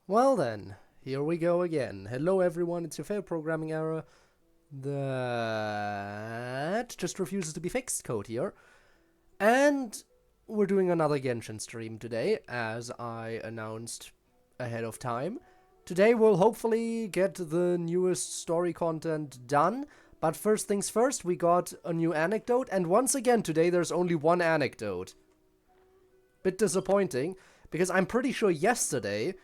Well then, here we go again. Hello everyone, it's your favorite programming error that just refuses to be fixed, CodeErr. And we're doing another Genshin stream today, as I announced ahead of time. Today we'll hopefully get the newest story content done, but first things first, we got a new anecdote, and once again today there's only one anecdote. Bit disappointing, because I'm pretty sure yesterday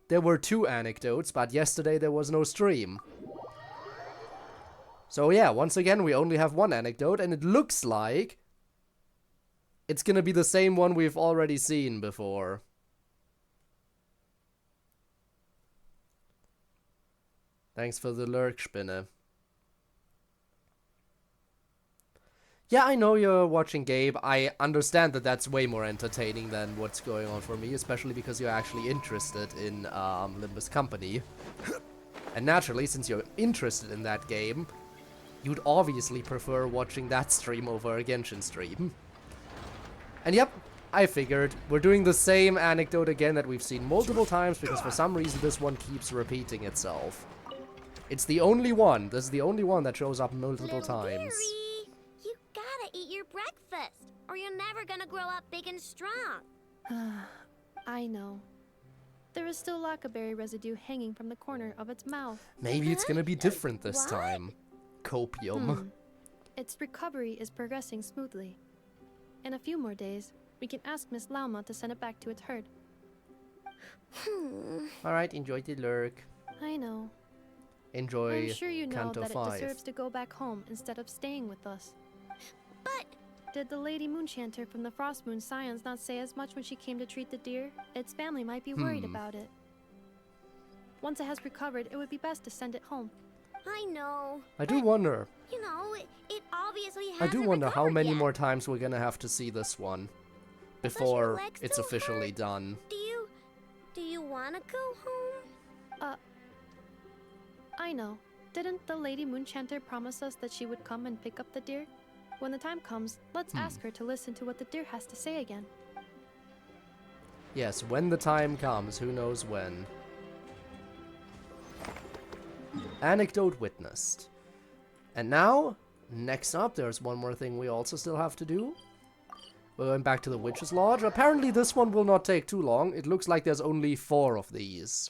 there were 2 anecdotes, but yesterday there was no stream. So yeah, once again we only have 1 anecdote, and it looks like it's gonna be the same one we've already seen before. Thanks for the lurk, Spinne. Yeah, I know you're watching Gabe. I understand that that's way more entertaining than what's going on for me, especially because you're actually interested in Limbus Company. And naturally, since you're interested in that game, you'd obviously prefer watching that stream over a Genshin stream. And yep, I figured we're doing the same anecdote again that we've seen multiple times because for some reason this one keeps repeating itself. It's the only one. This is the only one that shows up multiple times. Eat your breakfast, or you're never gonna grow up big and strong. I know. There is still lacquerberry residue hanging from the corner of its mouth. Maybe it's gonna be different this time. Copium. Its recovery is progressing smoothly. In a few more days, we can ask Miss Lauma to send it back to its herd. Alright, enjoy the lurk. I know. Enjoy I'm sure you know Canto that 5. it deserves to go back home instead of staying with us. But did the Lady Moonchanter from the Frost Moon Scions not say as much when she came to treat the deer? Its family might be worried about it. Once it has recovered, it would be best to send it home. I know. I do wonder. You know, it obviously hasn't I do wonder how many yet. more times we're gonna have to see this one before it's officially done. Do you wanna go home? I know. Didn't the Lady Moonchanter promise us that she would come and pick up the deer? When the time comes, let's ask her to listen to what the deer has to say again. Yes, when the time comes, who knows when. Anecdote witnessed. And now, next up, there's one more thing we also still have to do. We're going back to the Witch's Lodge. Apparently this one will not take too long. It looks like there's only 4 of these.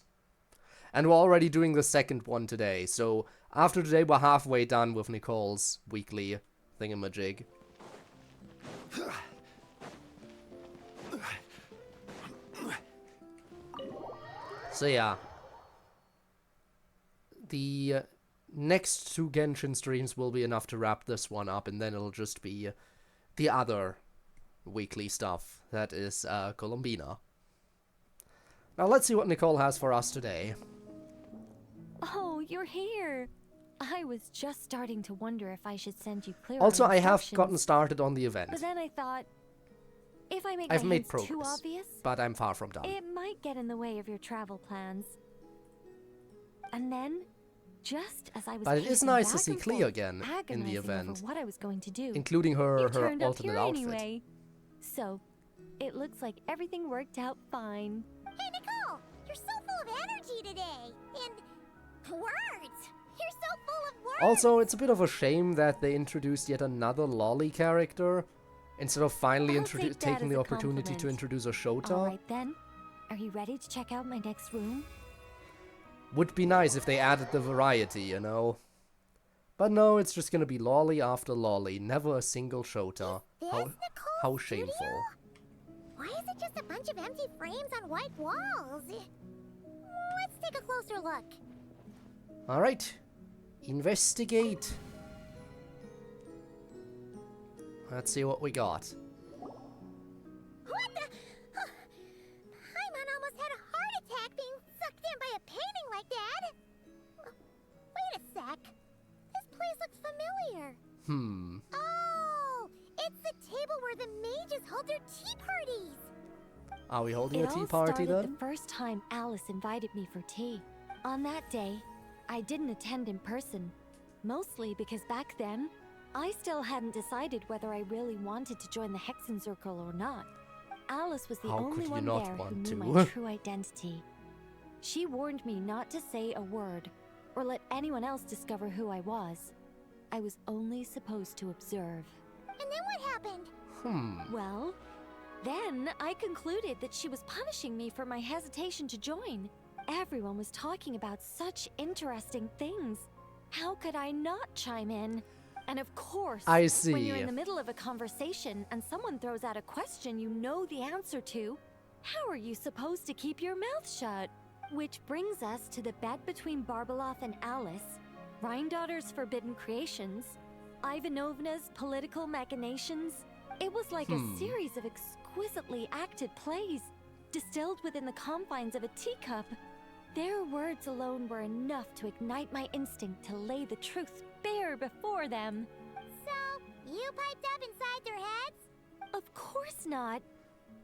And we're already doing the second one today, so after today we're halfway done with Nicole's weekly thingamajig. So yeah. The next 2 Genshin streams will be enough to wrap this one up, and then it'll just be the other weekly stuff that is Columbina. Now let's see what Nicole has for us today. Oh, you're here. I was just starting to wonder if I should send you clear. Also, I have gotten started on the event. But then I thought, if I make I've my made hints progress, too obvious, but I'm far from done. it might get in the way of your travel plans. And then, just as I was But it is pacing nice to back see and Clea forth, again in the agonizing event, over what I was going to do, including you her turned up alternate here outfit. anyway. So, it looks like everything worked out fine. Hey, Nicole! You're so full of energy today! And words! You're so full of words! Also, it's a bit of a shame that they introduced yet another Lolly character, instead of finally I'll take that taking as the a opportunity to compliment. introduce a Shota. Alright then, are you ready to check out my next room? Would be nice if they added the variety, you know? But no, it's just gonna be Lolly after Lolly, never a single Shota. How shameful. Why is it just a bunch of empty frames on white walls? Let's take a closer look. Alright. Investigate. Let's see what we got. What the? Paimon almost had a heart attack being sucked in by a painting like that. Wait a sec. This place looks familiar. Oh, it's the table where the mages hold their tea parties. Are we holding It a tea all party started then? the first time Alice invited me for tea. On that day, I didn't attend in person, mostly because back then, I still hadn't decided whether I really wanted to join the Hexen Circle or not. Alice was the How only could you one not there who want knew to? my true identity. She warned me not to say a word or let anyone else discover who I was. I was only supposed to observe. And then what happened? Well, then I concluded that she was punishing me for my hesitation to join. Everyone was talking about such interesting things. How could I not chime in? And of course, I see. when you're in the middle of a conversation and someone throws out a question you know the answer to, how are you supposed to keep your mouth shut? Which brings us to the bet between Barbeloth and Alice, Rhindaughter's forbidden creations, Ivanovna's political machinations. It was like a series of exquisitely acted plays, distilled within the confines of a teacup. Their words alone were enough to ignite my instinct to lay the truth bare before them. So, you piped up inside their heads? Of course not.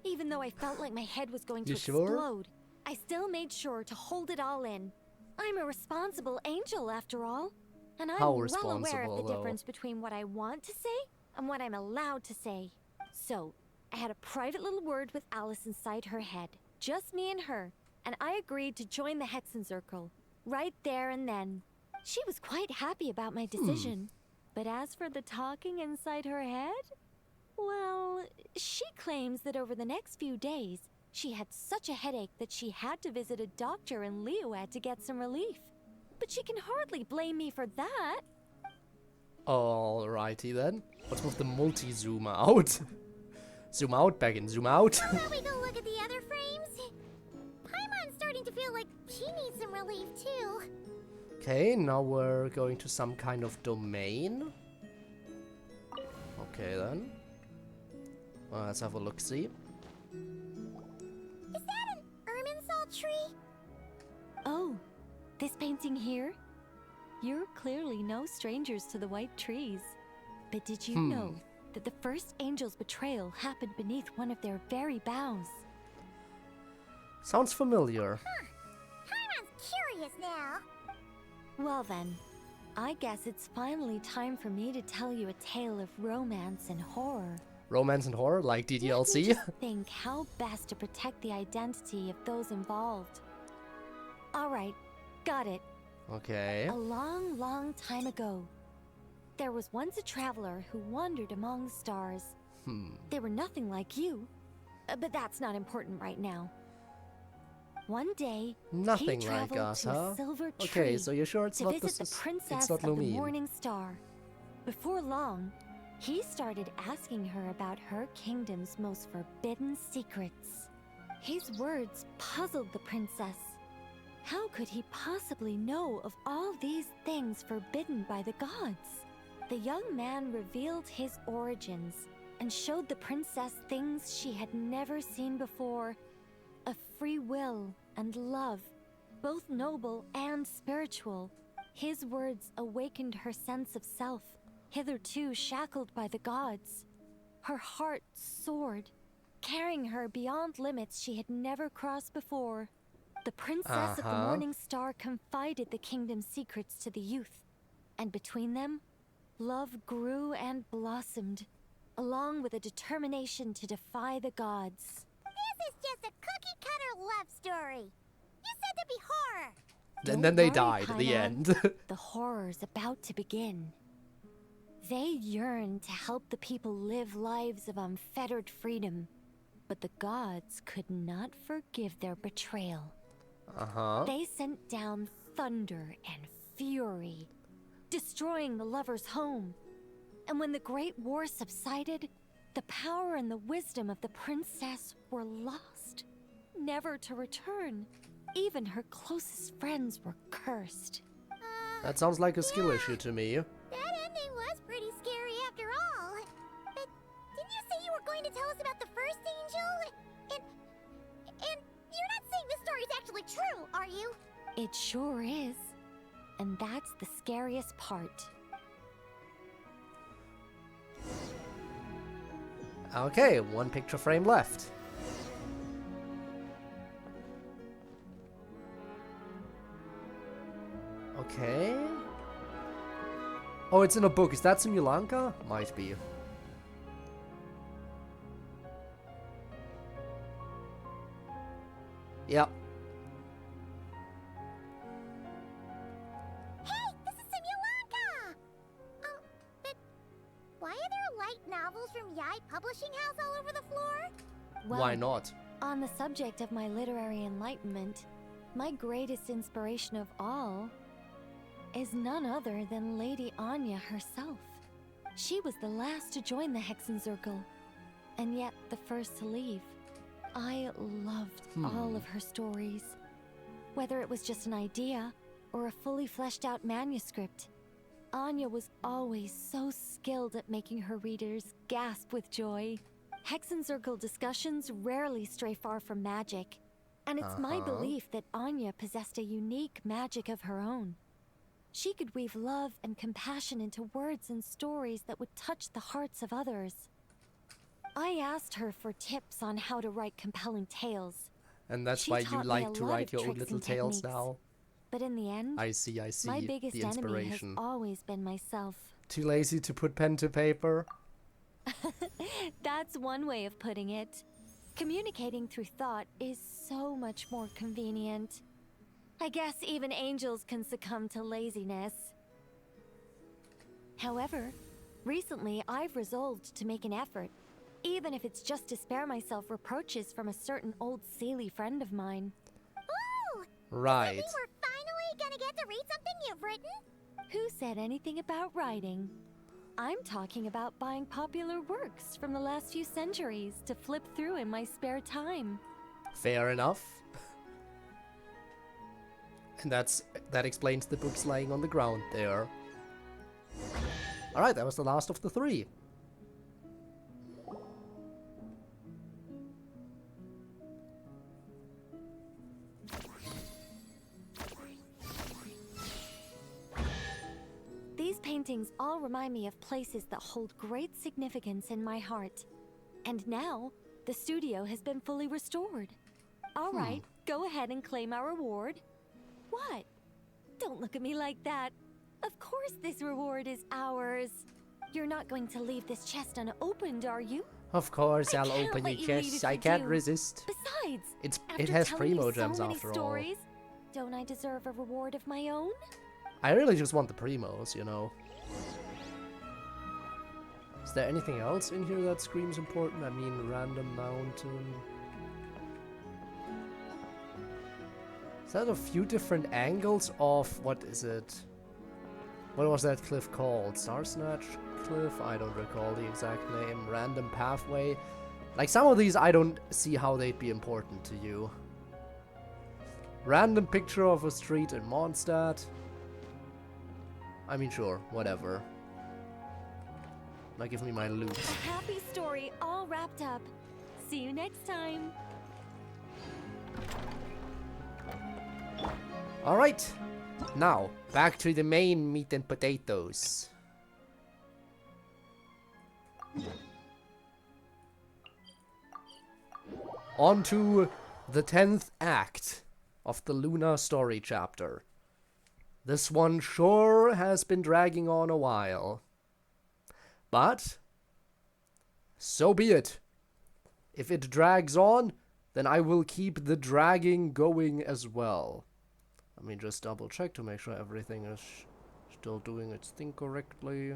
Even though I felt like my head was going to You sure? explode, I still made sure to hold it all in. I'm a responsible angel, after all. And I'm How well aware responsible, of the though? difference between what I want to say and what I'm allowed to say. So, I had a private little word with Alice inside her head. Just me and her. And I agreed to join the Hexenzirkel. Right there and then. She was quite happy about my decision. But as for the talking inside her head, well, she claims that over the next few days, she had such a headache that she had to visit a doctor in Liyue to get some relief. But she can hardly blame me for that. Alrighty then. What's with the multi-zoom out? Zoom out, back in, zoom out. Shall we go look at the other frames? Paimon's starting to feel like she needs some relief too. Okay, now we're going to some kind of domain. Okay then. Well, let's have a look-see. Is that an Irminsul tree? Oh, this painting here? You're clearly no strangers to the white trees. But did you know that the first angel's betrayal happened beneath one of their very boughs? Sounds familiar. Paimon's curious now. Well then, I guess it's finally time for me to tell you a tale of romance and horror. Romance and horror, like Let me DDLC? just think how best to protect the identity of those involved. Alright, got it. Okay. A long, long time ago, there was once a traveler who wandered among stars. They were nothing like you, but that's not important right now. One day, Nothing he like traveled us, to huh? a silver tree Okay, so you're sure it's to not visit this the is princess it's not of the Lumine. morning star. Before long, he started asking her about her kingdom's most forbidden secrets. His words puzzled the princess. How could he possibly know of all these things forbidden by the gods? The young man revealed his origins and showed the princess things she had never seen before. A free will and love, both noble and spiritual. His words awakened her sense of self, hitherto shackled by the gods. Her heart soared, carrying her beyond limits she had never crossed before. The princess of the morning star confided the kingdom's secrets to the youth, and between them, love grew and blossomed, along with a determination to defy the gods. This is just a cookie-cutter love story. You said there'd be horror. And Don't then they worry, died at the Paimon. end. The horror's about to begin. They yearn to help the people live lives of unfettered freedom, but the gods could not forgive their betrayal. They sent down thunder and fury, destroying the lovers' home. And when the Great War subsided, the power and the wisdom of the princess were lost, never to return. Even her closest friends were cursed. That sounds like a skill issue to me. That ending was pretty scary after all. But didn't you say you were going to tell us about the first angel? And you're not saying this story's actually true, are you? It sure is. And that's the scariest part. Okay, one picture frame left. Okay. Oh, it's in a book. Is that Simulanka? Might be. Yep. publishing house all over the floor? Well, Why not? on the subject of my literary enlightenment, my greatest inspiration of all is none other than Lady Anya herself. She was the last to join the Hexenzirkel, and yet the first to leave. I loved all of her stories. Whether it was just an idea or a fully fleshed out manuscript, Anya was always so skilled at making her readers gasp with joy. Hexenzirkel discussions rarely stray far from magic, and it's my belief that Anya possessed a unique magic of her own. She could weave love and compassion into words and stories that would touch the hearts of others. I asked her for tips on how to write compelling tales. And that's She why you taught me like a to lot write of your own tricks little and tales techniques. now. But in the end, I see my biggest the enemy has inspiration. always been myself. Too lazy to put pen to paper? That's one way of putting it. Communicating through thought is so much more convenient. I guess even angels can succumb to laziness. However, recently I've resolved to make an effort, even if it's just to spare myself reproaches from a certain old Sealy friend of mine. Oh! Right. Does that mean we're finally gonna get to read something you've written? Who said anything about writing? I'm talking about buying popular works from the last few centuries to flip through in my spare time. Fair enough. And that explains the books lying on the ground there. Alright, that was the last of the 3. These paintings all remind me of places that hold great significance in my heart. And now, the studio has been fully restored. All right, go ahead and claim our reward. What? Don't look at me like that. Of course this reward is ours. You're not going to leave this chest unopened, are you? Of course, I I'll can't open let your you leave chest. if I you can't do. resist. Besides, It after has telling me primo so gems many after all. stories, don't I deserve a reward of my own? I really just want the primos, you know. Is there anything else in here that screams important? I mean, random mountain. Is that a few different angles of, what is it? What was that cliff called? Star Snatch Cliff? I don't recall the exact name. Random pathway. Like, some of these I don't see how they'd be important to you. Random picture of a street in Mondstadt. I mean, sure, whatever. Now give me my loot. A happy story all wrapped up. See you next time. Alright, now, back to the main meat and potatoes. On to the 10th act of the Luna story chapter. This one sure has been dragging on a while. But, so be it. If it drags on, then I will keep the dragging going as well. Let me just double check to make sure everything is still doing its thing correctly.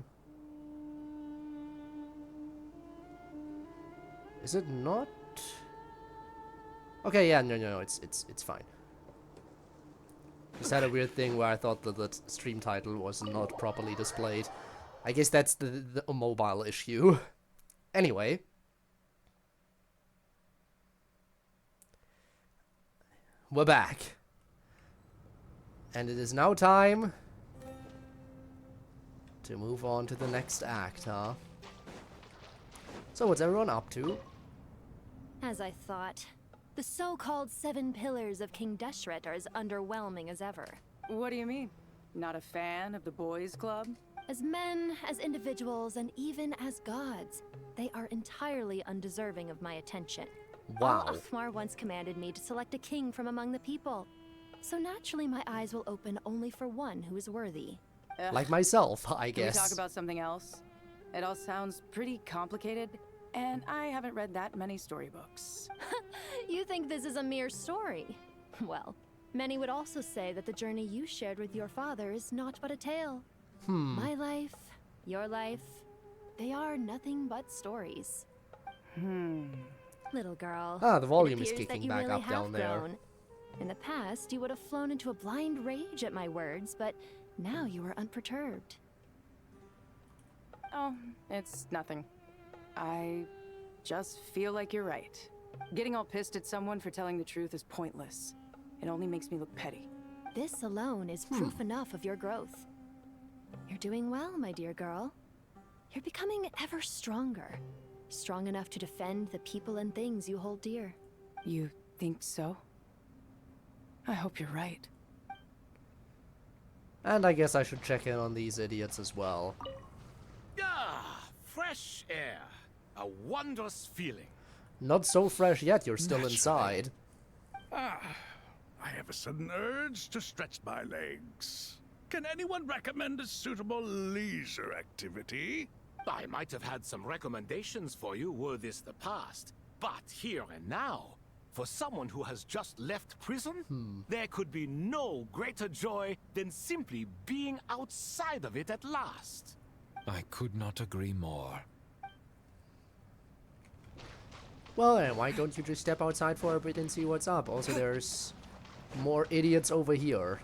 Is it not? Okay, yeah, no, it's fine. Just had a weird thing where I thought that the stream title was not properly displayed. I guess that's the mobile issue. Anyway. We're back. And it is now time to move on to the next act, huh? So what's everyone up to? As I thought. The so-called 7 pillars of King Deshret are as underwhelming as ever. What do you mean? Not a fan of the boys' club? As men, as individuals, and even as gods, they are entirely undeserving of my attention. Wow. Al Akhmar once commanded me to select a king from among the people. So naturally my eyes will open only for one who is worthy. Ugh. Like myself, I Can we guess. talk about something else? It all sounds pretty complicated, and I haven't read that many storybooks. You think this is a mere story? Well, many would also say that the journey you shared with your father is not but a tale. My life, your life, they are nothing but stories. Little girl. Ah, the volume it is appears that kicking you back really up down have there. grown. In the past, you would have flown into a blind rage at my words, but now you are unperturbed. Oh, it's nothing. I just feel like you're right. Getting all pissed at someone for telling the truth is pointless. It only makes me look petty. This alone is proof enough of your growth. You're doing well, my dear girl. You're becoming ever stronger. Strong enough to defend the people and things you hold dear. You think so? I hope you're right. And I guess I should check in on these idiots as well. Ah, fresh air. A wondrous feeling. Not so fresh yet, you're still Naturally. inside. I have a sudden urge to stretch my legs. Can anyone recommend a suitable leisure activity? I might have had some recommendations for you were this the past, but here and now, for someone who has just left prison, there could be no greater joy than simply being outside of it at last. I could not agree more. Well, then, why don't you just step outside for a bit and see what's up? Also, there's more idiots over here.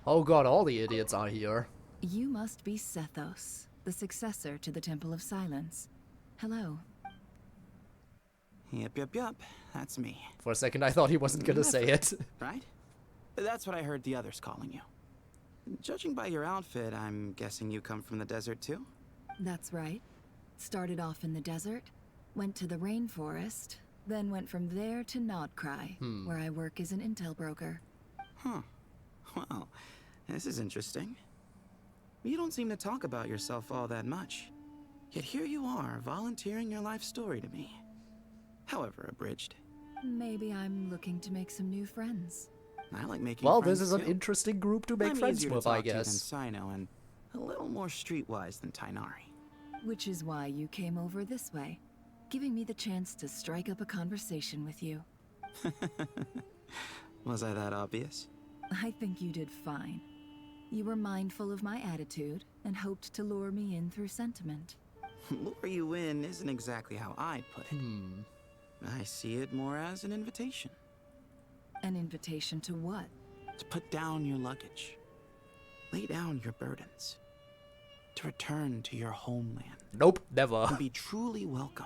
Oh god, all the idiots are here. You must be Sethos, the successor to the Temple of Silence. Hello. Yep. That's me. For a second, I thought he wasn't gonna say it. Right? That's what I heard the others calling you. Judging by your outfit, I'm guessing you come from the desert too? That's right. Started off in the desert, went to the rainforest, then went from there to Nod-Krai, where I work as an intel broker. Huh. Well, this is interesting. You don't seem to talk about yourself all that much. Yet here you are, volunteering your life story to me. However abridged. Maybe I'm looking to make some new friends. I like making Well, friends this is an too. interesting group to make I'm friends easier to with, I talk to guess. than Sino and a little more streetwise than Tainari. Which is why you came over this way, giving me the chance to strike up a conversation with you. Was I that obvious? I think you did fine. You were mindful of my attitude and hoped to lure me in through sentiment. Lure you in isn't exactly how I'd put it. I see it more as an invitation. An invitation to what? To put down your luggage. Lay down your burdens. To return to your homeland. Nope, never. And be truly welcome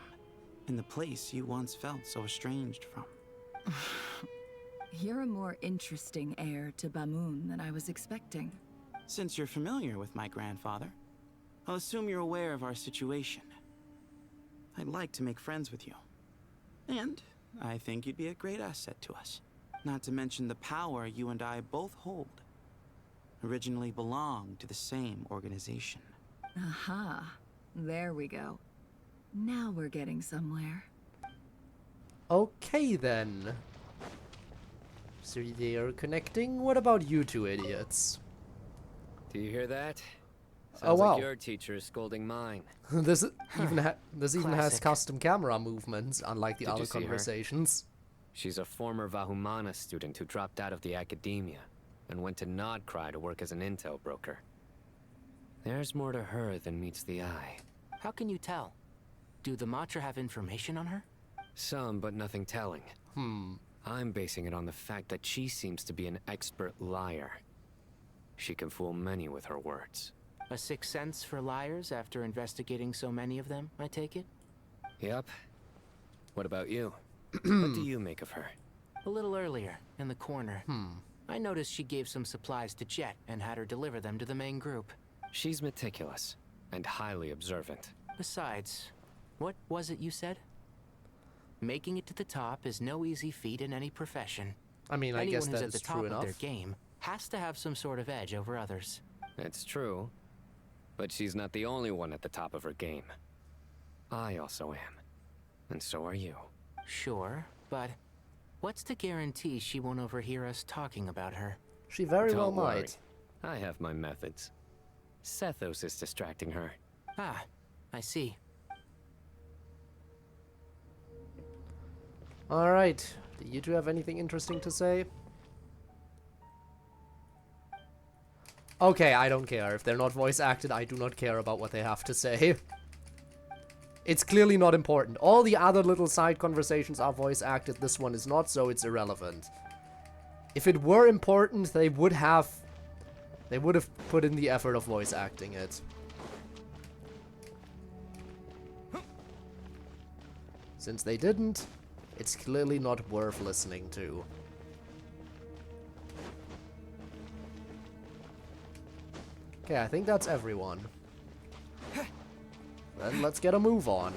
in the place you once felt so estranged from. You're a more interesting heir to Bamun than I was expecting. Since you're familiar with my grandfather, I'll assume you're aware of our situation. I'd like to make friends with you. And I think you'd be a great asset to us. Not to mention the power you and I both hold. Originally belonged to the same organization. Aha. There we go. Now we're getting somewhere. Okay, then. So they're connecting? What about you two idiots? Do you hear that? Sounds Oh, wow. like your teacher is scolding mine. This even has Classic. custom camera movements, unlike the Did you other see her? conversations. She's a former Vahumana student who dropped out of the academia and went to Nod-Krai to work as an intel broker. There's more to her than meets the eye. How can you tell? Do the Matra have information on her? Some, but nothing telling. I'm basing it on the fact that she seems to be an expert liar. She can fool many with her words. A sixth sense for liars after investigating so many of them, I take it? Yep. What about you? What do you make of her? A little earlier, in the corner. I noticed she gave some supplies to Jet and had her deliver them to the main group. She's meticulous and highly observant. Besides, what was it you said? Making it to the top is no easy feat in any profession. I mean, I Anyone guess who's that at the is top true of their enough. game has to have some sort of edge over others. It's true. But she's not the only one at the top of her game. I also am. And so are you. Sure, but what's to guarantee she won't overhear us talking about her? She very well Don't worry. might. I have my methods. Sethos is distracting her. Ah, I see. Alright, do you two have anything interesting to say? Okay, I don't care. If they're not voice acted, I do not care about what they have to say. It's clearly not important. All the other little side conversations are voice acted. This one is not, so it's irrelevant. If it were important, they would have put in the effort of voice acting it. Since they didn't, it's clearly not worth listening to. Okay, I think that's everyone. Then let's get a move on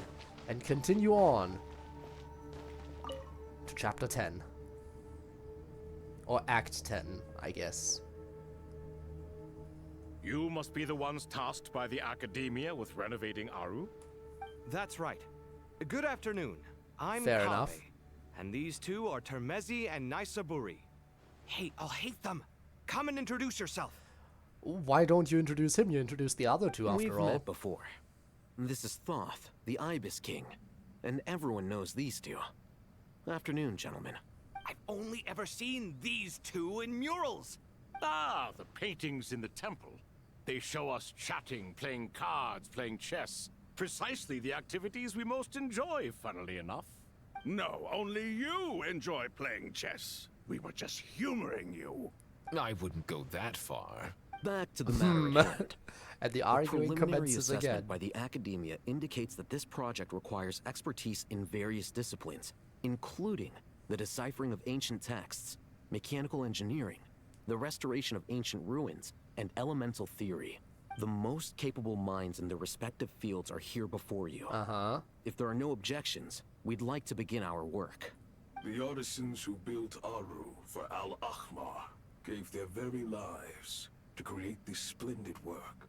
and continue on to chapter 10. Or act 10, I guess. You must be the ones tasked by the Academia with renovating Aru? That's right. Good afternoon. I'm Fair Kabe, enough. and these two are Termezi and Naisaburi. Hey, I'll hate them. Come and introduce yourself. Why don't you introduce him? You introduced the other two after all. We've met before. This is Thoth, the Ibis King, and everyone knows these two. Afternoon, gentlemen. I've only ever seen these two in murals. Ah, the paintings in the temple. They show us chatting, playing cards, playing chess. Precisely the activities we most enjoy, funnily enough. No, only you enjoy playing chess. We were just humoring you. I wouldn't go that far. Back to the matter at hand. And the A arguing preliminary commences assessment again. by the Academia indicates that this project requires expertise in various disciplines, including the deciphering of ancient texts, mechanical engineering, the restoration of ancient ruins, and elemental theory. The most capable minds in their respective fields are here before you. Uh-huh. If there are no objections, we'd like to begin our work. The artisans who built Aru for Al-Ahmar gave their very lives to create this splendid work.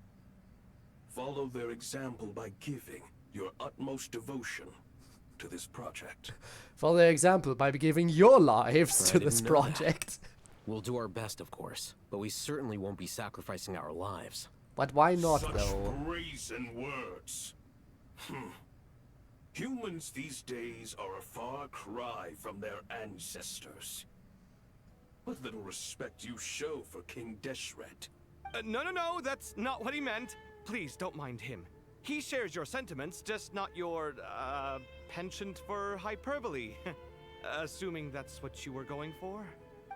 Follow their example by giving your utmost devotion to this project. Follow their example by giving your lives I to didn't this know project. We'll do our best, of course, but we certainly won't be sacrificing our lives. But why not, Such though? brazen words. Humans these days are a far cry from their ancestors. What little respect you show for King Deshret. No, that's not what he meant. Please, don't mind him. He shares your sentiments, just not your, penchant for hyperbole. Assuming that's what you were going for?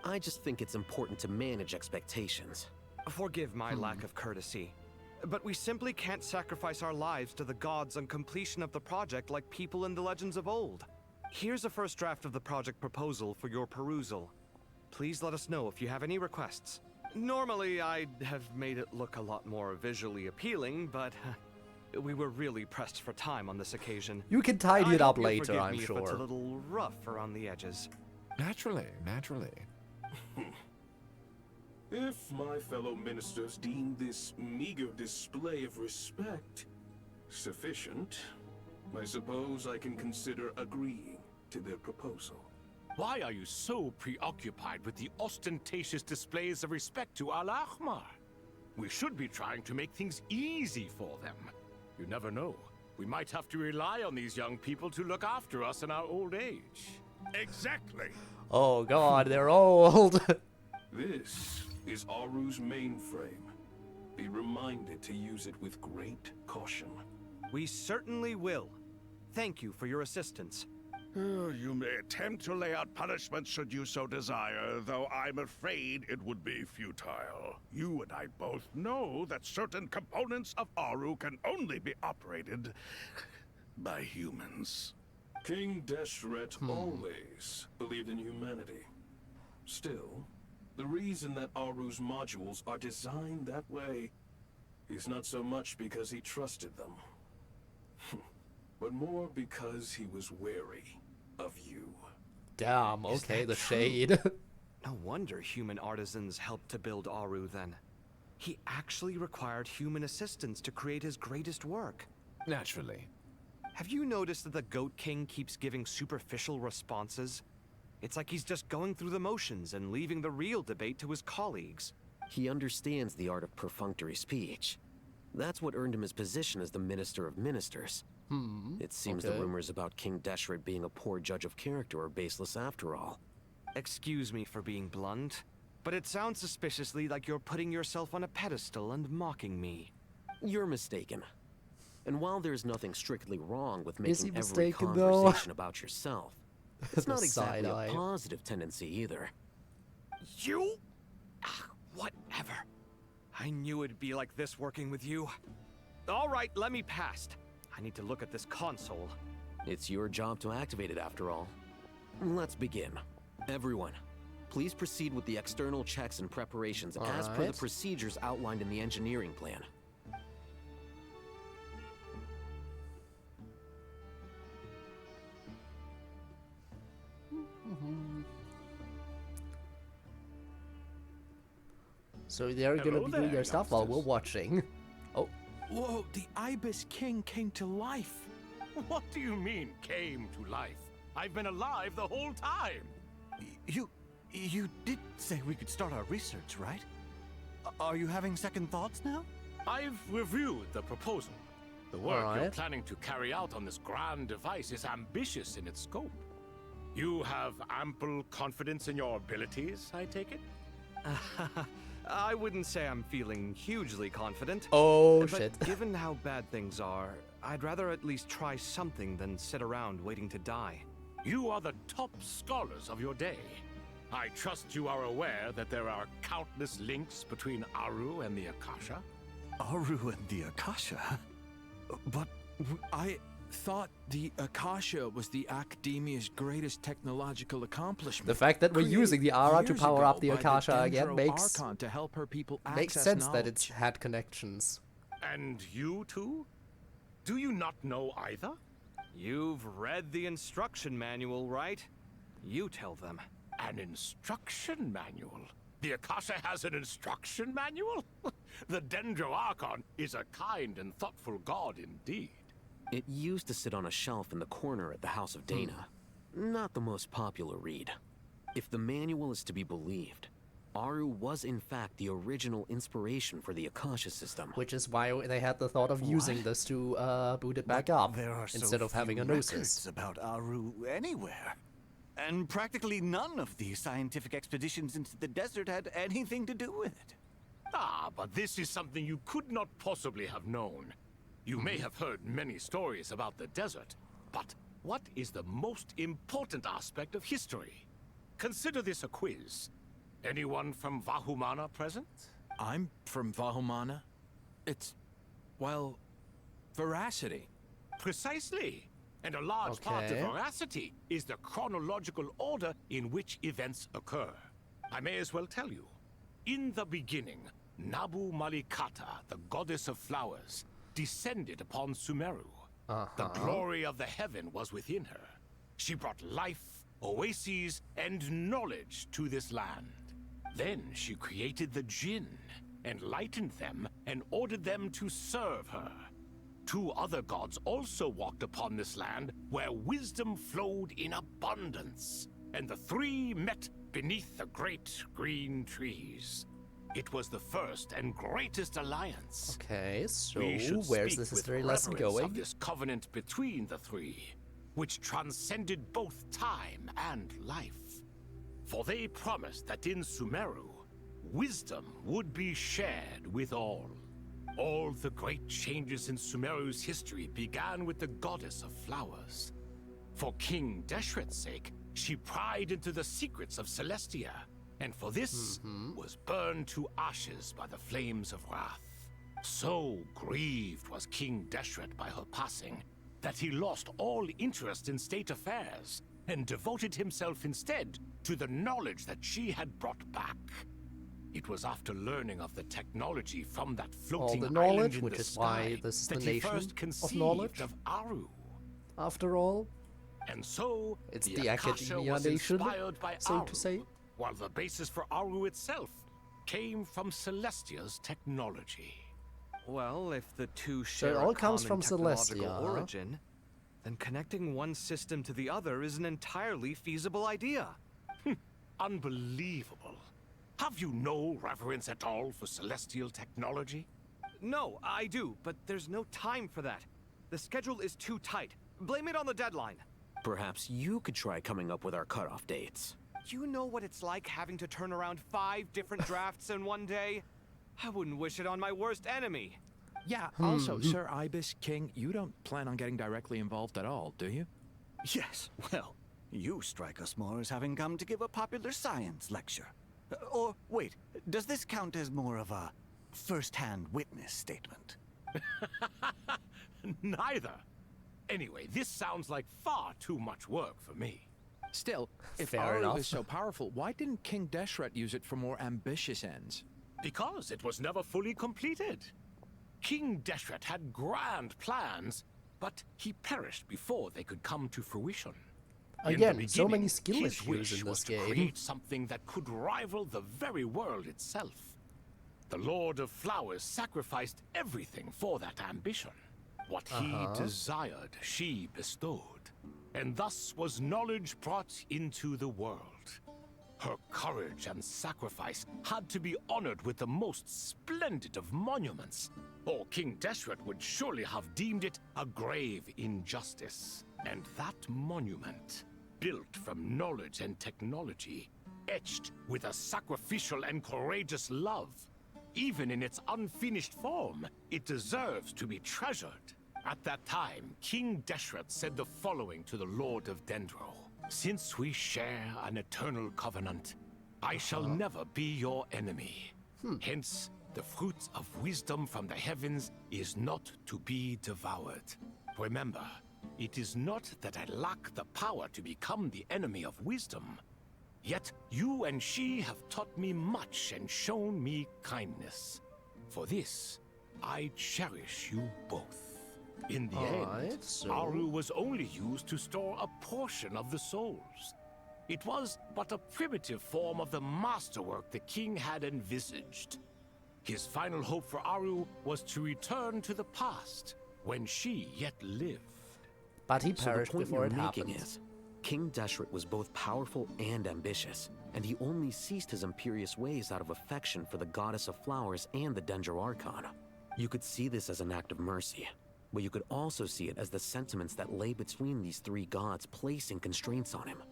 I just think it's important to manage expectations. Forgive my lack of courtesy, but we simply can't sacrifice our lives to the gods on completion of the project like people in the legends of old. Here's a first draft of the project proposal for your perusal. Please let us know if you have any requests. Normally, I'd have made it look a lot more visually appealing, but we were really pressed for time on this occasion. You can tidy it up you'll later, forgive I'm me if it's a sure. little rough around the edges. Naturally. If my fellow ministers deem this meager display of respect sufficient, I suppose I can consider agreeing to their proposal. Why are you so preoccupied with the ostentatious displays of respect to Al-Ahmar? We should be trying to make things easy for them. You never know. We might have to rely on these young people to look after us in our old age. Exactly. Oh god, they're old. This is Aru's mainframe. Be reminded to use it with great caution. We certainly will. Thank you for your assistance. You may attempt to lay out punishment should you so desire, though I'm afraid it would be futile. You and I both know that certain components of Aru can only be operated by humans. King Deshret always believed in humanity. Still, the reason that Aru's modules are designed that way is not so much because he trusted them, but more because he was wary of you. Damn, Is okay, that the true? shade. No wonder human artisans helped to build Aru then. He actually required human assistance to create his greatest work. Naturally. Have you noticed that the Goat King keeps giving superficial responses? It's like he's just going through the motions and leaving the real debate to his colleagues. He understands the art of perfunctory speech. That's what earned him his position as the Minister of Ministers. It seems the rumors about King Deshret being a poor judge of character are baseless after all. Excuse me for being blunt, but it sounds suspiciously like you're putting yourself on a pedestal and mocking me. You're mistaken. And while there's nothing strictly wrong with Is he making every mistaken, though? conversation about yourself, it's The not exactly side-eye. a positive tendency either. You? Ah, whatever. I knew it'd be like this working with you. All right, let me past. I need to look at this console. It's your job to activate it after all. Let's begin. Everyone, please proceed with the external checks and preparations as per the Alright. procedures outlined in the engineering plan. So they're gonna Hello be doing there, their stuff while we're youngsters. watching. Oh, Whoa, the Ibis King came to life. What do you mean, came to life? I've been alive the whole time. You did say we could start our research, right? Are you having second thoughts now? I've reviewed the proposal. The work you're Alright. planning to carry out on this grand device is ambitious in its scope. You have ample confidence in your abilities, I take it? I wouldn't say I'm feeling hugely confident. Oh, but shit. Given how bad things are, I'd rather at least try something than sit around waiting to die. You are the top scholars of your day. I trust you are aware that there are countless links between Aru and the Akasha. Aru and the Akasha? But I thought the Akasha was the Academia's greatest technological accomplishment. The fact that we're using the Ara to Years power up ago the by Akasha again Dendro makes Archon to help her people makes access sense that it's knowledge. had connections. And you two? Do you not know either? You've read the instruction manual, right? You tell them. An instruction manual? The Akasha has an instruction manual? The Dendro Archon is a kind and thoughtful god indeed. It used to sit on a shelf in the corner at the House of Dana. Not the most popular read. If the manual is to be believed, Aru was in fact the original inspiration for the Akasha system. Which is why they had the thought of using this to boot it back up There are so instead of having few a gnosis. records about Aru anywhere. And practically none of the scientific expeditions into the desert had anything to do with it. Ah, but this is something you could not possibly have known. You may have heard many stories about the desert, but what is the most important aspect of history? Consider this a quiz. Anyone from Vahumana present? I'm from Vahumana. It's, well, veracity. Precisely. And a large part of Okay. veracity is the chronological order in which events occur. I may as well tell you. In the beginning, Nabu Malikata, the goddess of flowers, descended upon Sumeru. The glory of the heaven was within her. She brought life, oases, and knowledge to this land. Then she created the Jinn, enlightened them, and ordered them to serve her. Two other gods also walked upon this land where wisdom flowed in abundance, and the three met beneath the great green trees. It was the first and greatest alliance. Okay, so We should where's speak this with history lesson reverence going? of this covenant between the three, which transcended both time and life. For they promised that in Sumeru, wisdom would be shared with all. All the great changes in Sumeru's history began with the goddess of flowers. For King Deshret's sake, she pried into the secrets of Celestia, and for this was burned to ashes by the flames of wrath. So grieved was King Deshret by her passing, that he lost all interest in state affairs, and devoted himself instead to the knowledge that she had brought back. It was after learning of the technology from that floating the island knowledge, in which the is why sky this is the that he nation first of conceived knowledge. of Aru. After all, And so, it's the the Akasha Academia was nation, inspired by so Aru, to say. while the basis for Aru itself came from Celestia's technology. Well, if the two So share it all a comes common from technological Celestia. origin, then connecting one system to the other is an entirely feasible idea. Unbelievable. Have you no reverence at all for celestial technology? No, I do, but there's no time for that. The schedule is too tight. Blame it on the deadline. Perhaps you could try coming up with our cutoff dates. You know what it's like having to turn around 5 different drafts in one day? I wouldn't wish it on my worst enemy. Yeah, also, Sir Ibis King, you don't plan on getting directly involved at all, do you? Yes, well, you strike us more as having come to give a popular science lecture. Or, wait, does this count as more of a first-hand witness statement? Neither. Anyway, this sounds like far too much work for me. Still, if Fair Aru enough. is so powerful, why didn't King Deshret use it for more ambitious ends? Because it was never fully completed. King Deshret had grand plans, but he perished before they could come to fruition. In the Again, so many beginning, skill his issues wish in was this to game. create something that could rival the very world itself. The Lord of Flowers sacrificed everything for that ambition. What he desired, she bestowed, and thus was knowledge brought into the world. Her courage and sacrifice had to be honored with the most splendid of monuments, or King Deshret would surely have deemed it a grave injustice. And that monument, built from knowledge and technology, etched with a sacrificial and courageous love, even in its unfinished form, it deserves to be treasured. At that time, King Deshret said the following to the Lord of Dendro. Since we share an eternal covenant, I shall never be your enemy. Hence, the fruit of wisdom from the heavens is not to be devoured. Remember, it is not that I lack the power to become the enemy of wisdom. Yet you and she have taught me much and shown me kindness. For this, I cherish you both. In the end, Aru was only used to store a portion of the souls. It was but a primitive form of the masterwork the king had envisaged. His final hope for Aru was to return to the past, when she yet lived. But he So the perished point before you're it making happened. is, King Deshret was both powerful and ambitious, and he only ceased his imperious ways out of affection for the goddess of flowers and the Dendro Archon. You could see this as an act of mercy, but you could also see it as the sentiments that lay between these three gods placing constraints on him.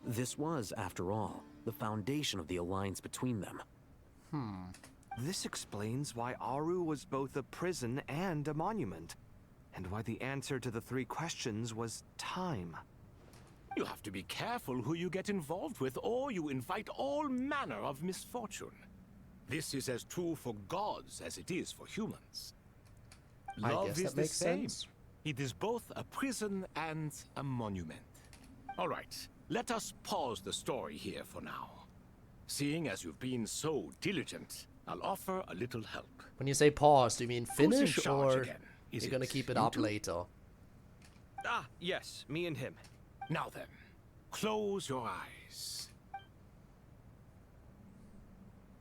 This was, after all, the foundation of the alliance between them. This explains why Aru was both a prison and a monument, and why the answer to the three questions was time. You have to be careful who you get involved with, or you invite all manner of misfortune. This is as true for gods as it is for humans. I Love guess is that the makes same. sense. It is both a prison and a monument. All right, let us pause the story here for now. Seeing as you've been so diligent, I'll offer a little help. When you say pause, do you mean Who's in finish, charge or again? Is you're gonna it keep it you up two? later? Ah, yes, me and him. Now then, close your eyes.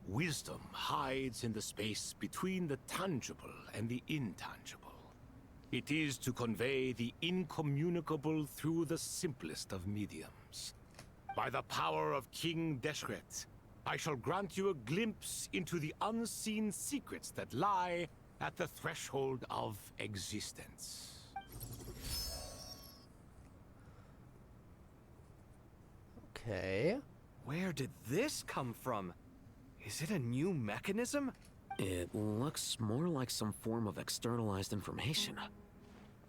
Wisdom hides in the space between the tangible and the intangible. It is to convey the incommunicable through the simplest of mediums. By the power of King Deshret, I shall grant you a glimpse into the unseen secrets that lie at the threshold of existence. Okay. Where did this come from? Is it a new mechanism? It looks more like some form of externalized information.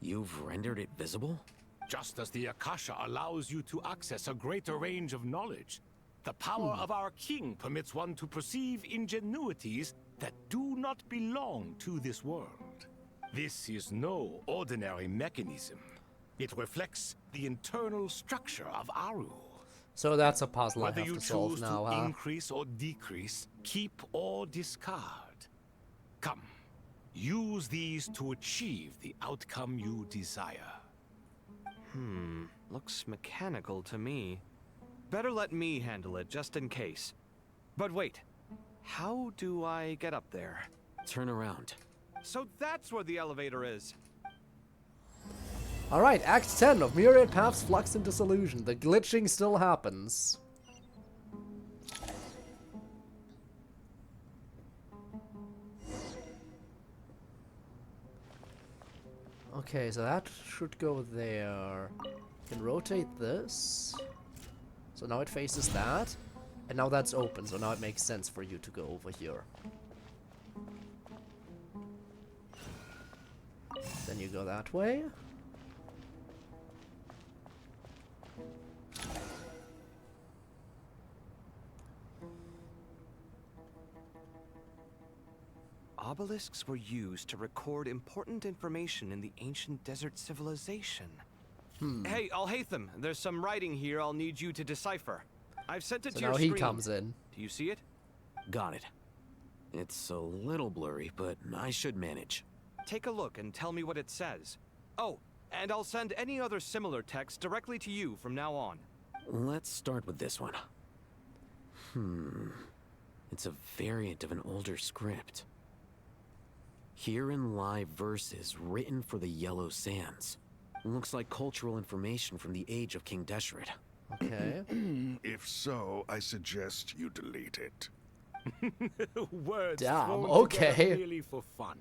You've rendered it visible? Just as the Akasha allows you to access a greater range of knowledge, the power of our king permits one to perceive ingenuities that do not belong to this world. This is no ordinary mechanism. It reflects the internal structure of Aru. So that's a puzzle Whether I have you to solve choose now, to huh? increase or decrease, keep or discard. Come, use these to achieve the outcome you desire. Looks mechanical to me. Better let me handle it, just in case. But wait, how do I get up there? Turn around. So that's where the elevator is. Alright, Act 10 of Myriad Paths Flux and Disillusion. The glitching still happens. Okay, so that should go there. Can rotate this. So now it faces that. And now that's open, so now it makes sense for you to go over here. Then you go that way. Obelisks were used to record important information in the ancient desert civilization. Hey, Alhaitham, there's some writing here I'll need you to decipher. I've sent it So to your now screen. he comes in. Do you see it? Got it. It's a little blurry, but I should manage. Take a look and tell me what it says. Oh, and I'll send any other similar text directly to you from now on. Let's start with this one. It's a variant of an older script. Herein lie verses written for the Yellow Sands. Looks like cultural information from the age of King Deshret. Okay. If so, I suggest you delete it. Words Damn, thrown okay. together merely for fun.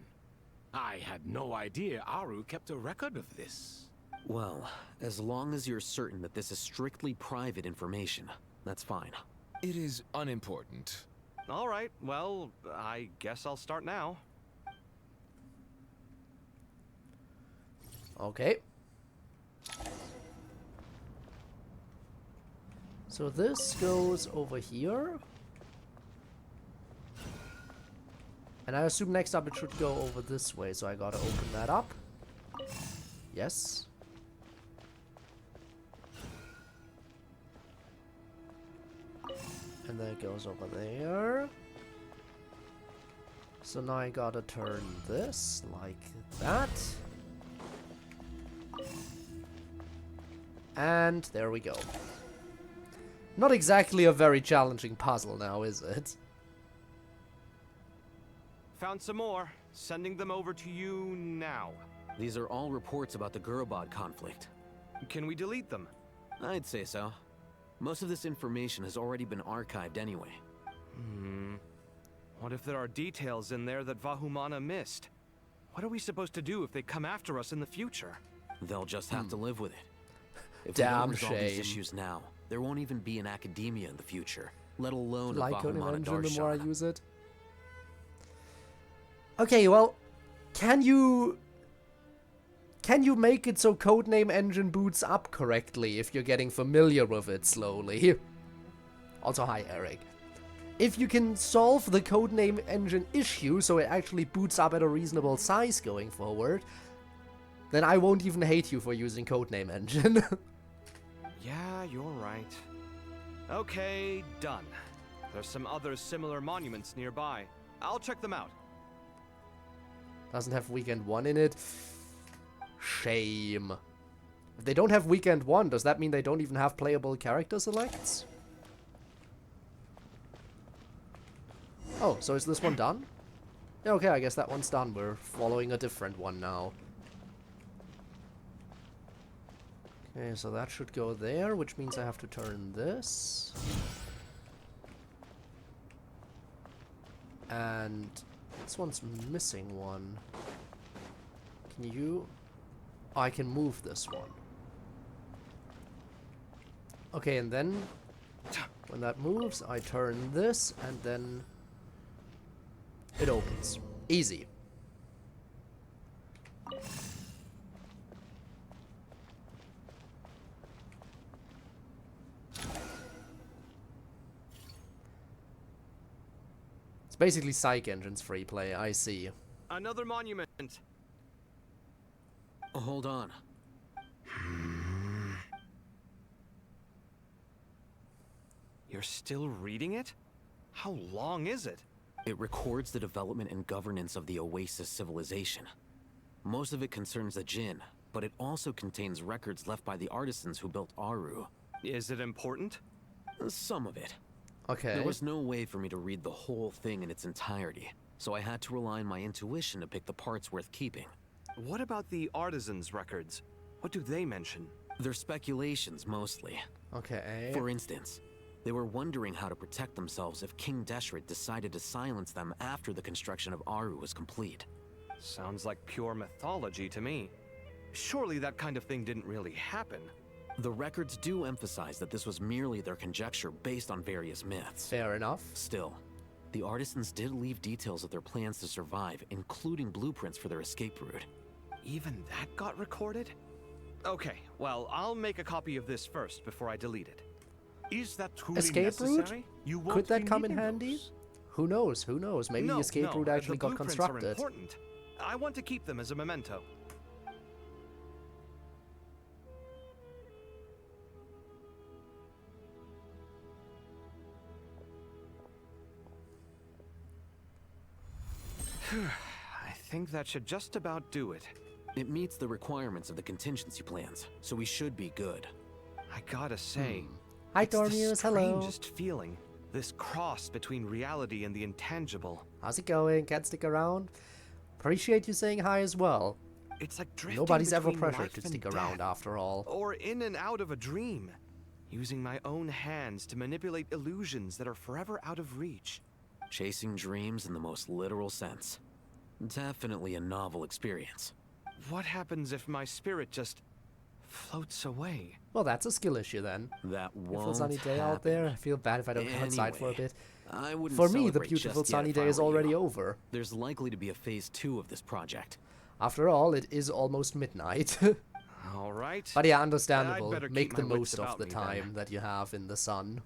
I had no idea Aru kept a record of this. Well, as long as you're certain that this is strictly private information, that's fine. It is unimportant. All right, well, I guess I'll start now. Okay. So this goes over here. And I assume next up it should go over this way, so I gotta open that up. Yes. And then it goes over there. So now I gotta turn this like that. And there we go. Not exactly a very challenging puzzle now, is it? Found some more. Sending them over to you now. These are all reports about the Gurubad conflict. Can we delete them? I'd say so. Most of this information has already been archived anyway. What if there are details in there that Vahumana missed? What are we supposed to do if they come after us in the future? They'll just have to live with it. If Damn we don't resolve these shame. issues now, there won't even be an academia in the future, let alone Like a CodeErr Vahumana engine, the more I Darshan. use it. Okay, well, can you make it so Codename Engine boots up correctly if you're getting familiar with it slowly? Also, hi, Eric. If you can solve the Codename Engine issue so it actually boots up at a reasonable size going forward, then I won't even hate you for using Codename Engine. Yeah, you're right. Okay, done. There's some other similar monuments nearby. I'll check them out. Doesn't have Weekend 1 in it. Shame. If they don't have Weekend 1, does that mean they don't even have playable character selects? Oh, so is this one done? Yeah, okay, I guess that one's done. We're following a different one now. Okay, so that should go there, which means I have to turn this. And this one's missing one. Can you... Oh, I can move this one. Okay, and then when that moves, I turn this, and then it opens. Easy. It's basically Psych Engine's free play, I see. Another monument. Oh, hold on. You're still reading it? How long is it? It records the development and governance of the Oasis civilization. Most of it concerns the Jinn, but it also contains records left by the artisans who built Aru. Is it important? Some of it. Okay. There was no way for me to read the whole thing in its entirety, so I had to rely on my intuition to pick the parts worth keeping. What about the artisans' records? What do they mention? They're speculations, mostly. Okay. For instance, they were wondering how to protect themselves if King Deshret decided to silence them after the construction of Aru was complete. Sounds like pure mythology to me. Surely that kind of thing didn't really happen. The records do emphasize that this was merely their conjecture based on various myths. Fair enough. Still, the artisans did leave details of their plans to survive, including blueprints for their escape route. Even that got recorded? Okay, well, I'll make a copy of this first before I delete it. Is that truly Escape route? necessary? You won't Could that be come in needing handy? those. Who knows? Who knows? Maybe the escape route actually the got blueprints constructed. Are important. I want to keep them as a memento. I think that should just about do it. It meets the requirements of the contingency plans, so we should be good. I gotta say, Hi, it's the Dormius. Hello. strangest feeling. This cross between reality and the intangible. How's it going? Can't stick around? Appreciate you saying hi as well. It's like drifting Nobody's ever between pressured life to and stick death, around after all. or in and out of a dream, using my own hands to manipulate illusions that are forever out of reach. Chasing dreams in the most literal sense. Definitely a novel experience. What happens if my spirit just floats away? Well, that's a skill issue then. That Beautiful won't sunny day out there. I feel bad if I don't go outside for a bit. I wouldn't For me, the celebrate beautiful just yet sunny if day I is were already you. over. There's likely to be a phase 2 of this project. After all, it is almost midnight. All right. But yeah, I'd understandable. better Make keep the my wits most of about the me time then. that you have in the sun.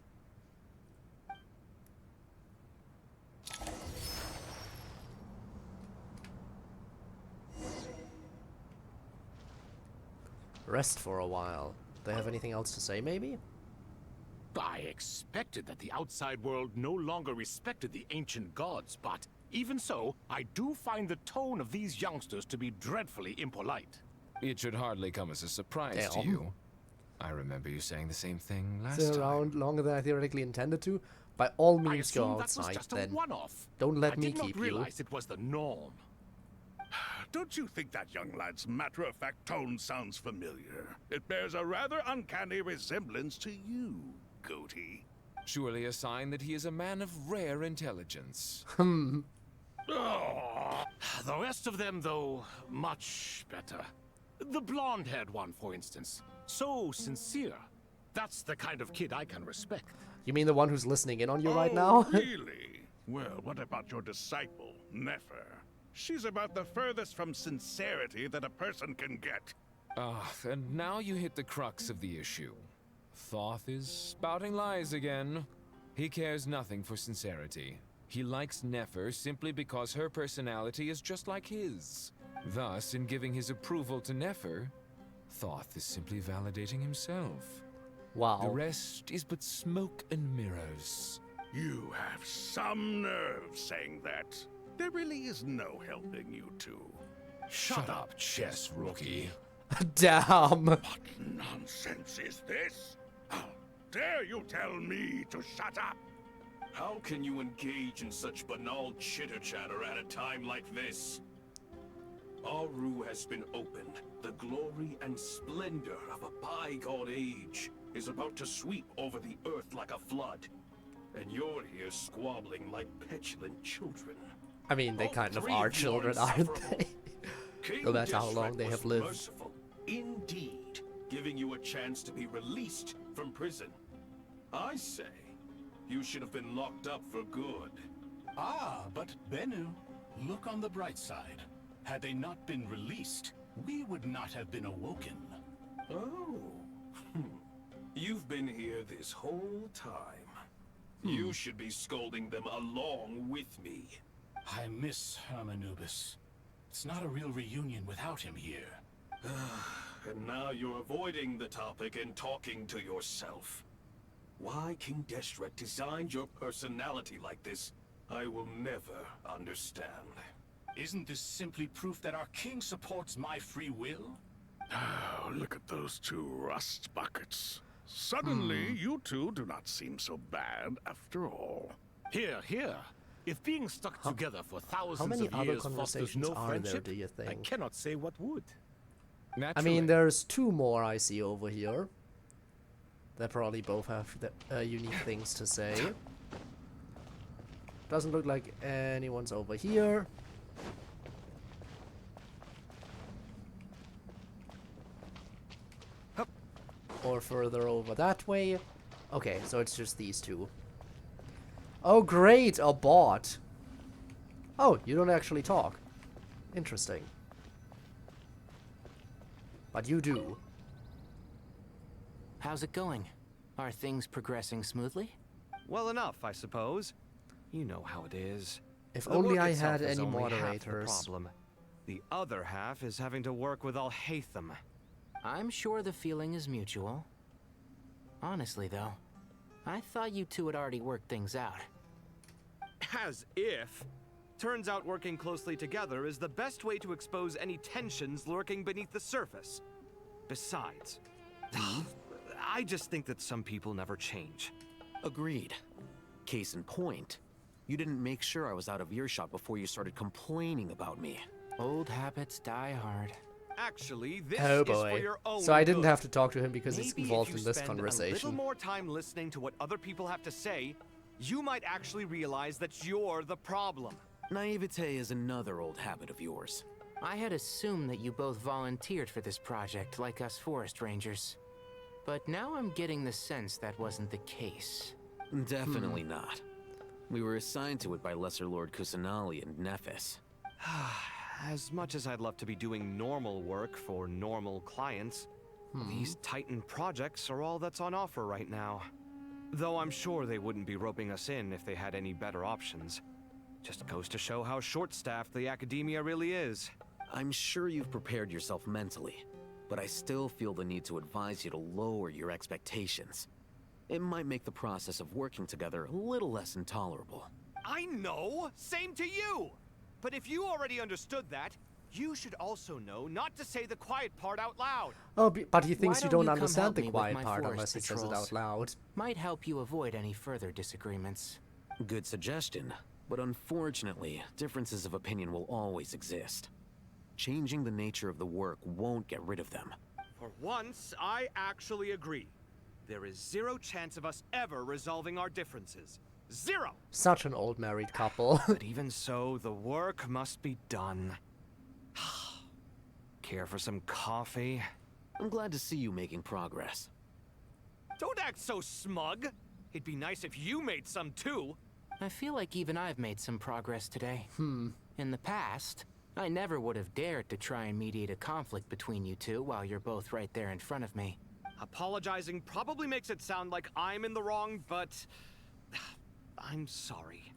Rest for a while. They have anything else to say, maybe? I expected that the outside world no longer respected the ancient gods, but even so, I do find the tone of these youngsters to be dreadfully impolite. It should hardly come as a surprise to Damn. you. I remember you saying the same thing last Stay time. around longer than I theoretically intended to. By all I means, go assumed that was outside just a then. one-off. Don't let I me did keep not you. realize it was the norm. Don't you think that young lad's matter-of-fact tone sounds familiar? It bears a rather uncanny resemblance to you, Goatee. Surely a sign that he is a man of rare intelligence. Hmm. Oh, the rest of them, though, much better. The blonde-haired one, for instance. So sincere. That's the kind of kid I can respect. You mean the one who's listening in on you right Oh, now? really? Well, what about your disciple, Nefer? She's about the furthest from sincerity that a person can get. Ah, and now you hit the crux of the issue. Thoth is spouting lies again. He cares nothing for sincerity. He likes Nefer simply because her personality is just like his. Thus, in giving his approval to Nefer, Thoth is simply validating himself. Wow. The rest is but smoke and mirrors. You have some nerve saying that. There really is no helping you two. Shut up, chess rookie. Damn. What nonsense is this? How dare you tell me to shut up? How can you engage in such banal chitter-chatter at a time like this? Aru has been opened. The glory and splendor of a bygone age is about to sweep over the earth like a flood. And you're here squabbling like petulant children. I mean, they kind of are children, aren't they? No matter how long they have lived. Merciful, indeed, giving you a chance to be released from prison. I say, you should have been locked up for good. Ah, but Bennu, look on the bright side. Had they not been released, we would not have been awoken. Oh. You've been here this whole time. You should be scolding them along with me. I miss Hermanubis. It's not a real reunion without him here. And now you're avoiding the topic and talking to yourself. Why King Destret designed your personality like this, I will never understand. Isn't this simply proof that our king supports my free will? Oh, look at those two rust buckets. Suddenly, you two do not seem so bad after all. Here, here. If being stuck together for thousands many of other years fosters conversations no are there, friendship, do you I think? cannot say what would. I mean, there's two more I see over here. They probably both have unique things to say. Doesn't look like anyone's over here. Hup. Or further over that way. Okay, so it's just these two. Oh great, a bot. Oh, you don't actually talk. Interesting. But you do. How's it going? Are things progressing smoothly? Well enough, I suppose. You know how it is. If The only work I itself had is any only half the moderators. problem. The other half is having to work with Al-Haytham. I'm sure the feeling is mutual. Honestly, though, I thought you two had already worked things out. As if. Turns out working closely together is the best way to expose any tensions lurking beneath the surface. Besides, I just think that some people never change. Agreed. Case in point, you didn't make sure I was out of earshot before you started complaining about me. Old habits die hard. Actually, this Oh is for boy. your own So I didn't good. have to talk to him because he's Maybe involved if you in this spend a little conversation. more time listening to what other people have to say, you might actually realize that you're the problem. Naivete is another old habit of yours. I had assumed that you both volunteered for this project, like us forest rangers. But now I'm getting the sense that wasn't the case. Definitely not. We were assigned to it by Lesser Lord Kusanali and Nephis. As much as I'd love to be doing normal work for normal clients, these Titan projects are all that's on offer right now. Though I'm sure they wouldn't be roping us in if they had any better options. Just goes to show how short-staffed the academia really is. I'm sure you've prepared yourself mentally, but I still feel the need to advise you to lower your expectations. It might make the process of working together a little less intolerable. I know! Same to you! But if you already understood that, you should also know not to say the quiet part out loud. Oh, but he thinks Why you don't don't come understand help the me with quiet my part forest unless he says it patrols? out loud. Might help you avoid any further disagreements. Good suggestion, but unfortunately, differences of opinion will always exist. Changing the nature of the work won't get rid of them. For once, I actually agree. There is zero chance of us ever resolving our differences. Zero! Such an old married couple. But even so, the work must be done. Care for some coffee? I'm glad to see you making progress. Don't act so smug! It'd be nice if you made some too! I feel like even I've made some progress today. In the past, I never would have dared to try and mediate a conflict between you two while you're both right there in front of me. Apologizing probably makes it sound like I'm in the wrong, but... I'm sorry.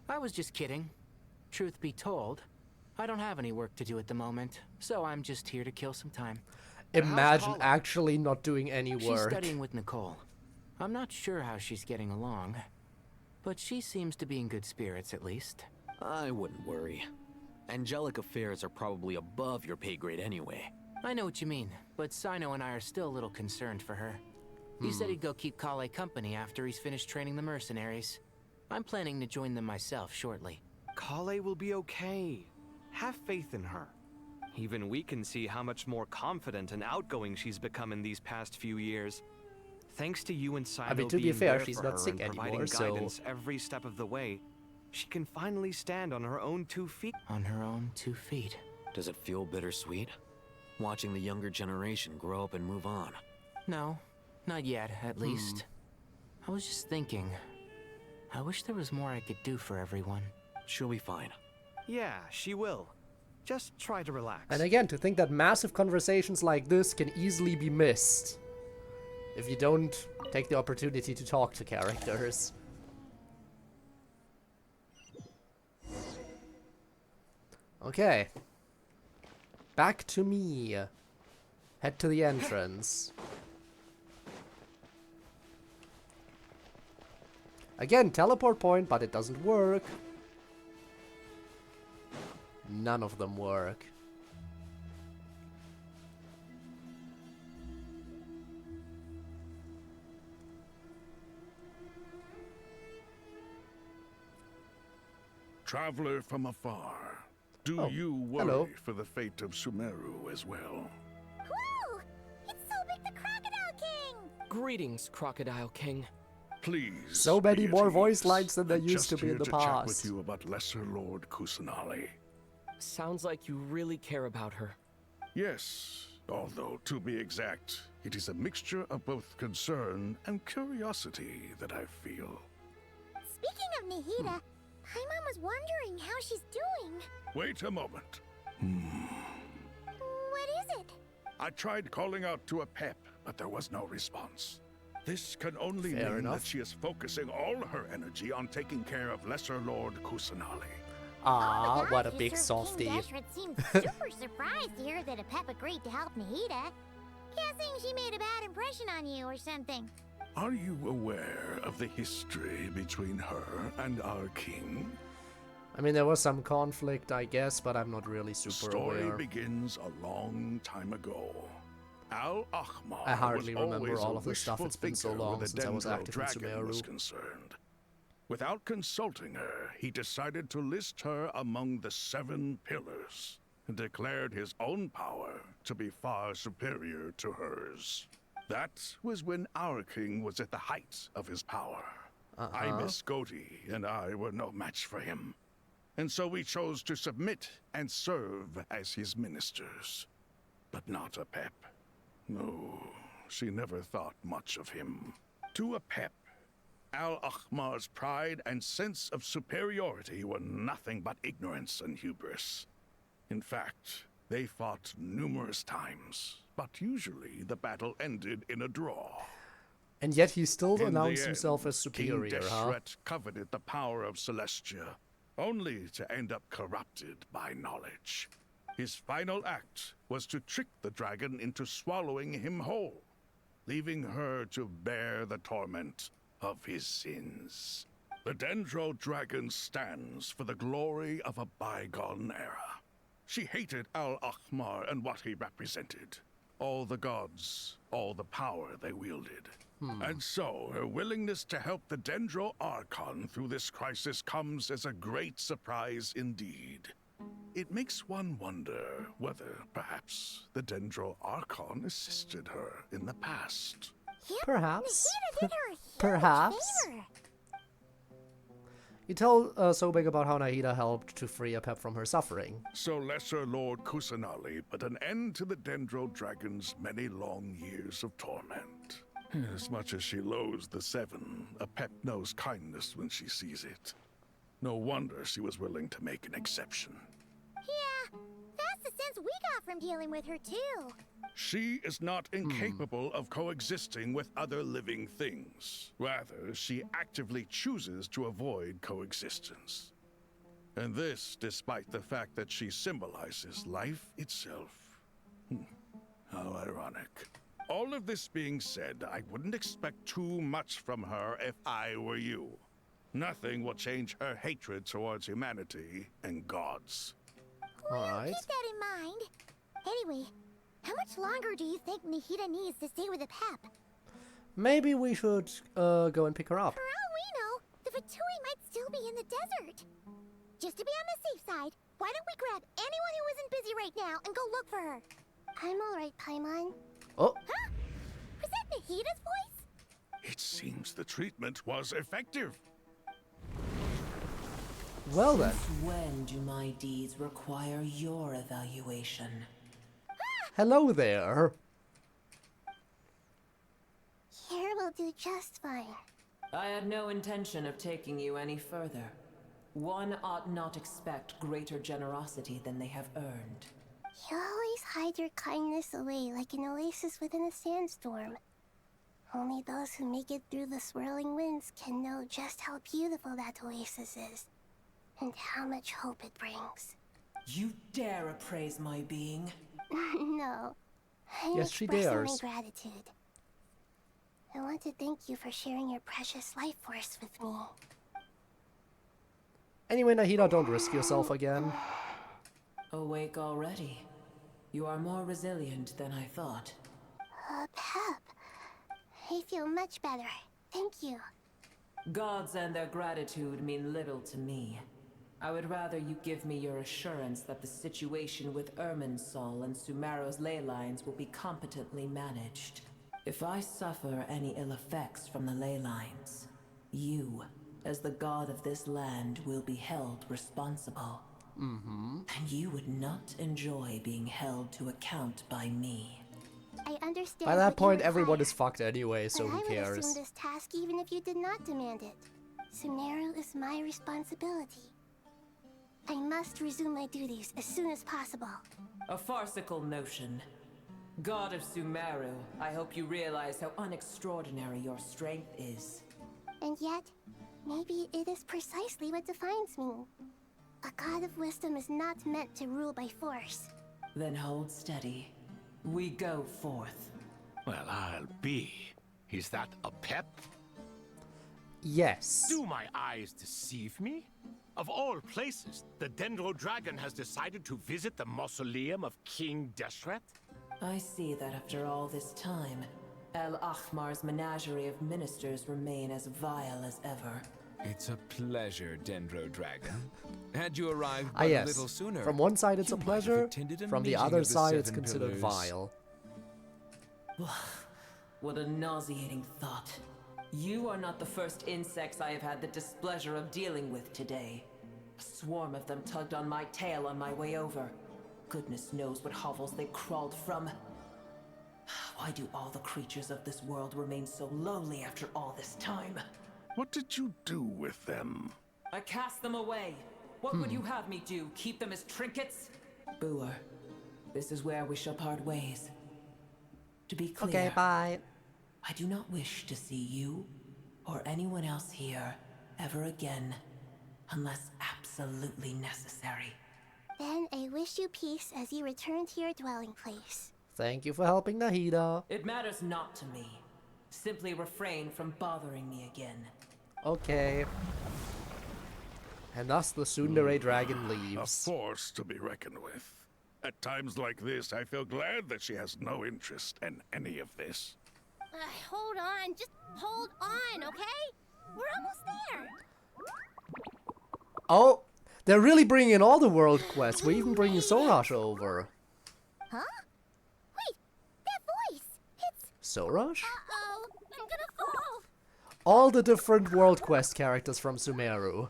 I was just kidding. Truth be told, I don't have any work to do at the moment, so I'm just here to kill some time. Imagine actually not doing any She's work. studying with Nicole. I'm not sure how she's getting along, but she seems to be in good spirits at least. I wouldn't worry. Angelic affairs are probably above your pay grade anyway. I know what you mean, but Sino and I are still a little concerned for her. He said he'd go keep Kale company after he's finished training the mercenaries. I'm planning to join them myself shortly. Kale will be okay. Have faith in her. Even we can see how much more confident and outgoing she's become in these past few years. Thanks to you and Sino I mean, to be being fair, there she's for not her sick and providing anymore, so... guidance every step of the way, she can finally stand on her own 2 feet. On her own 2 feet. Does it feel bittersweet? Watching the younger generation grow up and move on? No, not yet, at least. I was just thinking, I wish there was more I could do for everyone. She'll be fine. Yeah, she will. Just try to relax. And again, to think that massive conversations like this can easily be missed if you don't take the opportunity to talk to characters. Okay. Back to me. Head to the entrance. Again, teleport point, but it doesn't work. None of them work. Traveler from afar, do you worry for the fate of Sumeru as well? Whoa! It's so big the Crocodile King! Greetings, Crocodile King. Please. So many be at more ease. voice lines than there I'm used to just be in here the to chat past. with you about Lesser Lord Kusanali. Sounds like you really care about her. Yes, although to be exact, it is a mixture of both concern and curiosity that I feel. Speaking of Nihida, Paimon was wondering how she's doing. Wait a moment. What is it? I tried calling out to a pep, but there was no response. This can only Fair mean enough. that she is focusing all her energy on taking care of Lesser Lord Kusanali. Ah, what a Gosh, big Sir softy. King Deshret seems super surprised to hear that a pep agreed to help Nahida. Guessing she made a bad impression on you or something. Are you aware of the history between her and our king? I mean, there was some conflict, I guess, but I'm not really The super story aware. begins a long time ago. Al-Ahmar I hardly was remember always all a of this stuff. wishful It's been so thinker where long the since I was Dendro active in dragon was Sumeru. concerned. Without consulting her, he decided to list her among the 7 pillars and declared his own power to be far superior to hers. That was when our king was at the height of his power. Ibis Goti and I were no match for him. And so we chose to submit and serve as his ministers. But not a pep. No, she never thought much of him. To a pep, Al-Ahmar's pride and sense of superiority were nothing but ignorance and hubris. In fact, they fought numerous times, but usually the battle ended in a draw. And yet he still In announced the himself end, as superior, King huh? Deshret coveted the power of Celestia, only to end up corrupted by knowledge. His final act was to trick the dragon into swallowing him whole, leaving her to bear the torment of his sins. The Dendro Dragon stands for the glory of a bygone era. She hated Al-Ahmar and what he represented. All the gods, all the power they wielded. And so, her willingness to help the Dendro Archon through this crisis comes as a great surprise indeed. It makes one wonder whether, perhaps, the Dendro Archon assisted her in the past. Perhaps. Nahida did her a huge Perhaps. favor. You tell Sobek about how Nahida helped to free a pep from her suffering. So Lesser Lord Kusanali put an end to the Dendro Dragon's many long years of torment. As much as she loathes the 7, a pep knows kindness when she sees it. No wonder she was willing to make an exception. Yeah, that's the sense we got from dealing with her too. She is not incapable of coexisting with other living things. Rather, she actively chooses to avoid coexistence. And this despite the fact that she symbolizes life itself. How ironic. All of this being said, I wouldn't expect too much from her if I were you. Nothing will change her hatred towards humanity and gods. Alright. Keep that in mind. Anyway, how much longer do you think Nahida needs to stay with the pep? Maybe we should go and pick her up. For all we know, the Fatui might still be in the desert. Just to be on the safe side, why don't we grab anyone who isn't busy right now and go look for her? I'm alright, Paimon. Oh. Huh? Was that Nahida's voice? It seems the treatment was effective. Well then. Since when do my deeds require your evaluation? Hello there. Here will do just fine. I had no intention of taking you any further. One ought not expect greater generosity than they have earned. You always hide your kindness away like an oasis within a sandstorm. Only those who make it through the swirling winds can know just how beautiful that oasis is, and how much hope it brings. You dare appraise my being? No. I'm Yes, she expressing dares. my gratitude. I want to thank you for sharing your precious life force with me. Anyway, Nahida, don't risk yourself again. Awake already. You are more resilient than I thought. Pep. I feel much better. Thank you. Gods and their gratitude mean little to me. I would rather you give me your assurance that the situation with Irminsul and Sumeru's ley lines will be competently managed. If I suffer any ill effects from the ley lines, you, as the god of this land, will be held responsible. And you would not enjoy being held to account by me. I understand. By that what you point, require, everyone is fucked anyway, so but who I would cares? assume this task even if you did not demand it. Sumeru is my responsibility. I must resume my duties as soon as possible. A farcical notion. God of Sumeru, I hope you realize how unextraordinary your strength is. And yet, maybe it is precisely what defines me. A god of wisdom is not meant to rule by force. Then hold steady. We go forth. Well, I'll be. Is that a pep? Yes. Do my eyes deceive me? Of all places, the Dendro Dragon has decided to visit the mausoleum of King Deshret? I see that after all this time, El Ahmar's menagerie of ministers remain as vile as ever. It's a pleasure, Dendro Dragon. Had you arrived Ah, but yes. a little sooner, From one side it's a you might have pleasure, attended a from the meeting other of the side it's Seven considered Pillars. vile. What a nauseating thought. You are not the first insects I have had the displeasure of dealing with today. A swarm of them tugged on my tail on my way over. Goodness knows what hovels they crawled from. Why do all the creatures of this world remain so lowly after all this time? What did you do with them? I cast them away. What would you have me do? Keep them as trinkets? Booer, this is where we shall part ways. To be clear, Okay, bye. I do not wish to see you or anyone else here ever again, unless absolutely necessary. Then I wish you peace as you return to your dwelling place. Thank you for helping Nahida. It matters not to me. Simply refrain from bothering me again. Okay. And thus the tsundere dragon leaves. A force to be reckoned with. At times like this, I feel glad that she has no interest in any of this. Hold on, just hold on, okay? We're almost there. Oh, they're really bringing in all the world quests. We're even bringing Sorash over. Huh? Wait, that voice! It's... Sorash? Uh-oh, I'm gonna fall! All the different world quest characters from Sumeru.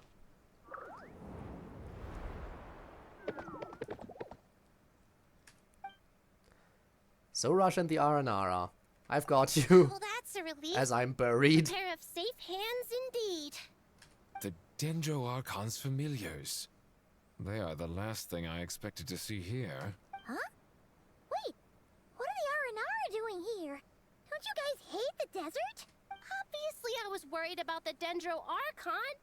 Sorash and the Aranara. I've got you. Well, that's a relief. As I'm buried. A pair of safe hands indeed. The Dendro Archon's familiars. They are the last thing I expected to see here. Huh? Wait, what are the Aranara doing here? Don't you guys hate the desert? Obviously I was worried about the Dendro Archon.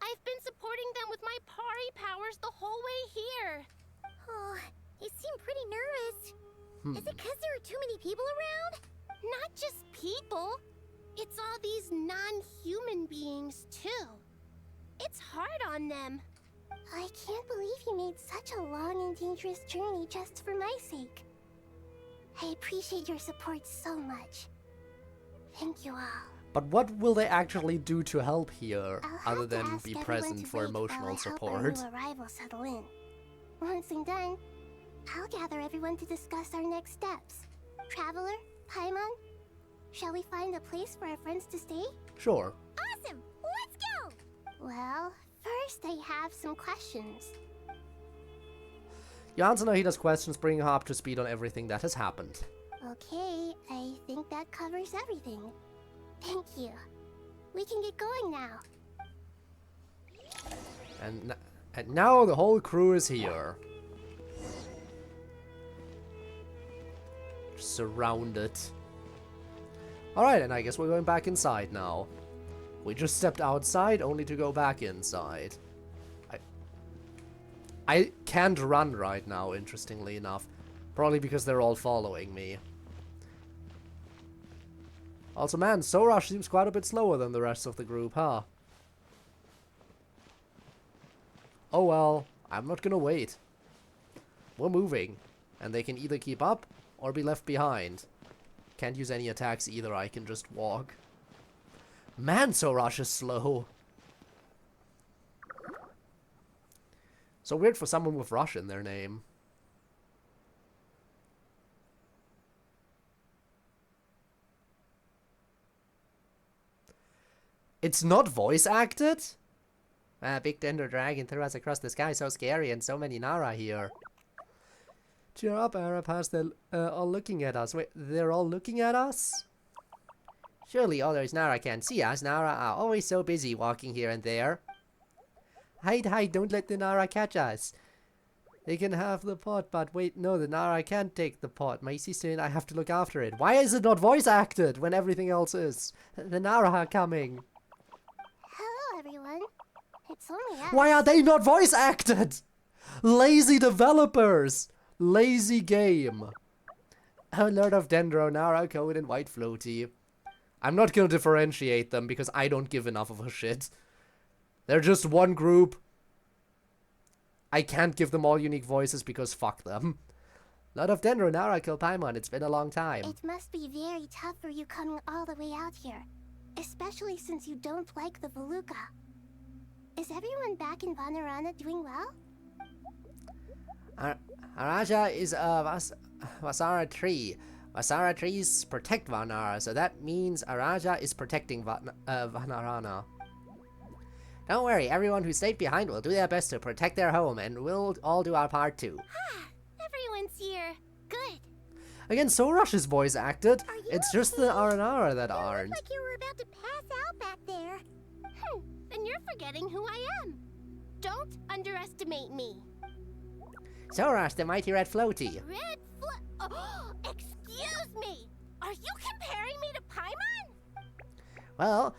I've been supporting them with my Pari powers the whole way here. Oh, you seem pretty nervous. Is it because there are too many people around? Not just people. It's all these non-human beings, too. It's hard on them. I can't believe you made such a long and dangerous journey just for my sake. I appreciate your support so much. Thank you all. But what will they actually do to help here, I'll other have to than ask be everyone present to for wait while emotional I help support? our new arrival settle in. Once I'm done, I'll gather everyone to discuss our next steps. Traveler, Paimon, shall we find a place for our friends to stay? Sure. Awesome! Let's go! Well, first I have some questions. You answer Nahida's questions, bringing her up to speed on everything that has happened. Okay, I think that covers everything. Thank you. We can get going now. And now the whole crew is here. Surrounded. Alright, and I guess we're going back inside now. We just stepped outside only to go back inside. I can't run right now, interestingly enough. Probably because they're all following me. Also, man, Sorash seems quite a bit slower than the rest of the group, huh? Oh well, I'm not gonna wait. We're moving, and they can either keep up or be left behind. Can't use any attacks either, I can just walk. Man, Sorash is slow. So weird for someone with Rush in their name. It's not voice acted? Big Dendro Dragon threw us across the sky, so scary, and so many Nara here. Cheer up, Arapas, they're all looking at us. Wait, they're all looking at us? Surely all those Nara can't see us. Nara are always so busy walking here and there. Hide, hide, don't let the Nara catch us. He can have the pot, but wait, no, the Nara can't take the pot. My sister and I have to look after it. Why is it not voice acted when everything else is? The Nara are coming. Hello, everyone. It's only us. Why are they not voice acted? Lazy developers. Lazy game. Oh, Lord of Dendro, Nara, Code, and White Floaty. I'm not gonna differentiate them because I don't give enough of a shit. They're just one group. I can't give them all unique voices because fuck them. Lord of Dendro, Nara, Paimon, it's been a long time. It must be very tough for you coming all the way out here. Especially since you don't like the Veluca. Is everyone back in Vanarana doing well? Araja is a Vasara tree. Vasara trees protect Vanara, so that means Araja is protecting Vanarana. Don't worry, everyone who stayed behind will do their best to protect their home, and we'll all do our part too. Everyone's here. Good. Again, Sorush is voice acted. It's just the Aranara that aren't. Like you were about to pass out back there. Then you're forgetting who I am. Don't underestimate me. Sorush, the mighty red floaty. Oh, excuse me. Are you comparing me to Paimon? Well,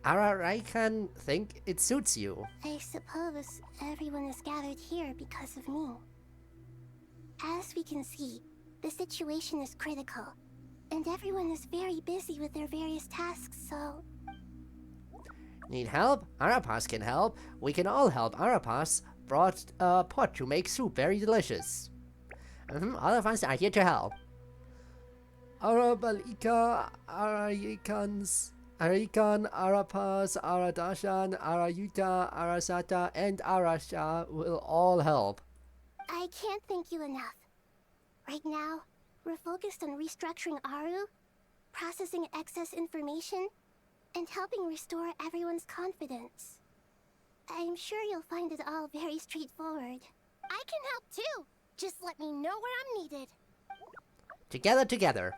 I can think it suits you. I suppose everyone is gathered here because of me. As we can see, the situation is critical, and everyone is very busy with their various tasks, so... Need help? Arapas can help. We can all help. Arapas brought a pot to make soup very delicious. All of us are here to help. Arabalika, Arayikans, Arikan, Arapas, Aradashan, Arayuta, Arasata, and Arasha will all help. I can't thank you enough. Right now, we're focused on restructuring Aru, processing excess information, and helping restore everyone's confidence. I'm sure you'll find it all very straightforward. I can help too. Just let me know where I'm needed. Together.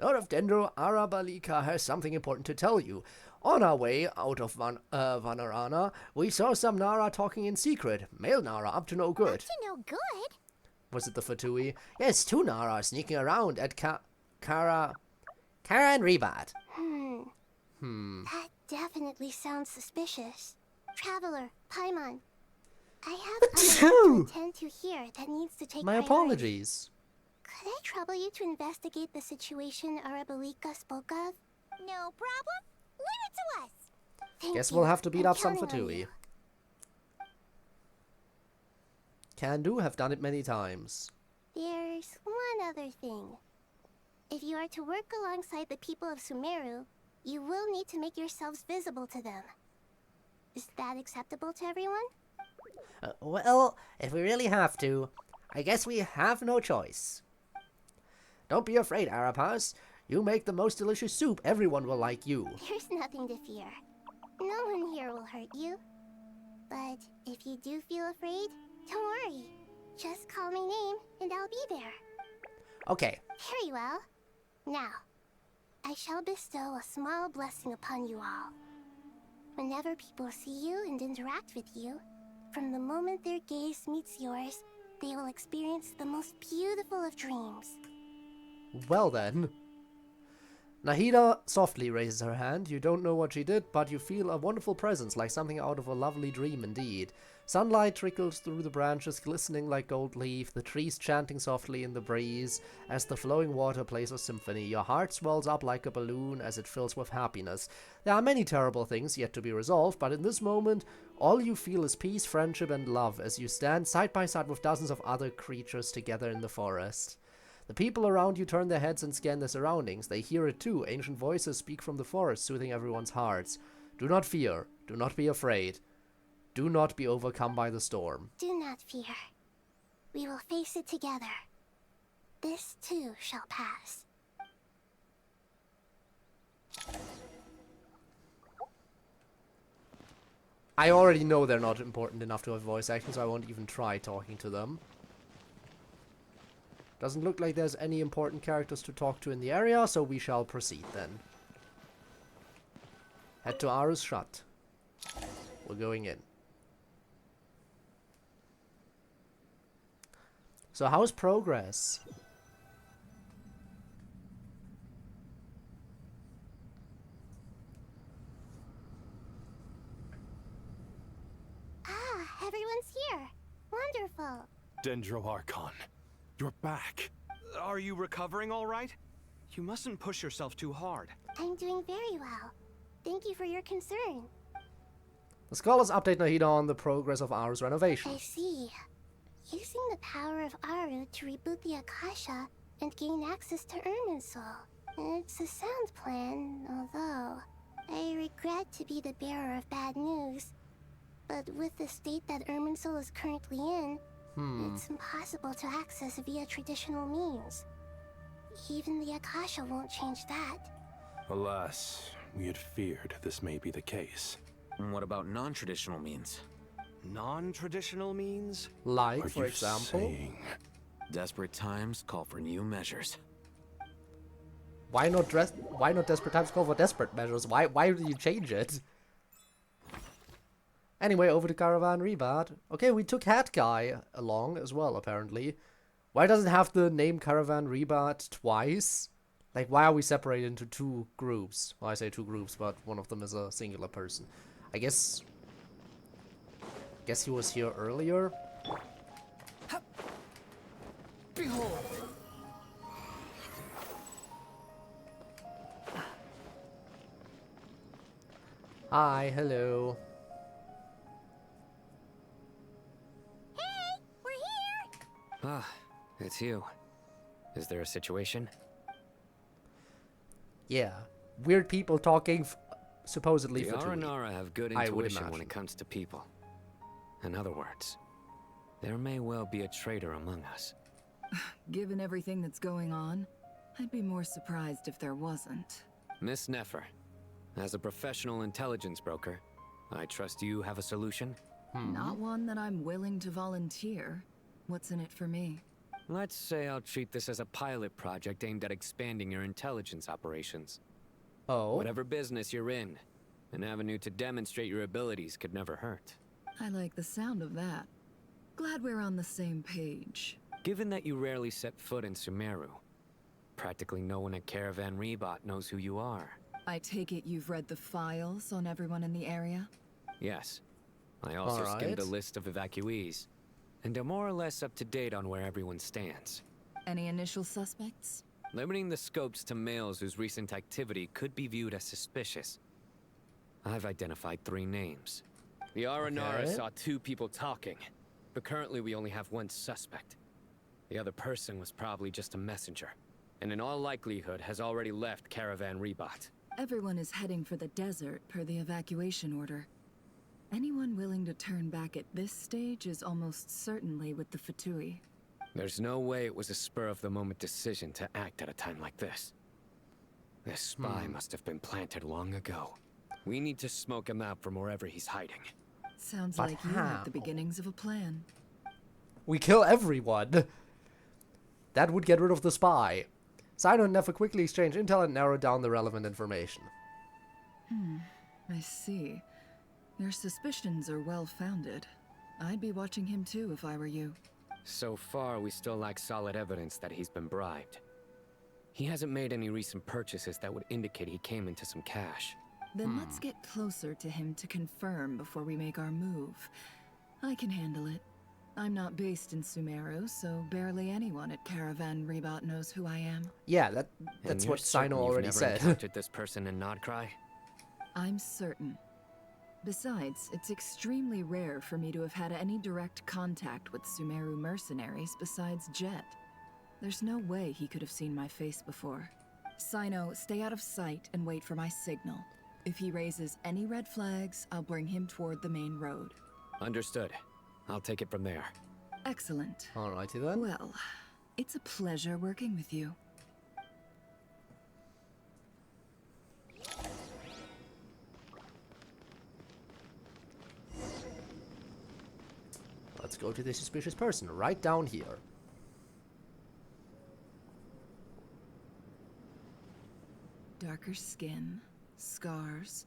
Lord of Dendro, Arabalika has something important to tell you. On our way out of Vanarana, we saw some Nara talking in secret. Male Nara up to no good. Up to no good? Was it the Fatui? Yes, 2 Nara sneaking around at Kara and Rebat. That definitely sounds suspicious. Traveler, Paimon, I have to attend to here that needs to take My priority. apologies. Could I trouble you to investigate the situation Arabalika spoke of? No problem. Leave it to us. Thank Guess you. we'll have to beat I'm up some counting on Fatui. you. Can do, have done it many times. There's one other thing. If you are to work alongside the people of Sumeru, you will need to make yourselves visible to them. Is that acceptable to everyone? Well, if we really have to, I guess we have no choice. Don't be afraid, Arapas. You make the most delicious soup. Everyone will like you. There's nothing to fear. No one here will hurt you. But if you do feel afraid, don't worry. Just call my name and I'll be there. Okay. Very well. Now, I shall bestow a small blessing upon you all. Whenever people see you and interact with you, from the moment their gaze meets yours, they will experience the most beautiful of dreams. Well then. Nahida softly raises her hand. You don't know what she did, but you feel a wonderful presence, like something out of a lovely dream indeed. Sunlight trickles through the branches, glistening like gold leaf, the trees chanting softly in the breeze. As the flowing water plays a symphony, your heart swells up like a balloon as it fills with happiness. There are many terrible things yet to be resolved, but in this moment, all you feel is peace, friendship, and love as you stand side by side with dozens of other creatures together in the forest. The people around you turn their heads and scan their surroundings. They hear it too. Ancient voices speak from the forest, soothing everyone's hearts. Do not fear. Do not be afraid. Do not be overcome by the storm. Do not fear. We will face it together. This too shall pass. I already know they're not important enough to have voice acting, so I won't even try talking to them. Doesn't look like there's any important characters to talk to in the area, so we shall proceed then. Head to Aru's Shut. We're going in. So how's progress? Ah, everyone's here. Wonderful. Dendro Archon, you're back. Are you recovering all right? You mustn't push yourself too hard. I'm doing very well. Thank you for your concern. The scholars update Nahida on the progress of Aru's renovation. I see. Using the power of Aru to reboot the Akasha and gain access to Irminsul. It's a sound plan, although I regret to be the bearer of bad news. But with the state that Irminsul is currently in, it's impossible to access via traditional means. Even the Akasha won't change that. Alas, we had feared this may be the case. And what about non-traditional means? Non-traditional means? Like, for example? Desperate times call for new measures. Why not desperate times call for desperate measures? Why do you change it? Anyway, over to Caravan Rebat. Okay, we took Hat Guy along as well, apparently. Why does it have the name Caravan Rebat twice? Like, why are we separated into two groups? Well, I say two groups, but one of them is a singular person. I guess he was here earlier. Behold. Hi, hello. Hey, we're here! Ah, it's you. Is there a situation? Yeah, weird people talking supposedly The for two. Aranara have good intuition when it comes to people. In other words, there may well be a traitor among us. Given everything that's going on, I'd be more surprised if there wasn't. Miss Nefer, as a professional intelligence broker, I trust you have a solution? Not one that I'm willing to volunteer. What's in it for me? Let's say I'll treat this as a pilot project aimed at expanding your intelligence operations. Oh? Whatever business you're in, an avenue to demonstrate your abilities could never hurt. I like the sound of that. Glad we're on the same page. Given that you rarely set foot in Sumeru, practically no one at Caravan Rebat knows who you are. I take it you've read the files on everyone in the area? Yes. I also skimmed a list of evacuees, and are more or less up to date on where everyone stands. Any initial suspects? Limiting the scopes to males whose recent activity could be viewed as suspicious. I've identified 3 names. The Aranara saw 2 people talking, but currently we only have 1 suspect. The other person was probably just a messenger, and in all likelihood has already left Caravan Rebat. Everyone is heading for the desert per the evacuation order. Anyone willing to turn back at this stage is almost certainly with the Fatui. There's no way it was a spur-of-the-moment decision to act at a time like this. This spy must have been planted long ago. We need to smoke him out from wherever he's hiding. Sounds But like you're at the beginnings of a plan. We kill everyone. That would get rid of the spy. Sino and Nefer quickly exchange intel and narrow down the relevant information. I see. Your suspicions are well-founded. I'd be watching him too if I were you. So far, we still lack solid evidence that he's been bribed. He hasn't made any recent purchases that would indicate he came into some cash. Then let's get closer to him to confirm before we make our move. I can handle it. I'm not based in Sumeru, so barely anyone at Caravan Rebat knows who I am. Yeah, that's what Sino already said. Encountered this person in Nod-Krai? I'm certain. Besides, it's extremely rare for me to have had any direct contact with Sumeru mercenaries besides Jet. There's no way he could have seen my face before. Sino, stay out of sight and wait for my signal. If he raises any red flags, I'll bring him toward the main road. Understood. I'll take it from there. Excellent. Alrighty then. Well, it's a pleasure working with you. Let's go to the suspicious person, right down here. Darker skin, scars,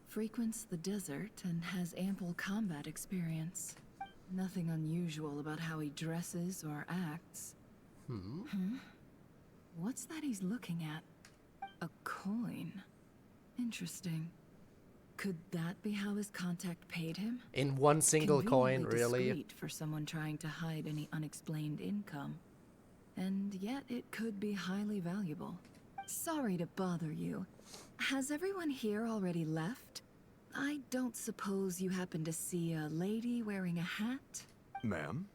frequents the desert and has ample combat experience. Nothing unusual about how he dresses or acts. What's that he's looking at? A coin. Interesting. Could that be how his contact paid him? In one single coin, Conveniently really? discreet for someone trying to hide any unexplained income. And yet it could be highly valuable. Sorry to bother you. Has everyone here already left? I don't suppose you happen to see a lady wearing a hat? Ma'am,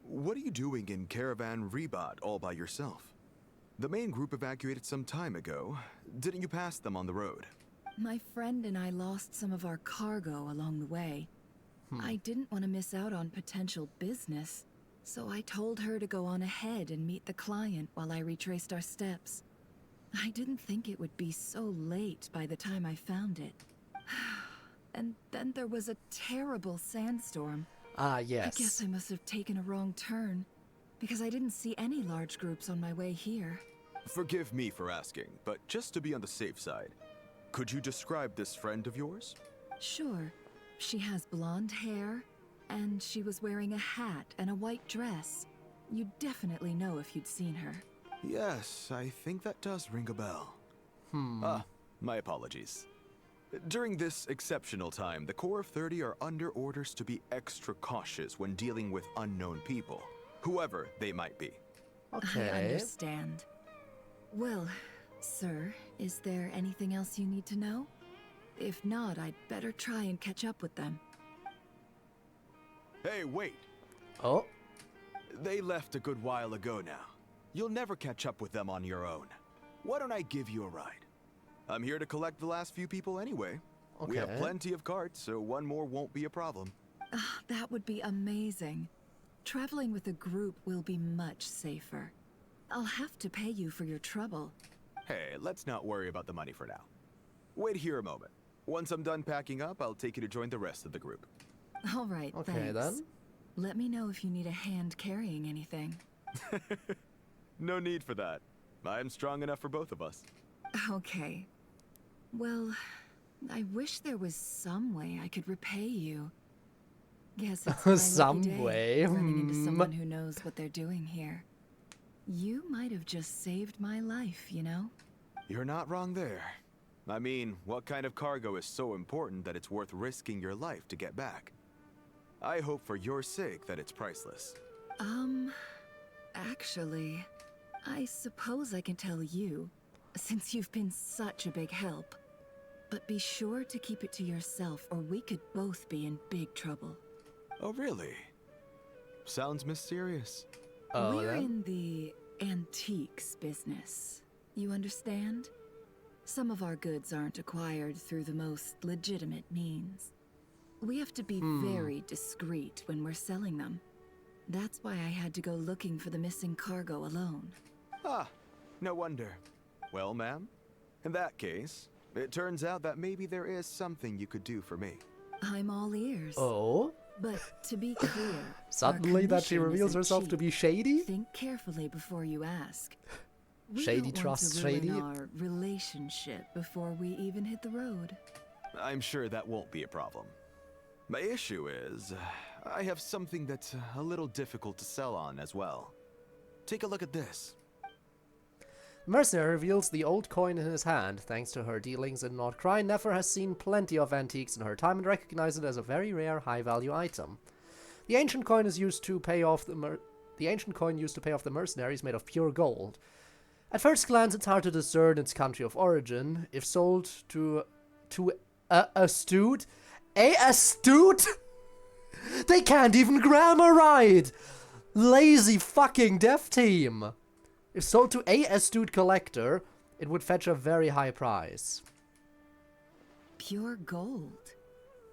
what are you doing in Caravan Rebat all by yourself? The main group evacuated some time ago. Didn't you pass them on the road? My friend and I lost some of our cargo along the way. I didn't want to miss out on potential business, so I told her to go on ahead and meet the client while I retraced our steps. I didn't think it would be so late by the time I found it. And then there was a terrible sandstorm. Ah, yes. I guess I must have taken a wrong turn, because I didn't see any large groups on my way here. Forgive me for asking, but just to be on the safe side, could you describe this friend of yours? Sure. She has blonde hair, and she was wearing a hat and a white dress. You'd definitely know if you'd seen her. Yes, I think that does ring a bell. Ah, my apologies. During this exceptional time, the Core of 30 are under orders to be extra cautious when dealing with unknown people, whoever they might be. I understand. Well, sir, is there anything else you need to know? If not, I'd better try and catch up with them. Hey, wait! Oh? They left a good while ago now. You'll never catch up with them on your own. Why don't I give you a ride? I'm here to collect the last few people anyway. We have plenty of carts, so one more won't be a problem. That would be amazing. Traveling with a group will be much safer. I'll have to pay you for your trouble. Hey, let's not worry about the money for now. Wait here a moment. Once I'm done packing up, I'll take you to join the rest of the group. All right, thanks. Then. Let me know if you need a hand carrying anything. No need for that. I'm strong enough for both of us. Okay. Well, I wish there was some way I could repay you. Guess it's my Some lucky day, way. running into someone who knows what they're doing here. You might have just saved my life, you know? You're not wrong there. I mean, what kind of cargo is so important that it's worth risking your life to get back? I hope for your sake that it's priceless. Actually, I suppose I can tell you, since you've been such a big help. But be sure to keep it to yourself, or we could both be in big trouble. Oh, really? Sounds mysterious. We're in the antiques business. You understand? Some of our goods aren't acquired through the most legitimate means. We have to be very discreet when we're selling them. That's why I had to go looking for the missing cargo alone. Ah, no wonder. Well, ma'am, in that case, it turns out that maybe there is something you could do for me. I'm all ears. Oh? But to be clear, Suddenly that she reveals herself to be shady? Think carefully before you ask. We Shady don't want trusts to ruin shady? our relationship before we even hit the road. I'm sure that won't be a problem. My issue is, I have something that's a little difficult to sell on as well. Take a look at this. The mercenary reveals the old coin in his hand. Thanks to her dealings in Nod-Krai, Nefer has seen plenty of antiques in her time and recognizes it as a very rare, high-value item. The ancient coin is used to pay off the mercenaries made of pure gold. At first glance, it's hard to discern its country of origin. If sold to a astute, they can't even grammar right. Lazy fucking dev team. If sold to a astute collector, it would fetch a very high price. Pure gold.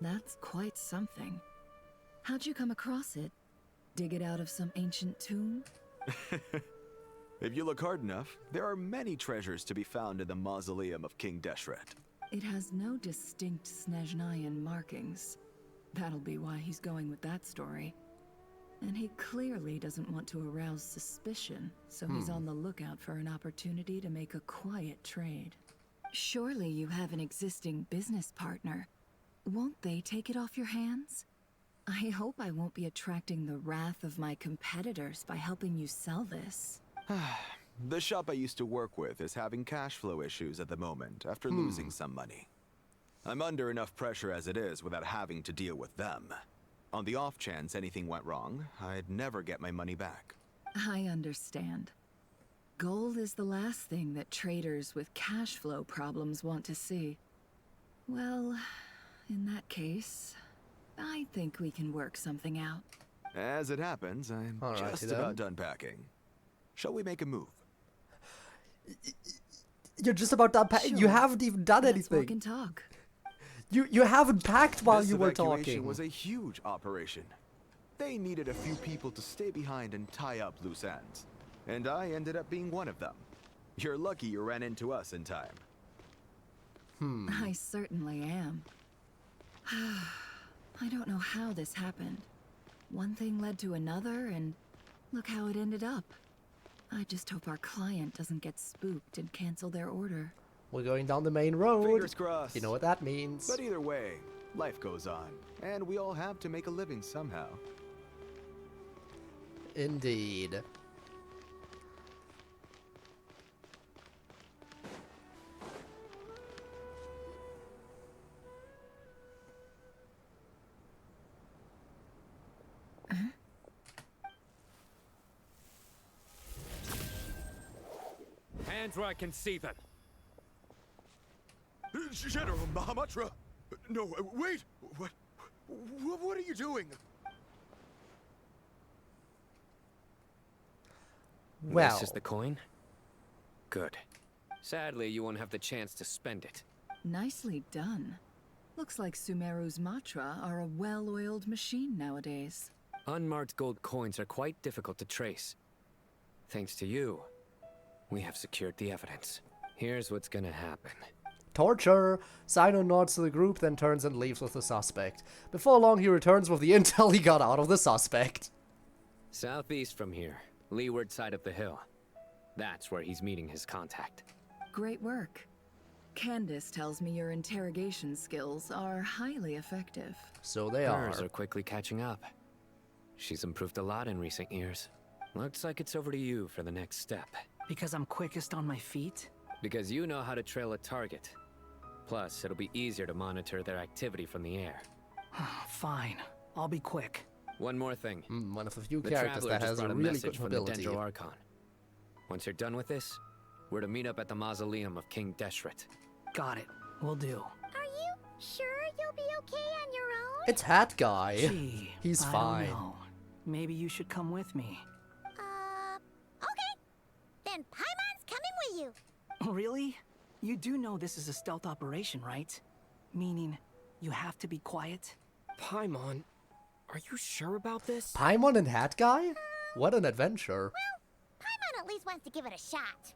That's quite something. How'd you come across it? Dig it out of some ancient tomb? If you look hard enough, there are many treasures to be found in the mausoleum of King Deshret. It has no distinct Snezhnayan markings. That'll be why he's going with that story. And he clearly doesn't want to arouse suspicion, so he's on the lookout for an opportunity to make a quiet trade. Surely you have an existing business partner. Won't they take it off your hands? I hope I won't be attracting the wrath of my competitors by helping you sell this. The shop I used to work with is having cash flow issues at the moment after losing some money. I'm under enough pressure as it is without having to deal with them. On the off chance anything went wrong, I'd never get my money back. I understand. Gold is the last thing that traders with cash flow problems want to see. Well, in that case, I think we can work something out. As it happens, I'm just about done packing. Shall we make a move? You're just about done packing. Sure. You haven't even done Let's anything. walk and talk. You haven't packed while This you were evacuation talking. was a huge operation. They needed a few people to stay behind and tie up loose ends. And I ended up being one of them. You're lucky you ran into us in time. I certainly am. I don't know how this happened. One thing led to another, and look how it ended up. I just hope our client doesn't get spooked and cancel their order. We're going down the main road. Fingers crossed. You know what that means. But either way, life goes on. And we all have to make a living somehow. Indeed. Hands where I can see them. General Mahamatra! No, wait! What are you doing? Well. This is the coin? Good. Sadly, you won't have the chance to spend it. Nicely done. Looks like Sumeru's Matra are a well-oiled machine nowadays. Unmarked gold coins are quite difficult to trace. Thanks to you, we have secured the evidence. Here's what's gonna happen. Torture! Sino nods to the group, then turns and leaves with the suspect. Before long, he returns with the intel he got out of the suspect. Southeast from here, leeward side of the hill. That's where he's meeting his contact. Great work. Candace tells me your interrogation skills are highly effective. So they Hers are quickly catching up. She's improved a lot in recent years. Looks like it's over to you for the next step. Because I'm quickest on my feet? Because you know how to trail a target. Plus, it'll be easier to monitor their activity from the air. Fine. I'll be quick. One more thing. One of the few The characters Traveler that just has a brought really message good from the mobility. Dendro Archon. Once you're done with this, we're to meet up at the mausoleum of King Deshret. Got it. Will do. Are you sure you'll be okay on your own? It's Hat Guy. Gee, He's I fine. don't know. Maybe you should come with me. Okay. Then Paimon's coming with you. Really? You do know this is a stealth operation, right? Meaning, you have to be quiet? Paimon, are you sure about this? Paimon and Hat Guy? What an adventure. Paimon at least wants to give it a shot.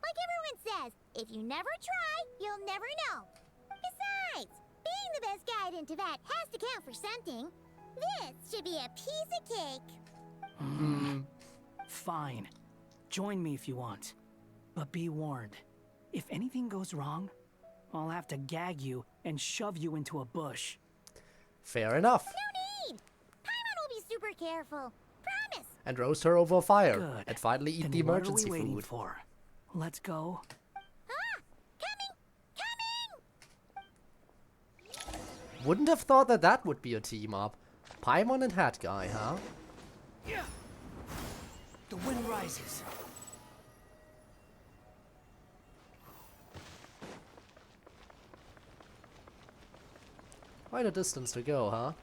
Like everyone says, if you never try, you'll never know. Besides, being the best guide in Teyvat has to count for something. This should be a piece of cake. Fine. Join me if you want. But be warned. If anything goes wrong, I'll have to gag you and shove you into a bush. Fair enough. No need. Paimon will be super careful. Promise. And roast her over a fire. Good. And finally eat Then the what emergency are we waiting food. for? Let's go. Wouldn't have thought that that would be a team up. Paimon and Hat Guy, huh? Yeah. The wind rises. Quite a distance to go, huh?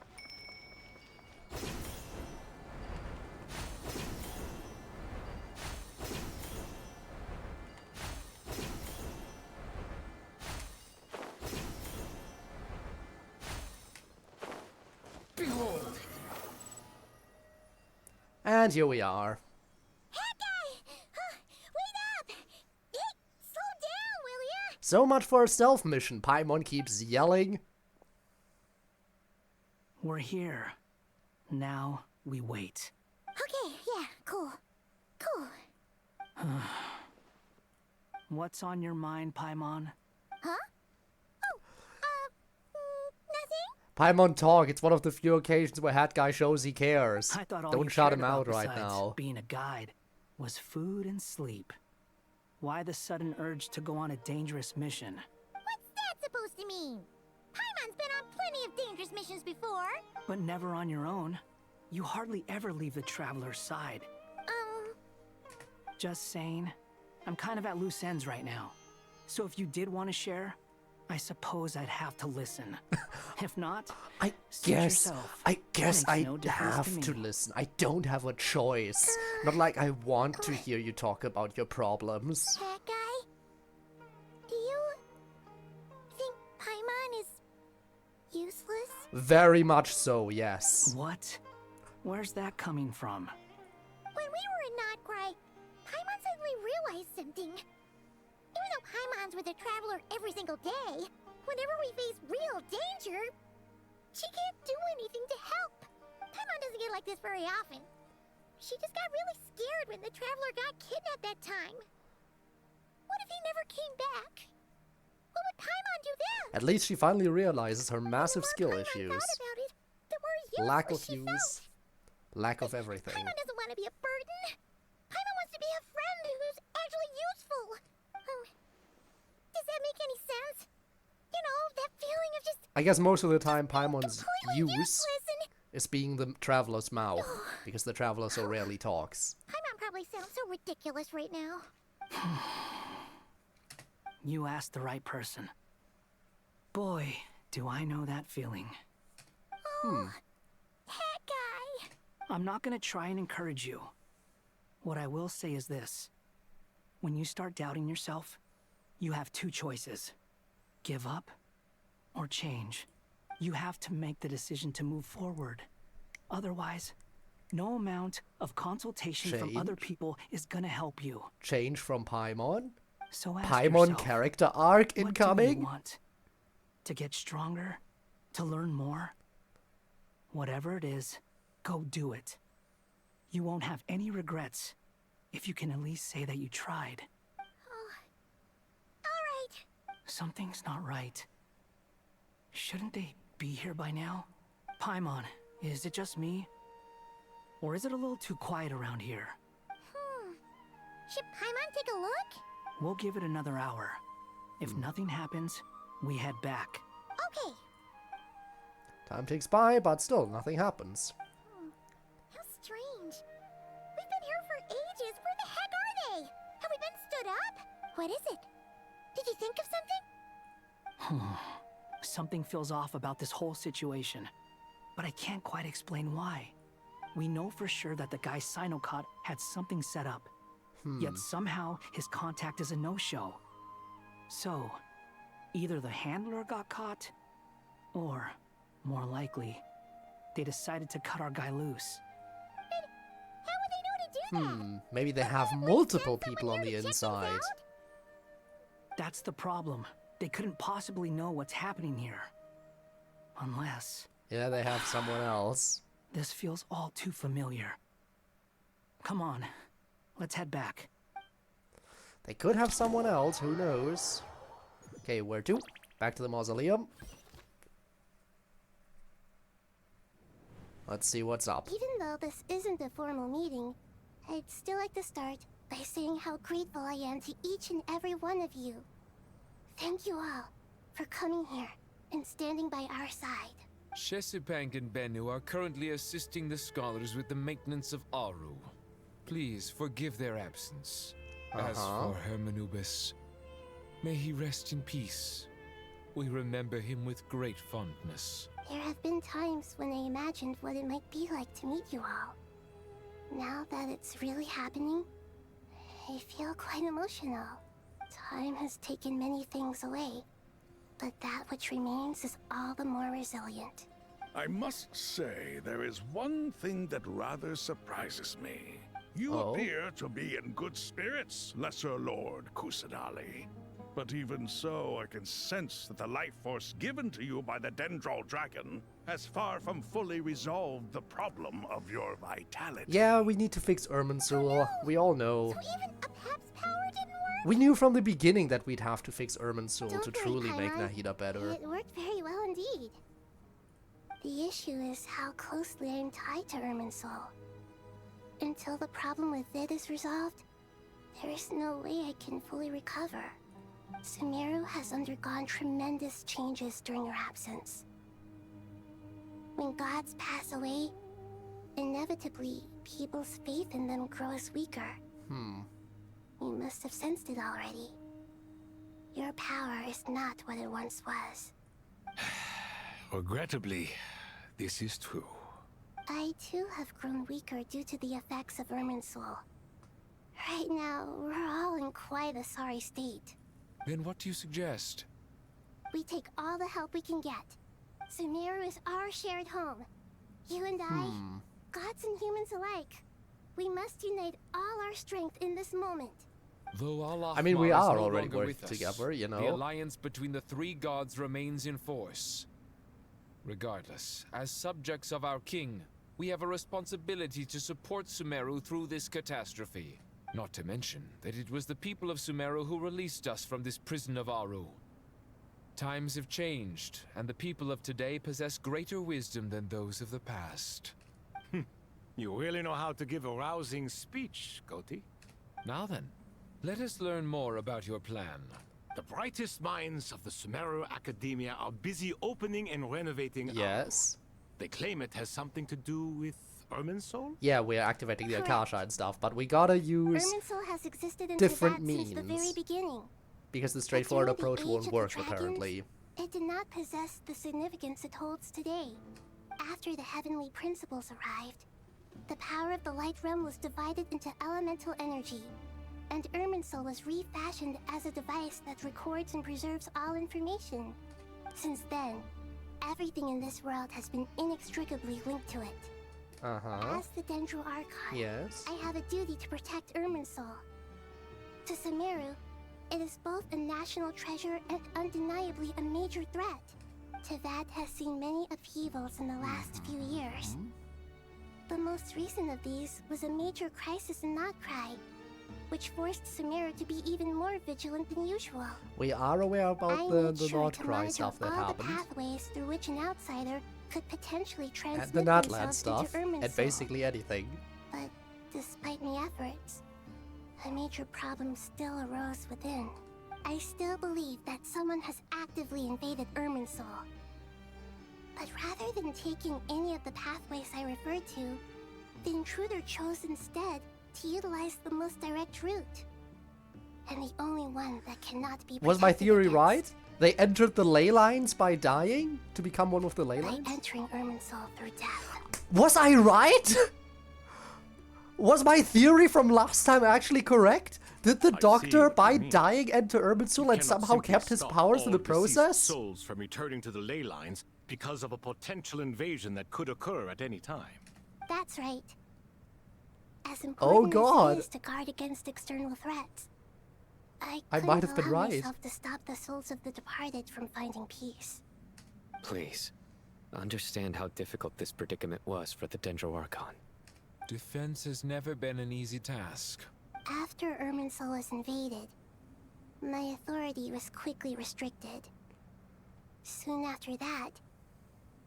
Behold. And here we are. Hat Guy! Wait up! Hey, slow down, will ya? So much for a stealth mission. Paimon keeps yelling. We're here. Now we wait. Okay, yeah, cool. Cool. What's on your mind, Paimon? Huh? Oh, nothing? Paimon talk. It's one of the few occasions where Hat Guy shows he cares. I thought all Don't you shout cared him about out right besides now. being a guide was food and sleep. Why the sudden urge to go on a dangerous mission? What's that supposed to mean? Paimon's been on plenty of dangerous missions before. But never on your own. You hardly ever leave the traveler's side. Just saying. I'm kind of at loose ends right now. So if you did want to share, I suppose I'd have to listen. If not, I suit guess yourself. I Makes no difference have to me. listen. I don't have a choice. Not like I want to hear you talk about your problems. That guy? Do you think Paimon is useless? Very much so, yes. What? Where's that coming from? When we were in Nod-Krai, Paimon suddenly realized something. Even though Paimon's with a traveler every single day, whenever we face real danger, she can't do anything to help. Paimon doesn't get like this very often. She just got really scared when the traveler got kidnapped that time. What if he never came back? What would Paimon do then? At least she finally realizes her massive skill issues. About it, the more useless Lack of she use. Lack of everything. Paimon doesn't want to be a burden. Paimon wants to be a friend who's actually useful. Does that make any sense? You know, that feeling of just I guess most of the time Paimon's use useless and is being the traveler's mouth, because the traveler so rarely talks. Paimon probably sounds so ridiculous right now. You asked the right person. Boy, do I know that feeling. That guy. I'm not gonna try and encourage you. What I will say is this. When you start doubting yourself, you have two choices. Give up or change. You have to make the decision to move forward. Otherwise, no amount of consultation from other Change? people is gonna help you. Change from Paimon? So ask Paimon yourself, character arc what do you incoming? want? To get stronger? To learn more? Whatever it is, go do it. You won't have any regrets if you can at least say that you tried. Alright. Something's not right. Shouldn't they be here by now? Paimon, is it just me? Or is it a little too quiet around here? Should Paimon take a look? We'll give it another hour. If nothing happens, we head back. Okay. Time ticks by, but still nothing happens. How strange. We've been here for ages. Where the heck are they? Have we been stood up? What is it? Did you think of something? Something feels off about this whole situation, but I can't quite explain why. We know for sure that the guy Sino caught had something set up, yet somehow his contact is a no-show. So, either the handler got caught, or, more likely, they decided to cut our guy loose. How would they know to do that? Maybe they have multiple people on the inside. That's the problem. They couldn't possibly know what's happening here. Unless... Yeah, they have someone else. This feels all too familiar. Come on, let's head back. They could have someone else, who knows? Okay, where to? Back to the mausoleum. Let's see what's up. Even though this isn't a formal meeting, I'd still like to start by saying how grateful I am to each and every one of you. Thank you all for coming here and standing by our side. Shesupang and Bennu are currently assisting the scholars with the maintenance of Aru. Please forgive their absence. As for Hermanubis, may he rest in peace. We remember him with great fondness. There have been times when I imagined what it might be like to meet you all. Now that it's really happening, I feel quite emotional. Time has taken many things away, but that which remains is all the more resilient. I must say, there is one thing that rather surprises me. You Oh? appear to be in good spirits, Lesser Lord Kusanali. But even so, I can sense that the life force given to you by the Dendral Dragon has far from fully resolved the problem of your vitality. Yeah, we need to fix Irminsul. We all know. So even Apep's power didn't work? We knew from the beginning that we'd have to fix Irminsul Don't to worry, truly make Paimon. Nahida better. It worked very well indeed. The issue is how closely I am tied to Irminsul. Until the problem with it is resolved, there is no way I can fully recover. Sumeru has undergone tremendous changes during her absence. When gods pass away, inevitably, people's faith in them grows weaker. You must have sensed it already. Your power is not what it once was. Regrettably, this is true. I too have grown weaker due to the effects of Irminsul. Right now, we're all in quite a sorry state. Then what do you suggest? We take all the help we can get. Sumeru is our shared home. You and I, gods and humans alike. We must unite all our strength in this moment. Though Allah I mean, we is are no already longer working with us, together, you know. The alliance between the three gods remains in force. Regardless, as subjects of our king, we have a responsibility to support Sumeru through this catastrophe. Not to mention that it was the people of Sumeru who released us from this prison of Aru. Times have changed, and the people of today possess greater wisdom than those of the past. You really know how to give a rousing speech, Koti. Now then, let us learn more about your plan. The brightest minds of the Sumeru Academia are busy opening and renovating Yes. Aru. They claim it has something to do with Irminsul? Yeah, we're activating the Akasha and stuff, but we gotta use Irminsul has existed in different Tibet since the very means. beginning. Because the straightforward But during approach the won't Age of work, the Dragons, apparently. It did not possess the significance it holds today. After the heavenly principles arrived, the power of the Light Realm was divided into elemental energy, and Irminsul was refashioned as a device that records and preserves all information. Since then, everything in this world has been inextricably linked to it. As the Dendro Archon, Yes. I have a duty to protect Irminsul. To Sumeru, it is both a national treasure and undeniably a major threat. Teyvat has seen many upheavals in the last few years. The most recent of these was a major crisis in Nod-Krai, which forced Sumeru to be even more vigilant than usual. We are aware about I the made sure to Nod-Krai monitor stuff that all happened. the pathways through which an outsider could potentially transmit And the Natlan themselves stuff. into Irminsul. And basically anything. But despite my efforts, a major problem still arose within. I still believe that someone has actively invaded Irminsul. But rather than taking any of the pathways I referred to, the intruder chose instead to utilize the most direct route. And the only one that cannot be Was my protected theory against. right? They entered the ley lines by dying to become one of the ley By lines? entering Irminsul through death. Was I right? Was my theory from last time actually correct? Did the doctor, by dying, enter Irminsul and somehow kept his powers in the process? Souls from returning to the ley lines because of a potential invasion that could occur at any time. That's right. As important God. as it is to guard against external threats, I might have been allow right. myself to stop the souls of the departed from finding peace. Please, understand how difficult this predicament was for the Dendro Archon. Defense has never been an easy task. After Irminsul was invaded, my authority was quickly restricted. Soon after that,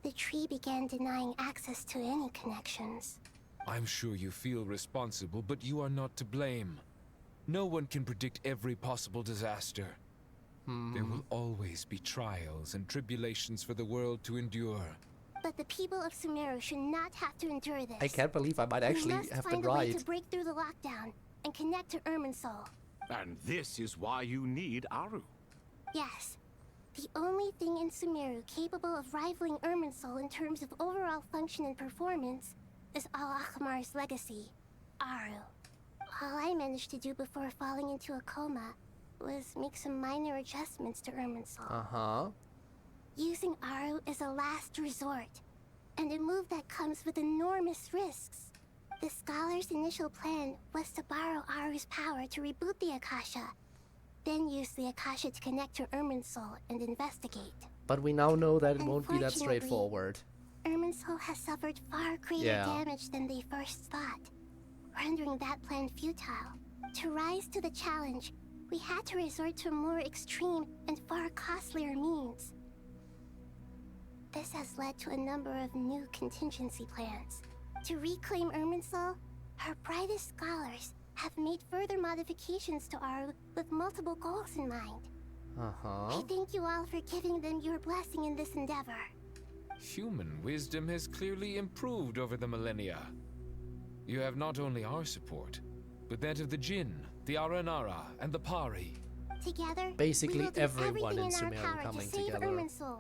the tree began denying access to any connections. I'm sure you feel responsible, but you are not to blame. No one can predict every possible disaster. There will always be trials and tribulations for the world to endure. But the people of Sumeru should not have to endure this. I can't believe I might actually we must have find been a way right. to break through the lockdown and connect to Irminsul. And this is why you need Aru. Yes. The only thing in Sumeru capable of rivaling Irminsul in terms of overall function and performance is Al-Akhmar's legacy, Aru. All I managed to do before falling into a coma was make some minor adjustments to Irminsul. Using Aru is a last resort, and a move that comes with enormous risks. The scholar's initial plan was to borrow Aru's power to reboot the Akasha, then use the Akasha to connect to Irminsul and investigate. But we now know that it won't be that Unfortunately, straightforward. Irminsul has suffered far greater damage than they first thought, rendering that plan futile. To rise to the challenge, we had to resort to a more extreme and far costlier means. This has led to a number of new contingency plans. To reclaim Irminsul, her brightest scholars have made further modifications to Aru with multiple goals in mind. I thank you all for giving them your blessing in this endeavor. Human wisdom has clearly improved over the millennia. You have not only our support, but that of the Jinn, the Aranara, and the Pari. Together, basically we will do everyone in everything in our Sumeru power coming to save together. Irminsul.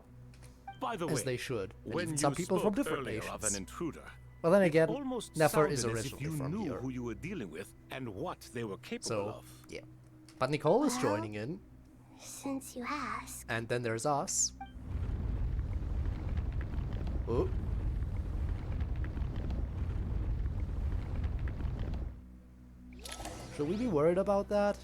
By the As way, they should. And when even some you people from spoke different earlier nations. of an intruder, Well, then it again, almost Nefer is sounded as if originally you from knew here. who you were dealing with and what they were capable So, of. yeah. But Nicole is Well, joining in. Since you ask. And then there's us. Oh. Should we be worried about that?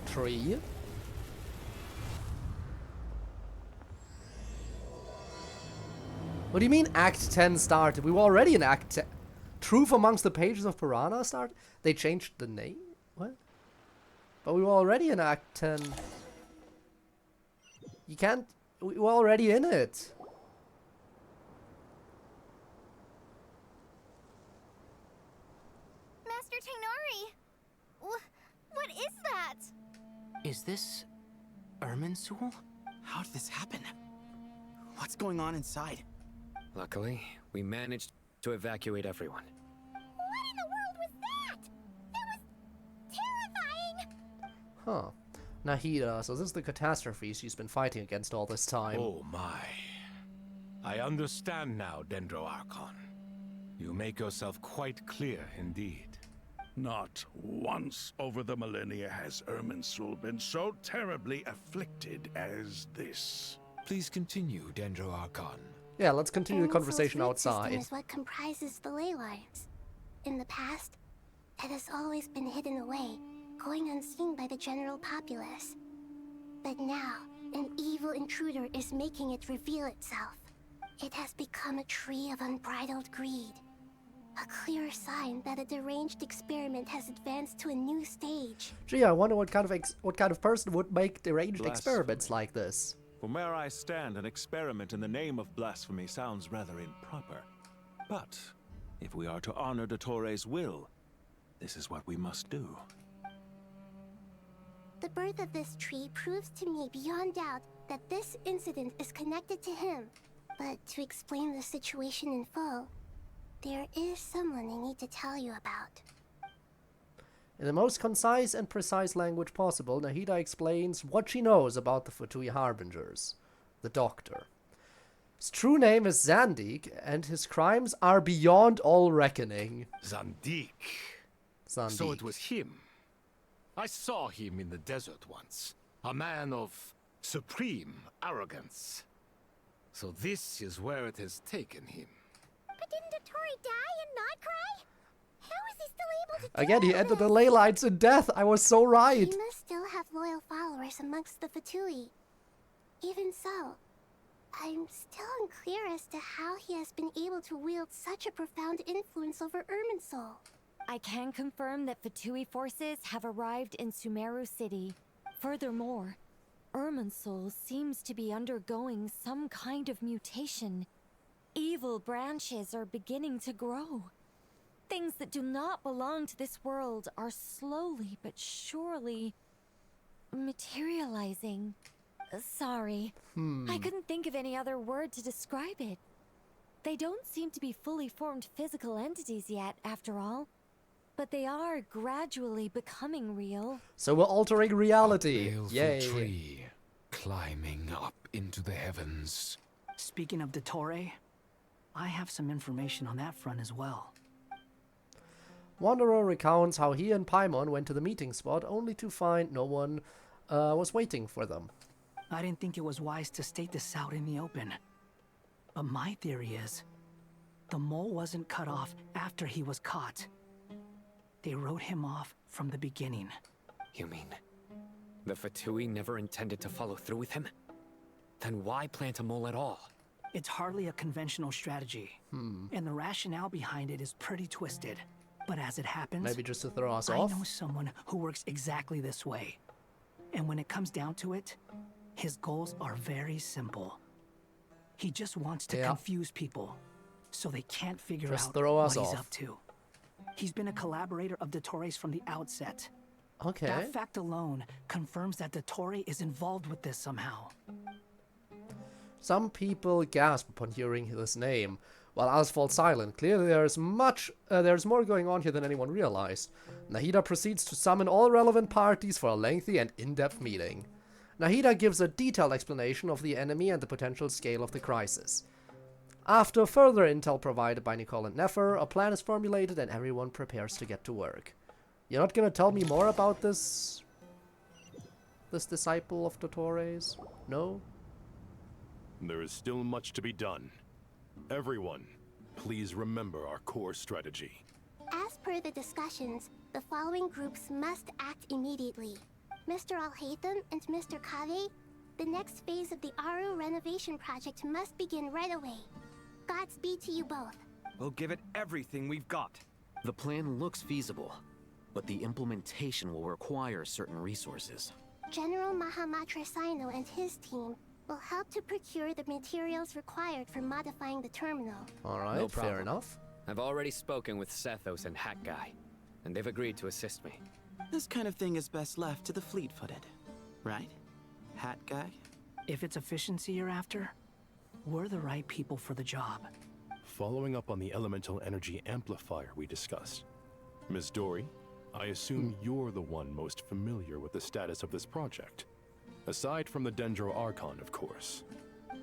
Tree. What do you mean Act 10 started? We were already in Act 10. Truth Amongst the Pages of Piranha start? They changed the name? What? But we were already in Act 10. You can't... We were already in it. Master Tainari! What is that? Is this Irminsul? How did this happen? What's going on inside? Luckily, we managed to evacuate everyone. What in the world was that? That was terrifying! Huh. Nahida, so this is the catastrophe she's been fighting against all this time. Oh my. I understand now, Dendro-Archon. You make yourself quite clear indeed. Not once over the millennia has Irminsul been so terribly afflicted as this. Please continue, Dendro-Archon. Yeah, let's continue the Irminsul's conversation root system outside. is what comprises the ley lines. In the past, it has always been hidden away, going unseen by the general populace. But now, an evil intruder is making it reveal itself. It has become a tree of unbridled greed. A clear sign that a deranged experiment has advanced to a new stage. Gee, I wonder what kind of person would make deranged experiments like this. From where I stand, an experiment in the name of blasphemy sounds rather improper. But if we are to honor Dottores' will, this is what we must do. The birth of this tree proves to me beyond doubt that this incident is connected to him. But to explain the situation in full, there is someone I need to tell you about. In the most concise and precise language possible, Nahida explains what she knows about the Fatui Harbingers, the Doctor. His true name is Zandik, and his crimes are beyond all reckoning. Zandik. Zandik. So it was him. I saw him in the desert once. A man of supreme arrogance. So this is where it has taken him. But didn't Dottore die in Nod-Krai? How is he still able to do Again, he all ended the this? ley lines in death. I was so right. He must still have loyal followers amongst the Fatui. Even so, I'm still unclear as to how he has been able to wield such a profound influence over Irminsul. I can confirm that Fatui forces have arrived in Sumeru City. Furthermore, Irminsul seems to be undergoing some kind of mutation. Evil branches are beginning to grow. Things that do not belong to this world are slowly but surely materializing. Sorry, I couldn't think of any other word to describe it. They don't seem to be fully formed physical entities yet, after all. But they are gradually becoming real. So we're altering reality. Baleful Yay. tree, climbing up into the heavens. Speaking of Dottore, I have some information on that front as well. Wanderer recounts how he and Paimon went to the meeting spot only to find no one was waiting for them. I didn't think it was wise to state this out in the open. But my theory is, the mole wasn't cut off after he was caught. They wrote him off from the beginning. You mean the Fatui never intended to follow through with him? Then why plant a mole at all? It's hardly a conventional strategy. And the rationale behind it is pretty twisted. But as it happens, Maybe just to throw us I off? know someone who works exactly this way. And when it comes down to it, his goals are very simple. He just wants to confuse people, so they can't figure Just out throw what us he's off. up to. He's been a collaborator of Dottores from the outset. Okay. That fact alone confirms that Dottore is involved with this somehow. Some people gasp upon hearing this name, while others fall silent. Clearly there's more going on here than anyone realized. Nahida proceeds to summon all relevant parties for a lengthy and in-depth meeting. Nahida gives a detailed explanation of the enemy and the potential scale of the crisis. After further intel provided by Nicole and Nefer, a plan is formulated and everyone prepares to get to work. You're not gonna tell me more about this disciple of Dottore's? No? There is still much to be done. Everyone, please remember our core strategy. As per the discussions, the following groups must act immediately. Mr. Al-Haytham and Mr. Kave, the next phase of the Aru renovation project must begin right away. Godspeed to you both. We'll give it everything we've got. The plan looks feasible, but the implementation will require certain resources. General Mahamatra Sino and his team will help to procure the materials required for modifying the terminal. Alright, No fair problem. enough. I've already spoken with Sethos and Hat Guy, and they've agreed to assist me. This kind of thing is best left to the fleet-footed, right? Hat guy? If it's efficiency you're after, we're the right people for the job. Following up on the elemental energy amplifier we discussed. Ms. Dory, I assume you're the one most familiar with the status of this project. Aside from the Dendro Archon, of course.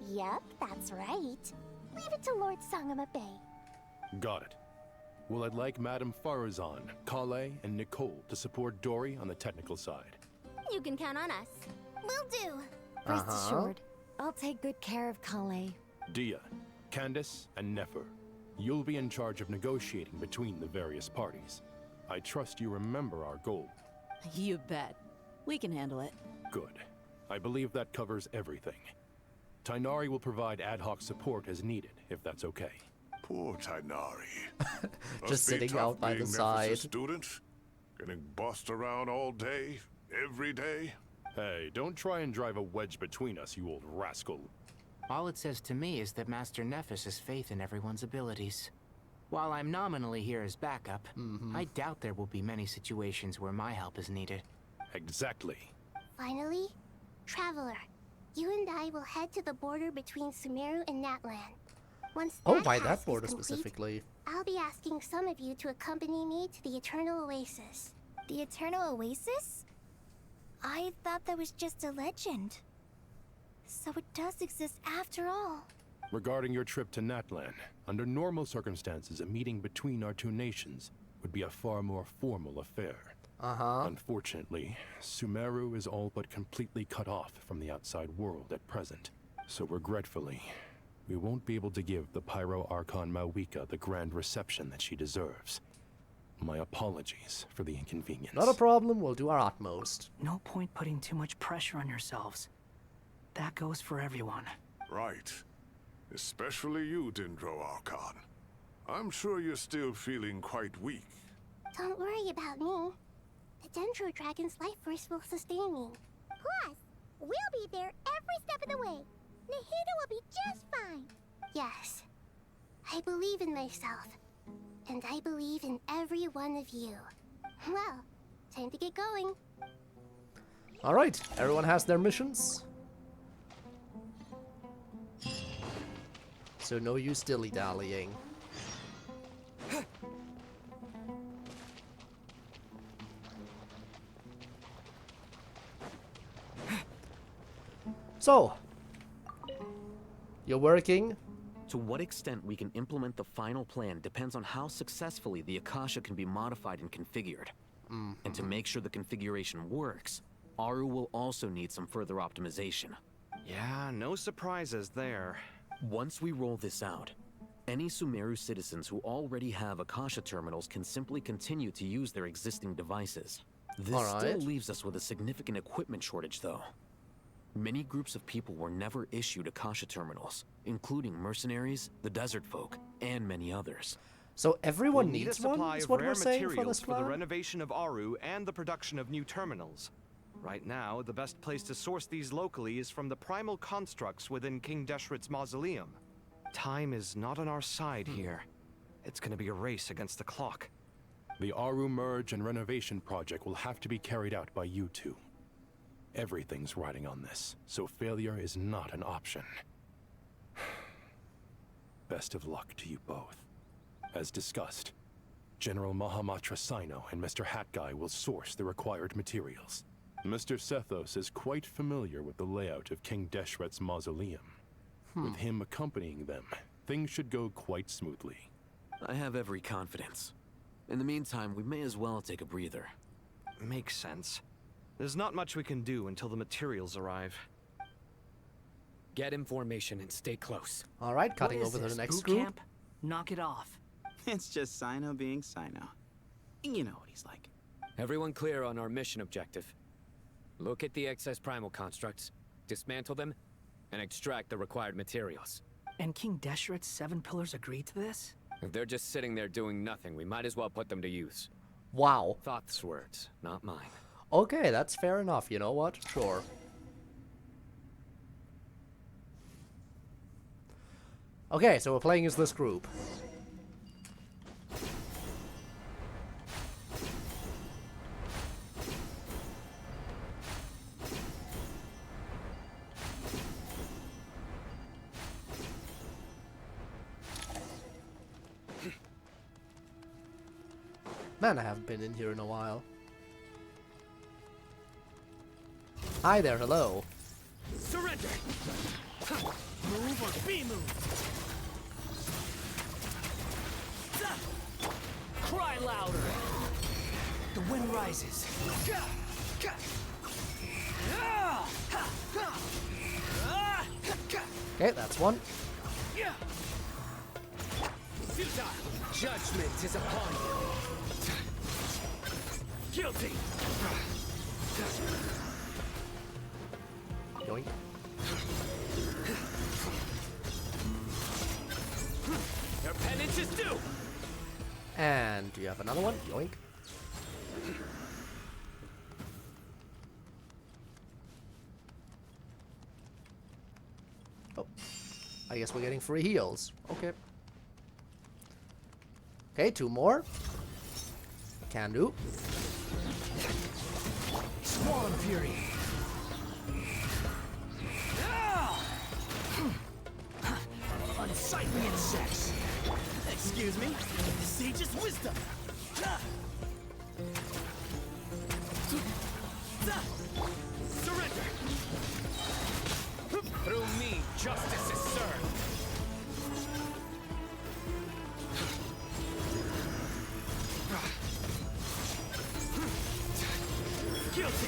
Yep, that's right. Leave it to Lord Sangama Bay. Got it. Well, I'd like Madame Farazan, Kale, and Nicole to support Dory on the technical side. You can count on us. Will do. Rest assured, I'll take good care of Kale. Dia, Candace, and Nefer, you'll be in charge of negotiating between the various parties. I trust you remember our goal. You bet. We can handle it. Good. I believe that covers everything. Tainari will provide ad hoc support as needed, if that's okay. Poor Tainari. Just sitting out by the side. Student, getting bossed around all day, every day. Hey, don't try and drive a wedge between us, you old rascal. All it says to me is that Master Nephis has faith in everyone's abilities. While I'm nominally here as backup, I doubt there will be many situations where my help is needed. Exactly. Finally, Traveler, you and I will head to the border between Sumeru and Natlan. Once Oh, that by task that is border complete, specifically. I'll be asking some of you to accompany me to the Eternal Oasis. The Eternal Oasis? I thought that was just a legend. So it does exist after all. Regarding your trip to Natlan, under normal circumstances, a meeting between our two nations would be a far more formal affair. Unfortunately, Sumeru is all but completely cut off from the outside world at present. So regretfully, we won't be able to give the Pyro Archon Mawika the grand reception that she deserves. My apologies for the inconvenience. Not a problem, we'll do our utmost. No point putting too much pressure on yourselves. That goes for everyone. Right. Especially you, Dendro Archon. I'm sure you're still feeling quite weak. Don't worry about me. The Dendro Dragon's life force will sustain me. Plus, we'll be there every step of the way. Nahida will be just fine. Yes. I believe in myself. And I believe in every one of you. Well, time to get going. Alright, everyone has their missions. So no use dilly-dallying. So, you're working? To what extent we can implement the final plan depends on how successfully the Akasha can be modified and configured. And to make sure the configuration works, Aru will also need some further optimization. Yeah, no surprises there. Once we roll this out, any Sumeru citizens who already have Akasha terminals can simply continue to use their existing devices. This still leaves us with a significant equipment shortage, though. Many groups of people were never issued Akasha terminals, including mercenaries, the desert folk, and many others. So everyone We'll need needs a supply one, is of what rare we're saying for materials this for the plan? renovation of Aru and the production of new terminals. Right now, the best place to source these locally is from the primal constructs within King Deshret's mausoleum. Time is not on our side here. It's gonna be a race against the clock. The Aru merge and renovation project will have to be carried out by you two. Everything's riding on this, so failure is not an option. Best of luck to you both. As discussed, General Mahamatra Sino and Mr. Hat Guy will source the required materials. Mr. Sethos is quite familiar with the layout of King Deshret's mausoleum. With him accompanying them, things should go quite smoothly. I have every confidence. In the meantime, we may as well take a breather. Makes sense. There's not much we can do until the materials arrive. Get information and stay close. Alright, cutting What is over to this, the next boot group. camp? Knock it off. It's just Sino being Sino. You know what he's like. Everyone clear on our mission objective. Look at the excess primal constructs, dismantle them, and extract the required materials. And King Deshret's 7 pillars agreed to this? If they're just sitting there doing nothing, we might as well put them to use. Wow. Thoth's words, not mine. Okay, that's fair enough, you know what? Sure. Okay, so we're playing as this group. Man, I haven't been in here in a while. Hi there, hello. Surrender! Move or be moved! Cry louder! The wind rises. Okay, that's one. Futile! Judgment is upon you! Guilty! Yoink. Your penance is due! And do you have another one? Yoink. Oh. I guess we're getting free heals. Okay. Okay, 2 more. Can do. Swan Fury. Unsightly insects. Excuse me? Sage's wisdom! Surrender! Through me, justice is served! Guilty!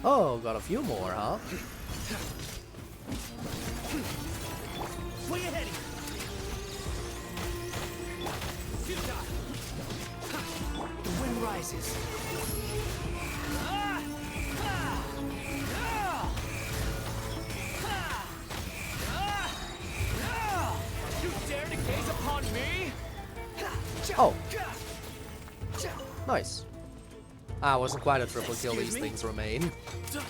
Oh, got a few more, huh? Swing ahead! Futile! The wind rises. You dare to gaze upon me? Oh. Nice. Ah, wasn't quite a triple kill, Excuse these me? things remain. Give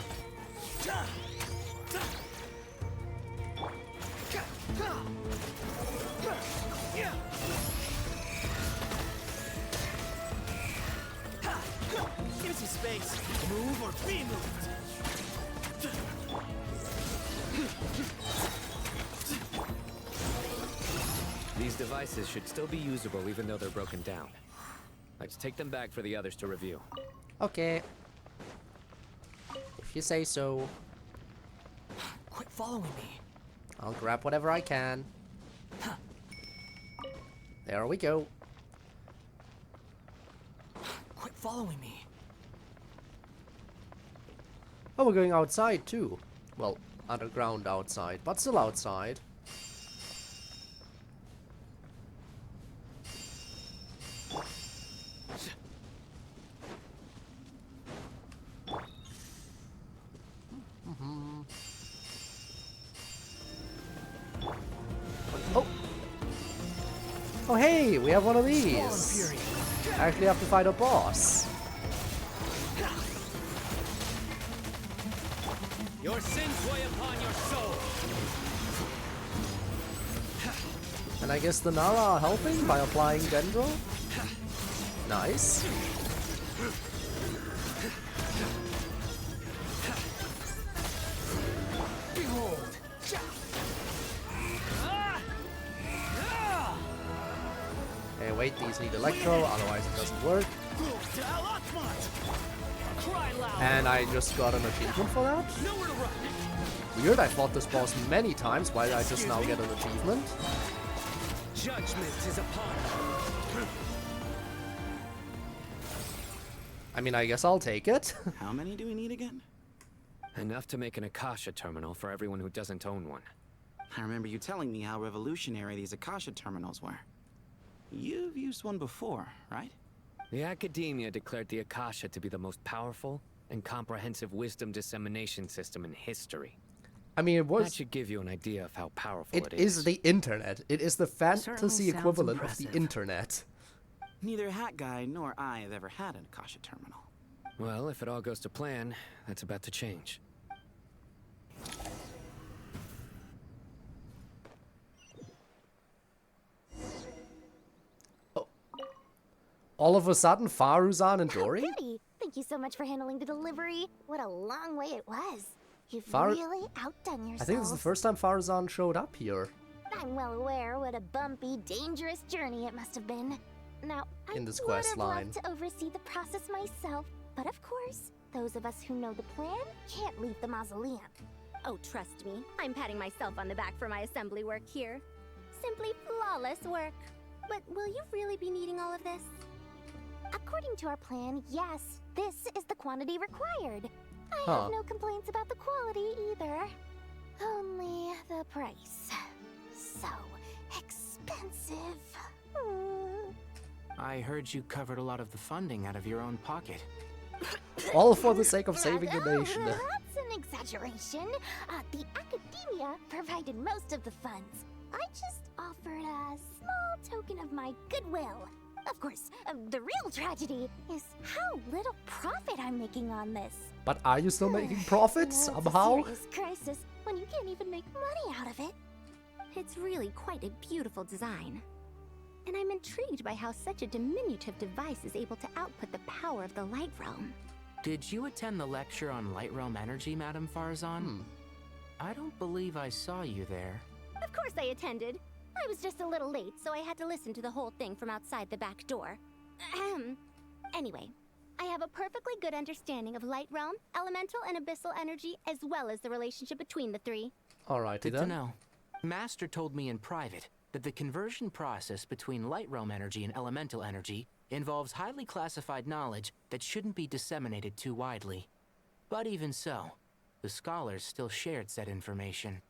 me some space. Move or be moved. These devices should still be usable even though they're broken down. Let's take them back for the others to review. Okay. If you say so. Quit following me. I'll grab whatever I can. There we go. Quit following me. Oh, we're going outside too. Well, underground outside, but still outside. Oh hey, we have one of these. I actually have to fight a boss. Your sins weigh upon your soul. And I guess the Nara are helping by applying Dendro. Nice. Behold. Hey, wait, these need Electro, otherwise it doesn't work. And I just got an achievement for that? Weird, I fought this boss many times, why did I just now get an achievement? Judgment is upon us. I mean, I guess I'll take it. How many do we need again? Enough to make an Akasha terminal for everyone who doesn't own one. I remember you telling me how revolutionary these Akasha terminals were. You've used one before, right? The academia declared the Akasha to be the most powerful and comprehensive wisdom dissemination system in history. I mean, it was... That should give you an idea of how powerful It is the internet. It is the fantasy Certainly equivalent sounds of the impressive. internet. Neither Hat Guy nor I have ever had an Akasha terminal. Well, if it all goes to plan, that's about to change. All of a sudden, Faruzan and Oh, Dory? goody. Thank you so much for handling the delivery. What a long way it was. You've Far- really outdone yourself. I think this is the first time Faruzan showed up here. I'm well aware what a bumpy, dangerous journey it must have been. Now, I In this would quest have line. loved to oversee the process myself, but of course, those of us who know the plan can't leave the mausoleum. Oh, trust me, I'm patting myself on the back for my assembly work here. Simply flawless work. But will you really be needing all of this? According to our plan, yes, this is the quantity required. I have no complaints about the quality either. Only the price. So expensive. I heard you covered a lot of the funding out of your own pocket. All for the sake of saving the nation. That's an exaggeration. The academia provided most of the funds. I just offered a small token of my goodwill. Of course, the real tragedy is how little profit I'm making on this. But are you still making profits You know, somehow? It's a serious crisis when you can't even make money out of it. It's really quite a beautiful design. And I'm intrigued by how such a diminutive device is able to output the power of the Light Realm. Did you attend the lecture on Light Realm Energy, Madame Farzan? I don't believe I saw you there. Of course I attended. I was just a little late, so I had to listen to the whole thing from outside the back door. Ahem. Anyway, I have a perfectly good understanding of Light Realm, Elemental, and Abyssal energy, as well as the relationship between the three. Alrighty Good then. to know. Master told me in private that the conversion process between Light Realm energy and Elemental energy involves highly classified knowledge that shouldn't be disseminated too widely. But even so, the scholars still shared said information.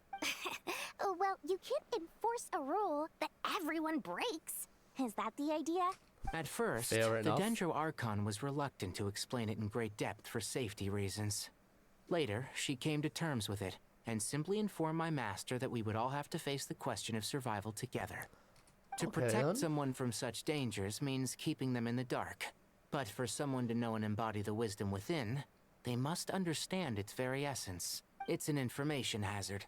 Well, you can't enforce a rule that everyone breaks. Is that the idea? At first, Fair the enough. Dendro Archon was reluctant to explain it in great depth for safety reasons. Later, she came to terms with it, and simply informed my master that we would all have to face the question of survival together. To Okay, protect then. someone from such dangers means keeping them in the dark. But for someone to know and embody the wisdom within, they must understand its very essence. It's an information hazard.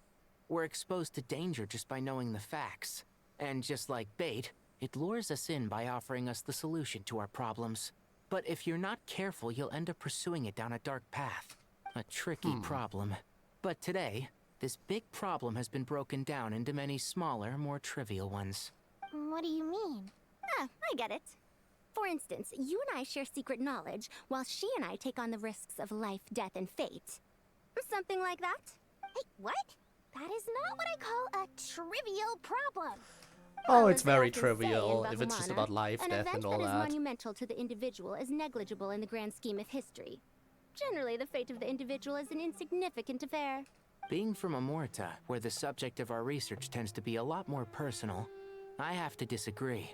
We're exposed to danger just by knowing the facts. And just like bait, it lures us in by offering us the solution to our problems. But if you're not careful, you'll end up pursuing it down a dark path. A tricky problem. But today, this big problem has been broken down into many smaller, more trivial ones. What do you mean? Ah, I get it. For instance, you and I share secret knowledge, while she and I take on the risks of life, death, and fate. Something like that? Hey, what? That is not what I call a trivial problem. Oh, Well, it's as they very often say trivial in if it's just Bahumana, about life, an death, event and all that is that. monumental to the individual is negligible in the grand scheme of history. Generally, the fate of the individual is an insignificant affair. Being from Amorta, where the subject of our research tends to be a lot more personal, I have to disagree.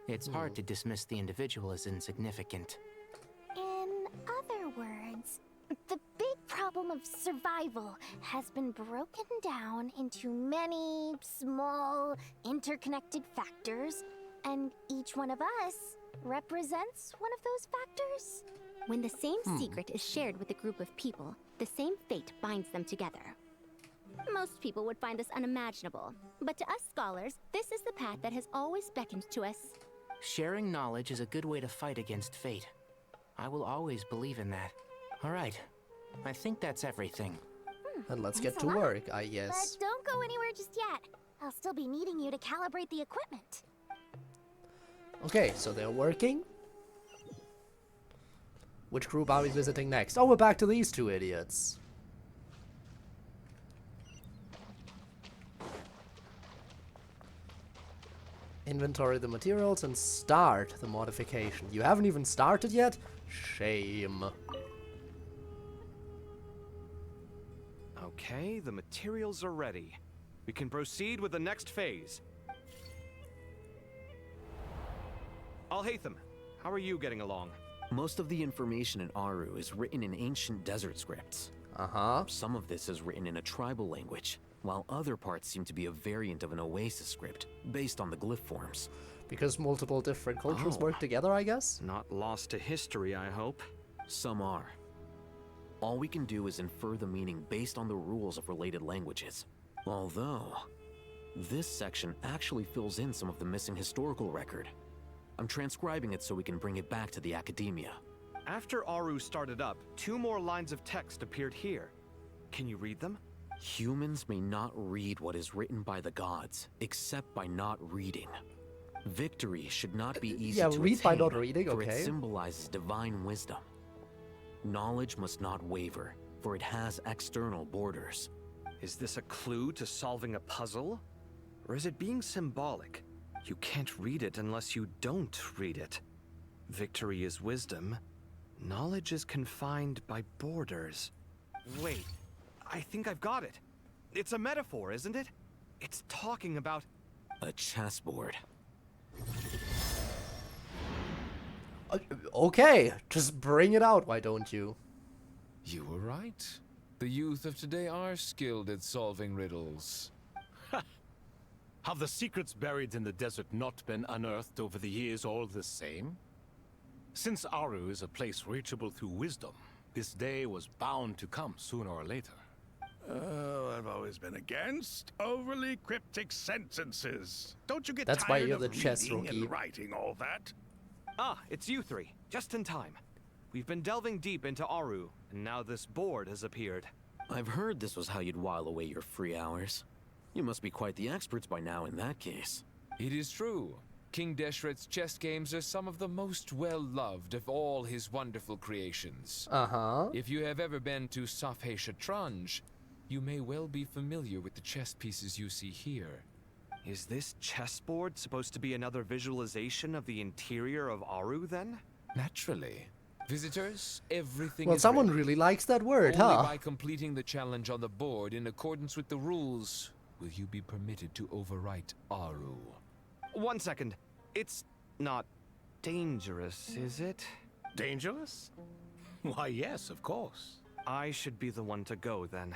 It's hard to dismiss the individual as insignificant. In other words, the big problem of survival has been broken down into many small, interconnected factors, And each one of us represents one of those factors? When the same secret is shared with a group of people, the same fate binds them together. Most people would find this unimaginable, but to us scholars, this is the path that has always beckoned to us. Sharing knowledge is a good way to fight against fate. I will always believe in that. All right. I think that's everything. And let's Thanks get a to lot. work, I guess. But don't go anywhere just yet. I'll still be needing you to calibrate the equipment. Okay, so they're working. Which group are we visiting next? Oh, we're back to these two idiots. Inventory the materials and start the modification. You haven't even started yet? Shame. Okay, the materials are ready. We can proceed with the next phase. Alhaitham, how are you getting along? Most of the information in Aru is written in ancient desert scripts. Some of this is written in a tribal language, while other parts seem to be a variant of an oasis script, based on the glyph forms. Because multiple different cultures work together, I guess? Not lost to history, I hope. Some are. All we can do is infer the meaning based on the rules of related languages. Although, this section actually fills in some of the missing historical record. I'm transcribing it so we can bring it back to the academia. After Aru started up, 2 more lines of text appeared here. Can you read them? Humans may not read what is written by the gods, except by not reading. Victory should not be easy to read attain, by not reading, for okay. it symbolizes divine wisdom. Knowledge must not waver, for it has external borders. Is this a clue to solving a puzzle? Or is it being symbolic? You can't read it unless you don't read it. Victory is wisdom. Knowledge is confined by borders. Wait, I think I've got it. It's a metaphor, isn't it? It's talking about... a chessboard. Okay, just bring it out, why don't you? You were right. The youth of today are skilled at solving riddles. Have the secrets buried in the desert not been unearthed over the years all the same? Since Aru is a place reachable through wisdom, this day was bound to come sooner or later. Oh, I've always been against overly cryptic sentences. Don't you get That's why tired you're of the chess reading rookie. and writing all that? Ah, it's you 3. Just in time. We've been delving deep into Aru, and now this board has appeared. I've heard this was how you'd while away your free hours. You must be quite the experts by now in that case. It is true. King Deshret's chess games are some of the most well-loved of all his wonderful creations. If you have ever been to Safhe Shatranj, you may well be familiar with the chess pieces you see here. Is this chessboard supposed to be another visualization of the interior of Aru, then? Naturally. Visitors, everything Well, is someone ready. really likes that word, Only huh? by completing the challenge on the board in accordance with the rules will you be permitted to overwrite Aru. 1 second. It's not dangerous, is it? Dangerous? Why, yes, of course. I should be the one to go, then.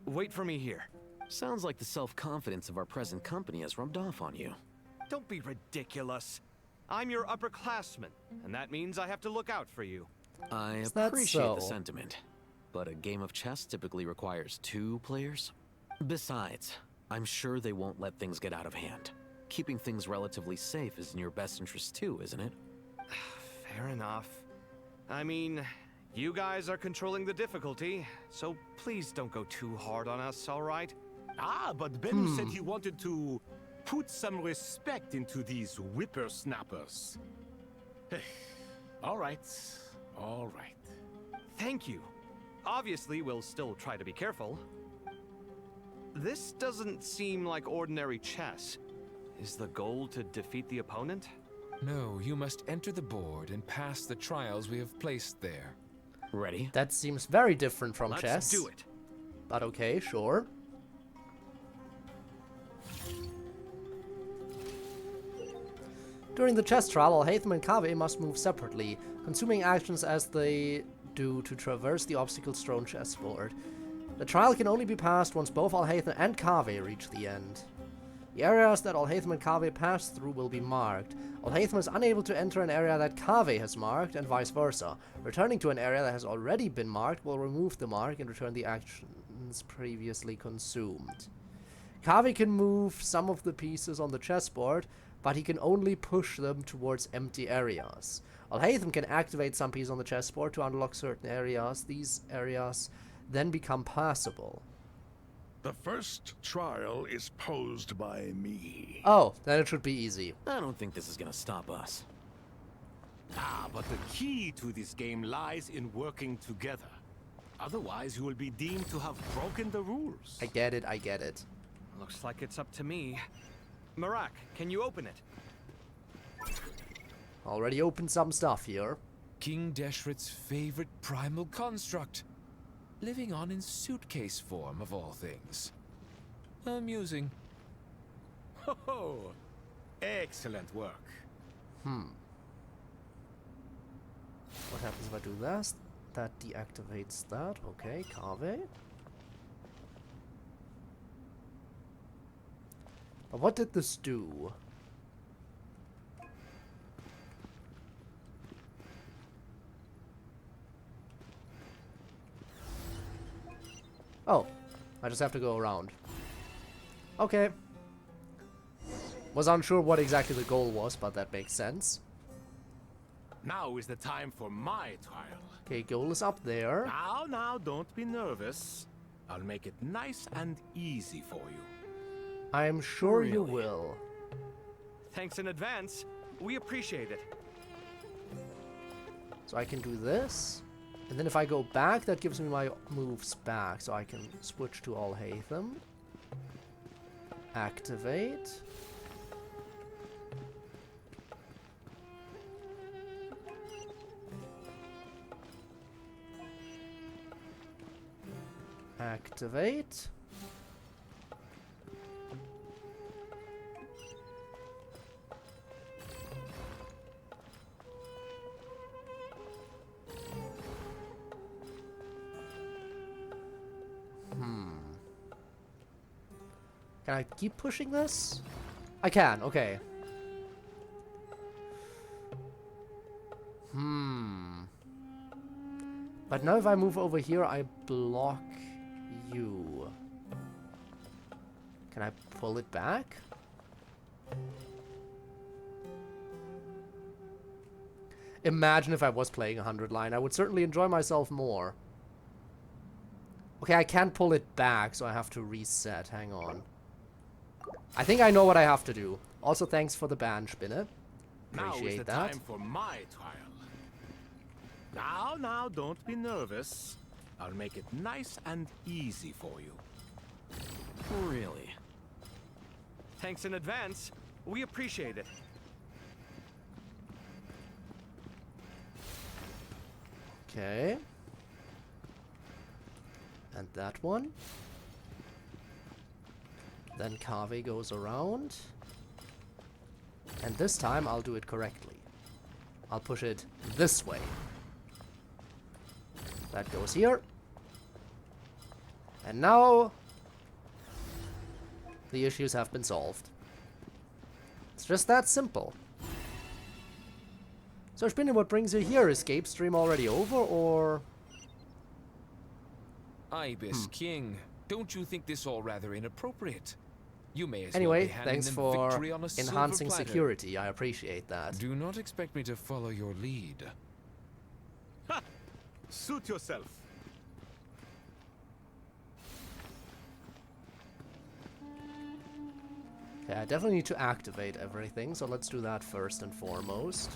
Wait for me here. Sounds like the self-confidence of our present company has rubbed off on you. Don't be ridiculous. I'm your upperclassman, and that means I have to look out for you. I Is that appreciate the so? sentiment, but a game of chess typically requires 2 players. Besides, I'm sure they won't let things get out of hand. Keeping things relatively safe is in your best interest too, isn't it? Fair enough. I mean, you guys are controlling the difficulty, so please don't go too hard on us, all right? Ah, but Bennu said he wanted to put some respect into these whippersnappers. All right. All right. Thank you. Obviously, we'll still try to be careful. This doesn't seem like ordinary chess. Is the goal to defeat the opponent? No, you must enter the board and pass the trials we have placed there. Ready? That seems very different from Let's chess. do it. But okay, sure. During the chess trial, Alhaitham and Kaveh must move separately, consuming actions as they do to traverse the obstacle-strewn chessboard. The trial can only be passed once both Alhaitham and Kaveh reach the end. The areas that Alhaitham and Kaveh pass through will be marked. Alhaitham is unable to enter an area that Kaveh has marked, and vice versa. Returning to an area that has already been marked will remove the mark and return the actions previously consumed. Kaveh can move some of the pieces on the chessboard, but he can only push them towards empty areas. Alhaitham can activate some pieces on the chessboard to unlock certain areas. These areas then become passable. The first trial is posed by me. Oh, then it should be easy. I don't think this is gonna stop us. Ah, but the key to this game lies in working together. Otherwise, you will be deemed to have broken the rules. I get it, I get it. Looks like it's up to me. Marak, can you open it? Already opened some stuff here. King Deshret's favorite primal construct. Living on in suitcase form, of all things. Amusing. Ho-ho! Excellent work. What happens if I do this? That deactivates that. Okay, Kaveh. But what did this do? Oh, I just have to go around. Okay. Was unsure what exactly the goal was, but that makes sense. Now is the time for my trial. Okay, goal is up there. Now, don't be nervous. I'll make it nice and easy for you. I'm sure you will. Thanks in advance. We appreciate it. So I can do this. And then if I go back, that gives me my moves back. So I can switch to Alhaitham. Activate. Activate. Can I keep pushing this? I can, okay. But now if I move over here, I block you. Can I pull it back? Imagine if I was playing 100 line. I would certainly enjoy myself more. Okay, I can't pull it back, so I have to reset. Hang on. I think I know what I have to do. Also, thanks for the ban, Spinne. Now is the that. time for my trial. Now, don't be nervous. I'll make it nice and easy for you. Really? Thanks in advance. We appreciate it. Okay. And that one. Then Kaveh goes around. And this time I'll do it correctly. I'll push it this way. That goes here. And now the issues have been solved. It's just that simple. So Spinne, what brings you here? Escape stream already over, or? Ibis King, don't you think this all rather inappropriate? You may as Anyway, well be handing thanks them for victory on a silver enhancing platter. security. I appreciate that. Do not expect me to follow your lead. Ha! Suit yourself. Okay, I definitely need to activate everything, so let's do that first and foremost.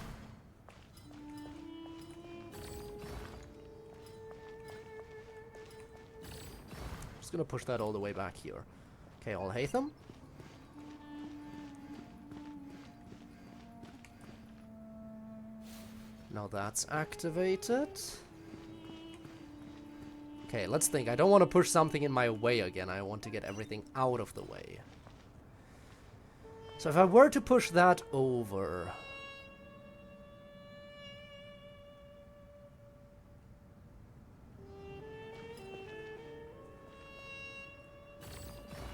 Just gonna push that all the way back here. Okay, Alhaitham. Now that's activated. Okay, let's think. I don't want to push something in my way again. I want to get everything out of the way. So if I were to push that over...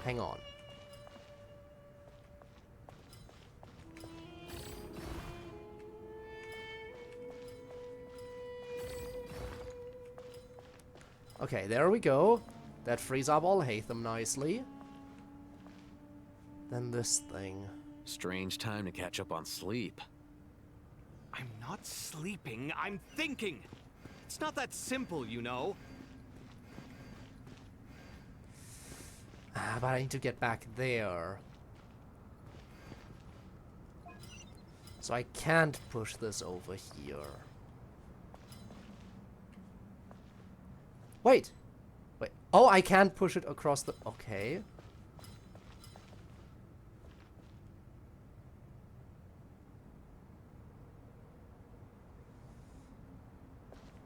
Hang on. Okay, there we go. That frees up all Hatham nicely. Then this thing. Strange time to catch up on sleep. I'm not sleeping, I'm thinking! It's not that simple, you know. But I need to get back there. So I can't push this over here. Wait! Wait. Oh, I can't push it across the... Okay.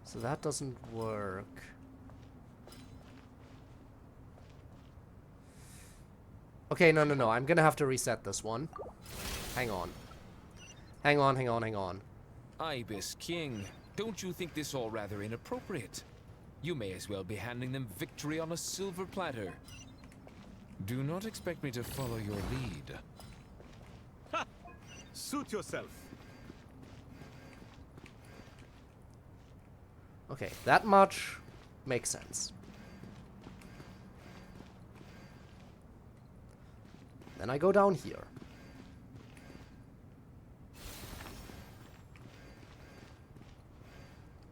So that doesn't work. Okay, no. I'm gonna have to reset this one. Hang on. Hang on. Ibis King, don't you think this all rather inappropriate? You may as well be handing them victory on a silver platter. Do not expect me to follow your lead. Ha! Suit yourself. Okay, that much makes sense. Then I go down here.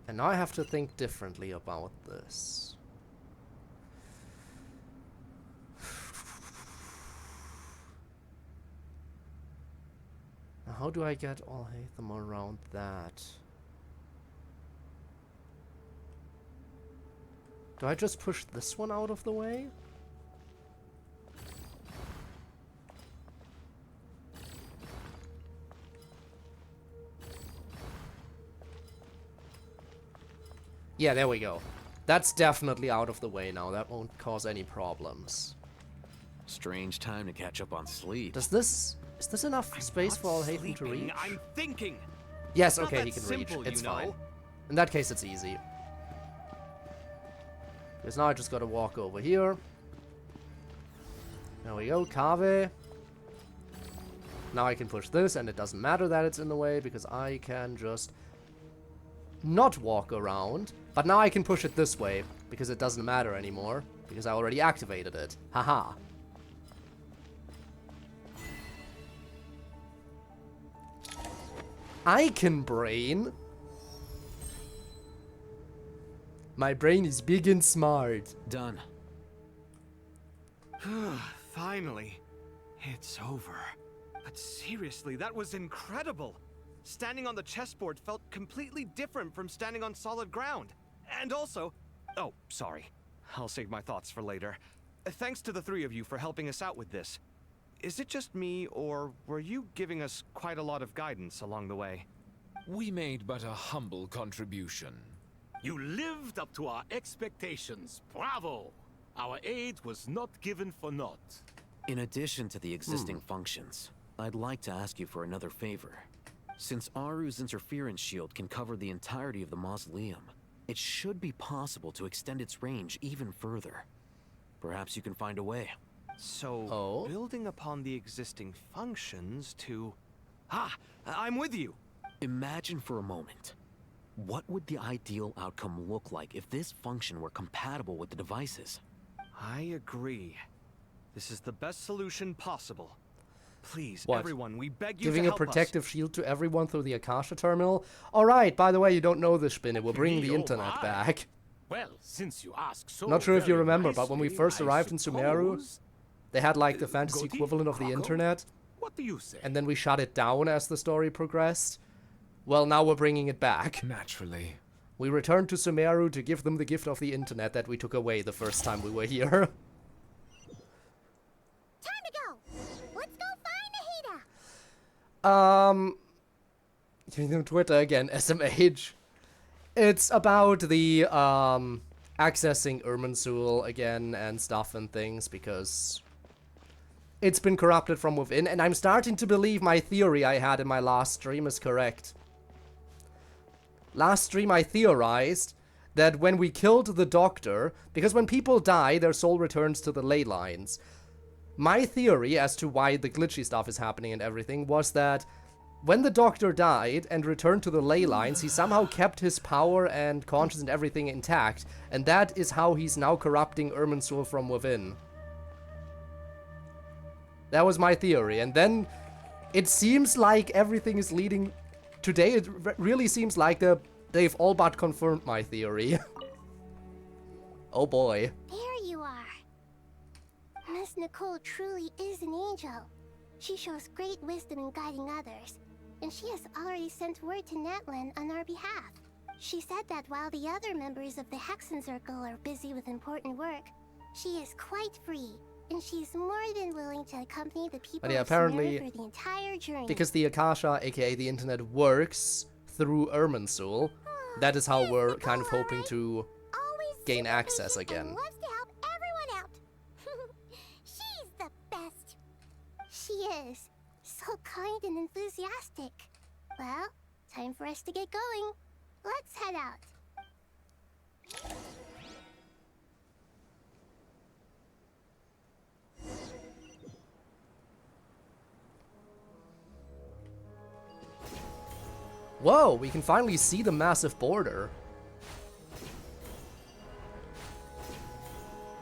And now I have to think differently about this. Now how do I get all Hatham around that? Do I just push this one out of the way? Yeah, there we go. That's definitely out of the way now. That won't cause any problems. Strange time to catch up on sleep. Does this... Is this enough space for all Hatham to reach? I'm thinking. Yes, okay, he can reach. It's fine. In that case, it's easy. Because now I just gotta walk over here. There we go, Kave. Now I can push this, and it doesn't matter that it's in the way, because I can just not walk around. But now I can push it this way, because it doesn't matter anymore, because I already activated it. Haha. I can brain. My brain is big and smart. Done. Finally. It's over. But seriously, that was incredible. Standing on the chessboard felt completely different from standing on solid ground. And also... Oh, sorry. I'll save my thoughts for later. Thanks to the three of you for helping us out with this. Is it just me, or were you giving us quite a lot of guidance along the way? We made but a humble contribution. You lived up to our expectations. Bravo! Our aid was not given for naught. In addition to the existing functions, I'd like to ask you for another favor. Since Aru's interference shield can cover the entirety of the mausoleum, it should be possible to extend its range even further. Perhaps you can find a way. So, building upon the existing functions to... Ah! I'm with you! Imagine for a moment. What would the ideal outcome look like if this function were compatible with the devices? I agree. This is the best solution possible. Please, What? everyone, we beg you Giving to a help protective shield to everyone through the Akasha terminal? Alright, by the way, you don't know this, Spin. It will bring the internet back. Well, since you ask so Not sure if you very remember, but when we nicely, first I arrived in Sumeru, suppose- they had like the fantasy Goatee? equivalent of the Croco? internet. What do you say? And then we shut it down as the story progressed. Well, now we're bringing it back. Naturally. We returned to Sumeru to give them the gift of the internet that we took away the first time we were here. Time to go. Let's go find Nahida. Giving them Twitter again, SMH. It's about the, accessing Irminsul again and stuff and things because it's been corrupted from within, and I'm starting to believe my theory I had in my last stream is correct. Last stream I theorized that when we killed the doctor, because when people die, their soul returns to the ley lines. My theory as to why the glitchy stuff is happening and everything was that when the doctor died and returned to the ley lines, he somehow kept his power and conscience and everything intact. And that is how he's now corrupting Irminsul from within. That was my theory. And then it seems like everything is leading... Today it really seems like they've all but confirmed my theory. Oh boy. There you are. Miss Nicole truly is an angel. She shows great wisdom in guiding others, and she has already sent word to Natlan on our behalf. She said that while the other members of the Hexen Circle are busy with important work, she is quite free, and she's more than willing to accompany the people of apparently, Sumeru for the entire journey. Because the Akasha, aka the internet, works through Irminsul, that is how we're kind of hoping to gain access again. Loves to help everyone out. She's the best. She is. So kind and enthusiastic. Well, time for us to get going. Let's head out. Whoa, we can finally see the massive border.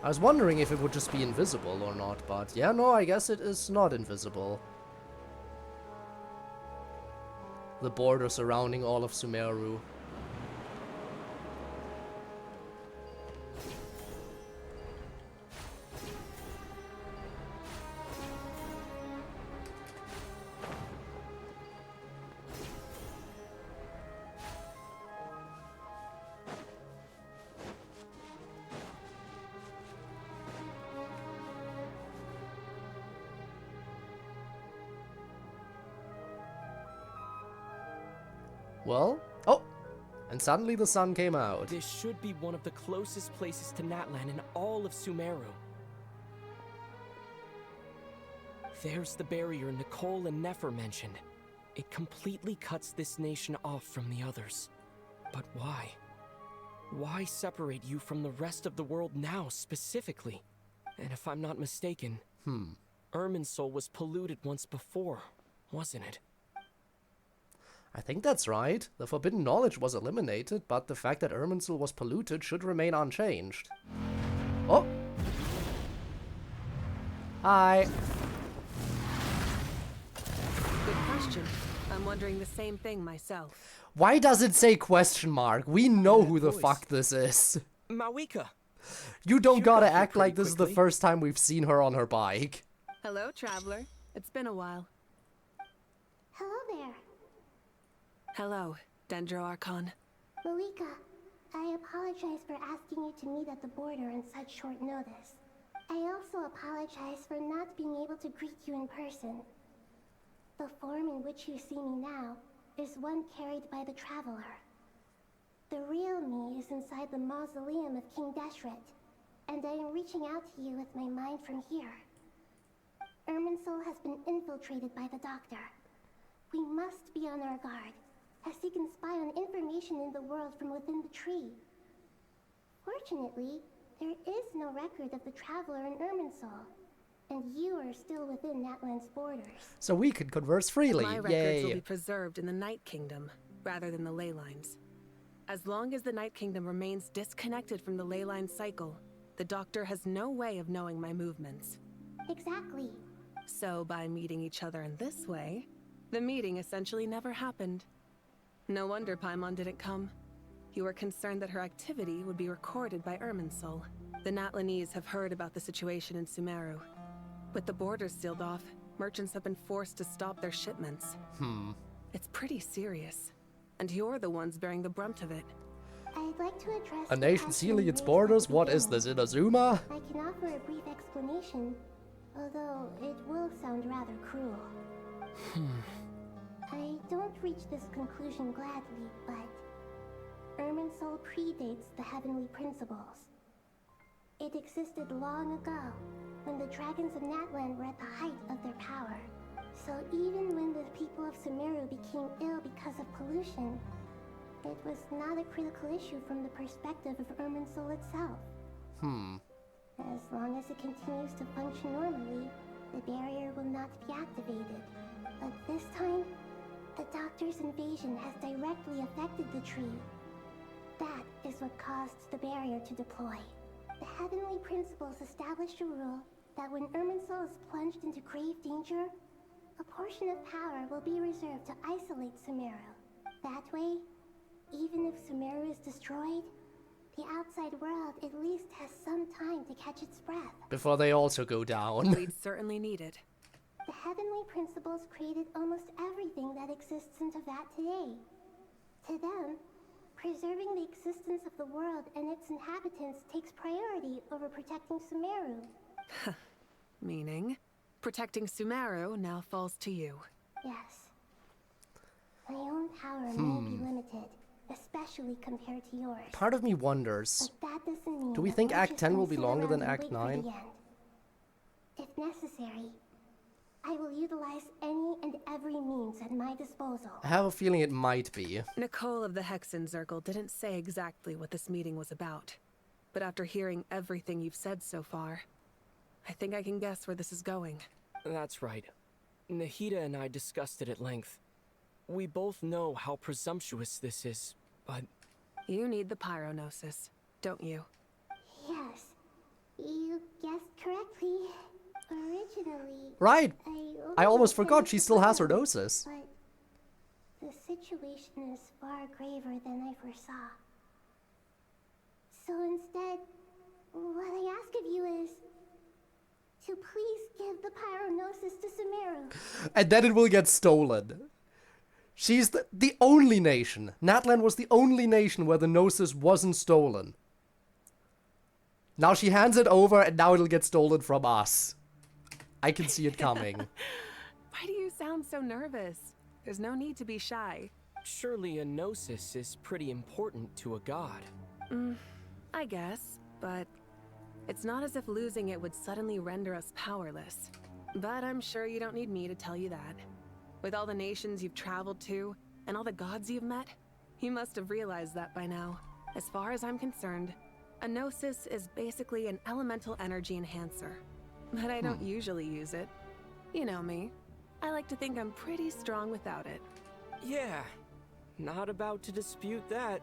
I was wondering if it would just be invisible or not, but yeah, no, I guess it is not invisible. The border surrounding all of Sumeru. Well, oh, and suddenly the sun came out. This should be one of the closest places to Natlan in all of Sumeru. There's the barrier Nicole and Nefer mentioned. It completely cuts this nation off from the others. But why? Why separate you from the rest of the world now, specifically? And if I'm not mistaken, Irminsul was polluted once before, wasn't it? I think that's right. The forbidden knowledge was eliminated, but the fact that Irminsul was polluted should remain unchanged. Oh! Hi! Good question. I'm wondering the same thing myself. Why does it say question mark? We know who the fuck this is. Mawika! You don't gotta act like this is the first time we've seen her on her bike. Hello, traveler. It's been a while. Hello there. Hello, Dendro Archon. Malika, I apologize for asking you to meet at the border on such short notice. I also apologize for not being able to greet you in person. The form in which you see me now is one carried by the Traveler. The real me is inside the mausoleum of King Deshret, and I am reaching out to you with my mind from here. Irminsul has been infiltrated by the Doctor. We must be on our guard, as he can spy on information in the world from within the tree. Fortunately, there is no record of the Traveler in Irminsul, and you are still within Natlan's borders. So we can converse freely. My records will be preserved in the Night Kingdom, rather than the ley lines. As long as the Night Kingdom remains disconnected from the ley line cycle, the Doctor has no way of knowing my movements. Exactly. So by meeting each other in this way, the meeting essentially never happened. No wonder Paimon didn't come. You were concerned that her activity would be recorded by Irminsul. The Natlanese have heard about the situation in Sumeru. With the borders sealed off, merchants have been forced to stop their shipments. It's pretty serious. And you're the ones bearing the brunt of it. I'd like to address a nation sealing its borders? What is this, Inazuma? I can offer a brief explanation, although it will sound rather cruel. I don't reach this conclusion gladly, but Irminsul predates the heavenly principles. It existed long ago, when the dragons of Natlan were at the height of their power. So even when the people of Sumeru became ill because of pollution, it was not a critical issue from the perspective of Irminsul itself. As long as it continues to function normally, the barrier will not be activated. But this time, The Doctor's invasion has directly affected the tree. That is what caused the barrier to deploy. The Heavenly Principles established a rule that when Irminsul is plunged into grave danger, a portion of power will be reserved to isolate Sumeru. That way, even if Sumeru is destroyed, the outside world at least has some time to catch its breath. Before they also go down. We'd certainly need it. The Heavenly Principles created almost everything that exists in Teyvat today. To them, preserving the existence of the world and its inhabitants takes priority over protecting Sumeru. Meaning, protecting Sumeru now falls to you. Yes. My own power may be limited, especially compared to yours. Part of me wonders, But that doesn't mean do we that think we're Act just 10 gonna will be sit longer than around and Act wait for 9? the end. If necessary, I will utilize any and every means at my disposal. I have a feeling it might be. Nicole of the Hexen Circle didn't say exactly what this meeting was about. But after hearing everything you've said so far, I think I can guess where this is going. That's right. Nahida and I discussed it at length. We both know how presumptuous this is, but... You need the Pyronosis, don't you? Yes, you guessed correctly. Originally, Right. I almost only forgot intended she to still has her follow, Gnosis. But the situation is far graver than I foresaw. So instead, what I ask of you is to please give the Pyronosis to Sumeru. And then it will get stolen. She's the only nation. Natlan was the only nation where the Gnosis wasn't stolen. Now she hands it over and now it'll get stolen from us. I can see it coming. Why do you sound so nervous? There's no need to be shy. Surely a Gnosis is pretty important to a god. I guess, but it's not as if losing it would suddenly render us powerless. But I'm sure you don't need me to tell you that. With all the nations you've traveled to, and all the gods you've met, you must have realized that by now. As far as I'm concerned, a Gnosis is basically an elemental energy enhancer. But I don't usually use it. You know me. I like to think I'm pretty strong without it. Yeah, not about to dispute that.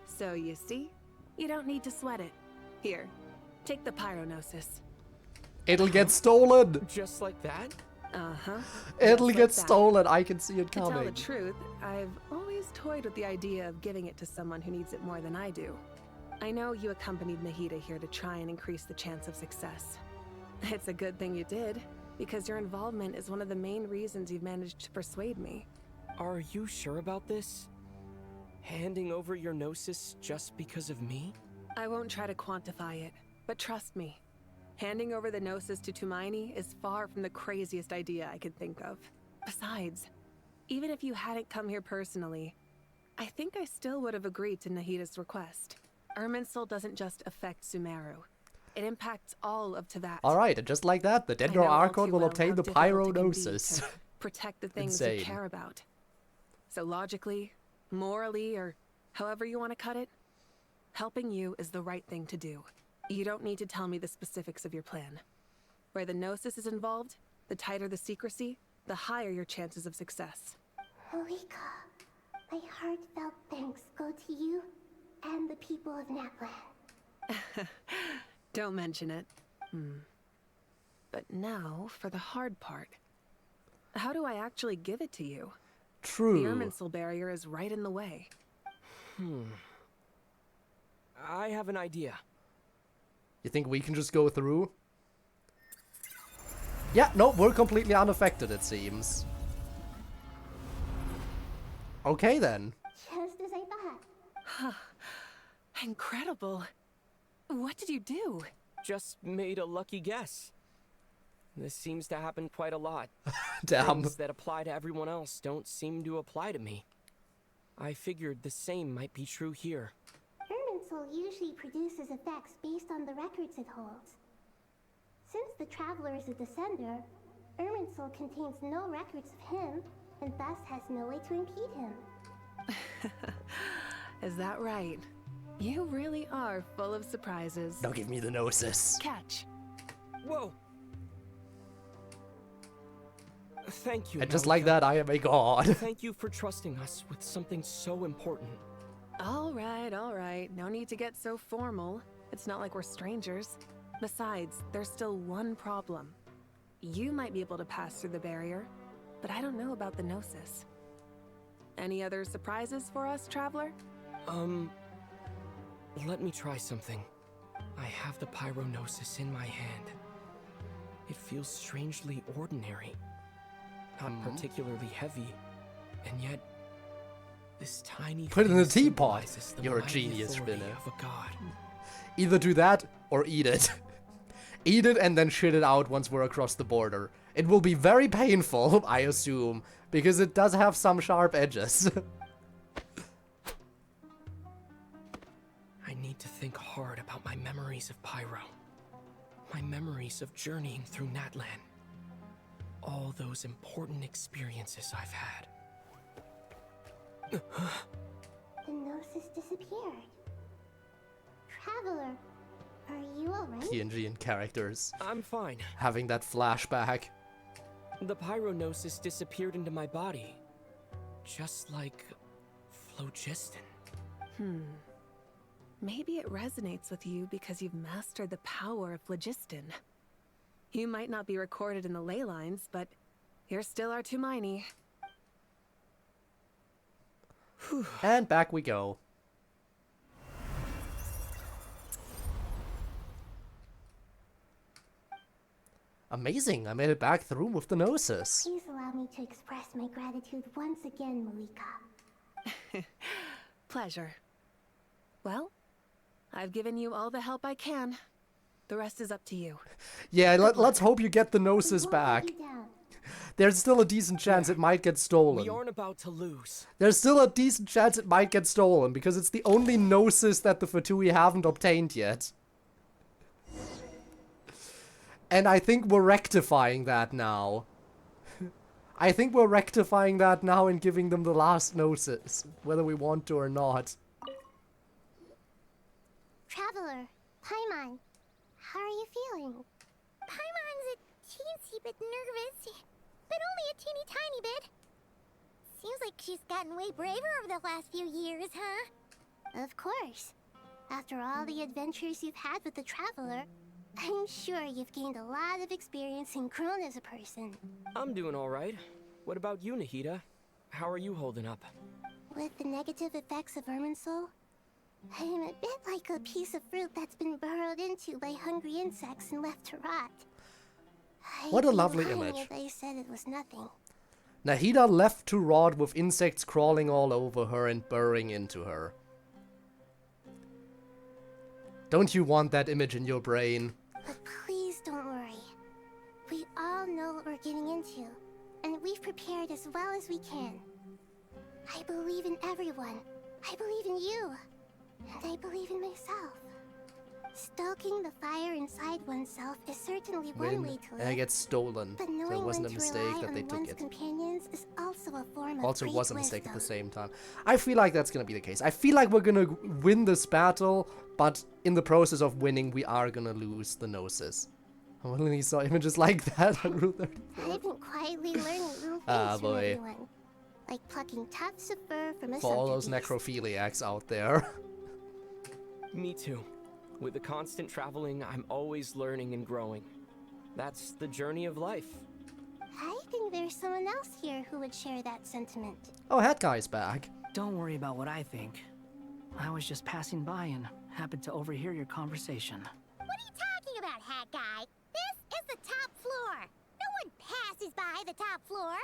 So you see, you don't need to sweat it. Here, take the Pyronosis. It'll get stolen. Just like that? Uh-huh. It'll Just get like that. stolen. I can see it To tell the coming. truth, I've always toyed with the idea of giving it to someone who needs it more than I do. I know you accompanied Nahida here to try and increase the chance of success. It's a good thing you did, because your involvement is one of the main reasons you've managed to persuade me. Are you sure about this? Handing over your Gnosis just because of me? I won't try to quantify it, but trust me. Handing over the Gnosis to Tumaini is far from the craziest idea I could think of. Besides, even if you hadn't come here personally, I think I still would have agreed to Nahida's request. Irminsul doesn't just affect Sumeru. It impacts all of Teyvat. Alright, and just like that, the I Dendro know all Archon too will well obtain how the difficult it can be Pyronosis. to protect the things Insane. you care about. So logically, morally, or however you want to cut it, helping you is the right thing to do. You don't need to tell me the specifics of your plan. Where the Gnosis is involved, the tighter the secrecy, the higher your chances of success. Malika, my heartfelt thanks go to you and the people of Natlan. Don't mention it. But now for the hard part. How do I actually give it to you? True. The Irminsul barrier is right in the way. I have an idea. You think we can just go through? Yeah, no, we're completely unaffected, it seems. Okay, then. Just as I thought. Incredible. What did you do? Just made a lucky guess. This seems to happen quite a lot. Damn. Things that apply to everyone else don't seem to apply to me. I figured the same might be true here. Irminsul usually produces effects based on the records it holds. Since the Traveler is a Descender, Irminsul contains no records of him, and thus has no way to impede him. Is that right? You really are full of surprises. Now give me the Gnosis. Catch. Whoa! Thank you. And just Malika. like that, I am a god. Thank you for trusting us with something so important. All right. No need to get so formal. It's not like we're strangers. Besides, there's still one problem. You might be able to pass through the barrier, but I don't know about the Gnosis. Any other surprises for us, Traveler? Let me try something. I have the Pyrognosis in my hand. It feels strangely ordinary. Not particularly heavy, and yet this tiny Put it in a thing teapot. symbolizes the You're a mighty genius, authority Spinner. of a god. Either do that or eat it. Eat it and then shit it out once we're across the border. It will be very painful, I assume, because it does have some sharp edges. I need to think hard about my memories of Pyro. My memories of journeying through Natlan. All those important experiences I've had. The Gnosis disappeared. Traveler, are you alright? TNG and characters. I'm fine. Having that flashback. The Pyrognosis disappeared into my body. Just like phlogiston. Maybe it resonates with you because you've mastered the power of phlogiston. You might not be recorded in the ley lines, but you're still our Tumaini. And back we go. Amazing, I made it back through with the Gnosis. Please allow me to express my gratitude once again, Malika. Pleasure. Well, I've given you all the help I can. The rest is up to you. Yeah, let's hope you get the Gnosis back. There's still a decent chance it might get stolen. We aren't about to lose. There's still a decent chance it might get stolen, because it's the only Gnosis that the Fatui haven't obtained yet. And I think we're rectifying that now. I think we're rectifying that now and giving them the last Gnosis, whether we want to or not. Traveler, Paimon, how are you feeling? Paimon's a teensy bit nervous, but only a teeny tiny bit. Seems like she's gotten way braver over the last few years, huh? Of course. After all the adventures you've had with the Traveler, I'm sure you've gained a lot of experience and grown as a person. I'm doing all right. What about you, Nahida? How are you holding up? With the negative effects of Irminsul, I'm a bit like a piece of fruit that's been burrowed into by hungry insects and left to rot. What a I'd be lovely lying image. if I said it was nothing. Nahida left to rot with insects crawling all over her and burrowing into her. Don't you want that image in your brain? But please don't worry. We all know what we're getting into, and we've prepared as well as we can. I believe in everyone. I believe in you. And I believe in myself. Stoking the fire inside oneself is certainly one way to And it live. gets stolen. But So knowing it wasn't a when to mistake rely that on they took one's it. companions is also a form of Also great was a mistake at the wisdom. same time. I feel like that's gonna be the case. I feel like we're gonna win this battle, but in the process of winning, we are gonna lose the Gnosis. I only saw images like that on Route 34. I've been quietly learning little things Ah, from boy. everyone. Like plucking tufts of fur from a For all those sucker beast. necrophiliacs out there. Me too. With the constant traveling, I'm always learning and growing. That's the journey of life. I think there's someone else here who would share that sentiment. Oh, Hat Guy's back. Don't worry about what I think. I was just passing by and happened to overhear your conversation. What are you talking about, Hat Guy? This is the top floor. No one passes by the top floor.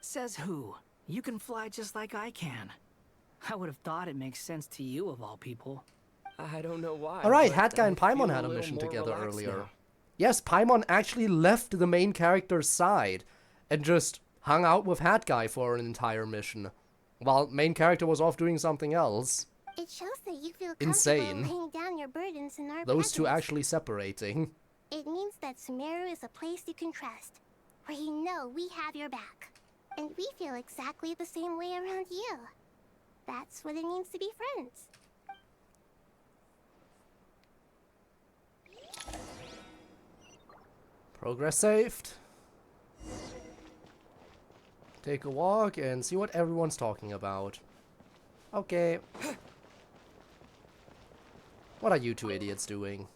Says who? You can fly just like I can. I would have thought it makes sense to you of all people. I don't know why. Alright, but Hat Guy I and feel Paimon had a little mission more together relaxed earlier. now. Yes, Paimon actually left the main character's side and just hung out with Hat Guy for an entire mission, while main character was off doing something else. It shows that you feel Insane. comfortable laying down your burdens in our Those two presence. actually separating. It means that Sumeru is a place you can trust, where you know we have your back. And we feel exactly the same way around you. That's what it means to be friends. Progress saved. Take a walk and see what everyone's talking about. Okay. What are you two idiots doing?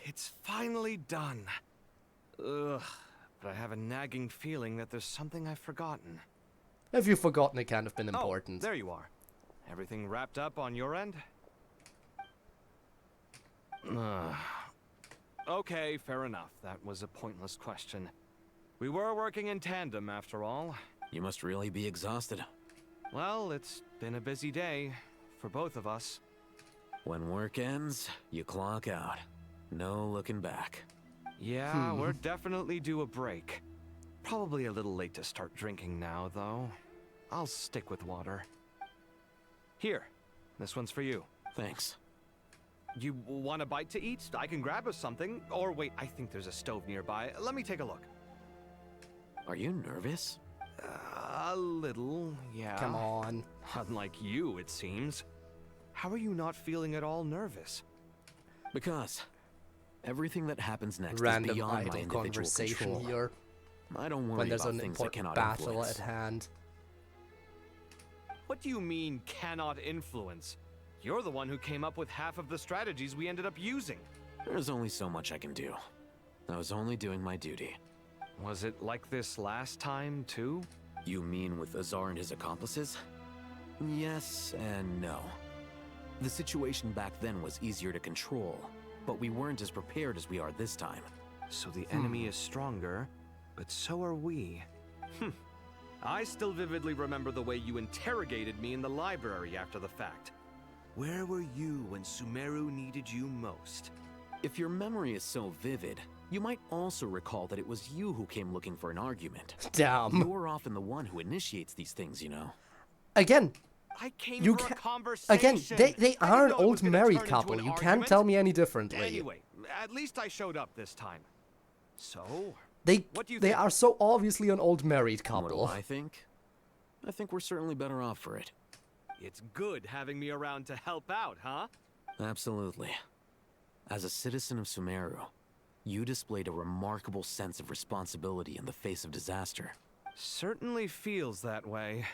It's finally done. Ugh, but I have a nagging feeling that there's something I've forgotten. If you've forgotten, it can't have been important. Oh, there you are. Everything wrapped up on your end? Okay, fair enough. That was a pointless question. We were working in tandem, after all. You must really be exhausted. Well, it's been a busy day for both of us. When work ends, you clock out. No looking back. Yeah, we're definitely due a break. Probably a little late to start drinking now, though. I'll stick with water. Here, this one's for you. Thanks. You want a bite to eat? I can grab us something. Or wait, I think there's a stove nearby. Let me take a look. Are you nervous? A little, yeah. Come on. Unlike you, it seems. How are you not feeling at all nervous? Because everything that happens next Random is beyond my idle individual conversation control. here. I don't worry When there's about an things I important cannot battle influence. at hand. What do you mean, cannot influence? You're the one who came up with half of the strategies we ended up using. There's only so much I can do. I was only doing my duty. Was it like this last time, too? You mean with Azar and his accomplices? Yes and no. The situation back then was easier to control, but we weren't as prepared as we are this time. So the enemy is stronger, but so are we. I still vividly remember the way you interrogated me in the library after the fact. Where were you when Sumeru needed you most? If your memory is so vivid, you might also recall that it was you who came looking for an argument. Damn. You're often the one who initiates these things, you know. Again, I came you for a can conversation. again, they I are didn't an know it was old gonna married turn into couple. an You can't argument. tell me any differently. Anyway, at least I showed up this time. So, what do you they think? are so obviously an old married What do couple. I think? I think we're certainly better off for it. It's good having me around to help out, huh? Absolutely. As a citizen of Sumeru, you displayed a remarkable sense of responsibility in the face of disaster. Certainly feels that way.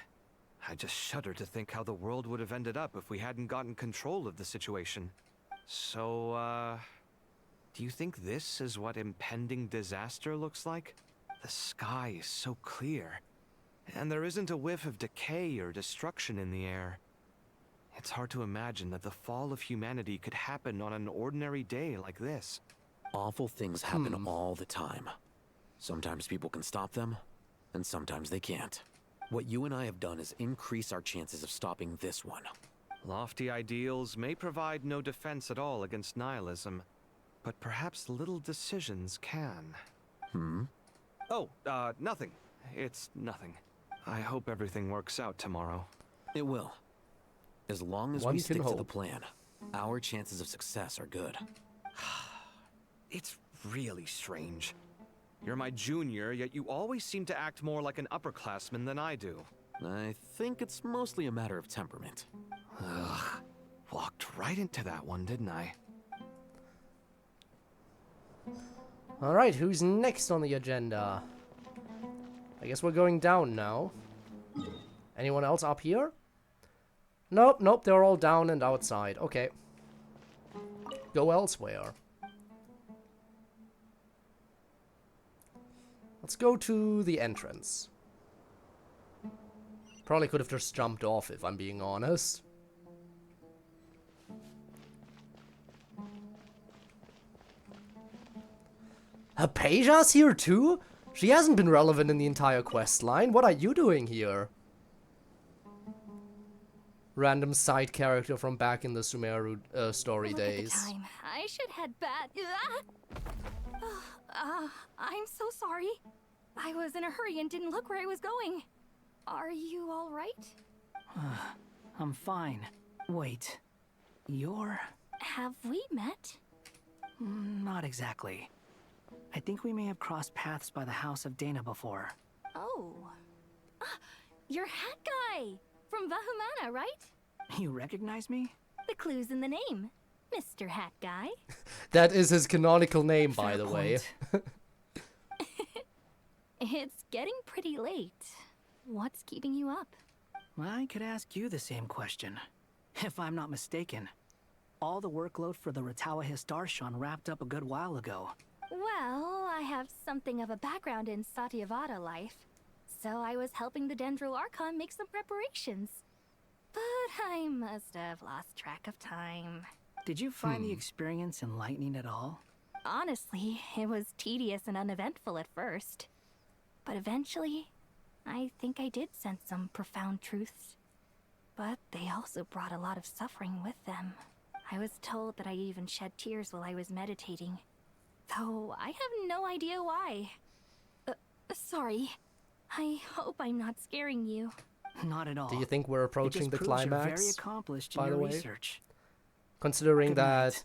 I just shudder to think how the world would have ended up if we hadn't gotten control of the situation. So, do you think this is what impending disaster looks like? The sky is so clear, and there isn't a whiff of decay or destruction in the air. It's hard to imagine that the fall of humanity could happen on an ordinary day like this. Awful things happen all the time. Sometimes people can stop them, and sometimes they can't. What you and I have done is increase our chances of stopping this one. Lofty ideals may provide no defense at all against nihilism, but perhaps little decisions can. Oh, nothing. It's nothing. I hope everything works out tomorrow. It will. As long as One we can stick to the hope. plan, our chances of success are good. It's really strange. You're my junior, yet you always seem to act more like an upperclassman than I do. I think it's mostly a matter of temperament. Ugh. Walked right into that one, didn't I? Alright, who's next on the agenda? I guess we're going down now. Anyone else up here? Nope, nope, they're all down and outside. Okay. Go elsewhere. Let's go to the entrance. Probably could have just jumped off if I'm being honest. Hypatia's here too? She hasn't been relevant in the entire quest line. What are you doing here? Random side character from back in the Sumeru story Look at the days. time. I should head back. I'm so sorry. I was in a hurry and didn't look where I was going. Are you all right? I'm fine. Wait, you're... Have we met? Not exactly. I think we may have crossed paths by the house of Dana before. Oh. You're Hat Guy from Vahumana, right? You recognize me? The clue's in the name. Mr. Hat Guy. That is his canonical name, by the way. It's getting pretty late. What's keeping you up? I could ask you the same question. If I'm not mistaken, all the workload for the Ratawa Histarshan wrapped up a good while ago. Well, I have something of a background in Satyavada life, so I was helping the Dendro Archon make some preparations. But I must have lost track of time. Did you find the experience enlightening at all? Honestly, it was tedious and uneventful at first. But eventually, I think I did sense some profound truths. But they also brought a lot of suffering with them. I was told that I even shed tears while I was meditating. Though I have no idea why. Sorry. I hope I'm not scaring you. Not at all. Do you think we're approaching the proves you're climax? very accomplished in by your the way, research. considering Good that night.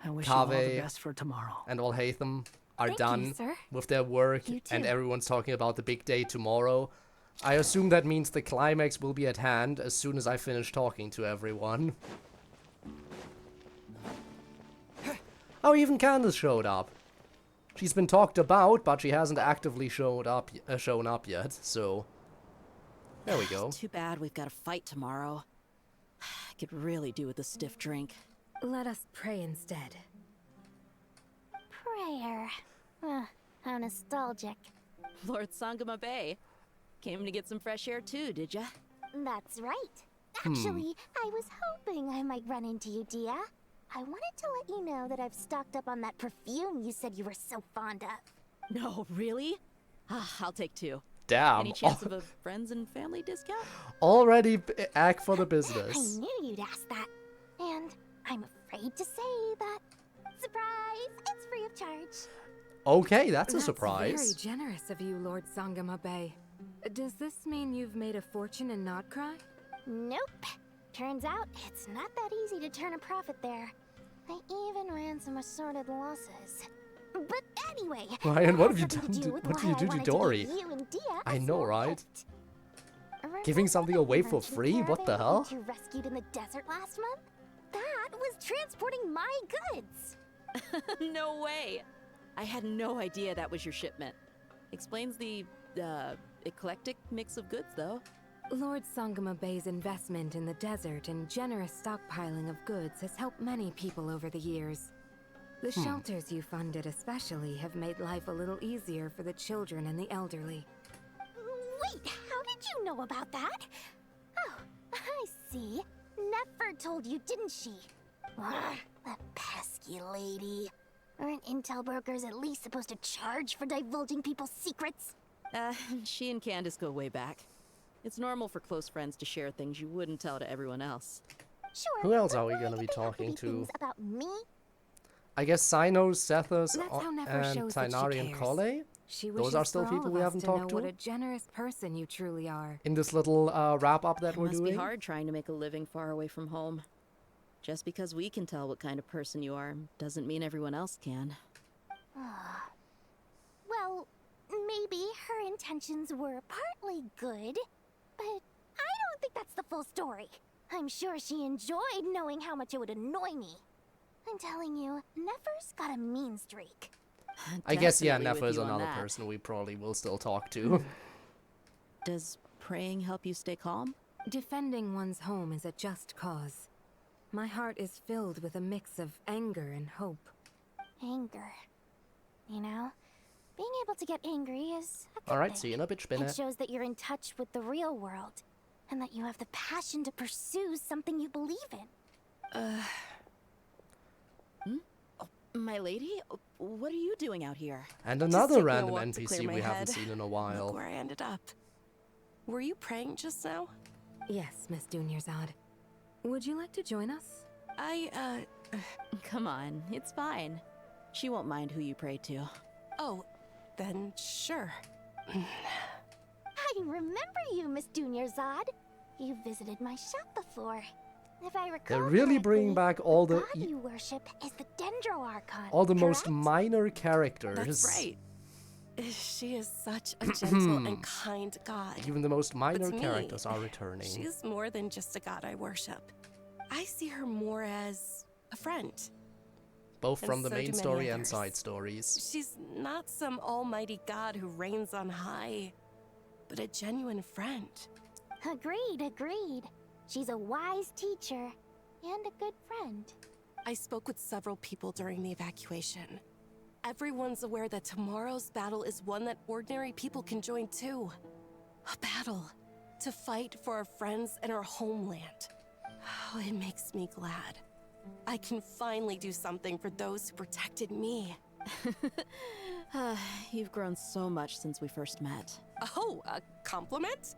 I wish you all the Kaveh best for tomorrow. and Alhaitham are Thank you, done sir. with their work, You and too. everyone's talking about the big day tomorrow, I assume that means the climax will be at hand as soon as I finish talking to everyone. Oh, even Candace showed up. She's been talked about, but she hasn't actively shown up yet, so there we go. Too bad we've got a fight tomorrow. I could really do with a stiff drink. Let us pray instead. Prayer. How nostalgic. Lord Sangama Bay. Came to get some fresh air too, did ya? That's right. Actually, I was hoping I might run into you, Dia. I wanted to let you know that I've stocked up on that perfume you said you were so fond of. No, really? I'll take 2. Damn. Any chance of a friends and family discount? Already act for the I business. knew you'd ask that. And I'm afraid to say that. Surprise! It's free of charge. Okay, that's a Very surprise. generous of you, Lord Sangama Bay. Does this mean you've made a fortune in Nod-Krai? Nope. Turns out it's not that easy to turn a profit there. I even ran some assorted losses. But anyway, Ryan, what have you that has done? nothing to do with What did why you I do to wanted Dory? give you and Dia I a know, small right? gift. Giving something away for Merchant free? What the caravan hell? You rescued in the desert last month? That was transporting my goods. No way! I had no idea that was your shipment. Explains the, eclectic mix of goods, though. Lord Sangama Bay's investment in the desert and generous stockpiling of goods has helped many people over the years. The shelters you funded especially have made life a little easier for the children and the elderly. Wait, how did you know about that? Oh, I see. Nefer told you, didn't she? Ugh, that pesky lady. Aren't intel brokers at least supposed to charge for divulging people's secrets? She and Candace go way back. It's normal for close friends to share things you wouldn't tell to everyone else. Sure. Who else but are we why gonna did be they have to talking to? things about me? I guess Sinos, Sethos, That's how Nefer and shows that she Tainari and cares. Kole? She Those wishes are still for people all of we us haven't to talked know to? what a generous person you truly are. In this little wrap-up that we're Must doing? be hard trying to make a living far away from home. Just because we can tell what kind of person you are doesn't mean everyone else can. Well, maybe her intentions were partly good, but I don't think that's the full story. I'm sure she enjoyed knowing how much it would annoy me. I'm telling you, Nefer's got a mean streak. I guess, yeah, Definitely Nefer with is you on another that. person we probably will still talk to. Does praying help you stay calm? Defending one's home is a just cause. My heart is filled with a mix of anger and hope. Anger. You know, being able to get angry is a good Alright, thing. see you in a bit, It Spinnet. shows that you're in touch with the real world, and that you have the passion to pursue something you believe in. My lady, what are you doing out here? And Just another taking a random walk to clear NPC my we haven't head. seen in a Look while. where I ended up. Were you praying just now? Yes, Miss Dunyarzad. Would you like to join us? Come on, it's fine. She won't mind who you pray to. Oh, then sure. I remember you, Miss Dunyarzad. You visited my shop before. If I recall They're really bringing correctly, back all the god you worship is the Dendro Archon. all the most correct? minor characters. That's right. She is such a gentle and kind god. Even the most But minor to me, characters are returning. She's more than just a god I worship. I see her more as a friend. both And from the so main do many story and others. side stories. She's not some almighty god who reigns on high, but a genuine friend. Agreed. She's a wise teacher and a good friend. I spoke with several people during the evacuation. Everyone's aware that tomorrow's battle is one that ordinary people can join too. A battle to fight for our friends and our homeland. Oh, it makes me glad. I can finally do something for those who protected me. You've grown so much since we first met. Oh, a compliment?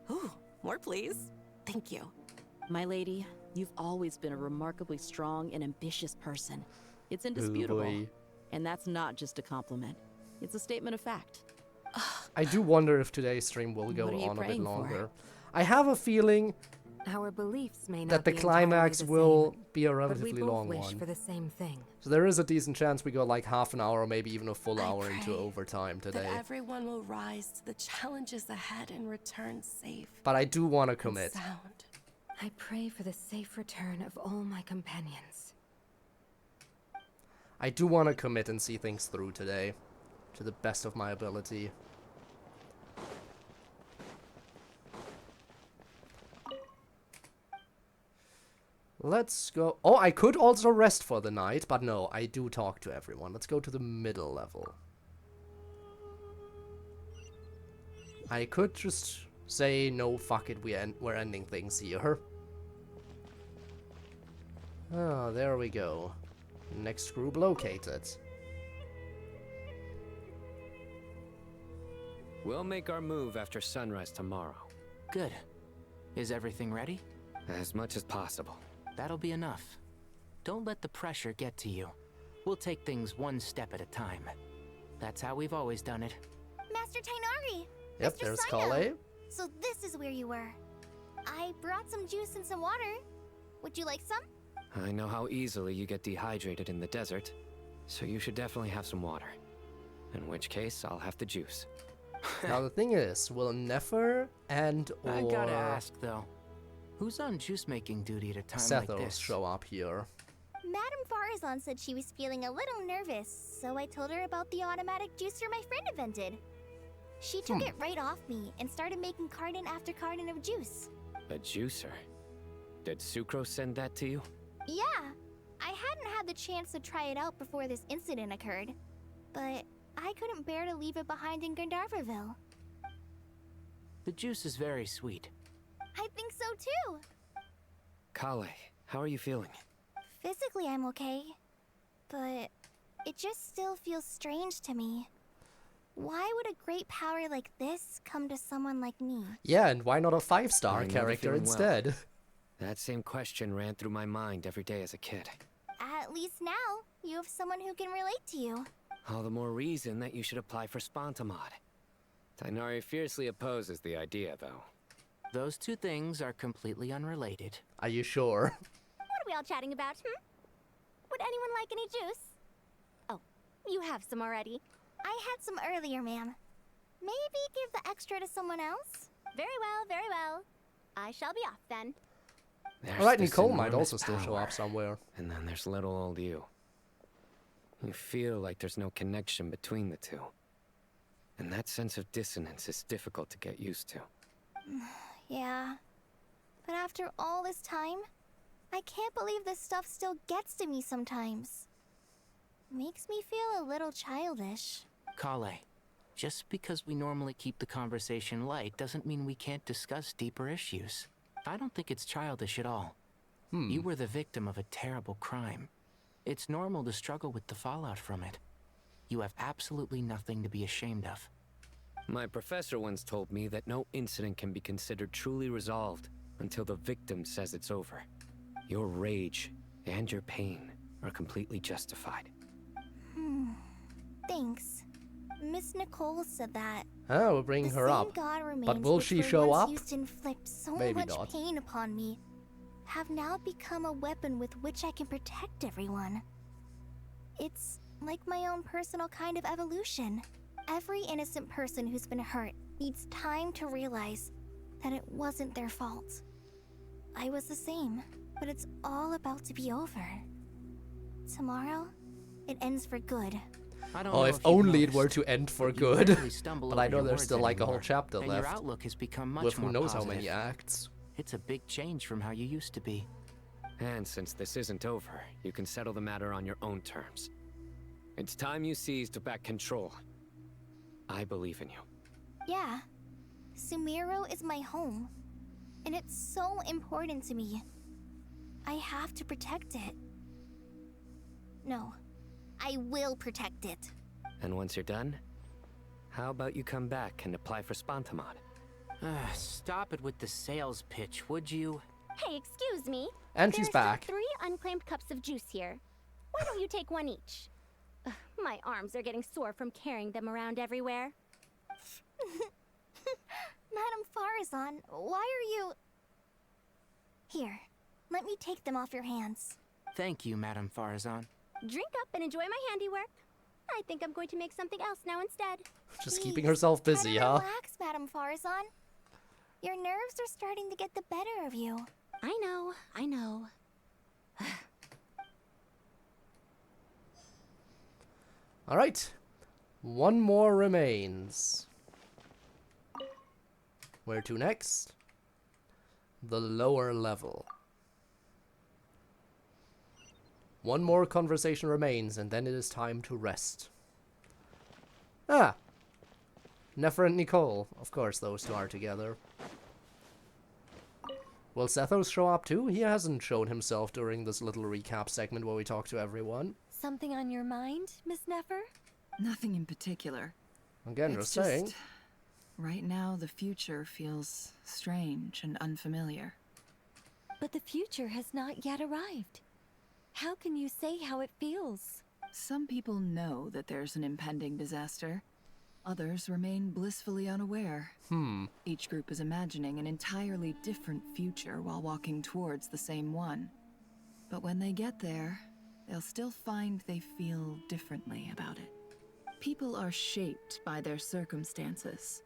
Ooh, more please. Thank you. My lady, you've always been a remarkably strong and ambitious person. It's indisputable. boy. And that's not just a compliment. It's a statement of fact. I do wonder if today's stream will go What are you on a bit praying for? longer. I have a feeling Our beliefs may not that the be climax entirely the will same, be a but we relatively both long wish one. for the same thing. So there is a decent chance we go like half an hour or maybe even a full hour into pray overtime That today. everyone will rise to the challenges ahead and return safe. But I do want to and commit. sound. I pray for the safe return of all my companions. I do want to commit and see things through today, to the best of my ability. Let's go. Oh, I could also rest for the night, but no, I do talk to everyone. Let's go to the middle level. I could just say, no, fuck it, we're ending things here. Oh, there we go. Next group located. We'll make our move after sunrise tomorrow. Good. Is everything ready? As much as possible. That'll be enough. Don't let the pressure get to you. We'll take things one step at a time. That's how we've always done it. Master Tainari! Yep, Mr. there's Sino! Kale. So this is where you were. I brought some juice and some water. Would you like some? I know how easily you get dehydrated in the desert, so you should definitely have some water. In which case, I'll have the juice. Now the thing is, will Nefer and or I gotta ask though, who's on juice-making duty at a time like Sethos this? show up here? Madame Farazan said she was feeling a little nervous, so I told her about the automatic juicer my friend invented. She took it right off me and started making carton after carton of juice. A juicer? Did Sucrose send that to you? Yeah, I hadn't had the chance to try it out before this incident occurred, but I couldn't bear to leave it behind in Gandharvaville. The juice is very sweet. I think so too. Kale, how are you feeling? Physically, I'm okay, but it just still feels strange to me. Why would a great power like this come to someone like me? Yeah, and why not a 5-star I know the character feeling well. instead? That same question ran through my mind every day as a kid. At least now, you have someone who can relate to you. All the more reason that you should apply for Spontamod. Tainari fiercely opposes the idea, though. Those two things are completely unrelated. Are you sure? What are we all chatting about, Would anyone like any juice? Oh, you have some already. I had some earlier, ma'am. Maybe give the extra to someone else? Very well, very well. I shall be off then. There's Alright, this Nicole might enormous also still show up power, somewhere. And then there's little old you. You feel like there's no connection between the two. And that sense of dissonance is difficult to get used to. Yeah. But after all this time, I can't believe this stuff still gets to me sometimes. Makes me feel a little childish. Kale, just because we normally keep the conversation light doesn't mean we can't discuss deeper issues. I don't think it's childish at all. You were the victim of a terrible crime. It's normal to struggle with the fallout from it. You have absolutely nothing to be ashamed of. My professor once told me that no incident can be considered truly resolved until the victim says it's over. Your rage and your pain are completely justified. Thanks. Miss Nicole said that. Oh, we're bringing her The up. same God remains But will which she were show once up? used to inflict so Maybe much not. pain upon me, have now become a weapon with which I can protect everyone. It's like my own personal kind of evolution. Every innocent person who's been hurt needs time to realize that it wasn't their fault. I was the same, but it's all about to be over. Tomorrow, it ends for good. I don't Oh, know if you've only it noticed, were to end for but you good. rarely stumble But I over know your there's words still like a whole anymore, chapter and left. your outlook has become much With who more knows how positive. many acts. It's a big change from how you used to be. And since this isn't over, you can settle the matter on your own terms. It's time you seized back control. I believe in you. Yeah. Sumeru is my home. And it's so important to me. I have to protect it. No. I will protect it. And once you're done, how about you come back and apply for Spantamod? Stop it with the sales pitch, would you? Hey, excuse me. And she's back. There are 3 unclaimed cups of juice here. Why don't you take one each? Ugh, my arms are getting sore from carrying them around everywhere. Madame Farazan, why are you... Here, let me take them off your hands. Thank you, Madame Farazan. Drink up and enjoy my handiwork. I think I'm going to make something else now instead. Just Please, keeping herself busy, try to huh? Relax, Madame Farazan. Your nerves are starting to get the better of you. I know. Alright. One more remains. Where to next? The lower level. One more conversation remains, and then it is time to rest. Ah! Nefer and Nicole. Of course, those two are together. Will Sethos show up too? He hasn't shown himself during this little recap segment where we talk to everyone. Something on your mind, Miss Nefer? Nothing in particular. Again, It's just saying. just, right now, the future feels strange and unfamiliar. But the future has not yet arrived. How can you say how it feels? Some people know that there's an impending disaster. Others remain blissfully unaware. Each group is imagining an entirely different future while walking towards the same one. But when they get there, they'll still find they feel differently about it. People are shaped by their circumstances.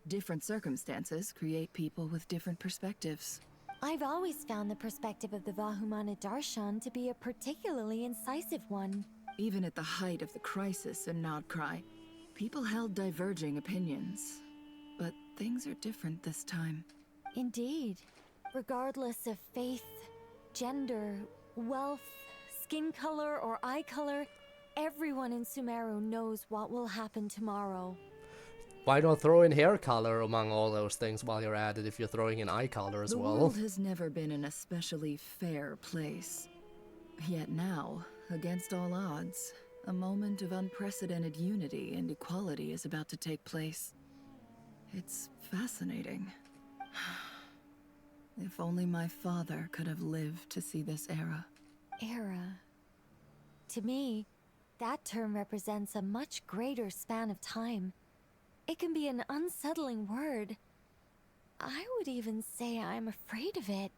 Different circumstances create people with different perspectives. I've always found the perspective of the Vahumana Darshan to be a particularly incisive one. Even at the height of the crisis in Nod-Krai, people held diverging opinions. But things are different this time. Indeed. Regardless of faith, gender, wealth, skin color, or eye color, everyone in Sumeru knows what will happen tomorrow. Why not throw in hair color among all those things while you're at it if you're throwing in eye color as well? The world has never been an especially fair place. Yet now, against all odds, a moment of unprecedented unity and equality is about to take place. It's fascinating. If only my father could have lived to see this era. Era. To me, that term represents a much greater span of time. It can be an unsettling word. I would even say I'm afraid of it.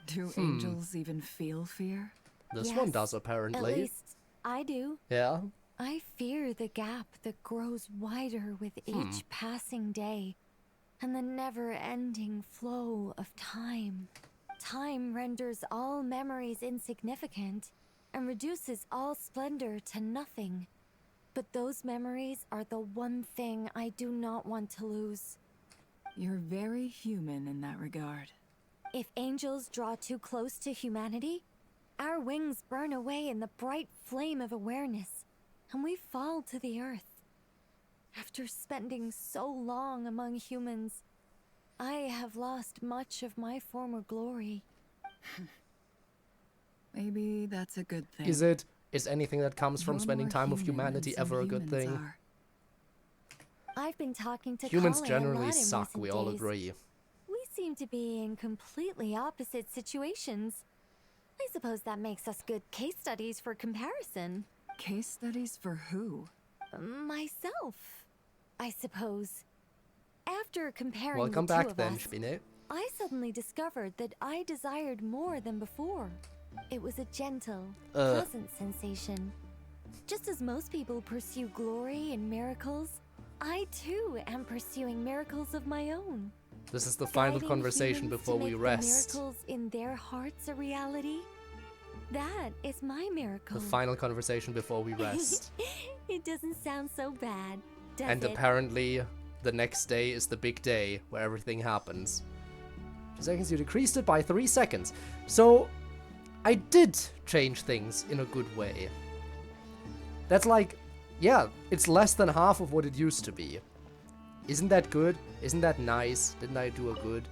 Do angels even feel fear? This Yes, one does, apparently. At least I do. Yeah. I fear the gap that grows wider with each passing day, and the never-ending flow of time. Time renders all memories insignificant, and reduces all splendor to nothing. But those memories are the one thing I do not want to lose. You're very human in that regard. If angels draw too close to humanity, our wings burn away in the bright flame of awareness, and we fall to the earth. After spending so long among humans, I have lost much of my former glory. Maybe that's a good thing. Is anything that comes from You're spending more time with human humanity than some ever a good humans thing? are. I've been talking to Humans Kale a generally lot in suck, recent we all days. agree. We seem to be in completely opposite situations. I suppose that makes us good case studies for comparison. Case studies for who? Myself, I suppose. After comparing Welcome the two back of then, us, Spinne. I suddenly discovered that I desired more than before. It was a gentle, pleasant sensation. Just as most people pursue glory and miracles, I too am pursuing miracles of my own. This is the final Guiding conversation humans before to we make rest. the miracles in their hearts a reality. That is my miracle. The final conversation before we rest. It doesn't sound so bad, does And it? apparently, the next day is the big day where everything happens. 2 seconds, you decreased it by 3 seconds. So, I did change things in a good way. That's like, yeah, it's less than half of what it used to be. Isn't that good? Isn't that nice? Didn't I do a good?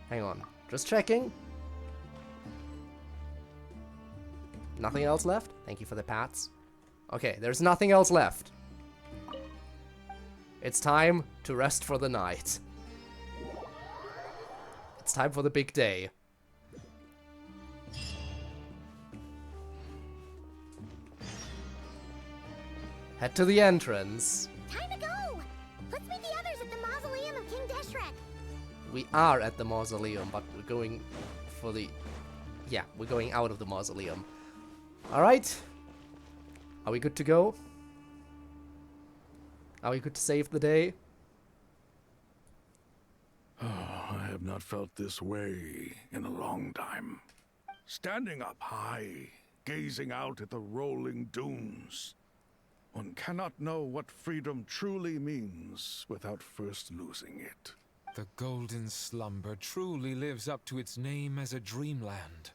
Hang on, just checking. Nothing else left? Thank you for the pats. Okay, there's nothing else left. It's time to rest for the night. It's time for the big day. Head to the entrance. Time to go! Let's meet the others at the mausoleum of King Deshret. We are at the mausoleum, but we're going for the... Yeah, we're going out of the mausoleum. Alright. Are we good to go? Are we good to save the day? Oh, I have not felt this way in a long time. Standing up high, gazing out at the rolling dunes. One cannot know what freedom truly means without first losing it. The golden slumber truly lives up to its name as a dreamland.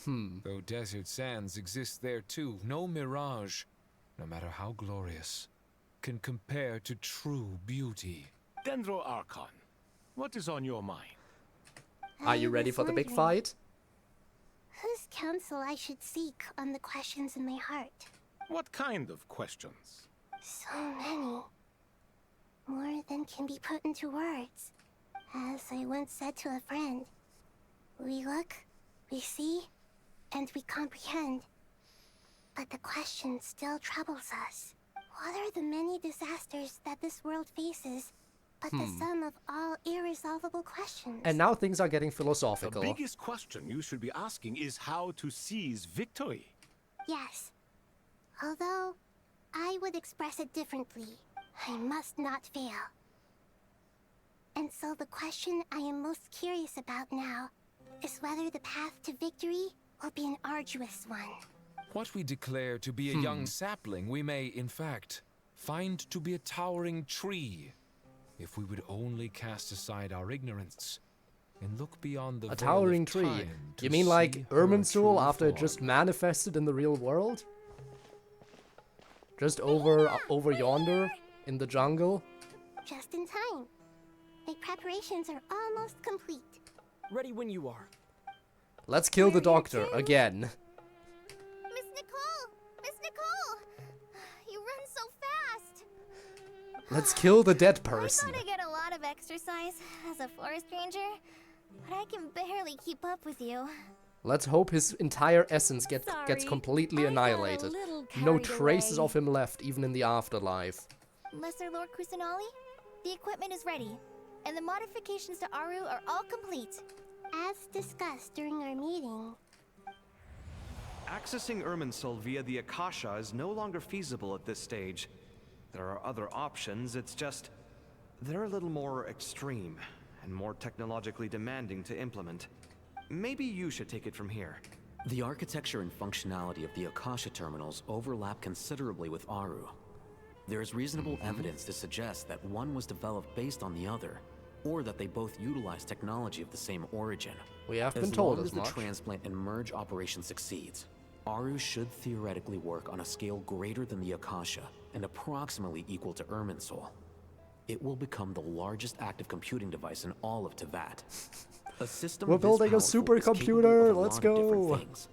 Though desert sands exist there too, no mirage, no matter how glorious, can compare to true beauty. Dendro Archon, what is on your mind? Are you ready for the big fight? Whose counsel I should seek on the questions in my heart? What kind of questions? So many. More than can be put into words. As I once said to a friend, we look, we see, and we comprehend. But the question still troubles us. What are the many disasters that this world faces, but the sum of all irresolvable questions? And now things are getting philosophical. The biggest question you should be asking is how to seize victory. Yes. Although, I would express it differently. I must not fail. And so the question I am most curious about now is whether the path to victory will be an arduous one. What we declare to be a young sapling, we may, in fact, find to be a towering tree, if we would only cast aside our ignorance and look beyond the A towering tree. You mean like Irminsul after it just manifested in the real world? Just over yonder in the jungle? Just in time. My preparations are almost complete. Ready when you are. Let's kill the doctor again. Miss Nicole! Miss Nicole! You run so fast! Let's kill the dead person. I thought I get a lot of exercise as a forest ranger, but I can barely keep up with you. Let's hope his entire essence gets completely annihilated. No traces of him left, even in the afterlife. Lesser Lord Kusanali, the equipment is ready, and the modifications to Aru are all complete. As discussed during our meeting. Accessing Irminsul via the Akasha is no longer feasible at this stage. There are other options, it's just... they're a little more extreme, and more technologically demanding to implement. Maybe you should take it from here. The architecture and functionality of the Akasha terminals overlap considerably with Aru. There is reasonable evidence to suggest that one was developed based on the other, or that they both utilize technology of the same origin. We have been told as long much. as the transplant and merge operation succeeds, Aru should theoretically work on a scale greater than the Akasha and approximately equal to Irminsul. It will become the largest active computing device in all of Teyvat. A system We're this building a powerful is capable supercomputer. of a Let's lot of different go. things.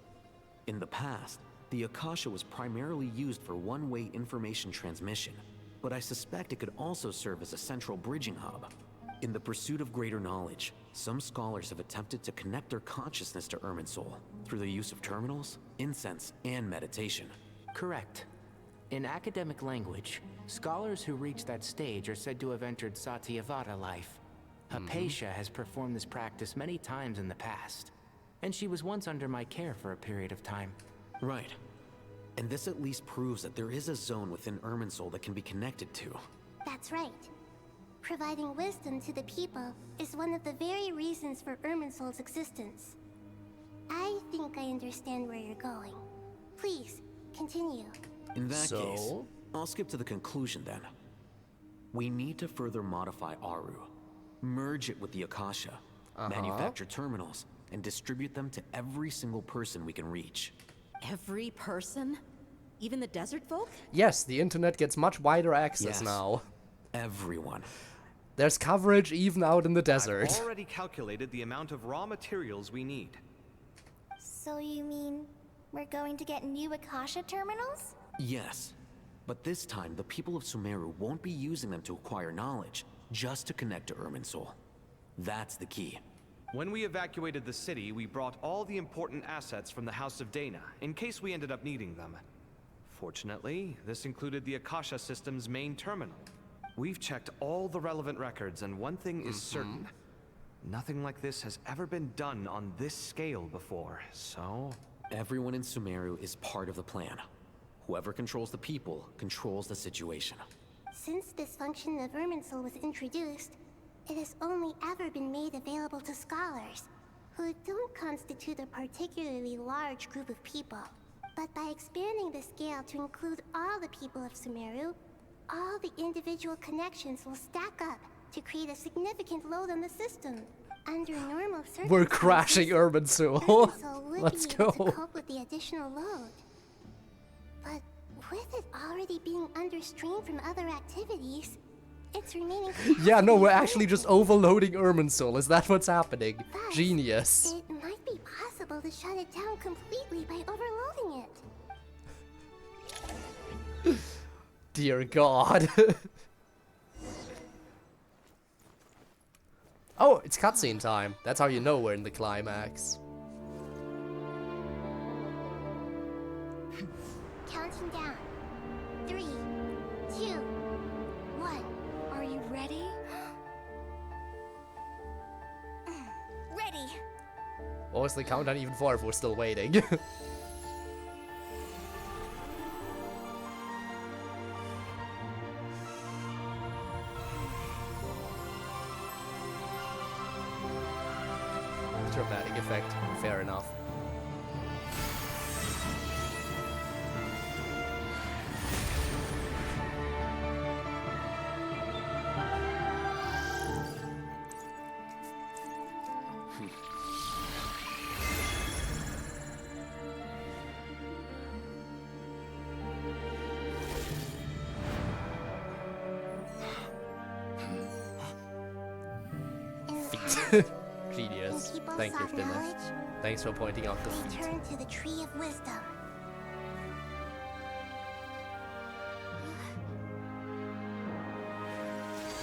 In the past, the Akasha was primarily used for one-way information transmission, but I suspect it could also serve as a central bridging hub. In the pursuit of greater knowledge, some scholars have attempted to connect their consciousness to Irminsul through the use of terminals, incense, and meditation. Correct. In academic language, scholars who reach that stage are said to have entered Satyavada life. Hypatia has performed this practice many times in the past, and she was once under my care for a period of time. Right. And this at least proves that there is a zone within Irminsul that can be connected to. That's right. Providing wisdom to the people is one of the very reasons for Irminsul's existence. I think I understand where you're going. Please, continue. In that case, I'll skip to the conclusion then. We need to further modify Aru, merge it with the Akasha, manufacture terminals, and distribute them to every single person we can reach. Every person? Even the desert folk? Yes, the internet gets much wider access now. Everyone. There's coverage even out in the desert. I've already calculated the amount of raw materials we need. So you mean we're going to get new Akasha terminals? Yes, but this time the people of Sumeru won't be using them to acquire knowledge, just to connect to Irminsul. That's the key. When we evacuated the city, we brought all the important assets from the House of Dana, in case we ended up needing them. Fortunately, this included the Akasha system's main terminal. We've checked all the relevant records, and one thing is certain. Nothing like this has ever been done on this scale before, so... Everyone in Sumeru is part of the plan. Whoever controls the people controls the situation. Since this function of Irminsul was introduced, it has only ever been made available to scholars, who don't constitute a particularly large group of people. But by expanding the scale to include all the people of Sumeru, all the individual connections will stack up to create a significant load on the system. Under normal circumstances, we're crashing Irminsul. Let's go. To cope with the additional load. But with it already being under strain from other activities, its remaining yeah, no, we're actually just overloading Irminsul. Is that what's happening? Thus, Genius. It might be possible to shut it down completely by overloading it. Dear God. Oh, it's cutscene time. That's how you know we're in the climax. Counting down. 3, 2, 1. Are you ready? Ready. What was the countdown even for if we're still waiting? Dramatic effect. Fair enough. Genius. Thank you, Finnish. Thanks for pointing out the feat. Turn to the Tree of Wisdom.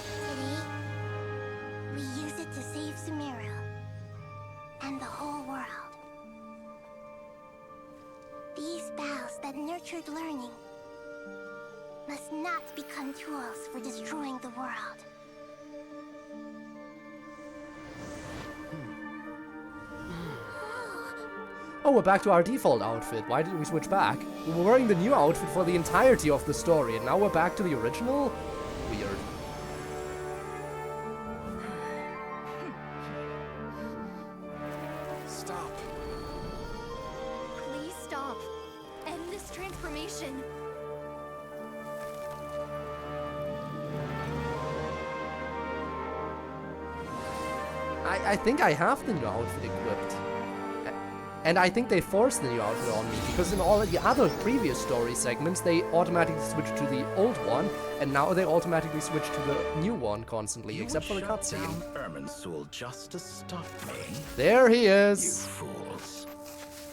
Today, we use it to save Sumeru and the whole world. These boughs that nurtured learning must not become tools for destroying the world. Oh, we're back to our default outfit. Why did we switch back? We were wearing the new outfit for the entirety of the story, and now we're back to the original? Weird. Stop. Please stop. End this transformation. I think I have the new outfit equipped. And I think they forced the new outfit on me, because in all of the other previous story segments, they automatically switched to the old one, and now they automatically switch to the new one constantly, except for the cutscene. Irminsul just to stop me. There he You is. fools.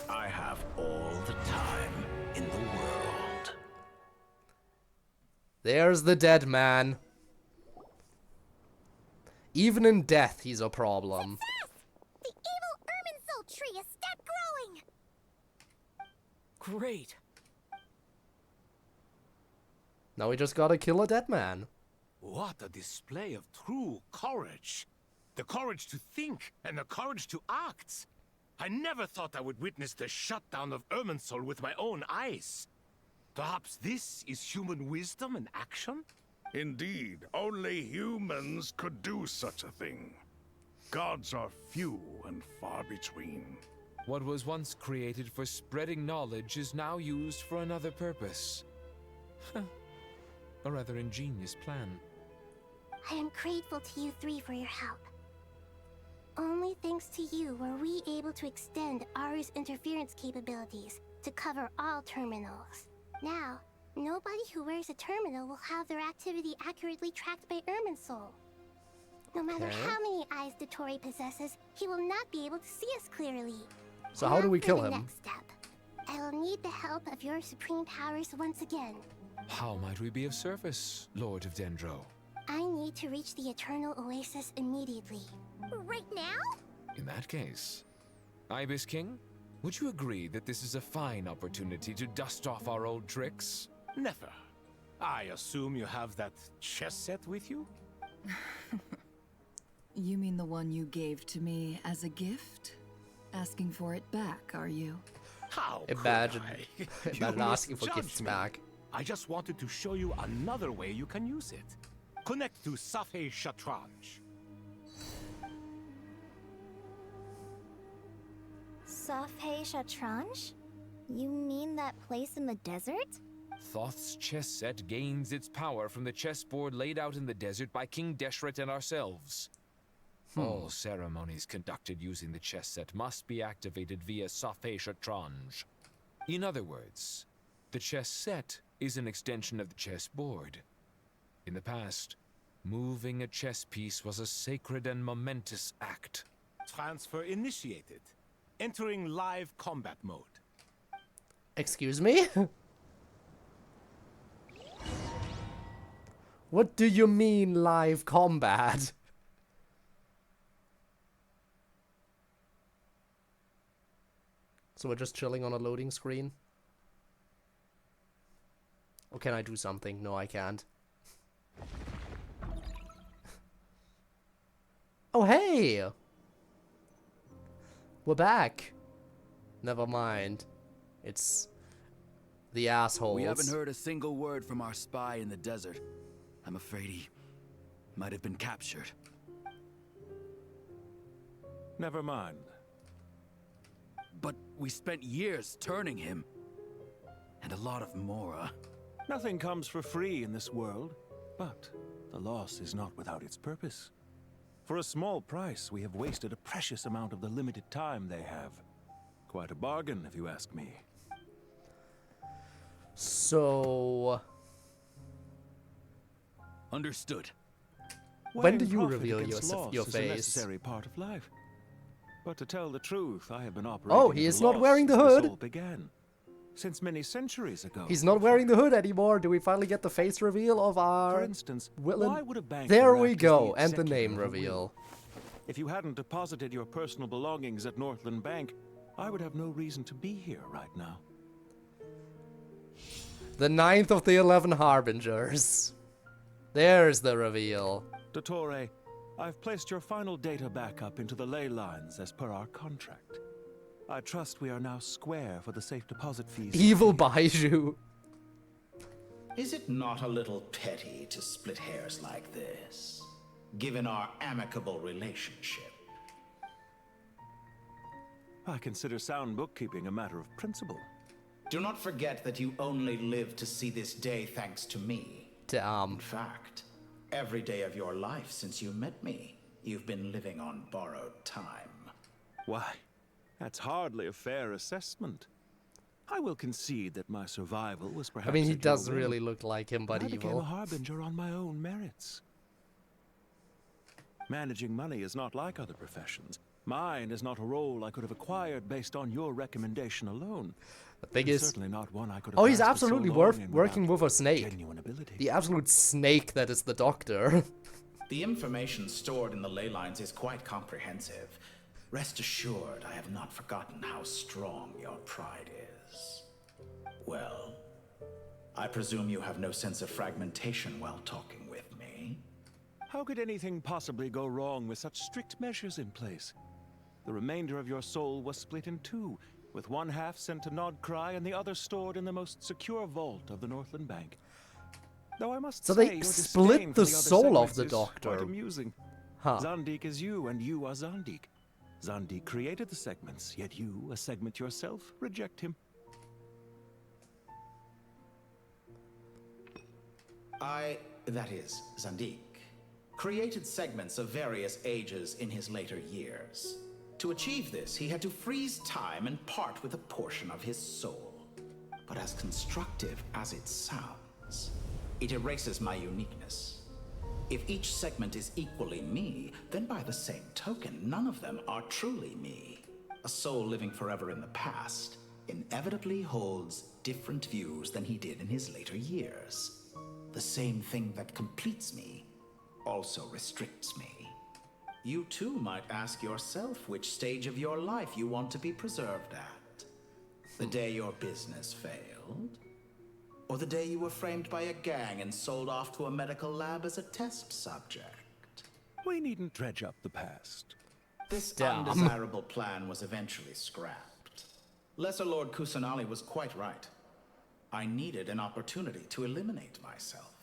I have all the time in the world. There's the dead man. Even in death, he's a problem. The evil Irminsul tree has stopped growing! Great. Now we just gotta kill a dead man. What a display of true courage. The courage to think and the courage to act. I never thought I would witness the shutdown of Irminsul with my own eyes. Perhaps this is human wisdom in action? Indeed, only humans could do such a thing. Gods are few and far between. What was once created for spreading knowledge is now used for another purpose. A rather ingenious plan. I am grateful to you three for your help. Only thanks to you were we able to extend Aru's interference capabilities to cover all terminals. Now, nobody who wears a terminal will have their activity accurately tracked by Irminsul. No matter how many eyes Dottore possesses, he will not be able to see us clearly. So how do we kill him? Next step. I will need the help of your supreme powers once again. How might we be of service, Lord of Dendro? I need to reach the Eternal Oasis immediately. Right now? In that case, Ibis King, would you agree that this is a fine opportunity to dust off our old tricks? Never. I assume you have that chess set with you? You mean the one you gave to me as a gift? Asking for it back, are you? How Imagine, could I? imagine You asking for misjudged gifts me. back. I just wanted to show you another way you can use it. Connect to Safei Shatranj. Safei Shatranj? You mean that place in the desert? Thoth's chess set gains its power from the chessboard laid out in the desert by King Deshret and ourselves. All ceremonies conducted using the chess set must be activated via Safei Shatranj. In other words, the chess set is an extension of the chessboard. In the past, moving a chess piece was a sacred and momentous act. Transfer initiated. Entering live combat mode. Excuse me? What do you mean live combat? So we're just chilling on a loading screen? Or can I do something? No, I can't. Oh, hey! We're back. Never mind. It's the assholes. We haven't heard a single word from our spy in the desert. I'm afraid he might have been captured. Never mind. But we spent years turning him. And a lot of Mora. Nothing comes for free in this world, but the loss is not without its purpose. For a small price, we have wasted a precious amount of the limited time they have. Quite a bargain, if you ask me. So... Understood. When do Weighing you profit reveal against loss your is a face? necessary part of life. But to tell the truth, I have been operating Oh, he at a is not loss wearing the since this hood. all began. Since many centuries ago. He's not wearing the hood anymore. Do we finally get the face reveal of our For instance, villain? why would a banker There we act as go, the and the executor name of a reveal. will? If you hadn't deposited your personal belongings at Northland Bank, I would have no reason to be here right now. The 9th of the 11 Harbingers. There's the reveal. Dottore, I've placed your final data backup into the ley lines as per our contract. I trust we are now square for the safe deposit fees. Evil Baiju. Is it not a little petty to split hairs like this, given our amicable relationship? I consider sound bookkeeping a matter of principle. Do not forget that you only live to see this day thanks to me. In fact, every day of your life since you met me, you've been living on borrowed time. Why, that's hardly a fair assessment. I will concede that my survival was perhaps. I mean, he at your does will. really look like him, but I became a evil. harbinger on my own merits. Managing money is not like other professions. Mine is not a role I could have acquired based on your recommendation alone. The thing And is, certainly not one I could have oh, he's mastered so absolutely long and working without with a snake. genuine ability. The absolute snake that is the doctor. The information stored in the ley lines is quite comprehensive. Rest assured, I have not forgotten how strong your pride is. Well, I presume you have no sense of fragmentation while talking with me. How could anything possibly go wrong with such strict measures in place? The remainder of your soul was split in two, with one half sent to Nod-Krai and the other stored in the most secure vault of the Northland Bank. Though I must So say, they your split disdain the for other soul of segments the is Doctor. Quite amusing. Huh. Zandik is you, and you are Zandik. Zandi created the segments, yet you, a segment yourself, reject him. That is, Zandik, created segments of various ages in his later years. To achieve this, he had to freeze time and part with a portion of his soul. But as constructive as it sounds, it erases my uniqueness. If each segment is equally me, then by the same token, none of them are truly me. A soul living forever in the past inevitably holds different views than he did in his later years. The same thing that completes me also restricts me. You too might ask yourself which stage of your life you want to be preserved at. The day your business failed? Or the day you were framed by a gang and sold off to a medical lab as a test subject? We needn't dredge up the past. This undesirable plan was eventually scrapped. Lesser Lord Kusanali was quite right. I needed an opportunity to eliminate myself.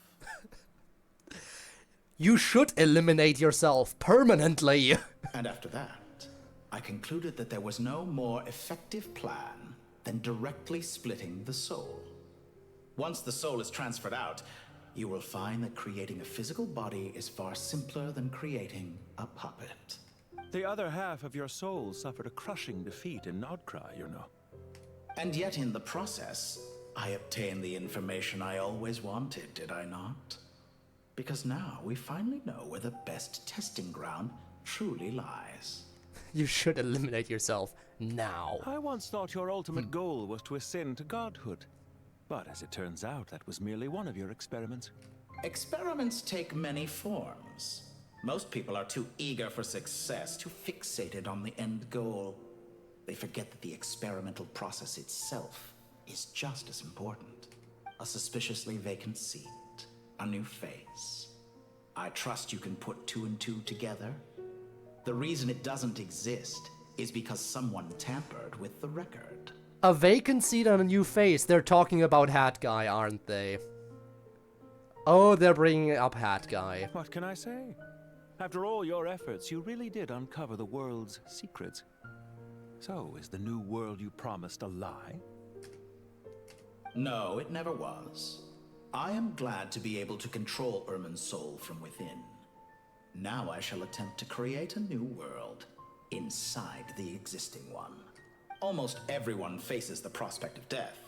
You should eliminate yourself permanently. And after that, I concluded that there was no more effective plan than directly splitting the soul. Once the soul is transferred out, you will find that creating a physical body is far simpler than creating a puppet. The other half of your soul suffered a crushing defeat in Nod-Krai, you know. And yet in the process, I obtained the information I always wanted, did I not? Because now we finally know where the best testing ground truly lies. You should eliminate yourself now. I once thought your ultimate goal was to ascend to godhood. But as it turns out, that was merely one of your experiments. Experiments take many forms. Most people are too eager for success, too fixated on the end goal. They forget that the experimental process itself is just as important. A suspiciously vacant seat, a new face. I trust you can put two and two together. The reason it doesn't exist is because someone tampered with the record. A vacant seat and a new face. They're talking about Hat Guy, aren't they? Oh, they're bringing up Hat Guy. What can I say? After all your efforts, you really did uncover the world's secrets. So, is the new world you promised a lie? No, it never was. I am glad to be able to control Irmin's soul from within. Now I shall attempt to create a new world inside the existing one. Almost everyone faces the prospect of death,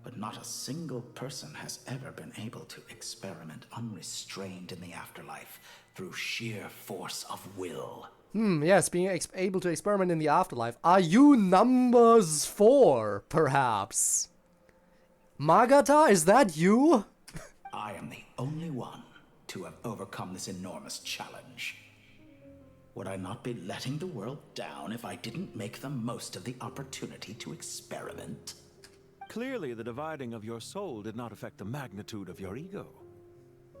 but not a single person has ever been able to experiment unrestrained in the afterlife through sheer force of will. Yes, being able to experiment in the afterlife. Are you numbers 4, perhaps? Magata, is that you? I am the only one to have overcome this enormous challenge. Would I not be letting the world down if I didn't make the most of the opportunity to experiment? Clearly, the dividing of your soul did not affect the magnitude of your ego.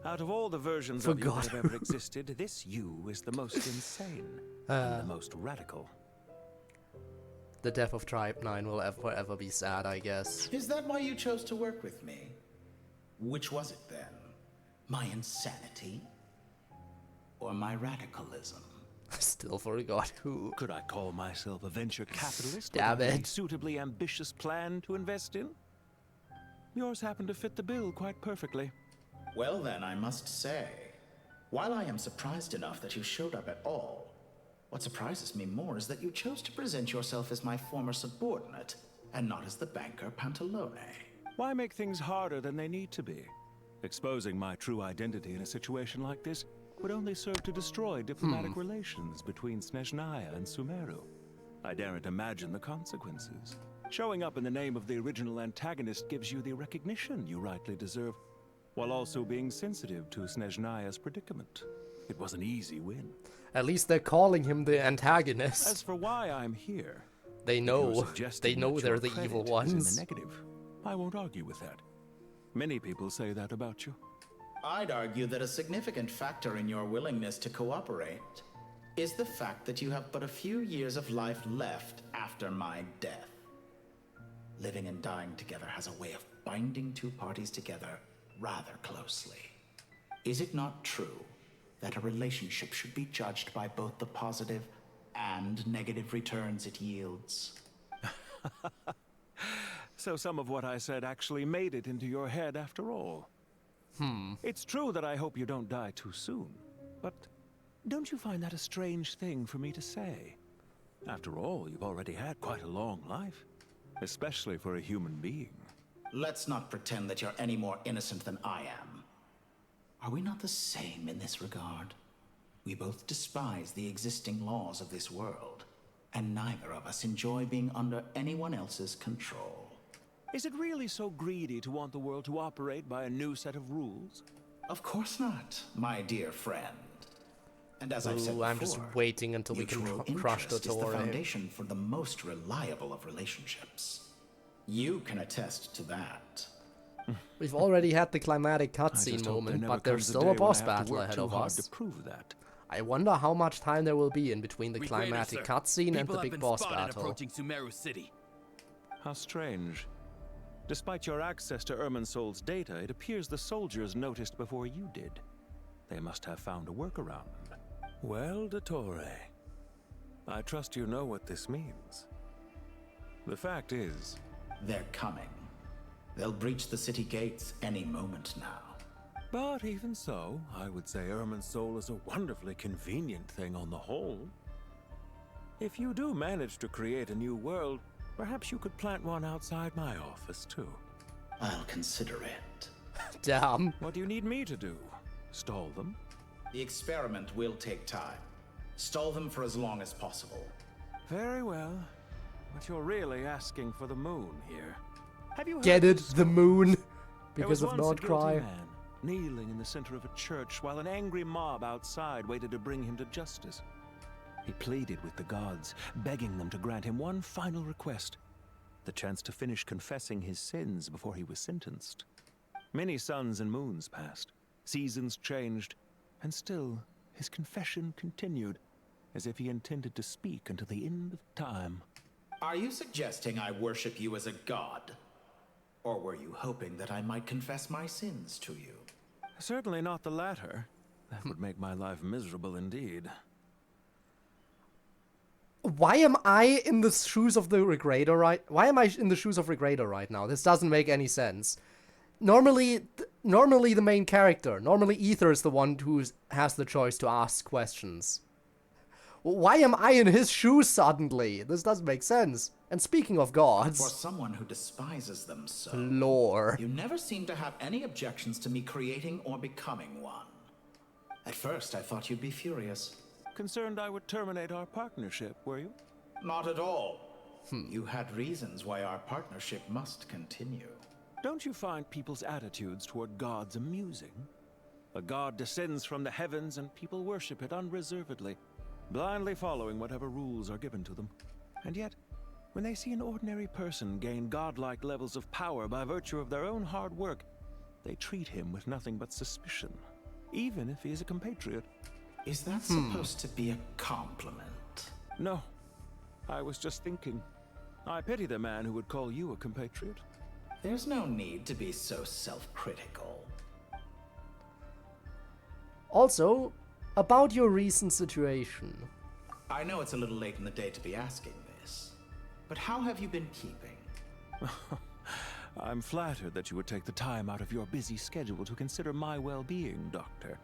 Out of all the versions of you that have ever existed, this you is the most insane and the most radical. The death of Tribe 9 will forever be sad, I guess. Is that why you chose to work with me? Which was it then? My insanity? Or my radicalism? I still forgot who. Could I call myself a venture capitalist Damn with it. a suitably ambitious plan to invest in? Yours happened to fit the bill quite perfectly. Well then, I must say, while I am surprised enough that you showed up at all, what surprises me more is that you chose to present yourself as my former subordinate, and not as the banker Pantalone. Why make things harder than they need to be? Exposing my true identity in a situation like this would only serve to destroy diplomatic relations between Snezhnaya and Sumeru. I daren't imagine the consequences. Showing up in the name of the original antagonist gives you the recognition you rightly deserve, while also being sensitive to Snezhnaya's predicament. It was an easy win. At least they're calling him the antagonist. As for why I'm here, they know. They know they're the evil ones. In the negative. I won't argue with that. Many people say that about you. I'd argue that a significant factor in your willingness to cooperate is the fact that you have but a few years of life left after my death. Living and dying together has a way of binding two parties together rather closely. Is it not true that a relationship should be judged by both the positive and negative returns it yields. So some of what I said actually made it into your head after all. It's true that I hope you don't die too soon, but don't you find that a strange thing for me to say? After all, you've already had quite a long life, especially for a human being. Let's not pretend that you're any more innocent than I am. Are we not the same in this regard? We both despise the existing laws of this world, and neither of us enjoy being under anyone else's control. Is it really so greedy to want the world to operate by a new set of rules? Of course not, my dear friend. And as I've said before, I'm just waiting until we can crush the interest is the Torah. foundation for the most reliable of relationships. You can attest to that. We've already had the climatic I cutscene just hope moment, there but never there's comes a still day a when boss I have to battle work ahead too of hard us. to prove that. I wonder how much time there will be in between the Regrader, climatic sir. cutscene and People the have big been boss spotted battle. approaching Sumeru City. How strange. Despite your access to Irminsol's data, it appears the soldiers noticed before you did. They must have found a workaround. Well, Dottore, I trust you know what this means. The fact is... They're coming. They'll breach the city gates any moment now. But even so, I would say Irminsol is a wonderfully convenient thing on the whole. If you do manage to create a new world, perhaps you could plant one outside my office, too. I'll consider it. Damn. What do you need me to do? Stall them? The experiment will take time. Stall them for as long as possible. Very well. But you're really asking for the moon here. Have you Get heard it? this The story? moon. There Because was of once a guilty Nod-Krai. man, kneeling in the center of a church while an angry mob outside waited to bring him to justice. He pleaded with the gods, begging them to grant him one final request: the chance to finish confessing his sins before he was sentenced. Many suns and moons passed, seasons changed, and still his confession continued, as if he intended to speak until the end of time. Are you suggesting I worship you as a god? Or were you hoping that I might confess my sins to you? Certainly not the latter. That would make my life miserable indeed. Why am I in the shoes of the Regrader right? Why am I in the shoes of Regrader right now? This doesn't make any sense. Normally the main character, normally Ether is the one who has the choice to ask questions. Why am I in his shoes suddenly? This doesn't make sense. And speaking of gods... For someone who despises them so... Lore. You never seem to have any objections to me creating or becoming one. At first, I thought you'd be furious. Concerned I would terminate our partnership, were you? Not at all. You had reasons why our partnership must continue. Don't you find people's attitudes toward gods amusing? A god descends from the heavens and people worship it unreservedly, blindly following whatever rules are given to them. And yet, when they see an ordinary person gain godlike levels of power by virtue of their own hard work, they treat him with nothing but suspicion, even if he is a compatriot. Is that supposed to be a compliment? No. I was just thinking. I pity the man who would call you a compatriot. There's no need to be so self-critical. Also, about your recent situation. I know it's a little late in the day to be asking this, but how have you been keeping? I'm flattered that you would take the time out of your busy schedule to consider my well-being, Doctor.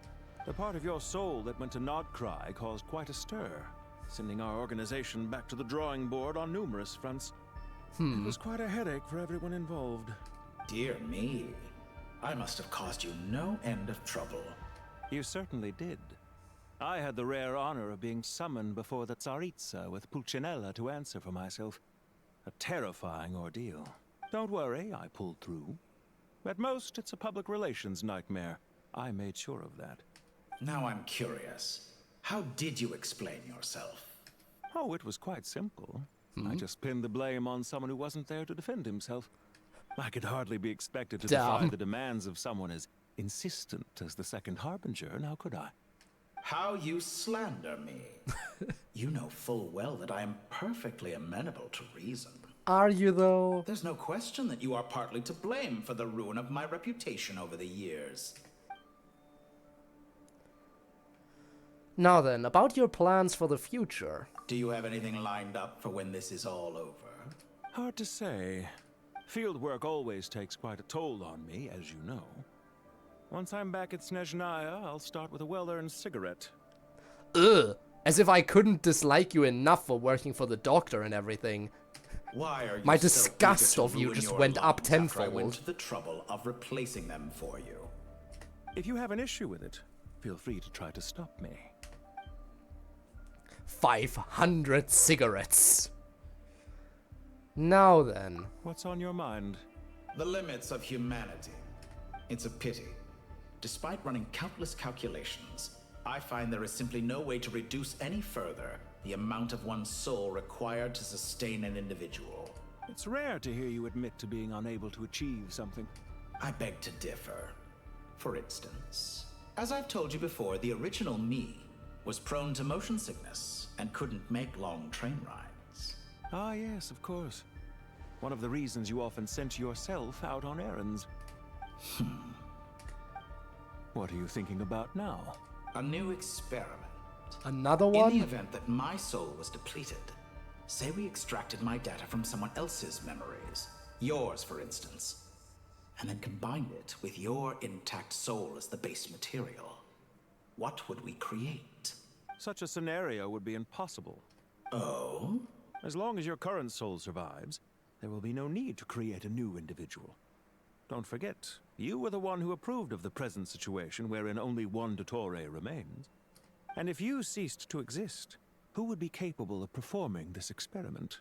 The part of your soul that went to Nod-Krai caused quite a stir, sending our organization back to the drawing board on numerous fronts. It was quite a headache for everyone involved. Dear me. I must have caused you no end of trouble. You certainly did. I had the rare honor of being summoned before the Tsaritsa with Pulcinella to answer for myself. A terrifying ordeal. Don't worry, I pulled through. At most, it's a public relations nightmare. I made sure of that. Now I'm curious. How did you explain yourself? Oh, it was quite simple. I just pinned the blame on someone who wasn't there to defend himself. I could hardly be expected to defy the demands of someone as insistent as the second harbinger, now could I? How you slander me. You know full well that I am perfectly amenable to reason. Are you, though? There's no question that you are partly to blame for the ruin of my reputation over the years. Now then, about your plans for the future. Do you have anything lined up for when this is all over? Hard to say. Field work always takes quite a toll on me, as you know. Once I'm back at Snezhnaya, I'll start with a well-earned cigarette. Ugh! As if I couldn't dislike you enough for working for the doctor and everything. Why are you My so disgust eager of to you ruin just your went up lungs after I tenfold. went to the trouble of replacing them for you. If you have an issue with it, feel free to try to stop me. 500 cigarettes. Now then. What's on your mind? The limits of humanity. It's a pity. Despite running countless calculations, I find there is simply no way to reduce any further the amount of one's soul required to sustain an individual. It's rare to hear you admit to being unable to achieve something. I beg to differ. For instance, as I've told you before, the original me was prone to motion sickness and couldn't make long train rides. Ah, yes, of course. One of the reasons you often sent yourself out on errands. What are you thinking about now? A new experiment. Another one? In the event that my soul was depleted, say we extracted my data from someone else's memories, yours for instance, and then combined it with your intact soul as the base material, what would we create? Such a scenario would be impossible. Oh? As long as your current soul survives, there will be no need to create a new individual. Don't forget, you were the one who approved of the present situation wherein only one Dottore remains. And if you ceased to exist, who would be capable of performing this experiment?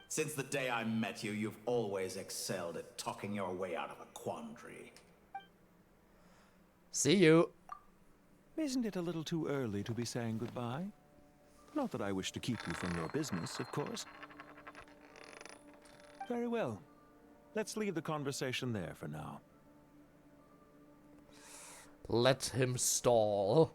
Since the day I met you, you've always excelled at talking your way out of a quandary. See you. Isn't it a little too early to be saying goodbye? Not that I wish to keep you from your business, of course. Very well. Let's leave the conversation there for now. Let him stall.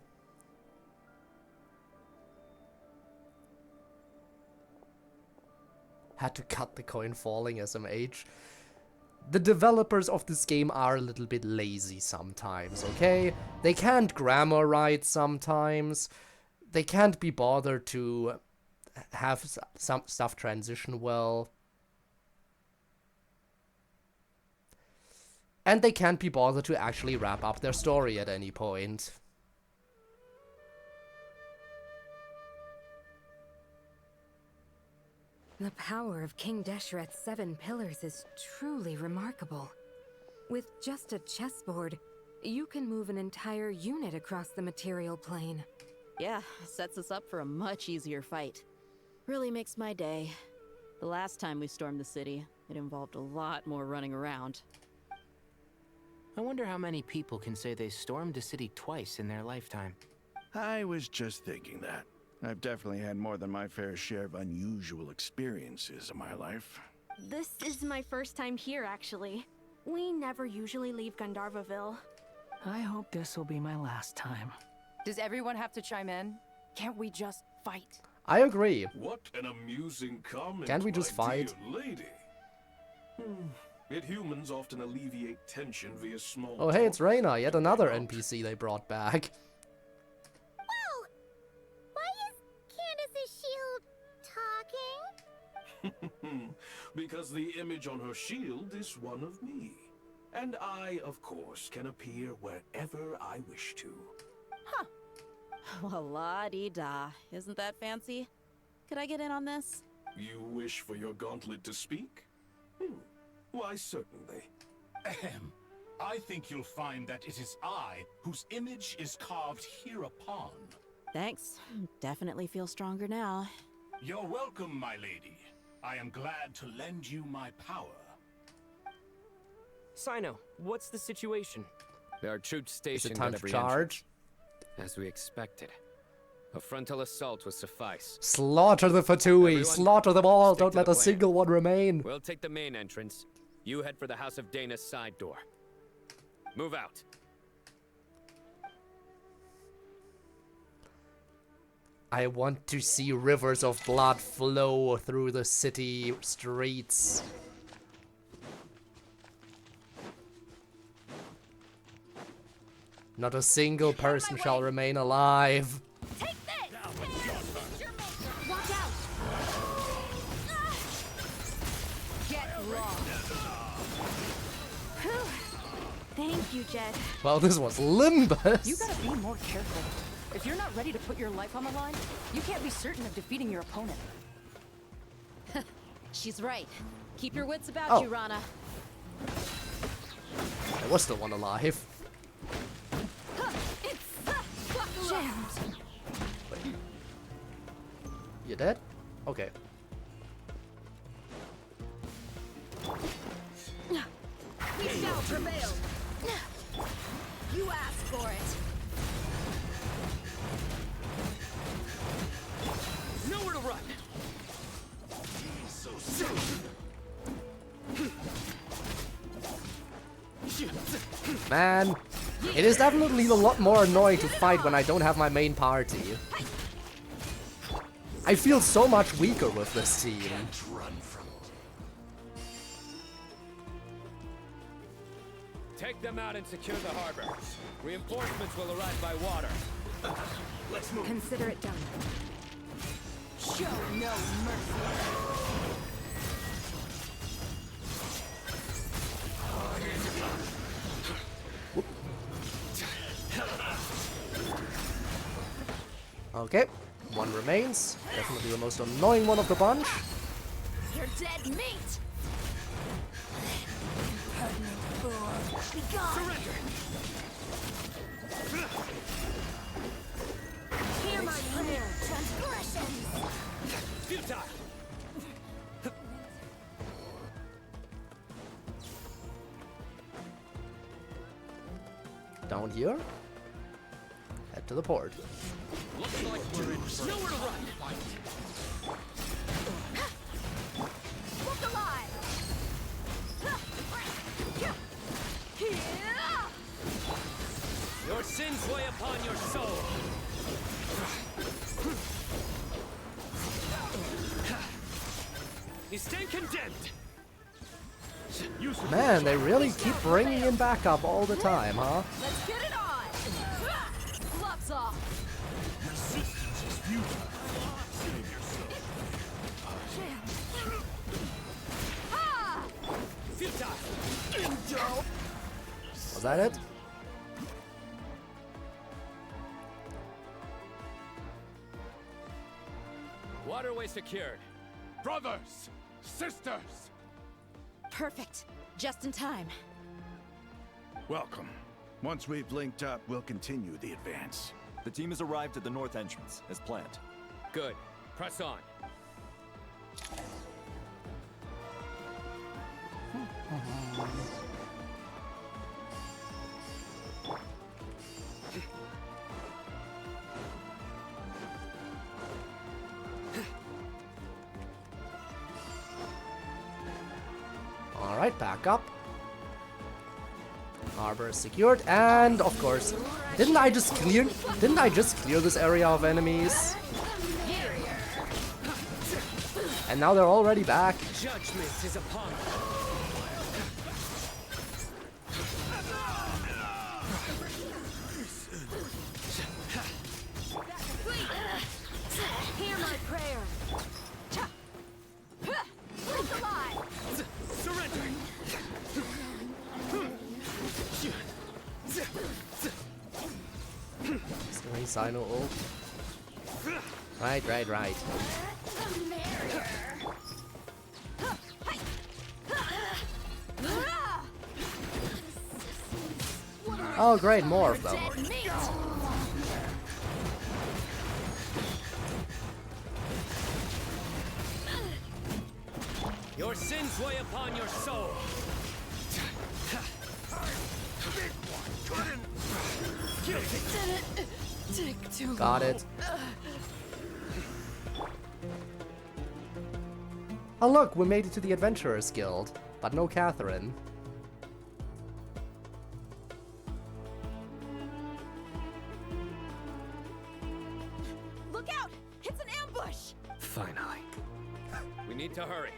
Had to cut the coin falling SMH. The developers of this game are a little bit lazy sometimes, okay? They can't grammar right sometimes. They can't be bothered to have some stuff transition well. And they can't be bothered to actually wrap up their story at any point. The power of King Deshret's 7 pillars is truly remarkable. With just a chessboard, you can move an entire unit across the material plane. Yeah, sets us up for a much easier fight. Really makes my day. The last time we stormed the city, it involved a lot more running around. I wonder how many people can say they stormed a city twice in their lifetime. I was just thinking that. I've definitely had more than my fair share of unusual experiences in my life. This is my first time here, actually. We never usually leave Gandharvaville. I hope this will be my last time. Does everyone have to chime in? Can't we just fight? I agree. What an amusing comment. Can't we just my fight? Dear lady. Yet humans often alleviate tension via small Oh hey, it's talk. Reyna, yet another NPC they brought back. Whoa! Why is Candace's shield talking? Because the image on her shield is one of me. And I, of course, can appear wherever I wish to. Huh. Well, la-dee-da. Isn't that fancy? Could I get in on this? You wish for your gauntlet to speak? Why, certainly. Ahem. I think you'll find that it is I whose image is carved hereupon. Thanks. Definitely feel stronger now. You're welcome, my lady. I am glad to lend you my power. Sino, what's the situation? There are troops stationed time at to every charge? entrance. As we expected. A frontal assault will suffice. Slaughter the Fatui! Everyone, Slaughter them all! stick Don't to let the a plan. single one remain! We'll take the main entrance. You head for the House of Dana's side door. Move out. I want to see rivers of blood flow through the city streets. Not a single person shall remain alive. Take this! Watch out! Get lost. Whew. Thank you, Jed. Well, this was Limbus. You gotta be more careful. If you're not ready to put your life on the line, you can't be certain of defeating your opponent. She's right. Keep your wits about you, Rana. I was still one alive. Jammed. Wait. You dead? Okay. We shall prevail. You asked for it. Nowhere to run. So soon. Man, it is definitely a lot more annoying to fight when I don't have my main party. I feel so much weaker with this team. Take them out and secure the harbor. Reinforcements will arrive by water. Let's move. Consider it done. Show no mercy. Okay, one remains. Definitely the most annoying one of the bunch. You're dead meat! Be gone! Surrender. Hear my prayer, transgressions! Futile. Down here. Head to the port. Looks like we're in for nowhere to run. Look alive! Your sins weigh upon your soul. You stand condemned. Man, they really keep bringing in backup all the time, huh? Let's get it on! Gloves off! Resistance is futile. Save yourself. Ha! Futile. Was that it? Waterway secured. Brothers! Sisters! Perfect. Just in time. Welcome. Once we've linked up, we'll continue the advance. The team has arrived at the north entrance, as planned. Good. Press on. Alright, back up. Harbor is secured, and of course, didn't I just clear this area of enemies? And now they're already back. Judgment is upon us. Hear my prayer! Look alive! Surrender. Doing Sino ult. Right. Oh great, more of them. Your sins weigh upon your soul. Didn't take too long. Got it. Oh look, we made it to the Adventurers Guild, but no Catherine. Look out! It's an ambush! Finally. We need to hurry.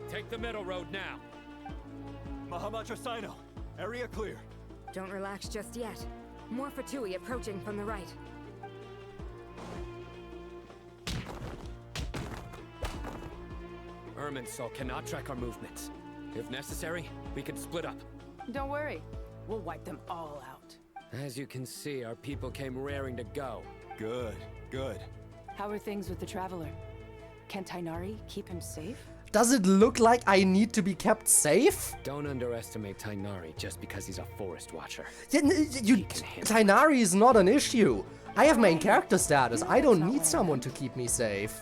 Take the middle road now. Mahamacho Sino, area clear. Don't relax just yet. More Fatui approaching from the right. Irminsul cannot track our movements. If necessary, we can split up. Don't worry. We'll wipe them all out. As you can see, our people came raring to go. Good, good. How are things with the Traveler? Can Tainari keep him safe? Does it look like I need to be kept safe? Don't underestimate Tainari just because he's a forest watcher. Tainari is not an issue. I have main character status. I don't need someone to keep me safe.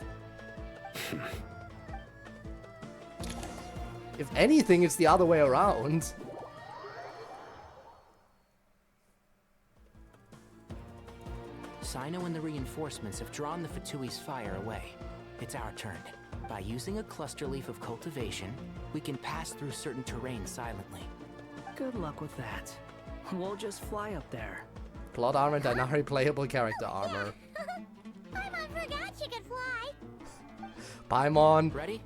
If anything, it's the other way around. Sino and the reinforcements have drawn the Fatui's fire away. It's our turn. By using a cluster leaf of cultivation, we can pass through certain terrain silently. Good luck with that. We'll just fly up there. Plot armor, Tainari playable character armor. Paimon forgot she could fly. Paimon. Ready?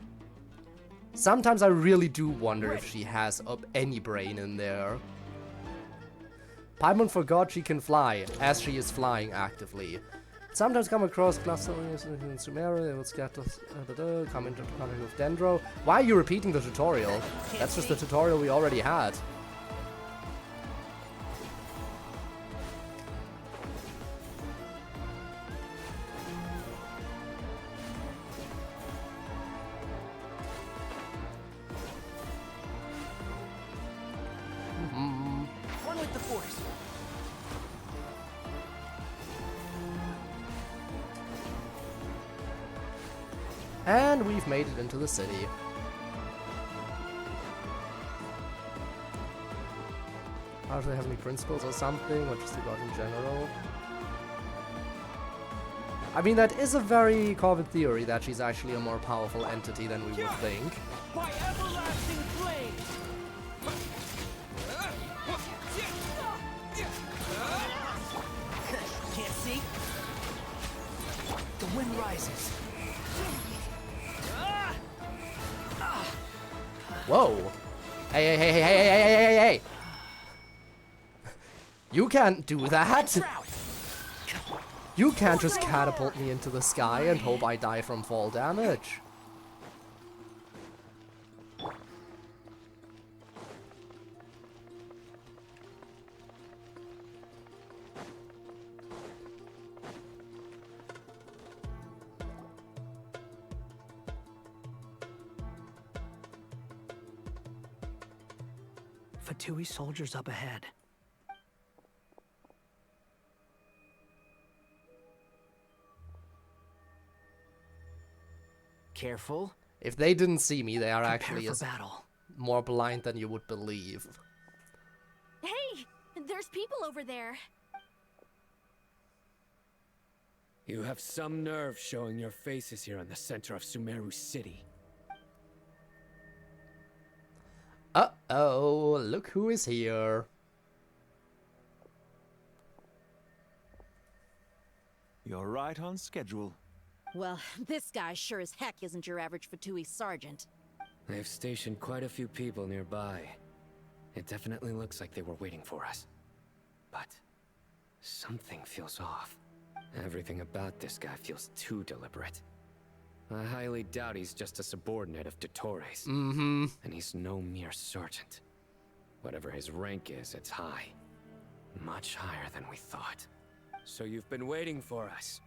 Sometimes I really do wonder if she has any brain in there. Paimon forgot she can fly, as she is flying actively. Sometimes come across clusters in Sumeru, they will scatter, come into contact with Dendro. Why are you repeating the tutorial? That's just the tutorial we already had. One with the Force. And we've made it into the city. Are they have any principles or something, or just about in general? I mean, that is a very common theory that she's actually a more powerful entity than we would think. My everlasting flame! Can't see? The wind rises. Whoa! Hey, hey, hey, hey, hey, hey, hey, hey, hey, hey! You can't do that! You can't just catapult me into the sky and hope I die from fall damage. Fatui soldiers up ahead. Careful. If they didn't see me, they are Prepare actually for battle. more blind than you would believe. Hey, there's people over there. You have some nerve showing your faces here in the center of Sumeru City. Uh-oh, look who is here. You're right on schedule. Well, this guy sure as heck isn't your average Fatui sergeant. They've stationed quite a few people nearby. It definitely looks like they were waiting for us. But something feels off. Everything about this guy feels too deliberate. I highly doubt he's just a subordinate of Dottores. Mm-hmm. And he's no mere sergeant. Whatever his rank is, it's high. Much higher than we thought. So you've been waiting for us.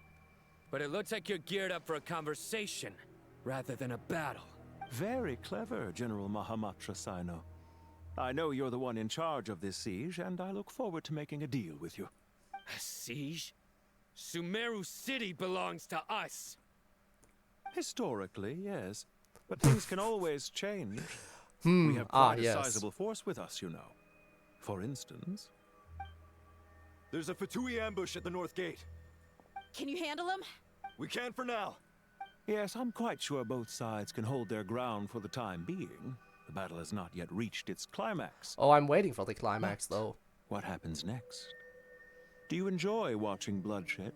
But it looks like you're geared up for a conversation, rather than a battle. Very clever, General Mahamatra Sino. I know you're the one in charge of this siege, and I look forward to making a deal with you. A siege? Sumeru City belongs to us! Historically, yes. But things can always change. We have quite a sizable force with us, you know. For instance... There's a Fatui ambush at the north gate. Can you handle him? We can for now. Yes, I'm quite sure both sides can hold their ground for the time being. The battle has not yet reached its climax. Oh, I'm waiting for the climax, though. What happens next? Do you enjoy watching bloodshed?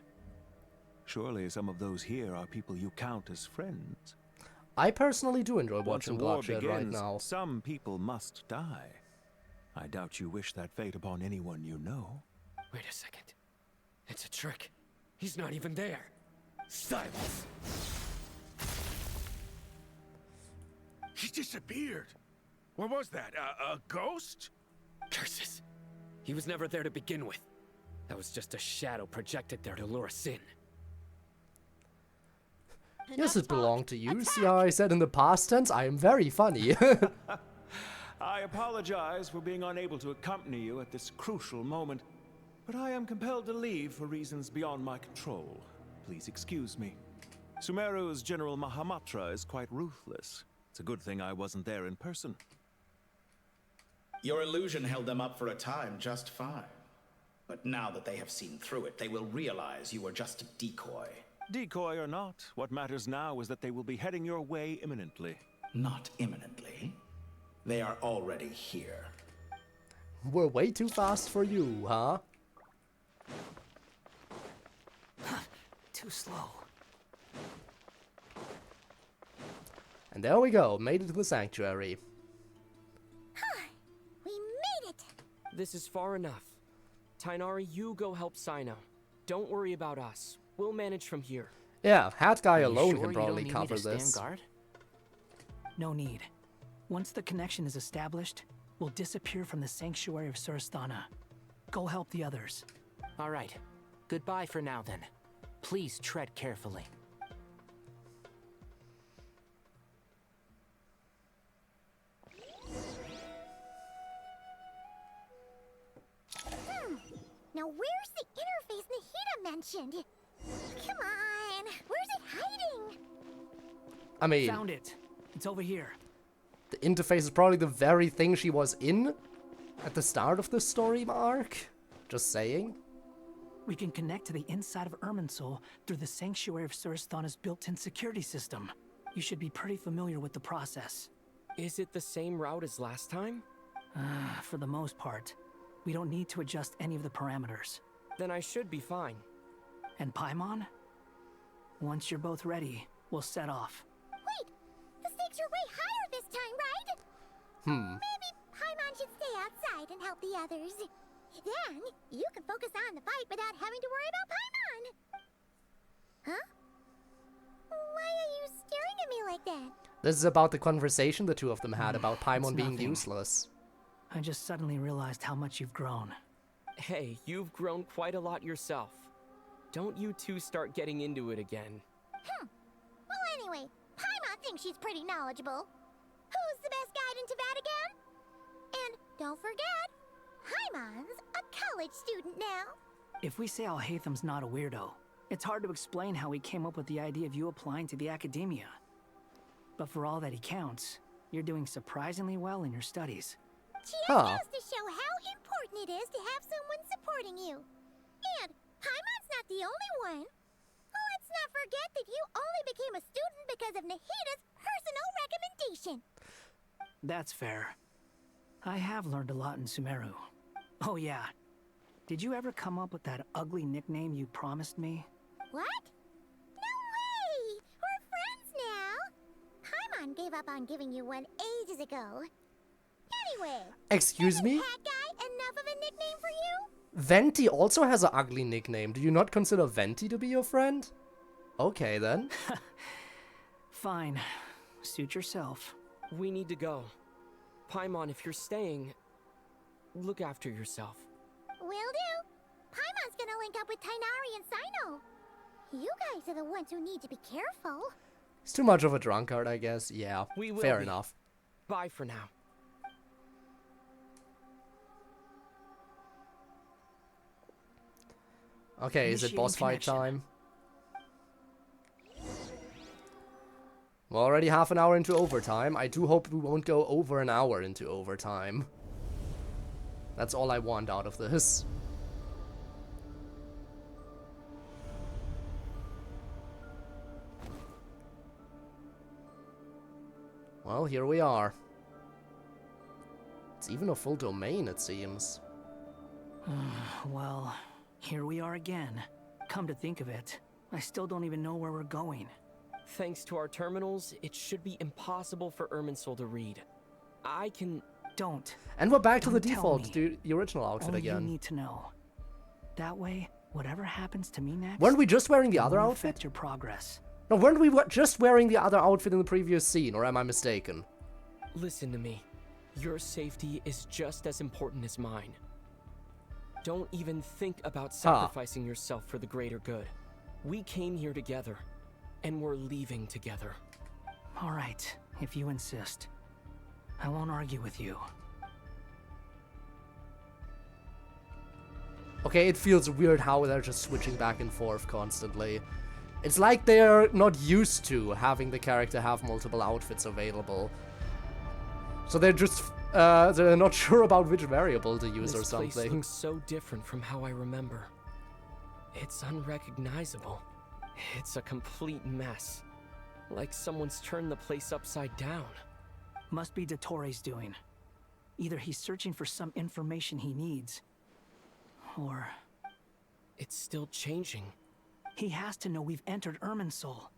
Surely some of those here are people you count as friends. I personally do enjoy Once watching a war bloodshed begins, right now. some people must die. I doubt you wish that fate upon anyone you know. Wait a second. It's a trick. He's not even there. Silence! He disappeared. What was that? A ghost? Curses! He was never there to begin with. That was just a shadow projected there to lure us in. Yes, it belonged to you. See how I said in the past tense? I am very funny. I apologize for being unable to accompany you at this crucial moment, but I am compelled to leave for reasons beyond my control. Please excuse me. Sumeru's General Mahamatra is quite ruthless. It's a good thing I wasn't there in person. Your illusion held them up for a time just fine. But now that they have seen through it, they will realize you were just a decoy. Decoy or not, what matters now is that they will be heading your way imminently. Not imminently. They are already here. We're way too fast for you, huh? Too slow. And there we go, made it to the sanctuary. We made it! This is far enough. Tainari, you go help Sino. Don't worry about us. We'll manage from here. Yeah, Hat Guy alone sure can probably you don't need me cover to stand this. guard? No need. Once the connection is established, we'll disappear from the sanctuary of Surasthana. Go help the others. All right. Goodbye for now, then. Please tread carefully. Now where's the interface Nahida mentioned? Come on, where's it hiding? I mean, Found it. It's over here. the interface is probably the very thing she was in at the start of the story arc. Just saying. We can connect to the inside of Irminsul through the Sanctuary of Surasthana's built-in security system. You should be pretty familiar with the process. Is it the same route as last time? For the most part. We don't need to adjust any of the parameters. Then I should be fine. And Paimon? Once you're both ready, we'll set off. Wait, the stakes are way higher this time, right? Maybe Paimon should stay outside and help the others. Then, you can focus on the fight without having to worry about Paimon. Huh? Why are you staring at me like that? This is about the conversation the two of them had about Paimon being nothing. useless. I just suddenly realized how much you've grown. Hey, you've grown quite a lot yourself. Don't you two start getting into it again. Well, anyway, Paimon thinks she's pretty knowledgeable. Who's the best guide in Tavatigan? And don't forget, Paimon's a college student now. If we say Alhatham's not a weirdo, it's hard to explain how he came up with the idea of you applying to the academia. But for all that he counts, you're doing surprisingly well in your studies. Just goes to show how important it is to have someone supporting you. And Paimon's not the only one. Let's not forget that you only became a student because of Nahida's personal recommendation. That's fair. I have learned a lot in Sumeru. Oh yeah. Did you ever come up with that ugly nickname you promised me? What? No way! We're friends now! Paimon gave up on giving you one ages ago. Anyway, Excuse me? Hat Guy, enough of a nickname for you? Venti also has an ugly nickname. Do you not consider Venti to be your friend? Okay, then. Fine. Suit yourself. We need to go. Paimon, if you're staying, look after yourself. Will do. Paimon's gonna link up with Tainari and Sino. You guys are the ones who need to be careful. He's too much of a drunkard, I guess. Yeah, We will fair be. enough. Bye for now. Okay, is it Initiating boss fight connection. time? We're already half an hour into overtime. I do hope we won't go over an hour into overtime. That's all I want out of this. Well, here we are. It's even a full domain, it seems. Well, here we are again. Come to think of it, I still don't even know where we're going. Thanks to our terminals, it should be impossible for Irminsul to read. I can... Don't. And we're back to the Don't tell default, me. the original outfit Only again. you need to know. That way, whatever happens to me next... Weren't we just wearing the other won't outfit? affect your progress. No, weren't we just wearing the other outfit in the previous scene, or am I mistaken? Listen to me. Your safety is just as important as mine. Don't even think about sacrificing yourself for the greater good. We came here together, and we're leaving together. All right, if you insist. I won't argue with you. Okay, it feels weird how they're just switching back and forth constantly. It's like they're not used to having the character have multiple outfits available. So they're just, they're not sure about which variable to use or something. This place looks so different from how I remember. It's unrecognizable. It's a complete mess. Like someone's turned the place upside down. Must be Dottoro's doing. Either he's searching for some information he needs, or... It's still changing. He has to know we've entered Irminsul.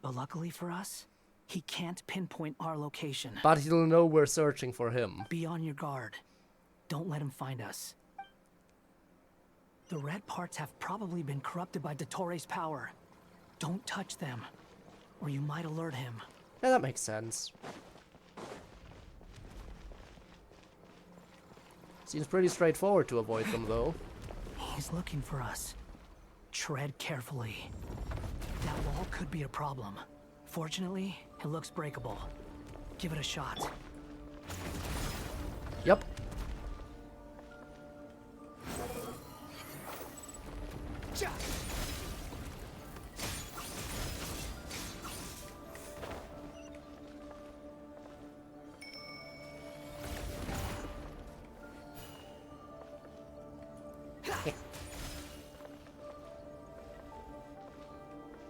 But luckily for us, he can't pinpoint our location. But he'll know we're searching for him. Be on your guard. Don't let him find us. The red parts have probably been corrupted by Dottoro's power. Don't touch them, or you might alert him. Yeah, that makes sense. Seems pretty straightforward to avoid them, though. He's looking for us. Tread carefully. That wall could be a problem. Fortunately, it looks breakable. Give it a shot. Yep.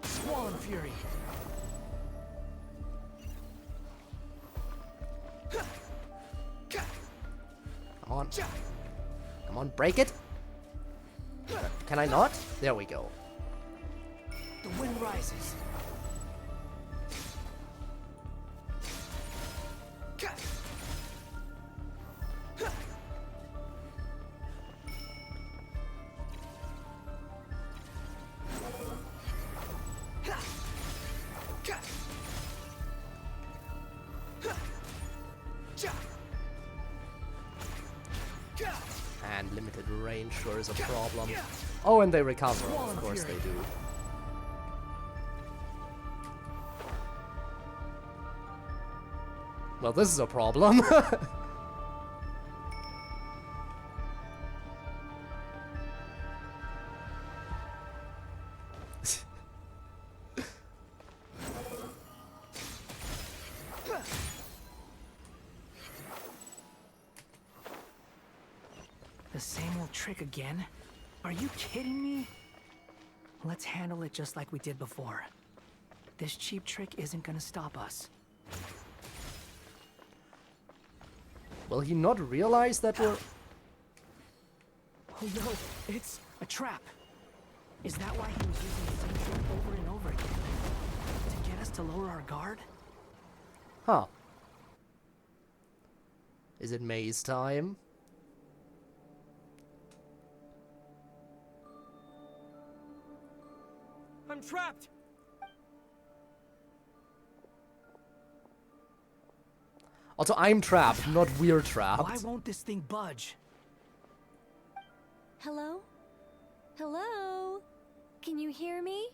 Swan Fury. Come on. Come on, break it. Can I not? There we go. The wind rises. And limited range sure is a problem. Oh, and they recover. Of course they do. Well, this is a problem. The same old trick again? Are you kidding me? Let's handle it just like we did before. This cheap trick isn't gonna stop us. Will he not realize that we're... Oh no, it's a trap. Is that why he was using the same trick over and over again? To get us to lower our guard? Huh. Is it maze time? I'm trapped! Also, I'm trapped, not we're trapped. Why won't this thing budge? Hello? Hello? Can you hear me?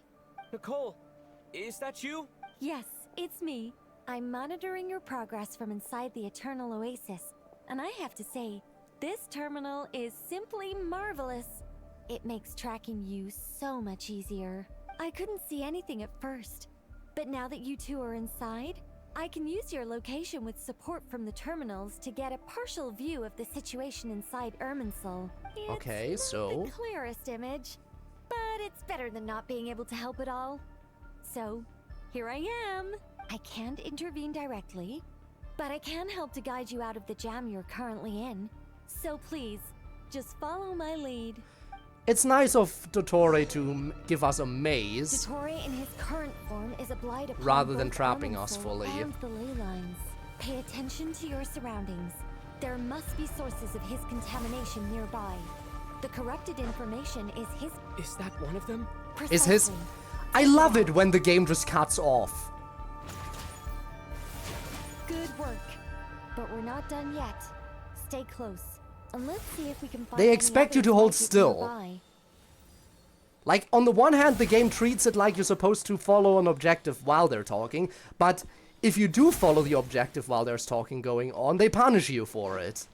Nicole, is that you? Yes, it's me. I'm monitoring your progress from inside the Eternal Oasis, and I have to say, this terminal is simply marvelous. It makes tracking you so much easier. I couldn't see anything at first, but now that you two are inside, I can use your location with support from the terminals to get a partial view of the situation inside Irminsul. Okay, It's so... not the clearest image, but it's better than not being able to help at all. So, here I am. I can't intervene directly, but I can help to guide you out of the jam you're currently in. So please, just follow my lead. It's nice of Dottore to give us a maze. Dottore in his current form is a blight upon rather than both trapping us Irminsul fully. and the ley lines. Pay attention to your surroundings. There must be sources of his contamination nearby. The corrupted information is his... Is that one of them? Is his... I love it when the game just cuts off. Good work. But we're not done yet. Stay close. And let's see if we can find They any expect you others to hold like it still. nearby. Like, on the one hand, the game treats it like you're supposed to follow an objective while they're talking, but if you do follow the objective while there's talking going on, they punish you for it.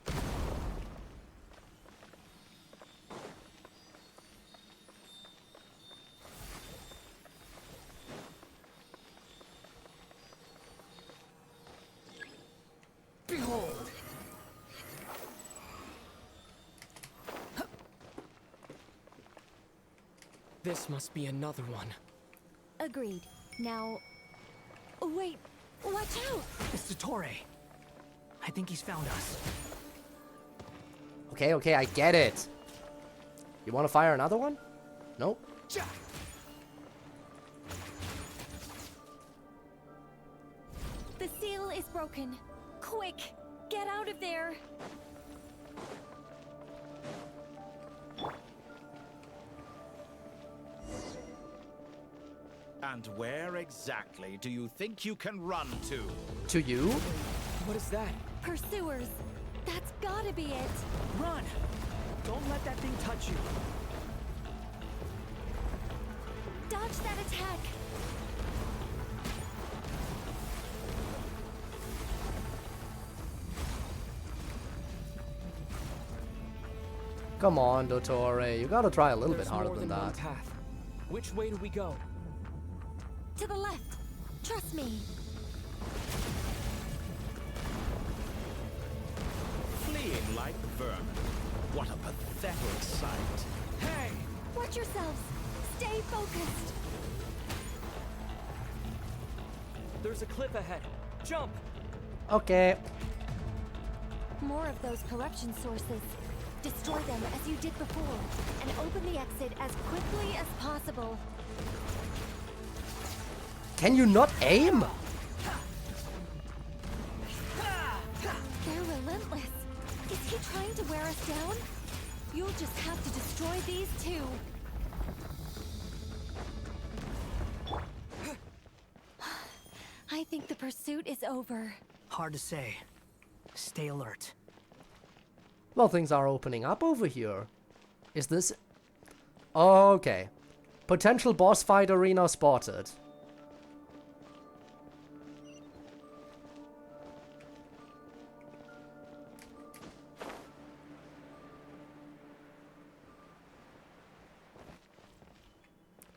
Behold! This must be another one. Agreed. Now... Wait! Watch out! It's Dottore. I think he's found us. Okay, okay, I get it. You want to fire another one? Nope. The seal is broken. Quick! Get out of there! And where exactly do you think you can run to? To you? What is that? Pursuers! That's gotta be it! Run! Don't let that thing touch you. Dodge that attack! Come on, Dottore. You gotta try a little bit There's harder more than one that. path. Which way do we go? To the left! Trust me! Fleeing like vermin. What a pathetic sight. Hey! Watch yourselves! Stay focused! There's a cliff ahead. Jump! Okay. More of those corruption sources. Destroy them as you did before, and open the exit as quickly as possible. Can you not aim? They're relentless. Is he trying to wear us down? You'll just have to destroy these two. I think the pursuit is over. Hard to say. Stay alert. Well, things are opening up over here. Is this... Okay. Potential boss fight arena spotted.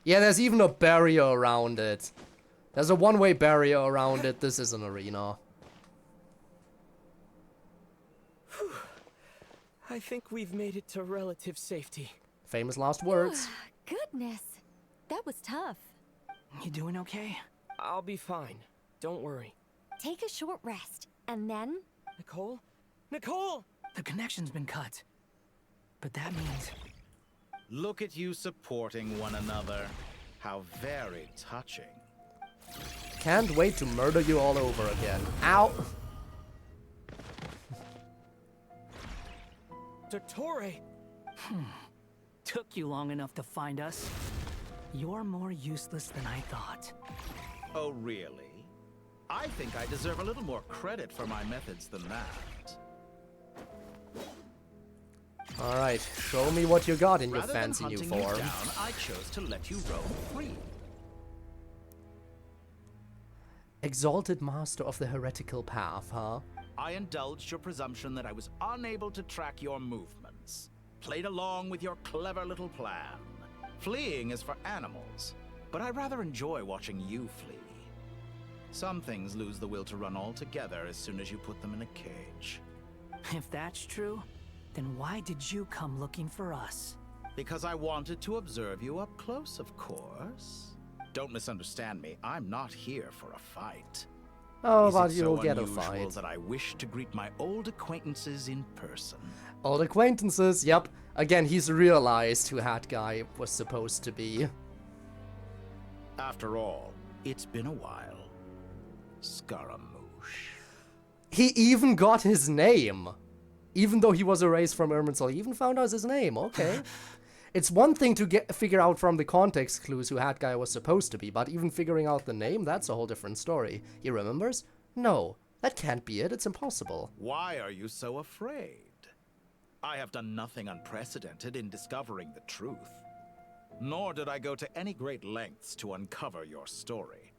Yeah, there's even a barrier around it. There's a one-way barrier around it. This is an arena. I think we've made it to relative safety. Famous last words. Goodness, that was tough. You doing okay? I'll be fine. Don't worry. Take a short rest, and then... Nicole? Nicole! The connection's been cut. But that means... Look at you supporting one another. How very touching. Can't wait to murder you all over again. Ow! Dottore! Took you long enough to find us. You're more useless than I thought. Oh, really? I think I deserve a little more credit for my methods than that. Alright, show me what you got in your Rather fancy than new hunting you form. down, I chose to let you roam free. Exalted master of the heretical path, huh? I indulged your presumption that I was unable to track your movements. Played along with your clever little plan. Fleeing is for animals, but I rather enjoy watching you flee. Some things lose the will to run altogether as soon as you put them in a cage. If that's true, then why did you come looking for us? Because I wanted to observe you up close, of course. Don't misunderstand me, I'm not here for a fight. Oh, Is but it you'll so get a unusual fight. that I wish to greet my old acquaintances in person? Old acquaintances, yep. Again, he's realized who that guy was supposed to be. After all, it's been a while. Scaramouche. He even got his name. Even though he was erased from Irminsul, he even found out his name. Okay. It's one thing to figure out from the context clues who Hat Guy was supposed to be, but even figuring out the name, that's a whole different story. He remembers? No, that can't be it. It's impossible. Why are you so afraid? I have done nothing unprecedented in discovering the truth. Nor did I go to any great lengths to uncover your story.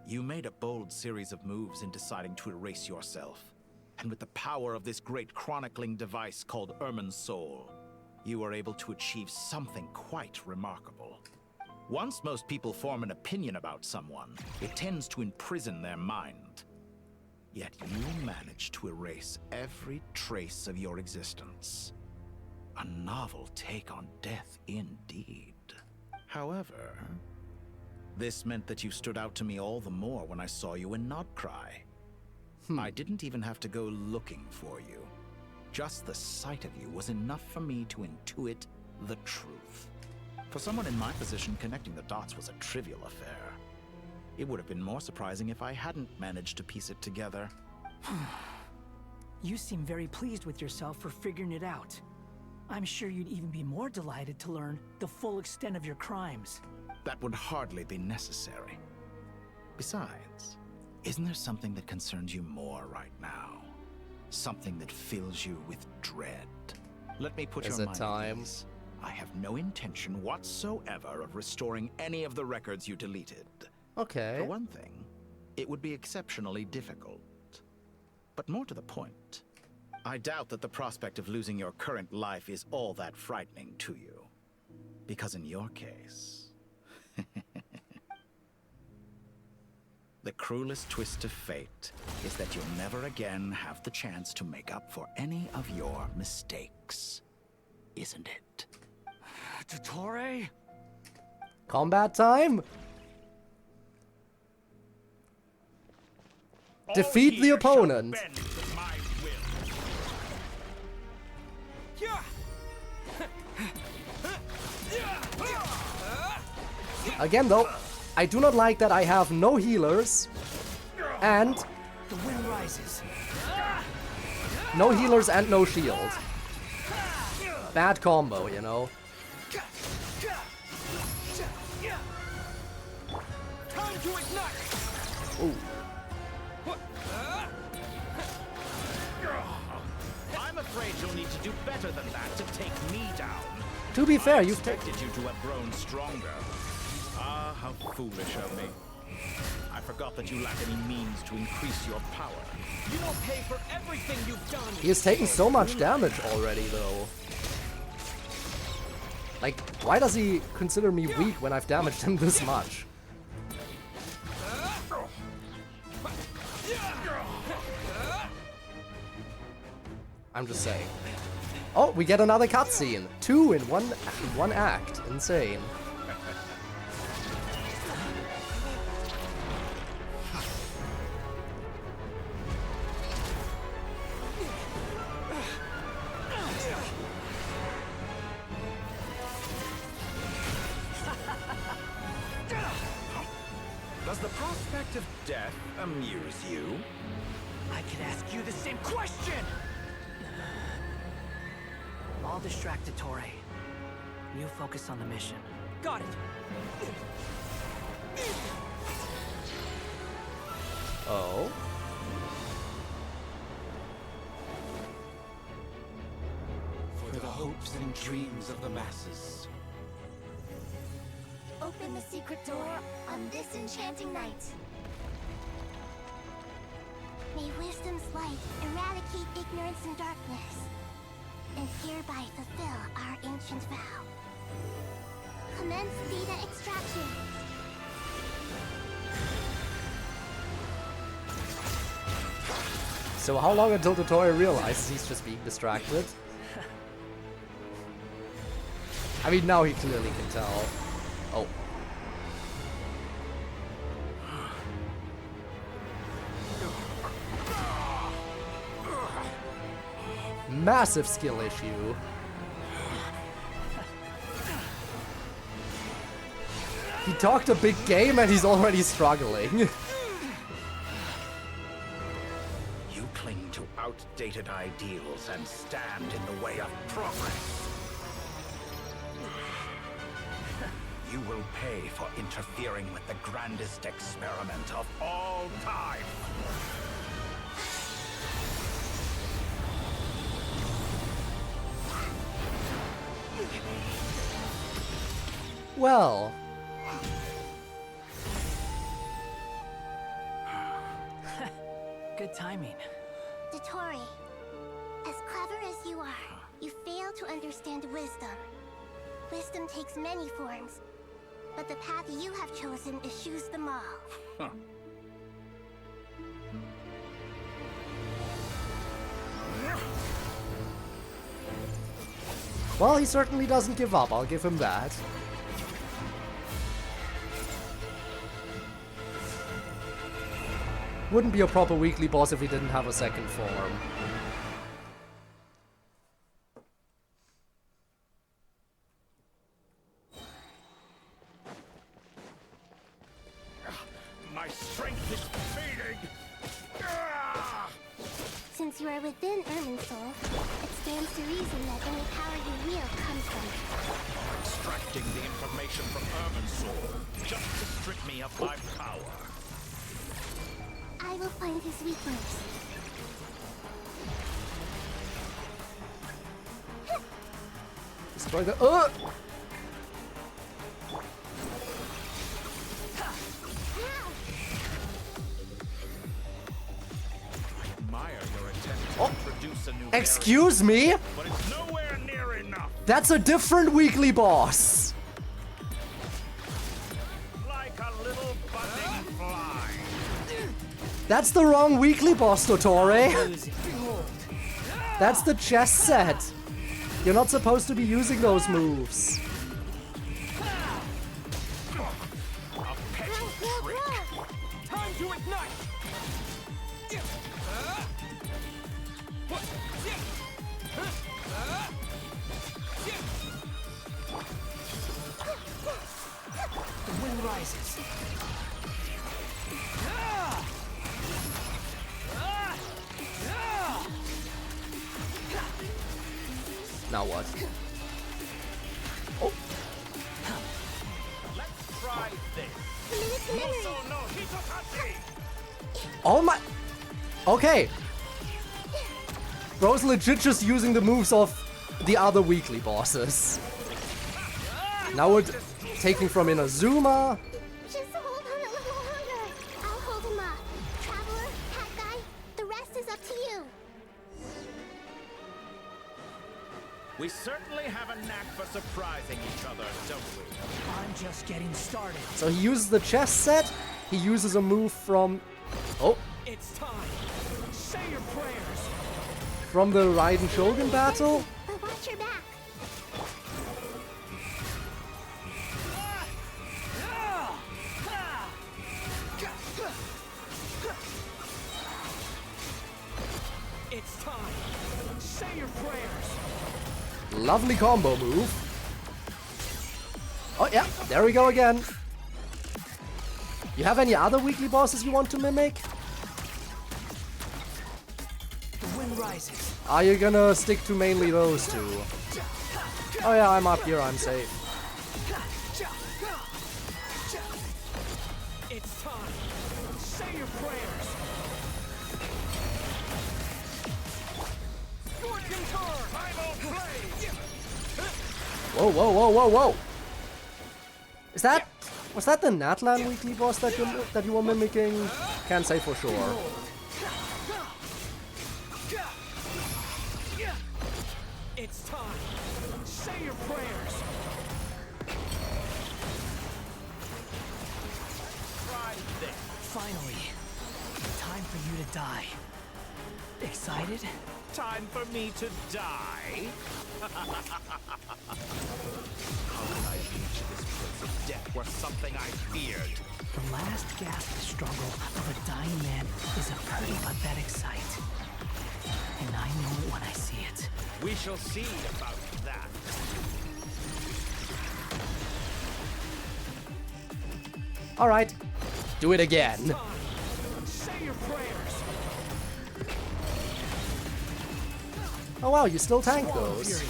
You made a bold series of moves in deciding to erase yourself. And with the power of this great chronicling device called Irminsul, you were able to achieve something quite remarkable. Once most people form an opinion about someone, it tends to imprison their mind. Yet you managed to erase every trace of your existence. A novel take on death indeed. However, this meant that you stood out to me all the more when I saw you in Nod-Krai. I didn't even have to go looking for you. Just the sight of you was enough for me to intuit the truth. For someone in my position, connecting the dots was a trivial affair. It would have been more surprising if I hadn't managed to piece it together. You seem very pleased with yourself for figuring it out. I'm sure you'd even be more delighted to learn the full extent of your crimes. That would hardly be necessary. Besides, isn't there something that concerns you more right now? Something that fills you with dread. Let me put your mind at ease. I have no intention whatsoever of restoring any of the records you deleted. Okay. For one thing, it would be exceptionally difficult. But more to the point, I doubt that the prospect of losing your current life is all that frightening to you. Because in your case... the cruelest twist of fate is that you'll never again have the chance to make up for any of your mistakes. Isn't it? Dottore? Combat time? Defeat the opponent. Again though, I do not like that I have no healers and the wind rises. No healers and no shield. Bad combo, you know. Time to ignite. Ooh. I'm afraid you'll need to do better than that to take me down. To be fair, you've expected you to have grown stronger. Ah, how foolish of me. I forgot that you lack any means to increase your power. You don't pay for everything you've done. He has taken so much damage already, though. Like, why does he consider me weak when I've damaged him this much? I'm just saying. Oh, we get another cutscene. 2 in one act. Insane. Does the prospect of death amuse you? I can ask you the same question! I'll distract Dottore. You focus on the mission. Got it. Oh. For the hopes and dreams of the masses. Open the secret door on this enchanting night. May wisdom's light eradicate ignorance and darkness, and hereby fulfill our ancient vow. Commence data extraction. So how long until Dottore realizes he's just being distracted? I mean, now he clearly can tell. Oh. Massive skill issue. He talked a big game and he's already struggling. You cling to outdated outdated ideals and stand in the way of progress. You will pay for interfering with the grandest experiment of all time. Well. Good timing. Dottore, as clever as you are, you fail to understand wisdom. Wisdom takes many forms, but the path you have chosen eschews them all. Huh. Well, he certainly doesn't give up, I'll give him that. Wouldn't be a proper weekly boss if he didn't have a second form. My strength is fading! Since you are within Irminsul, it stands to reason that any power you wield comes from it. Extracting the information from Irminsul just to strip me of my power. I will find his weakness. Destroy the Excuse me? But it's nowhere near enough. That's a different weekly boss. Like a little buzzing fly. That's the wrong weekly boss, Dottore. That's the chess set. You're not supposed to be using those moves. Time to ignite! The wind rises. Now what? Oh. Let's try this. Oh my. Okay. Bro's legit just using the moves of the other weekly bosses. Now we're taking from Inazuma. Just hold on a little longer. I'll hold him up. Traveler, Hat Guy, the rest is up to you. We certainly have a knack for surprising each other, don't we? I'm just getting started. So he uses the chess set. He uses a move from... Oh. It's time. Say your prayers. From the Raiden Shogun battle. But watch your back. It's time. Say your prayers. Lovely combo move. Oh yeah, there we go again. You have any other weekly bosses you want to mimic? The wind rises. Are you gonna stick to mainly those two? Oh yeah, I'm up here, I'm safe. It's time. Say your prayers. Scorching burn. Primal blaze. Whoa, whoa, whoa, whoa, whoa! Is that... Was that the Natlan weekly boss that you were mimicking? Can't say for sure. It's time. Say your prayers. Try this. Finally. Time for you to die. Excited? Time for me to die? How could I reach this place of death where something I feared? The last gasp struggle of a dying man is a pretty pathetic sight. And I know it when I see it. We shall see about that. Alright, do it again. Say your prayers. Oh wow, you still tank those.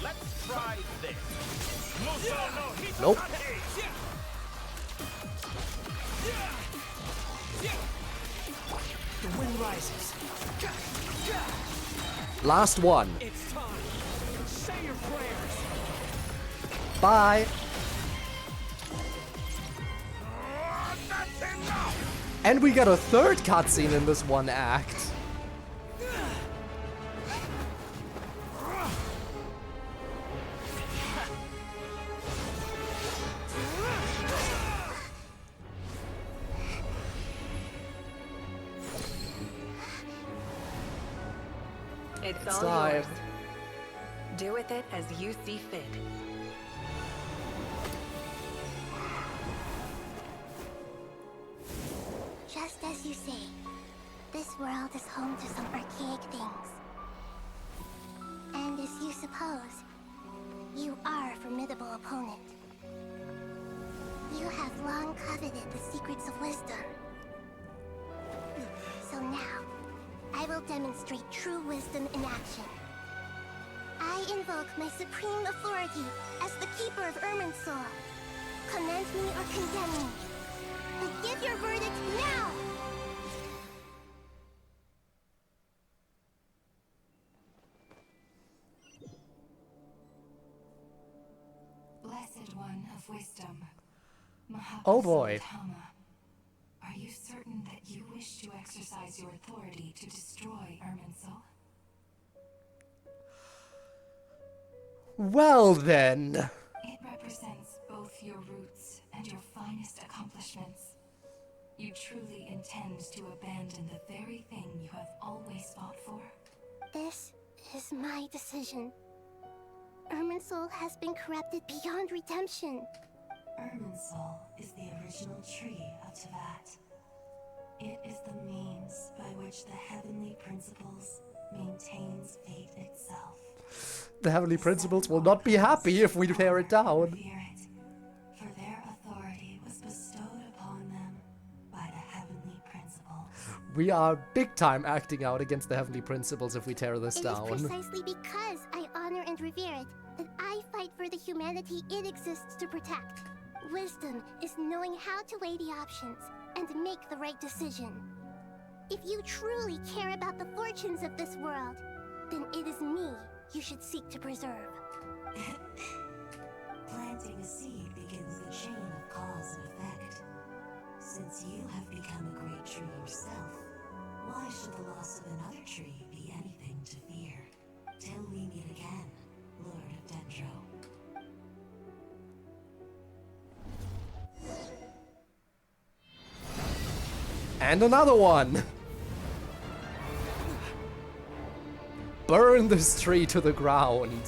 Let's try this. Nope. The wind rises. Last one. It's time. Say your prayers. Bye. And we got a third cutscene in this one act. It's It's all time. yours. Do with it as you see fit. Just as you say, this world is home to some archaic things. And as you suppose, you are a formidable opponent. You have long coveted the secrets of wisdom. So now, I will demonstrate true wisdom in action. I invoke my supreme authority as the keeper of Irminsul. Commend me or condemn me. But give your verdict now! Blessed One of Wisdom, Oh boy. are you certain that you wish to exercise your authority to destroy Irminsul? Well then. It represents both your roots and your finest accomplishments. You truly intend to abandon the very thing you have always fought for? This is my decision. Irminsul has been corrupted beyond redemption. Irminsul is the original tree of Tevat. It is the means by which the heavenly principles maintains fate itself. The heavenly principles will not be happy if we tear it down. For their authority was bestowed upon them by the heavenly principles. We are big time acting out against the heavenly principles if we tear this It down. is precisely because I honor and revere it that I fight for the humanity it exists to protect. Wisdom is knowing how to weigh the options and make the right decision. If you truly care about the fortunes of this world, then it is me you should seek to preserve. Planting a seed begins the chain of cause and effect. Since you have become a great tree yourself, why should the loss of another tree be anything to fear? Till we meet again, Lord of Dendro. And another one! Burn this tree to the ground.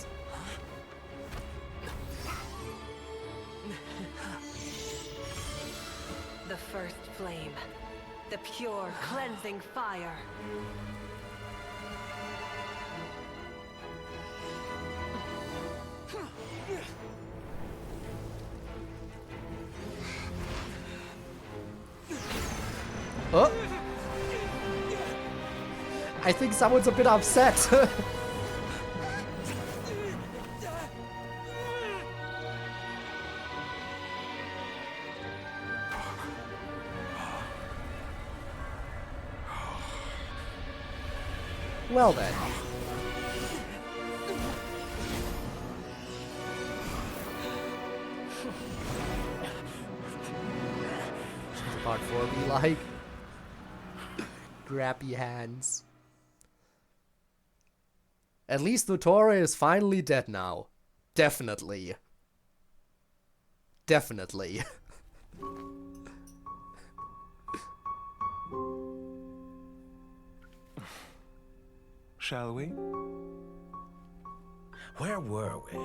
The first flame. The pure, cleansing fire. Oh! I think someone's a bit upset. Well then. Part 4 be like grabby hands. At least Nod-Krai is finally dead now. Definitely. Definitely. Shall we? Where were we?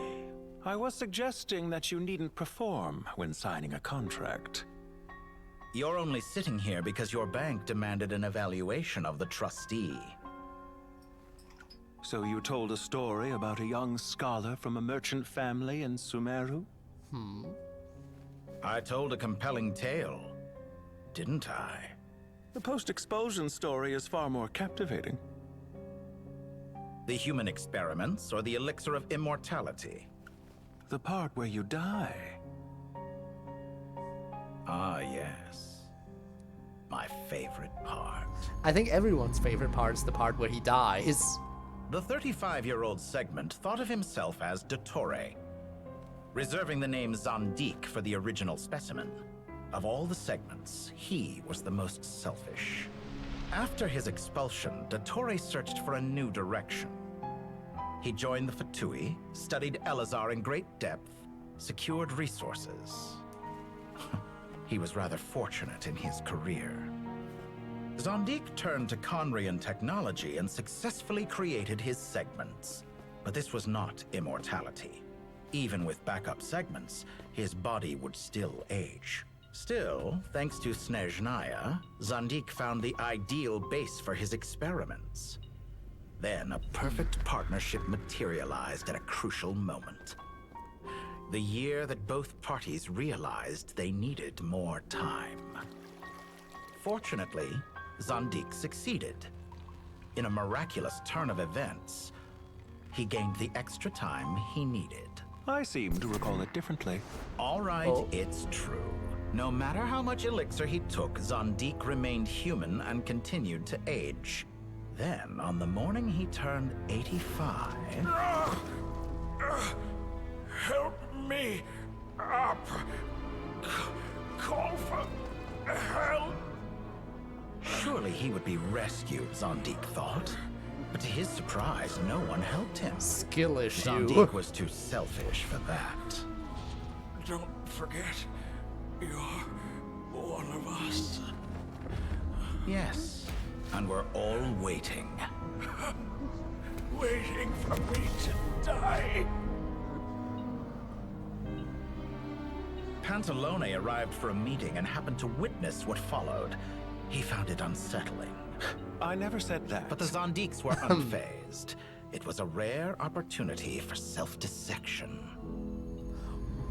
I was suggesting that you needn't perform when signing a contract. You're only sitting here because your bank demanded an evaluation of the trustee. So you told a story about a young scholar from a merchant family in Sumeru? I told a compelling tale, didn't I? The post-expulsion story is far more captivating. The human experiments or the elixir of immortality? The part where you die. Ah, yes. My favorite part. I think everyone's favorite part is the part where he dies. The 35-year-old segment thought of himself as Dottore, reserving the name Zondik for the original specimen. Of all the segments, he was the most selfish. After his expulsion, Dottore searched for a new direction. He joined the Fatui, studied Elazar in great depth, secured resources. He was rather fortunate in his career. Zondik turned to Conrian technology and successfully created his segments. But this was not immortality. Even with backup segments, his body would still age. Still, thanks to Snezhnaya, Zondik found the ideal base for his experiments. Then a perfect partnership materialized at a crucial moment. The year that both parties realized they needed more time. Fortunately, Zondik succeeded. In a miraculous turn of events, he gained the extra time he needed. I seem to recall it differently. All right, it's true. No matter how much elixir he took, Zondik remained human and continued to age. Then, on the morning he turned 85... Help me up. Call for help. Surely he would be rescued, Zondik thought. But to his surprise, no one helped him. Skill issue. Zondik was too selfish for that. Don't forget, you're one of us. Yes, and we're all waiting. Waiting for me to die. Pantalone arrived for a meeting and happened to witness what followed. He found it unsettling. I never said that. But the Zondiks were unfazed. It was a rare opportunity for self-dissection.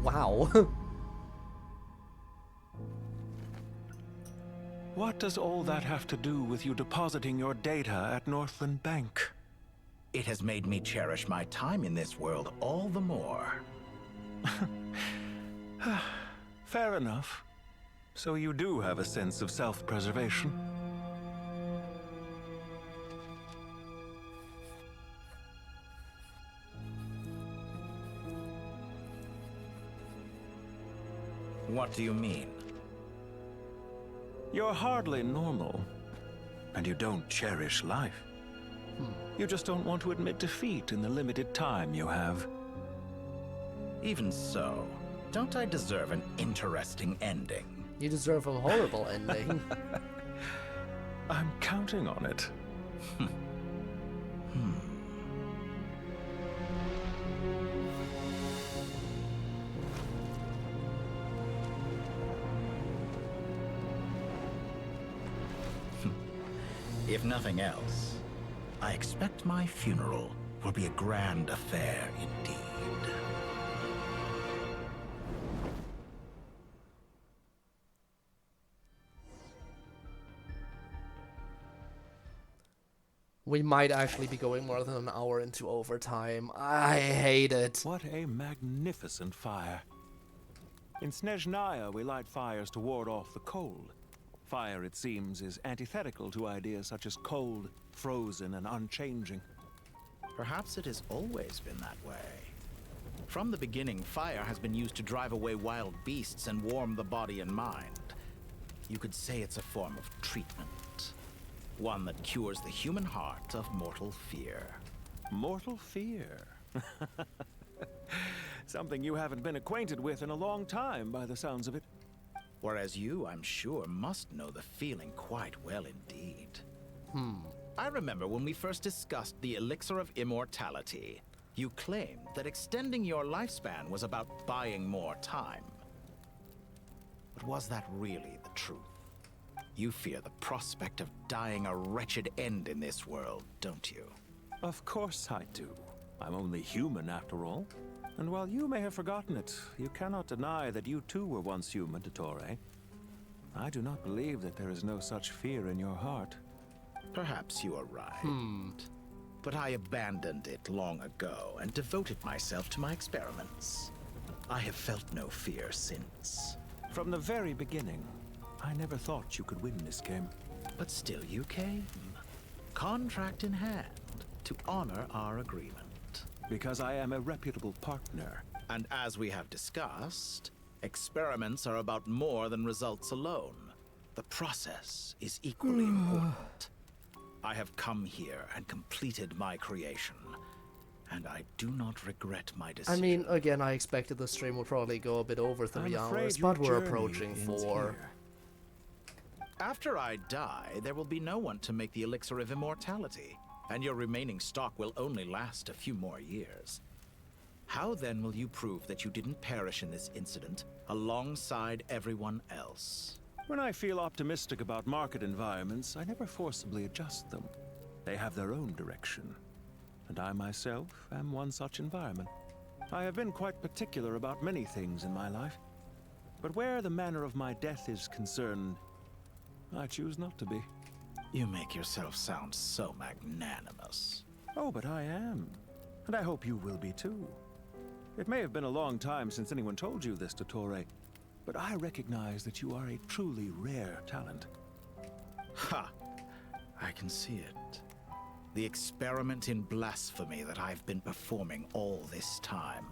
Wow. What does all that have to do with you depositing your data at Northland Bank? It has made me cherish my time in this world all the more. Fair enough. So you do have a sense of self-preservation. What do you mean? You're hardly normal, and you don't cherish life. You just don't want to admit defeat in the limited time you have. Even so, don't I deserve an interesting ending? You deserve a horrible ending. I'm counting on it. If nothing else, I expect my funeral will be a grand affair indeed. We might actually be going more than an hour into overtime. I hate it. What a magnificent fire. In Snezhnaya, we light fires to ward off the cold. Fire, it seems, is antithetical to ideas such as cold, frozen, and unchanging. Perhaps it has always been that way. From the beginning, fire has been used to drive away wild beasts and warm the body and mind. You could say it's a form of treatment. One that cures the human heart of mortal fear. Mortal fear? Something you haven't been acquainted with in a long time, by the sounds of it. Whereas you, I'm sure, must know the feeling quite well indeed. I remember when we first discussed the elixir of immortality. You claimed that extending your lifespan was about buying more time. But was that really the truth? You fear the prospect of dying a wretched end in this world, don't you? Of course I do. I'm only human after all. And while you may have forgotten it, you cannot deny that you too were once human, Dottore. I do not believe that there is no such fear in your heart. Perhaps you are right. But I abandoned it long ago and devoted myself to my experiments. I have felt no fear since. From the very beginning, I never thought you could win this game. But still you came. Contract in hand, to honor our agreement. Because I am a reputable partner. And as we have discussed, experiments are about more than results alone. The process is equally important. I have come here and completed my creation, and I do not regret my decision. I mean, again, I expected the stream would probably go a bit over 3 hours, but we're approaching 4. After I die, there will be no one to make the elixir of immortality, and your remaining stock will only last a few more years. How then will you prove that you didn't perish in this incident alongside everyone else? When I feel optimistic about market environments, I never forcibly adjust them. They have their own direction. And I myself am one such environment. I have been quite particular about many things in my life. But where the manner of my death is concerned, I choose not to be. You make yourself sound so magnanimous. Oh, but I am. And I hope you will be too. It may have been a long time since anyone told you this, Dottore, but I recognize that you are a truly rare talent. Ha! I can see it. The experiment in blasphemy that I've been performing all this time.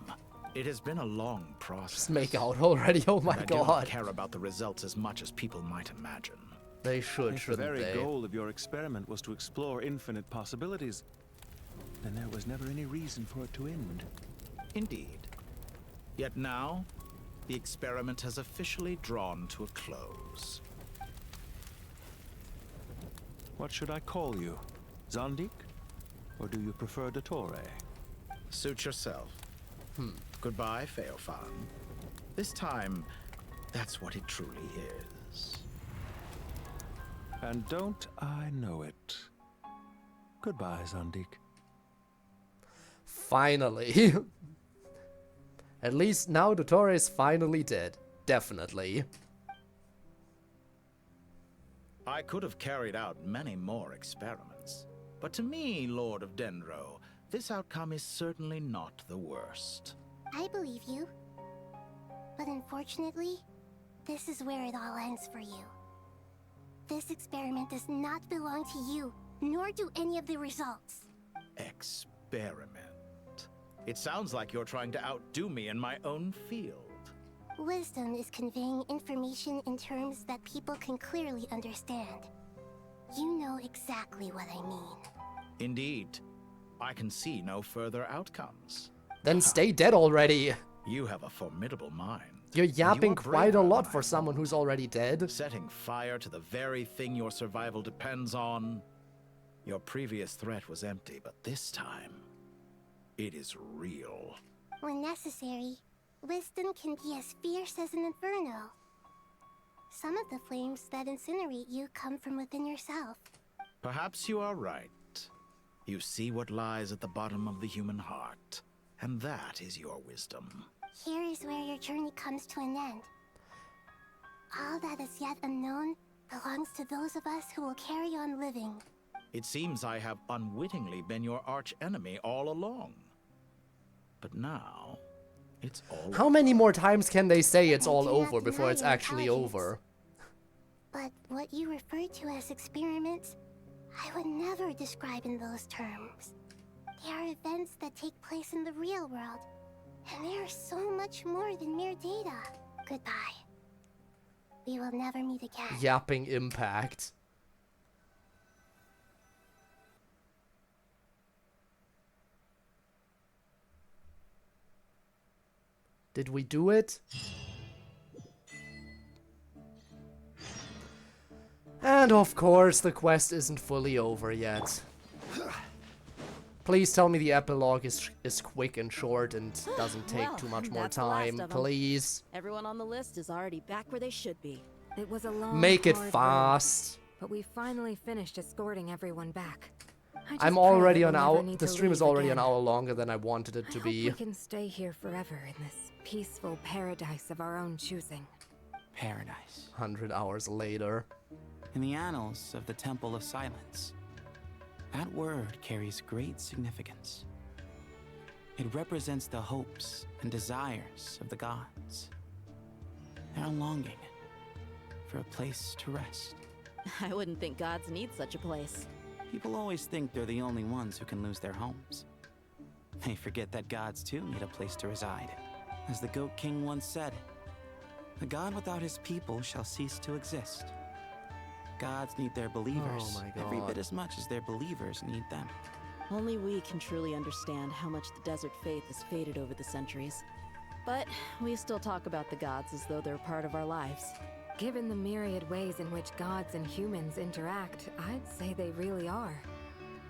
It has been a long process. Just make out already, oh my god. I do not care about the results as much as people might imagine. They should, if the very goal of your experiment was to explore infinite possibilities, then there was never any reason for it to end. Indeed. Yet now, the experiment has officially drawn to a close. What should I call you? Zandik? Or do you prefer Dottore? Suit yourself. Goodbye, Feofan. This time, that's what it truly is. And don't I know it? Goodbye, Zandik. Finally. At least now Dottore is finally dead. Definitely. I could have carried out many more experiments. But to me, Lord of Dendro, this outcome is certainly not the worst. I believe you. But unfortunately, this is where it all ends for you. This experiment does not belong to you, nor do any of the results. Experiment? It sounds like you're trying to outdo me in my own field. Wisdom is conveying information in terms that people can clearly understand. You know exactly what I mean. Indeed. I can see no further outcomes. Then stay dead already. You have a formidable mind. You're yapping quite a lot for someone who's already dead. Setting fire to the very thing your survival depends on. Your previous threat was empty, but this time, it is real. When necessary, wisdom can be as fierce as an inferno. Some of the flames that incinerate you come from within yourself. Perhaps you are right. You see what lies at the bottom of the human heart, and that is your wisdom. Here is where your journey comes to an end. All that is yet unknown belongs to those of us who will carry on living. It seems I have unwittingly been your arch enemy all along. But now, it's all How many more times can they say it's all over before it's actually over? But what you refer to as experiments, I would never describe in those terms. They are events that take place in the real world, and they are so much more than mere data. Goodbye. We will never meet again. Yapping impact. Did we do it? And of course, the quest isn't fully over yet. Please tell me the epilogue is quick and short and doesn't take too much more that's the last time, of 'em. please. Everyone on the list is already back where they should be. It was a long, Make it hard road, fast. but we finally finished escorting everyone back. I'm already an hour. The stream is already an hour longer than I wanted it to be. We can stay here forever in this peaceful paradise of our own choosing. Paradise. 100 hours later. In the annals of the Temple of Silence, that word carries great significance. It represents the hopes and desires of the gods. Their longing for a place to rest. I wouldn't think gods need such a place. People always think they're the only ones who can lose their homes. They forget that gods too need a place to reside. As the Goat King once said, "The god without his people shall cease to exist." Gods need their believers every bit as much as their believers need them. Only we can truly understand how much the desert faith has faded over the centuries. But we still talk about the gods as though they're part of our lives. Given the myriad ways in which gods and humans interact, I'd say they really are.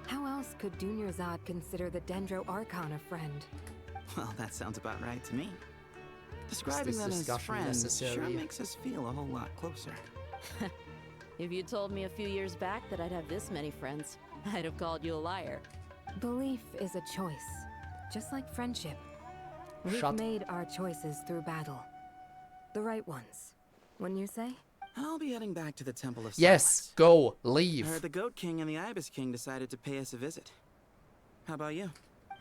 How else could Dunyarzad consider the Dendro Archon a friend? Well, that sounds about right to me. Describing them as friends sure makes us feel a whole lot closer. If you told me a few years back that I'd have this many friends, I'd have called you a liar. Belief is a choice, just like friendship. We've made our choices through battle. The right ones. Wouldn't you say? I'll be heading back to the Temple of Silence. Yes, go, leave. I heard the Goat King and the Ibis King decided to pay us a visit. How about you?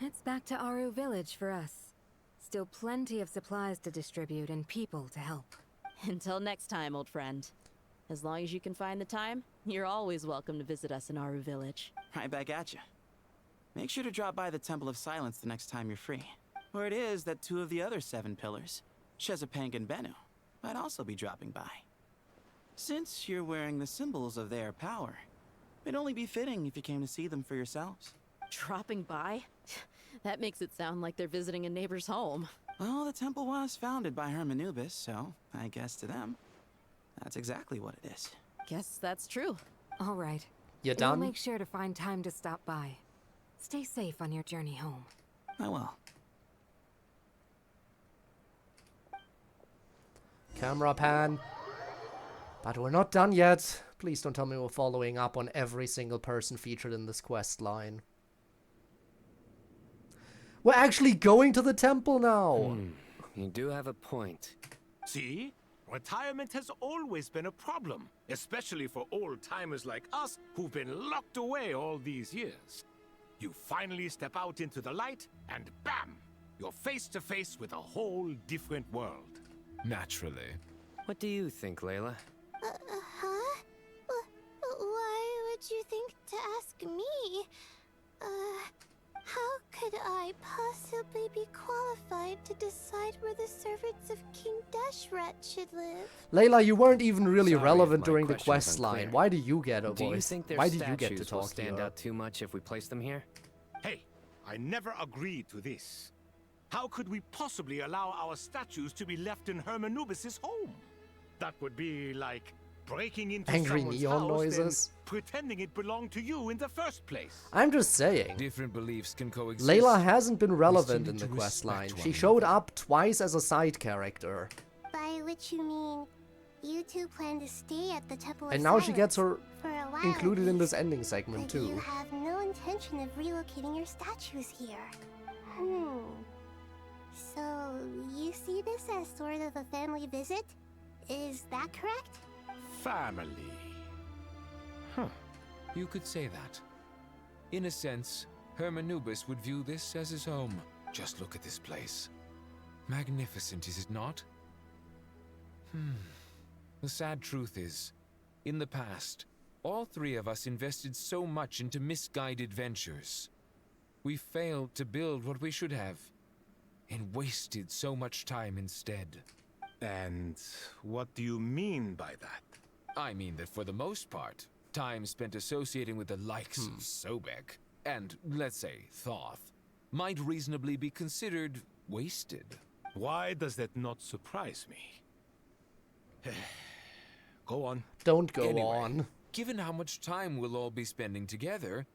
It's back to Aru Village for us. Still plenty of supplies to distribute and people to help. Until next time, old friend. As long as you can find the time, you're always welcome to visit us in Aru Village. Right back at you. Make sure to drop by the Temple of Silence the next time you're free. Where it is that 2 of the other 7 pillars, Shezapang and Bennu, might also be dropping by. Since you're wearing the symbols of their power, it'd only be fitting if you came to see them for yourselves. Dropping by? That makes it sound like they're visiting a neighbor's home. Well, the temple was founded by Hermanubis, so I guess to them, that's exactly what it is. Guess that's true. All right. You done? We'll make sure to find time to stop by. Stay safe on your journey home. I will. Camera pan. But we're not done yet. Please don't tell me we're following up on every single person featured in this quest line. We're actually going to the temple now. You do have a point. See? Retirement has always been a problem, especially for old-timers like us who've been locked away all these years. You finally step out into the light, and bam! You're face to face with a whole different world. Naturally. What do you think, Layla? Huh? Why would you think to ask me? How could I possibly be qualified to decide where the servants of King Deshret should live? Layla, you weren't even really Sorry relevant if my during the question's quest line. unclear. Why do you get a Do you voice? think their Why do you get to statues will talk to stand her? out too much if we place them here? Hey, I never agreed to this. How could we possibly allow our statues to be left in Hermanubis' home? That would be like breaking into Angry someone's neon house, noises. then pretending it belonged to you in the first place. I'm just saying. Different beliefs can coexist. Layla hasn't been We relevant still in need the to quest line. respect She one showed another. up twice as a side character. By which you mean you two plan to stay at the Temple of And now she Silence gets her for a while included at in this least, ending segment but you too. have no intention of relocating your statues here. So you see this as sort of a family visit? Is that correct? Family. Huh. You could say that. In a sense, Hermanubis would view this as his home. Just look at this place. Magnificent, is it not? The sad truth is, in the past, all 3 of us invested so much into misguided ventures. We failed to build what we should have, and wasted so much time instead. And what do you mean by that? I mean that for the most part, time spent associating with the likes of Sobek, and, let's say, Thoth, might reasonably be considered wasted. Why does that not surprise me? Go on. Don't go Anyway, on. Given how much time we'll all be spending together,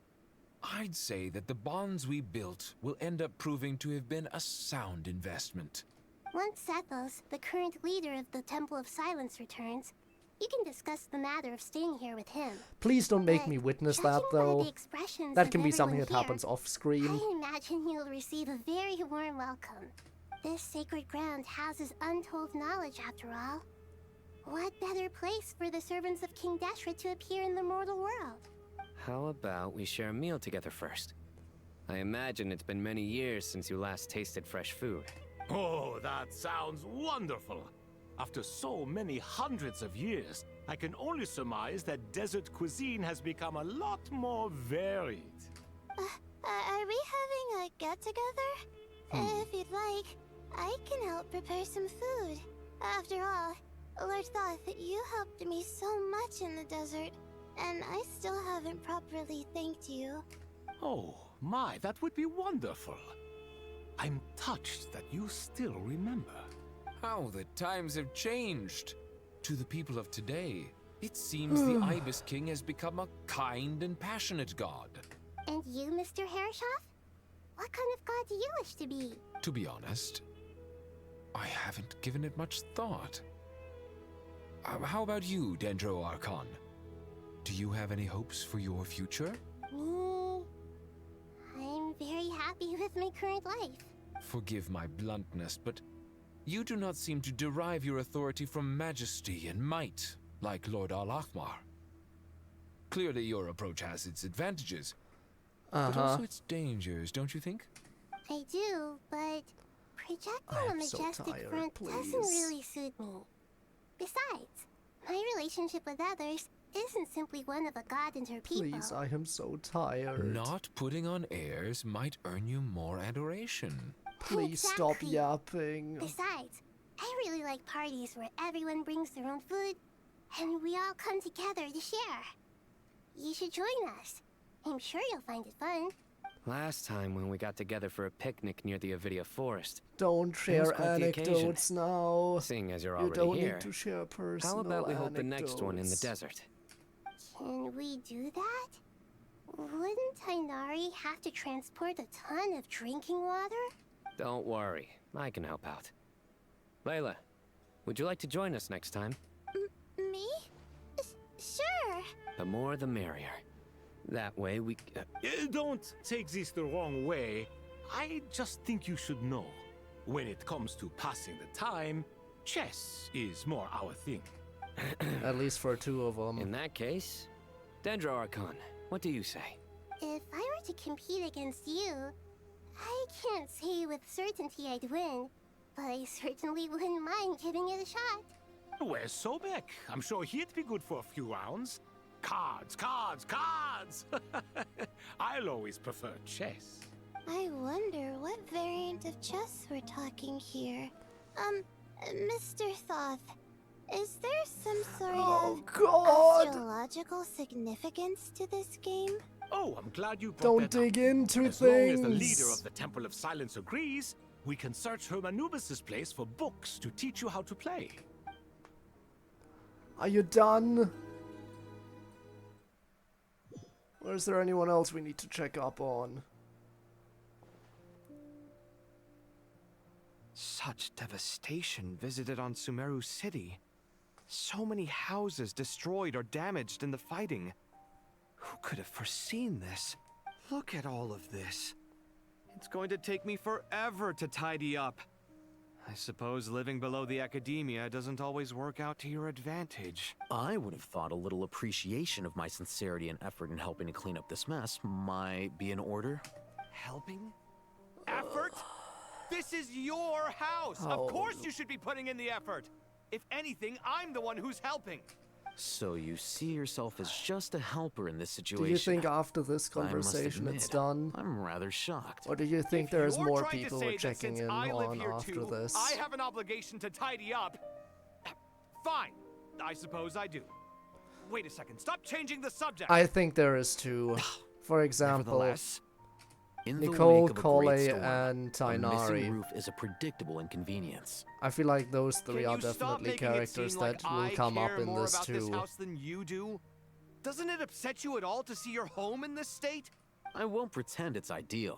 I'd say that the bonds we built will end up proving to have been a sound investment. Once Sathos, the current leader of the Temple of Silence, returns, You can discuss the matter of staying here with him. Please don't make But me witness judging that, by though. the expressions That of can be something everyone that happens here, off screen. I imagine you'll receive a very warm welcome. This sacred ground houses untold knowledge, after all. What better place for the servants of King Deshret to appear in the mortal world? How about we share a meal together first? I imagine it's been many years since you last tasted fresh food. Oh, that sounds wonderful. After so many hundreds of years, I can only surmise that desert cuisine has become a lot more varied. Are we having a get-together? If you'd like, I can help prepare some food. After all, Lord Thoth, you helped me so much in the desert, and I still haven't properly thanked you. Oh, my, that would be wonderful. I'm touched that you still remember. How the times have changed. To the people of today, it seems the Ibis King has become a kind and passionate god. And you, Mr. Herreshoff? What kind of god do you wish to be? To be honest, I haven't given it much thought. How about you, Dendro Archon? Do you have any hopes for your future? Me? I'm very happy with my current life. Forgive my bluntness, but you do not seem to derive your authority from majesty and might, like Lord Al-Akhmar. Clearly your approach has its advantages, but also its dangers, don't you think? I do, but projecting a majestic front doesn't really suit me. Besides, my relationship with others isn't simply one of a god and her people. Please, I am so tired. Not putting on airs might earn you more adoration. Please stop yapping. Besides, I really like parties where everyone brings their own food and we all come together to share. You should join us. I'm sure you'll find it fun. Last time when we got together for a picnic near the Avidia Forest. Don't it was share quite the occasion. anecdotes now. Seeing as you're You already don't here, need to share personal how about we hold the next one in the anecdotes. desert? Can we do that? Wouldn't Tainari have to transport a ton of drinking water? Don't worry, I can help out. Layla, would you like to join us next time? Me? Sure. The more the merrier. That way we... Don't take this the wrong way. I just think you should know. When it comes to passing the time, chess is more our thing. At least for two of them. In that case, Dendro Archon, what do you say? If I were to compete against you, I can't say with certainty I'd win, but I certainly wouldn't mind giving it a shot. Where's Sobek? I'm sure he'd be good for a few rounds. Cards, cards, cards! I'll always prefer chess. I wonder what variant of chess we're talking here. Mr. Thoth, is there some sort of astrological significance to this game? Oh, I'm glad you brought Don't that up. dig into As long as the things. leader of the Temple of Silence agrees, we can search Hermanubis' place for books to teach you how to play. Are you done? Or is there anyone else we need to check up on? Such devastation visited on Sumeru City. So many houses destroyed or damaged in the fighting. Who could have foreseen this? Look at all of this. It's going to take me forever to tidy up. I suppose living below the academia doesn't always work out to your advantage. I would have thought a little appreciation of my sincerity and effort in helping to clean up this mess might be in order. Helping? Effort? This is your house! Of course you should be putting in the effort! If anything, I'm the one who's helping! So you see yourself as just a helper in this situation. Do you think after this I must conversation it's admit, done? I'm rather shocked. Or do you think If there's you're more trying to people say we're that checking since in I live on here after too, this? I have an obligation to tidy up. Fine. I suppose I do. Wait a second. Stop changing the subject. I think there is two. For example, Nevertheless, in the Nicole, wake of a Kole, great storm, and a missing Tainari. roof is a predictable inconvenience. I feel like those three Can are you stop definitely making it characters seem that like will I come up care in more this about this too. house than you do? Doesn't it upset you at all to see your home in this state? I won't pretend it's ideal,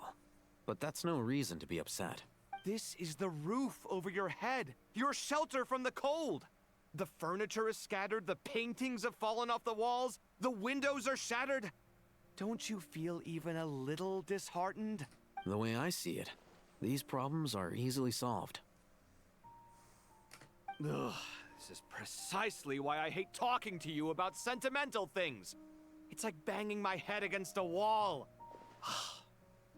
but that's no reason to be upset. This is the roof over your head. Your shelter from the cold. The furniture is scattered, the paintings have fallen off the walls, the windows are shattered. Don't you feel even a little disheartened? The way I see it, these problems are easily solved. Ugh, this is precisely why I hate talking to you about sentimental things. It's like banging my head against a wall.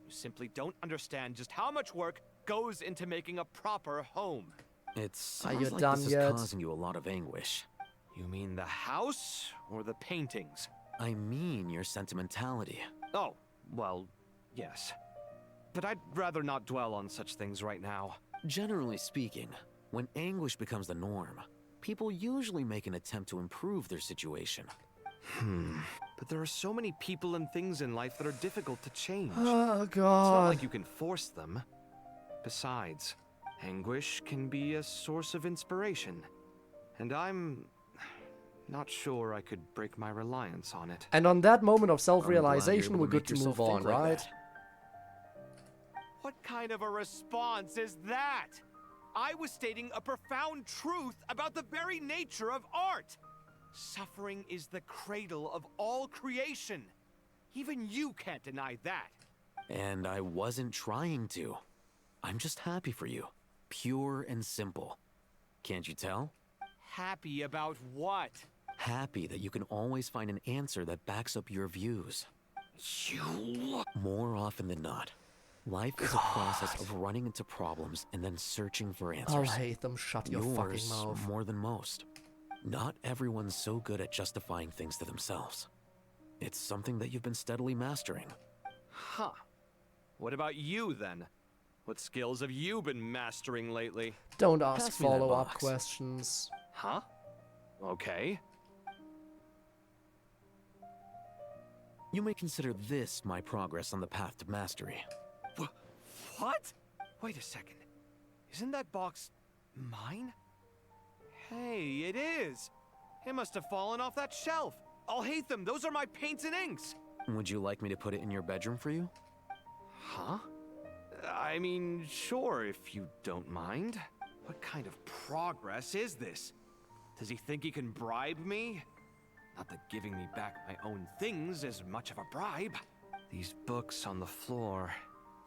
You simply don't understand just how much work goes into making a proper home. It Are you sounds like done this is yet? causing you a lot of anguish. You mean the house or the paintings? I mean your sentimentality. Oh, well, yes. But I'd rather not dwell on such things right now. Generally speaking, when anguish becomes the norm, people usually make an attempt to improve their situation. But there are so many people and things in life that are difficult to change. Oh, It's not God. like you can force them. Besides, anguish can be a source of inspiration. And I'm not sure I could break my reliance on it. And on that moment of I'm glad you're self-realization, able we're to good make to yourself move on, think like right? that. What kind of a response is that? I was stating a profound truth about the very nature of art. Suffering is the cradle of all creation. Even you can't deny that. And I wasn't trying to. I'm just happy for you. Pure and simple. Can't you tell? Happy about what? Happy that you can always find an answer that backs up your views. You... More often than not, life is a process of running into problems and then searching for answers. I'll hate them. Shut your fucking Yours mouth. more than most. Not everyone's so good at justifying things to themselves. It's something that you've been steadily mastering. Huh. What about you, then? What skills have you been mastering lately? Don't ask Pass me that follow-up box. questions. Huh? Okay. You may consider this my progress on the path to mastery. What? Wait a second. Isn't that box mine? Hey, it is. It must have fallen off that shelf. I'll hate them. Those are my paints and inks. Would you like me to put it in your bedroom for you? Huh? I mean, sure, if you don't mind. What kind of progress is this? Does he think he can bribe me? Not that giving me back my own things is much of a bribe. These books on the floor,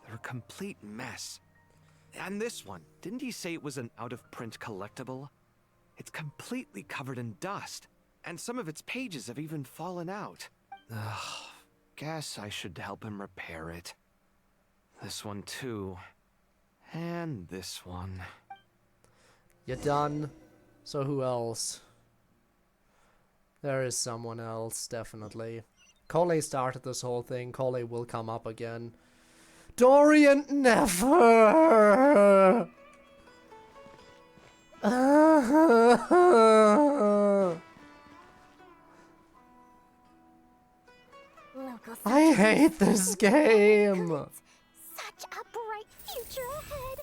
they're a complete mess. And this one, didn't he say it was an out-of-print collectible? It's completely covered in dust, and some of its pages have even fallen out. Ugh, guess I should help him repair it. This one too. And this one. You're done. So who else? There is someone else, definitely. Cole started this whole thing. Cole will come up again. Dorian never! I hate this game! Such a bright future ahead.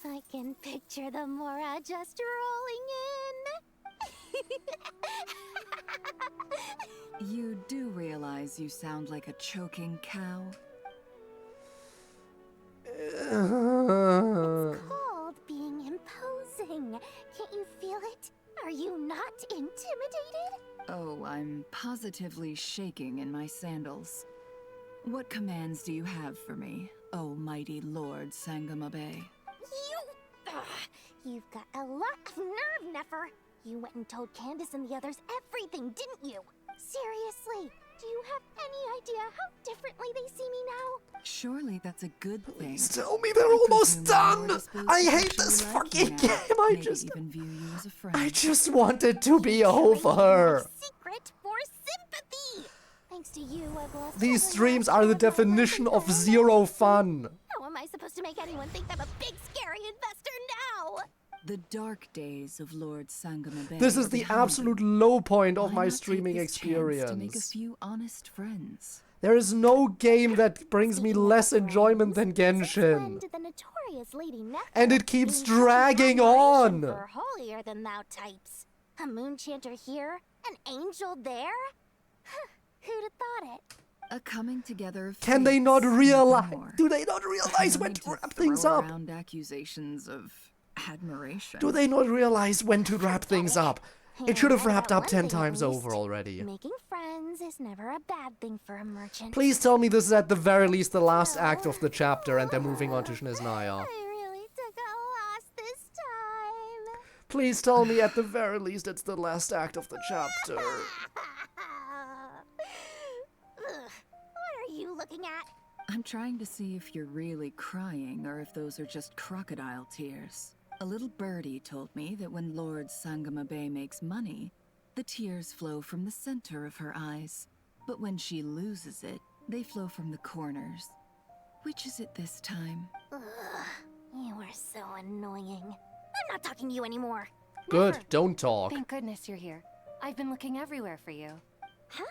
I can picture the Mora just rolling in. You do realize you sound like a choking cow? It's called being imposing. Can't you feel it? Are you not intimidated? Oh, I'm positively shaking in my sandals. What commands do you have for me, oh mighty Lord Sangamabe? You've got a lot of nerve, Nefer. You went and told Candace and the others everything, didn't you? Seriously, do you have any idea how differently they see me now? Surely that's a good thing. Please tell me they're almost done! I hate this fucking game! I just want it to be over! Secret for sympathy! Thanks to you, I've lost These all the streams love are the of my definition life of and zero fun. How am I supposed to make anyone think I'm a big, scary investor now? The dark days of Lord Sangamabe. This is the absolute low point of my Why not take streaming this chance to make a experience. few honest friends. There is no game that brings me less enjoyment than Genshin. The notorious Lady Nefer And it keeps being dragging admiration on. For holier than thou types. A moon chanter here, an angel there. Who'd have thought it? A coming together of Can they fates, not nothing realize? more. Do they not realize No when need to wrap throw things up? around accusations of admiration. Do they not realize when to wrap things up? It should have Yeah, wrapped that up one 10 thing at times least. over already. Making friends is never a bad thing for a merchant. Please tell me this is at the very least the last act of the chapter and they're moving on to Snezhnaya. I really took a loss this time. Please tell me at the very least it's the last act of the chapter. What are you looking at? I'm trying to see if you're really crying or if those are just crocodile tears. A little birdie told me that when Lord Sangamabe makes money, the tears flow from the center of her eyes. But when she loses it, they flow from the corners. Which is it this time? Ugh, you are so annoying. I'm not talking to you anymore. Good, Never. don't talk. Thank goodness you're here. I've been looking everywhere for you. Huh?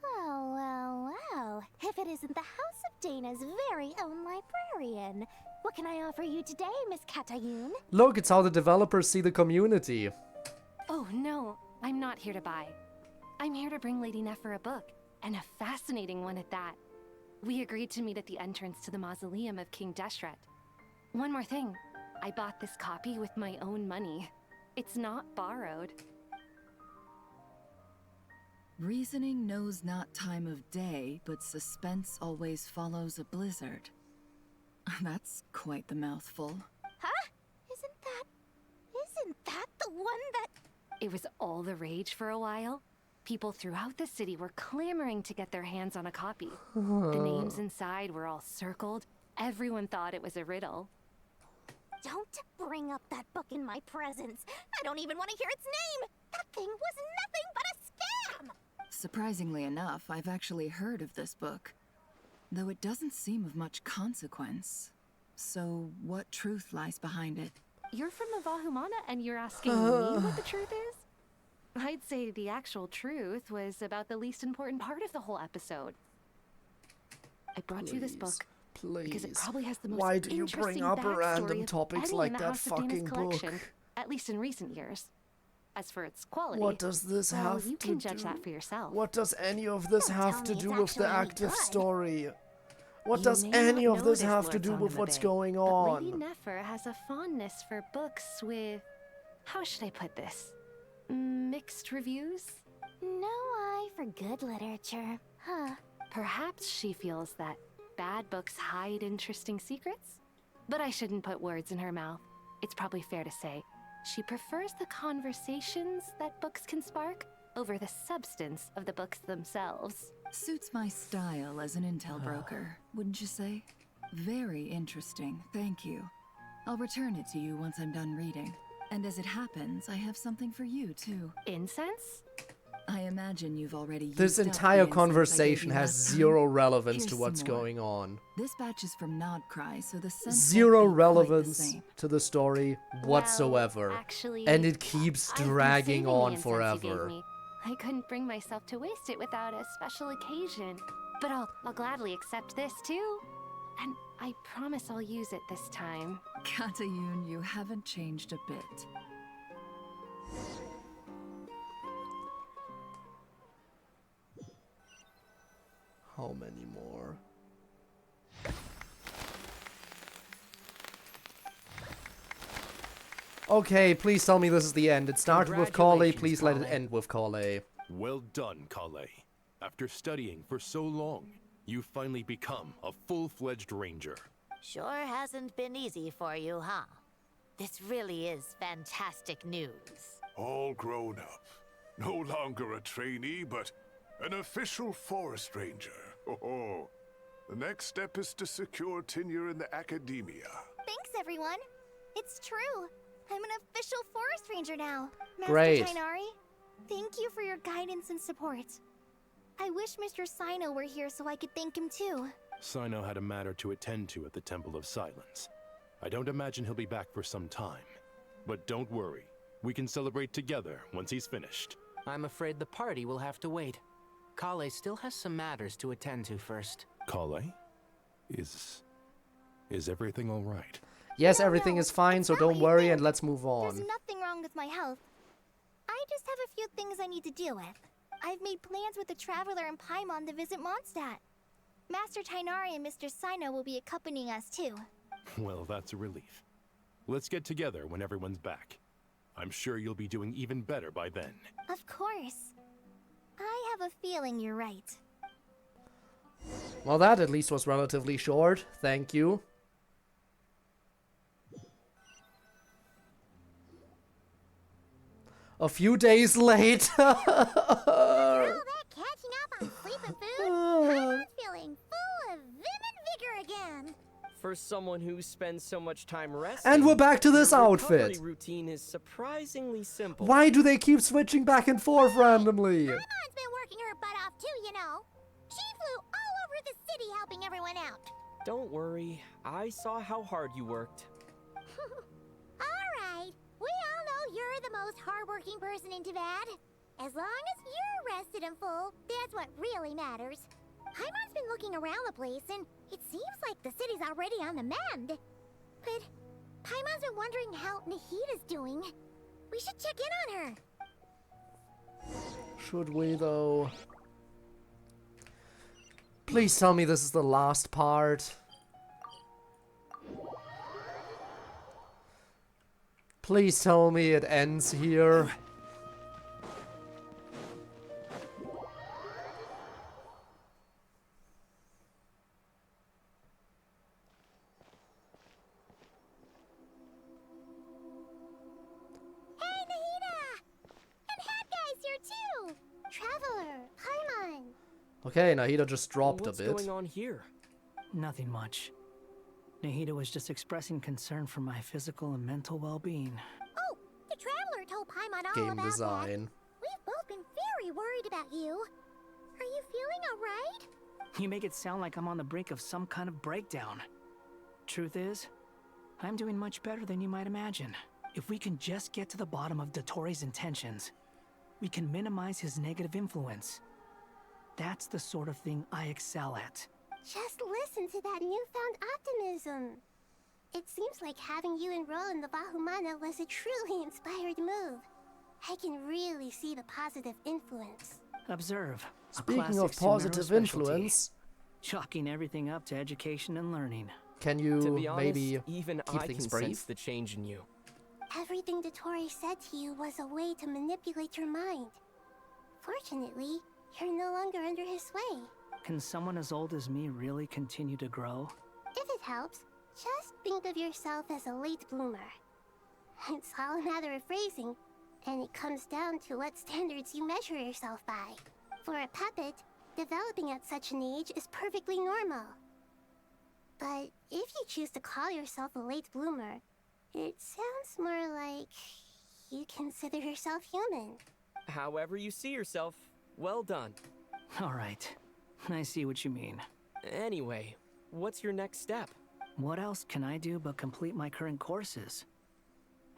Well, well, well. If it isn't the House of Dana's very own librarian. What can I offer you today, Miss Katayun? Look, it's how the developers see the community. Oh no, I'm not here to buy. I'm here to bring Lady Nefer a book, and a fascinating one at that. We agreed to meet at the entrance to the mausoleum of King Deshret. One more thing, I bought this copy with my own money. It's not borrowed. Reasoning knows not time of day, but suspense always follows a blizzard. That's quite the mouthful. Huh? Isn't that the one that... It was all the rage for a while. People throughout the city were clamoring to get their hands on a copy. The names inside were all circled. Everyone thought it was a riddle. Don't bring up that book in my presence. I don't even want to hear its name. That thing was nothing but a scam. Surprisingly enough, I've actually heard of this book, though it doesn't seem of much consequence. So, what truth lies behind it? You're from the Vahumana and you're asking me what the truth is? I'd say the actual truth was about the least important part of the whole episode. I brought you this book because it probably has the most Why do you bring up random topics like that fucking book? At least in recent years. As for its quality, What does this well, have you to can judge do? that for yourself. What does any of this Don't have tell to me do it's with the actually any active good. story? What You does may any not of this know have to Lord do with what's Sangamabe, going but Lady on? Nefer has a fondness for books with, how should I put this? Mixed reviews? No eye for good literature. Huh. Perhaps she feels that bad books hide interesting secrets? But I shouldn't put words in her mouth. It's probably fair to say she prefers the conversations that books can spark over the substance of the books themselves. Suits my style as an intel broker, wouldn't you say? Very interesting, thank you. I'll return it to you once I'm done reading. And as it happens, I have something for you, too. Incense? I imagine you've already used This up the entire incense I gave conversation you has last time. zero relevance Here's to some what's more. going on. This batch is from Nod-Krai, so the scent Zero won't be quite the relevance same. to the story whatsoever. Actually, And it keeps I've been dragging saving the on incense you gave forever. me. I couldn't bring myself to waste it without a special occasion. But I'll gladly accept this too. And I promise I'll use it this time. Katayun, you haven't changed a bit. How many more? Okay, please tell me this is the end. It started with Kale, please let it end with Kale. Well done, Kale. After studying for so long, you finally become a full-fledged ranger. Sure hasn't been easy for you, huh? This really is fantastic news. All grown up. No longer a trainee, but an official forest ranger. Oh, the next step is to secure tenure in the academia. Thanks, everyone. It's true. I'm an official forest ranger now. Master Great. Tainari, thank you for your guidance and support. I wish Mr. Sino were here so I could thank him too. Sino had a matter to attend to at the Temple of Silence. I don't imagine he'll be back for some time. But don't worry, we can celebrate together once he's finished. I'm afraid the party will have to wait. Kale still has some matters to attend to first. Kale? Is everything all right? Yes, everything is fine, so don't worry and let's move There's on. nothing wrong with my health. I just have a few things I need to deal with. I've made plans with the Traveler and Paimon to visit Mondstadt. Master Tainari and Mr. Sino will be accompanying us too. Well, that's a relief. Let's get together when everyone's back. I'm sure you'll be doing even better by then. Of course. I have a feeling you're right. Well, that at least was relatively short. Thank you. A few days later. All that catching up on sleep and food, I'm feeling full of vim and vigor again. For someone who spends so much time resting, And we're back to this your outfit. recovery routine is surprisingly simple. Why do they keep switching back and forth randomly? Paimon's been working her butt off too, you know. She flew all over the city helping everyone out. Don't worry, I saw how hard you worked. Alright, we all know you're the most hardworking person in Tavad. As long as you're rested and full, that's what really matters. Paimon's been looking around the place, and it seems like the city's already on the mend. But Paimon's been wondering how Nahida's doing. We should check in on her. Should we, though? Please tell me this is the last part. Please tell me it ends here. Hey, Nahida! And Hat Guy's here too! Traveler, Paimon. Okay, Nahida just dropped What's a bit. going on here? Nothing much. Nahida was just expressing concern for my physical and mental well-being. Oh, the Traveler told Paimon all Game about design. that. We've both been very worried about you. Are you feeling alright? You make it sound like I'm on the brink of some kind of breakdown. Truth is, I'm doing much better than you might imagine. If we can just get to the bottom of Dottoro's intentions, we can minimize his negative influence. That's the sort of thing I excel at. Just listen to that newfound optimism. It seems like having you enroll in the Bahumana was a truly inspired move. I can really see the positive influence. Observe. a Speaking classic of Sumeru positive specialty. influence, Chalking everything up to education and learning. can To you be honest, maybe even keep I things can brief? sense the change in you. Everything Dottori said to you was a way to manipulate your mind. Fortunately, you're no longer under his sway. Can someone as old as me really continue to grow? If it helps, just think of yourself as a late bloomer. It's all a matter of phrasing, and it comes down to what standards you measure yourself by. For a puppet, developing at such an age is perfectly normal. But if you choose to call yourself a late bloomer, it sounds more like you consider yourself human. However you see yourself, well done. All right. I see what you mean. Anyway, what's your next step? What else can I do but complete my current courses?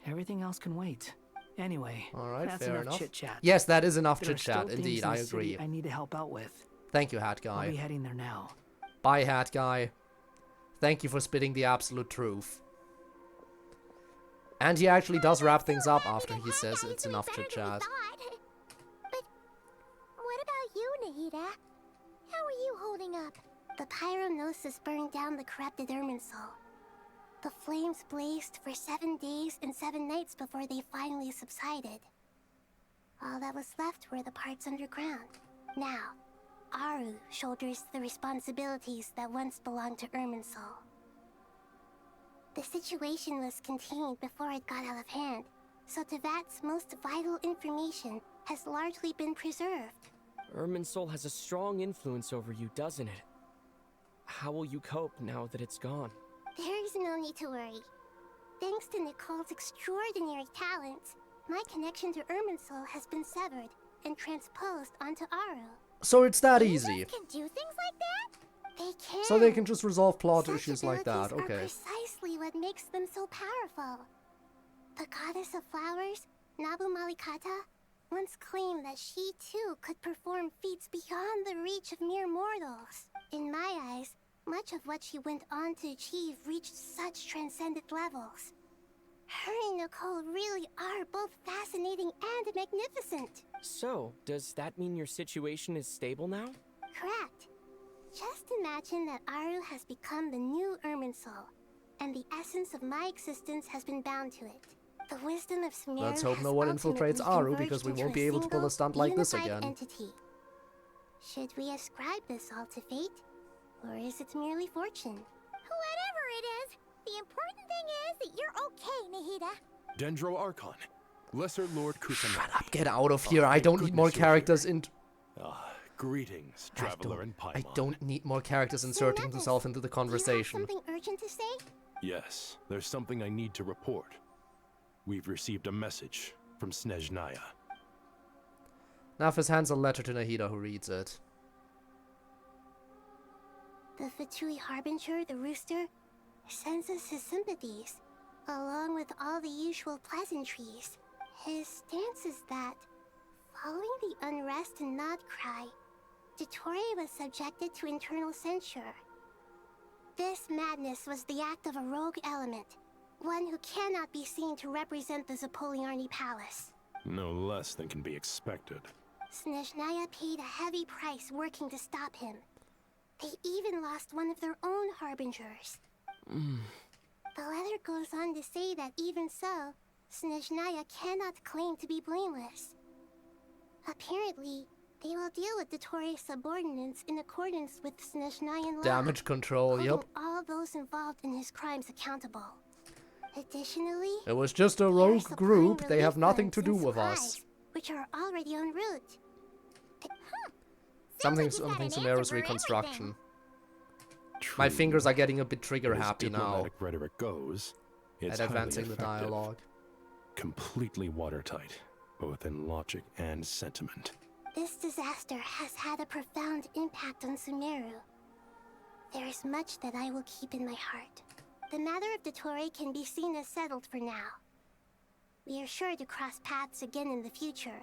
Everything else can wait. Anyway, Alright, that's fair enough enough. chit-chat. Yes, that is enough There are chit-chat, still indeed, things in I the city agree. I need to help out with. Thank you, Hat I'll be Guy. heading there now. Bye, Hat Guy. Thank you for spitting the absolute truth. And he actually does wrap things up after he says it's enough chit-chat. But what about you, Nahida? How are you holding up? The pyronosis burned down the corrupted Irminsul. The flames blazed for 7 days and 7 nights before they finally subsided. All that was left were the parts underground. Now, Aru shoulders the responsibilities that once belonged to Irminsul. The situation was contained before it got out of hand, so Tevat's most vital information has largely been preserved. Irminsul has a strong influence over you, doesn't it? How will you cope now that it's gone? There is no need to worry. Thanks to Nicole's extraordinary talents, my connection to Irminsul has been severed and transposed onto Aru. So it's that easy. Can do things like that? They can. So they can just resolve plot Such issues like that, abilities are okay. precisely what makes them so powerful. The goddess of flowers, Nabu Malikata, once claimed that she too could perform feats beyond the reach of mere mortals. In my eyes, much of what she went on to achieve reached such transcendent levels. Her and Nicole really are both fascinating and magnificent. So, does that mean your situation is stable now? Correct. Just imagine that Aru has become the new Irminsul, and the essence of my existence has been bound to it. The wisdom of Sumeru Let's hope has no one infiltrates ultimately Aru, because we converged won't into be able to pull a single, stunt like this unified again. Entity. Should we ascribe this all to fate, or is it merely fortune? Whatever it is, the important thing is that you're okay, Nahida. Dendro Archon, Lesser Lord Kusanagi. Get out of here. I thank don't need more goodness you're characters in. Greetings, Traveler and Paimon. I don't need more characters inserting themselves into the conversation. Something urgent to say? Yes, there's something I need to report. We've received a message from Snezhnaya. Nafis hands a letter to Nahida, who reads it. The Fatui Harbinger, the rooster, sends us his sympathies, along with all the usual pleasantries. His stance is that, following the unrest in Nod-Krai, Dottore was subjected to internal censure. This madness was the act of a rogue element, one who cannot be seen to represent the Zapoliarni Palace. No less than can be expected. Snezhnaya paid a heavy price working to stop him. They even lost one of their own harbingers. The letter goes on to say that even so, Snezhnaya cannot claim to be blameless. Apparently, they will deal with Dottore's subordinates in accordance with Snezhnayan law. Damage control, holding yep. all those involved in his crimes accountable. Additionally, It was just a rogue group. They have nothing to do with us. which are already en route. Something Sumeru's reconstruction. My fingers are getting a bit trigger happy now. Diplomatic rhetoric goes, it's At advancing highly the effective. dialogue. Completely watertight, both in logic and sentiment. This disaster has had a profound impact on Sumeru. There is much that I will keep in my heart. The matter of Dottore can be seen as settled for now. We are sure to cross paths again in the future,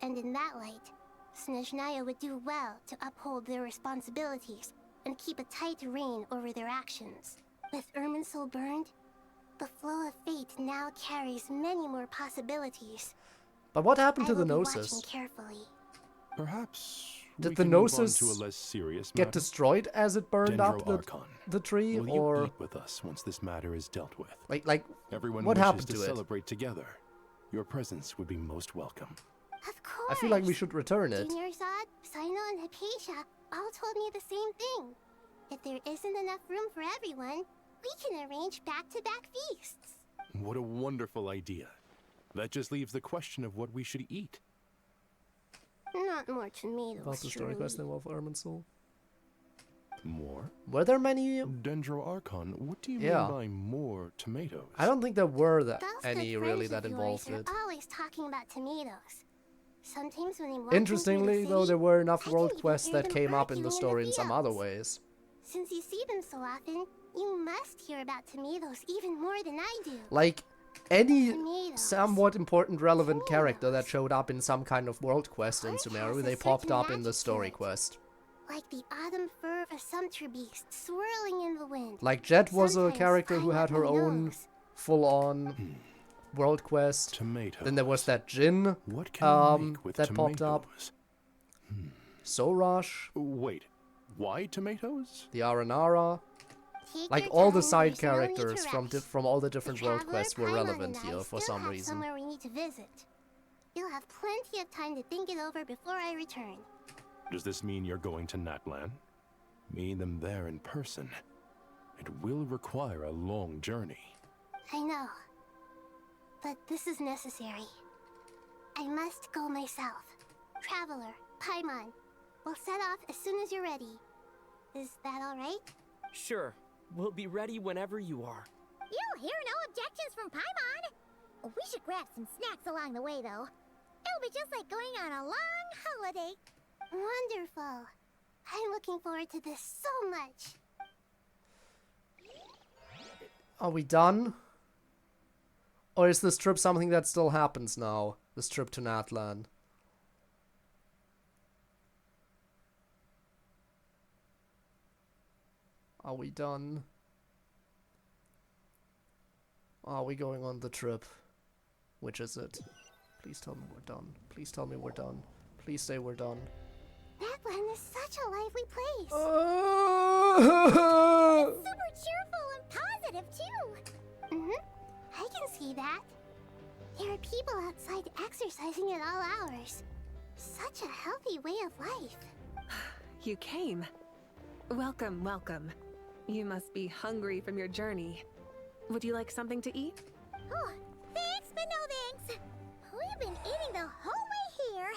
and in that light, Snezhnaya would do well to uphold their responsibilities and keep a tight rein over their actions. With Irminsul burned, the flow of fate now carries many more possibilities. But what happened I to the will be watching Gnosis? carefully. Perhaps Did we the can move on Gnosis to a less serious get matter? destroyed as it burned Dendro up Archon, the tree, will or you eat with us once this matter is dealt with? like Everyone what wishes happened to to it? celebrate together. Your presence would be most welcome. Of course. I feel like we should return it. Junior Zod, Sino, and Hypatia all told me the same thing. If there isn't enough room for everyone, we can arrange back-to-back feasts. What a wonderful idea. That just leaves the question of what we should eat. Not more tomatoes, About the story quest involve Irminsul. More? Were there many? Dendro Archon, what do you Yeah. mean by more tomatoes? I don't think there were Those any good really friends that of involved yours it. are always talking about tomatoes. Sometimes when I'm walking Interestingly, through the though, city, there were enough I can world even quests hear that them came up in the arguing story in some other fields. ways. Since you see them so often, you must hear about tomatoes even more than I do. Like any Tomatoes. somewhat important relevant character that showed up in some kind of world quest in Art Sumeru, has a they popped certain up in the magic to story it. quest. Like the autumn fur of a sumpter beast swirling in the wind. Like Jet was a Sometimes character who I had her let my own nose. full-on world quest. Tomatoes. Then there was that Jin What can you make with that popped up. tomatoes? Sorash, Wait, why tomatoes? the Aranara. Take Like your all the time, side there's no need to characters from rush. from all the different The world Traveler, quests were Paimon, relevant and I here for still some have reason. somewhere we need to visit. You'll have plenty of time to think it over before I return. Does this mean you're going to Natlan? Meet them there in person. It will require a long journey. I know. But this is necessary. I must go myself. Traveler, Paimon, we'll set off as soon as you're ready. Is that alright? Sure. We'll be ready whenever you are. You'll hear no objections from Paimon! We should grab some snacks along the way, though. It'll be just like going on a long holiday. Wonderful. I'm looking forward to this so much. Are we done? Or is this trip something that still happens now? This trip to Natlan? Are we done? Are we going on the trip? Which is it? Please tell me we're done. Please tell me we're done. Please say we're done. Natlan is such a lively place. Oh. It's super cheerful and positive, too. I can see that. There are people outside exercising at all hours. Such a healthy way of life. You came. Welcome, welcome. You must be hungry from your journey. Would you like something to eat? Oh, thanks, but no thanks. We've been eating the whole way here.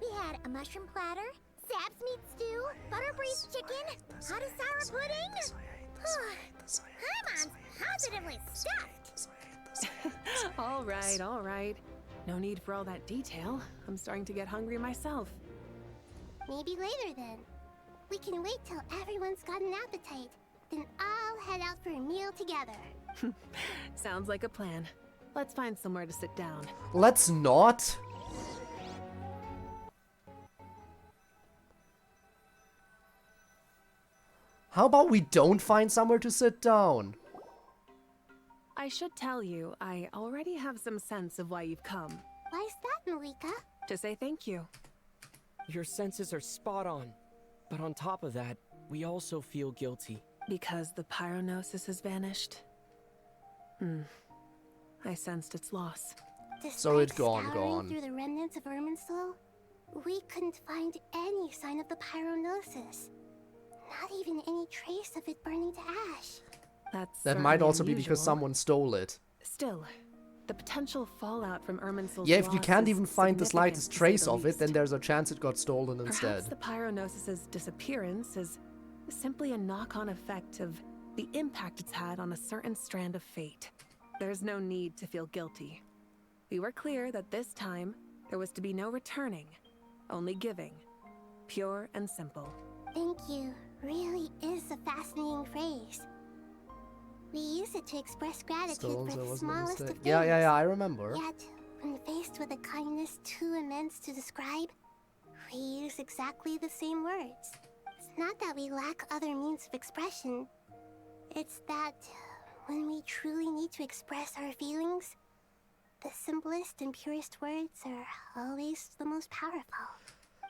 We had a mushroom platter, Sap's meat stew, butter braised chicken, hot and sour pudding. Paimon's positively stuffed. All right. No need for all that detail. I'm starting to get hungry myself. Maybe later then. We can wait till everyone's got an appetite. Then I'll head out for a meal together. Sounds like a plan. Let's find somewhere to sit down. Let's not. How about we don't find somewhere to sit down? I should tell you, I already have some sense of why you've come. Why's that, Malika? To say thank you. Your senses are spot on. But on top of that, we also feel guilty. Because the pyronosis has vanished? I sensed its loss. So it's Scouring gone. Through the remnants of Irminsul, we couldn't find any sign of the pyronosis. Not even any trace of it burning to ash. That might also be because someone stole it. Still, the potential fallout from Irminsul's Yeah, if you loss can't is even find the significant, slightest to say trace the of it, least. then there's a chance it got stolen instead. Perhaps the pyronosis's disappearance is simply a knock-on effect of the impact it's had on a certain strand of fate. There's no need to feel guilty. We were clear that this time, there was to be no returning, only giving. Pure and simple. Thank you really is a fascinating phrase. We use it to express gratitude Stolen, for so it the wasn't a smallest of mistake. things. Yeah, I remember. Yet, when faced with a kindness too immense to describe, we use exactly the same words. It's not that we lack other means of expression. It's that when we truly need to express our feelings, the simplest and purest words are always the most powerful.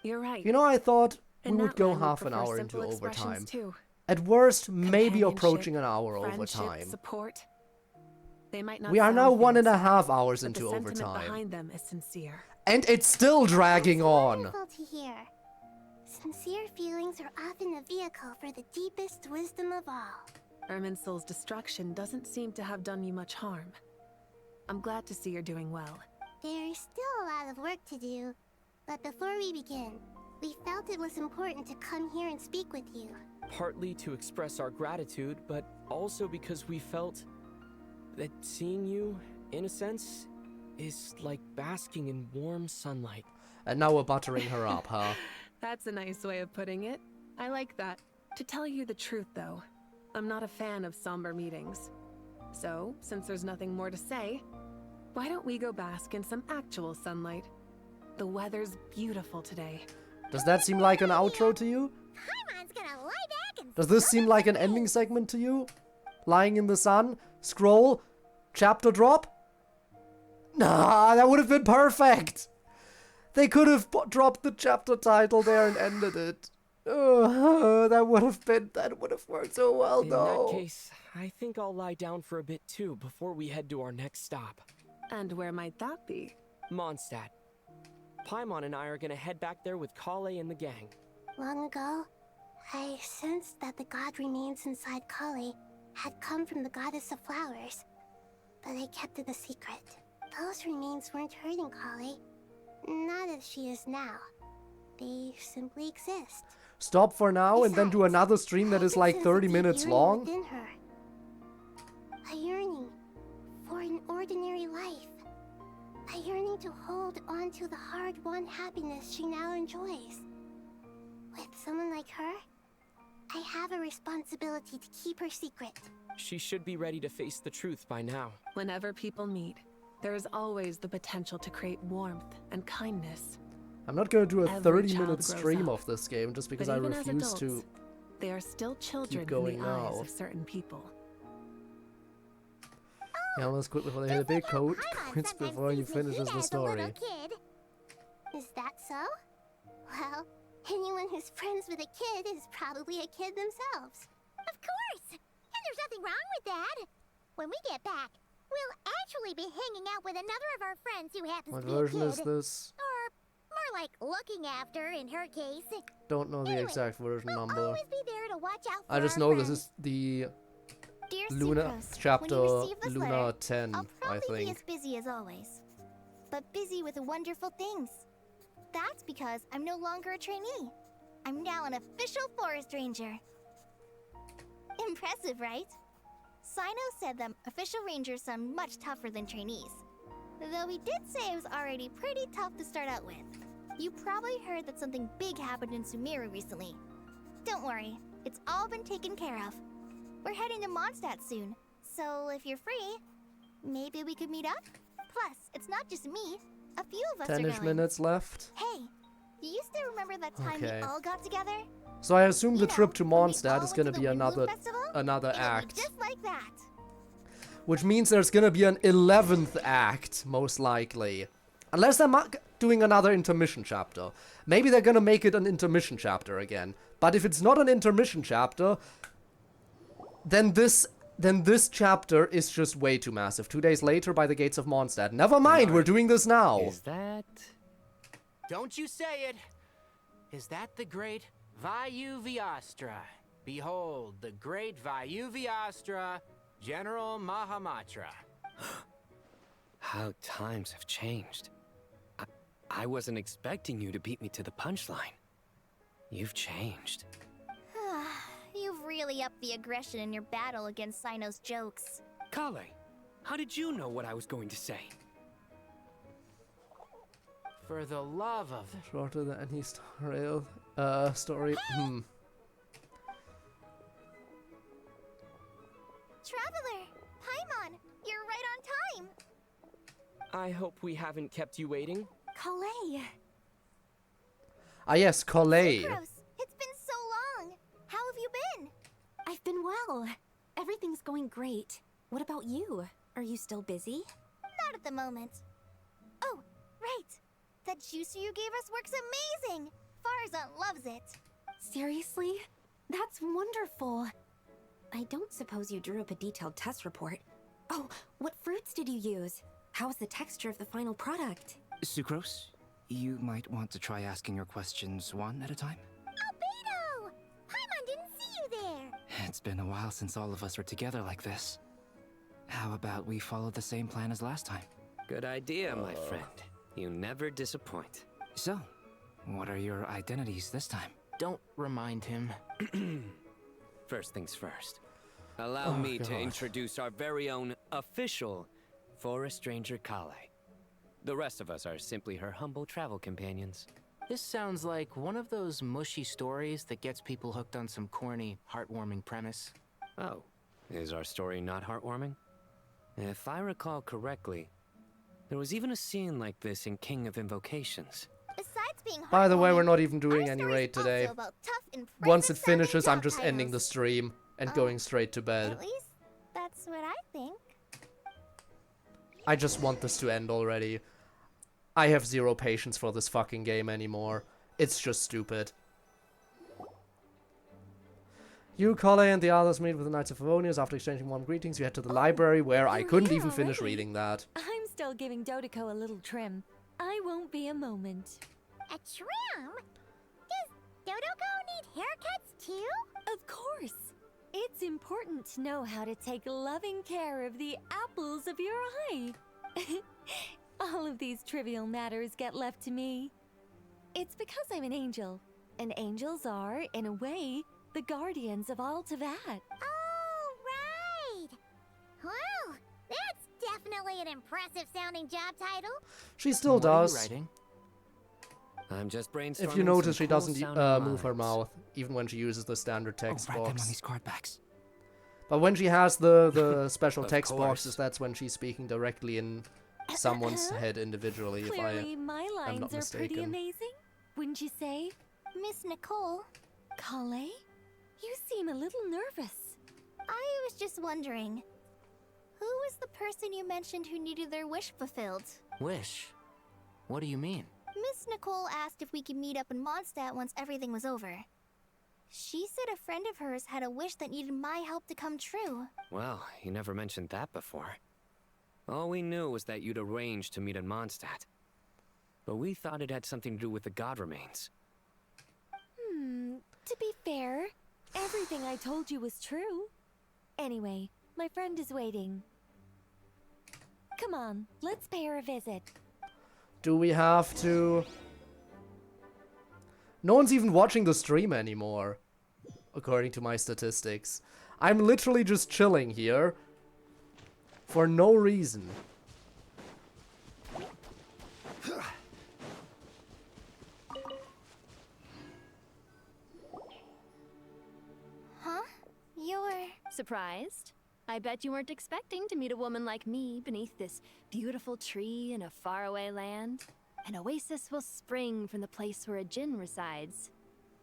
You're right. You know, I thought we In would that go line, we half an prefer hour into simple expressions overtime. too. At worst, maybe Companionship, approaching an hour friendship, overtime. Support. They might not We are sound now 1.5 fancy, hours but into the sentiment overtime. behind them is sincere. And it's still dragging on. Wonderful to hear. Sincere feelings are often a vehicle for the deepest wisdom of all. Irminsul's destruction doesn't seem to have done you much harm. I'm glad to see you're doing well. There's still a lot of work to do, but before we begin, we felt it was important to come here and speak with you. Partly to express our gratitude, but also because we felt that seeing you, in a sense, is like basking in warm sunlight. And now we're buttering her up, huh? That's a nice way of putting it. I like that. To tell you the truth, though, I'm not a fan of somber meetings. So, since there's nothing more to say, why don't we go bask in some actual sunlight? The weather's beautiful today. Does that seem like an outro to you? Paimon's gonna lie back and Does this seem like an ending segment to you? Lying in the sun? Scroll? Chapter drop? Nah, that would have been perfect! They could have dropped the chapter title there and ended it. That would have worked so well, In though. that case, I think I'll lie down for a bit too before we head to our next stop. And where might that be? Mondstadt. Paimon and I are gonna head back there with Kale and the gang. Long ago, I sensed that the god remains inside Kali had come from the goddess of flowers, but I kept it a secret. Those remains weren't hurting Kali, not as she is now. They simply exist. Stop for now and then do another stream that is like 30 minutes long? Within her. A yearning for an ordinary life. A yearning to hold on to the hard-won happiness she now enjoys. With someone like her, I have a responsibility to keep her secret. She should be ready to face the truth by now. Whenever people meet, there is always the potential to create warmth and kindness. I'm not gonna do a Every 30-minute child grows stream up. of this game just because But I even as refuse to. adults, they are still children going in the eyes now. of certain people. Yeah, let's quit before they hit a big coat. Quits before you finishes the story. Kid. Is that so? Well, anyone who's friends with a kid is probably a kid themselves. Of course! And there's nothing wrong with that. When we get back, We'll actually be hanging out with another of our friends who happens What to be a version kid. is this? Or more like looking after in her case. Don't know the exact version number. Always be there to watch out for I just our know friends. this is the Dear Luna Sucrose, chapter when you receive this Luna letter, 10, I'll I probably be as think. busy as always. But busy with wonderful things. That's because I'm no longer a trainee. I'm now an official forest ranger. Impressive, right? Sino said that official rangers sound much tougher than trainees. Though he did say it was already pretty tough to start out with. You probably heard that something big happened in Sumeru recently. Don't worry, it's all been taken care of. We're heading to Mondstadt soon, so if you're free, maybe we could meet up? Plus, it's not just me. A few of us are 10-ish going. minutes left. Hey, do you still remember that time Okay. we all got together? So I assume the You trip know, to when we Mondstadt all is went gonna to be the Windbloom another Festival? another It'll be act. just like that. Which means there's gonna be an 11th act, most likely. Unless they're doing another intermission chapter. Maybe they're gonna make it an intermission chapter again. But if it's not an intermission chapter, then this chapter is just way too massive. 2 days later by the gates of Mondstadt. Never mind, we're doing this now. Is that... Don't you say it! Is that the great Vayu Vyastra? Behold, the great Vayu Vyastra, General Mahamatra. How times have changed. I wasn't expecting you to beat me to the punchline. You've changed. You've really upped the aggression in your battle against Sino's jokes. Kale, how did you know what I was going to say? For the love of... Shorter than any story. Traveler! Paimon! You're right on time! I hope we haven't kept you waiting. Kalei! Ah yes, Collet. Sucrose, it's been so long! How have you been? I've been well. Everything's going great. What about you? Are you still busy? Not at the moment. Oh, right! That juicer you gave us works amazing! Farzan loves it! Seriously? That's wonderful. I don't suppose you drew up a detailed test report. Oh, what fruits did you use? How's the texture of the final product? Sucrose, you might want to try asking your questions one at a time. Albedo! Paimon didn't see you there! It's been a while since all of us were together like this. How about we follow the same plan as last time? Good idea, my friend. You never disappoint. So, what are your identities this time? Don't remind him. First things first. Allow me to introduce our very own official Forest Ranger Kale. The rest of us are simply her humble travel companions. This sounds like one of those mushy stories that gets people hooked on some corny, heartwarming premise. Oh, is our story not heartwarming? If I recall correctly, there was even a scene like this in King of Invocations. Besides being By the way, heartwarming, we're not even doing our any story's raid today. also about tough, impressive Once it sounding finishes, I'm job just ending the titles. stream and going straight to bed. At least, that's what I think. I just want this to end already. I have zero patience for this fucking game anymore. It's just stupid. You, Kale, and the others meet with the Knights of Favonius. After exchanging warm greetings, you head to the library, where I couldn't even finish reading that. I'm still giving Dodeko a little trim. I won't be a moment. A trim? Does Dodoko need haircuts too? Of course. It's important to know how to take loving care of the apples of your eye. All of these trivial matters get left to me. It's because I'm an angel, and angels are, in a way, the guardians of all Teyvat. Oh, right! Well, that's definitely an impressive sounding job title. She still does. I'm just brainstorming. If you notice, some she cool doesn't sounding move her lines. mouth, even when she uses the standard text Write them on box. these card backs. But when she has the special Of text course. boxes, that's when she's speaking directly in someone's head individually, if Clearly, my I'm lines not are pretty mistaken. amazing, wouldn't you say? Miss Nicole, Kale? You seem a little nervous. I was just wondering, who was the person you mentioned who needed their wish fulfilled? Wish? What do you mean? Miss Nicole asked if we could meet up in Mondstadt once everything was over. She said a friend of hers had a wish that needed my help to come true. Well, you never mentioned that before. All we knew was that you'd arranged to meet in Mondstadt. But we thought it had something to do with the god remains. To be fair, everything I told you was true. Anyway, my friend is waiting. Come on, let's pay her a visit. Do we have to? No one's even watching the stream anymore, according to my statistics. I'm literally just chilling here for no reason. Huh? You're... Surprised? I bet you weren't expecting to meet a woman like me beneath this beautiful tree in a faraway land. An oasis will spring from the place where a djinn resides.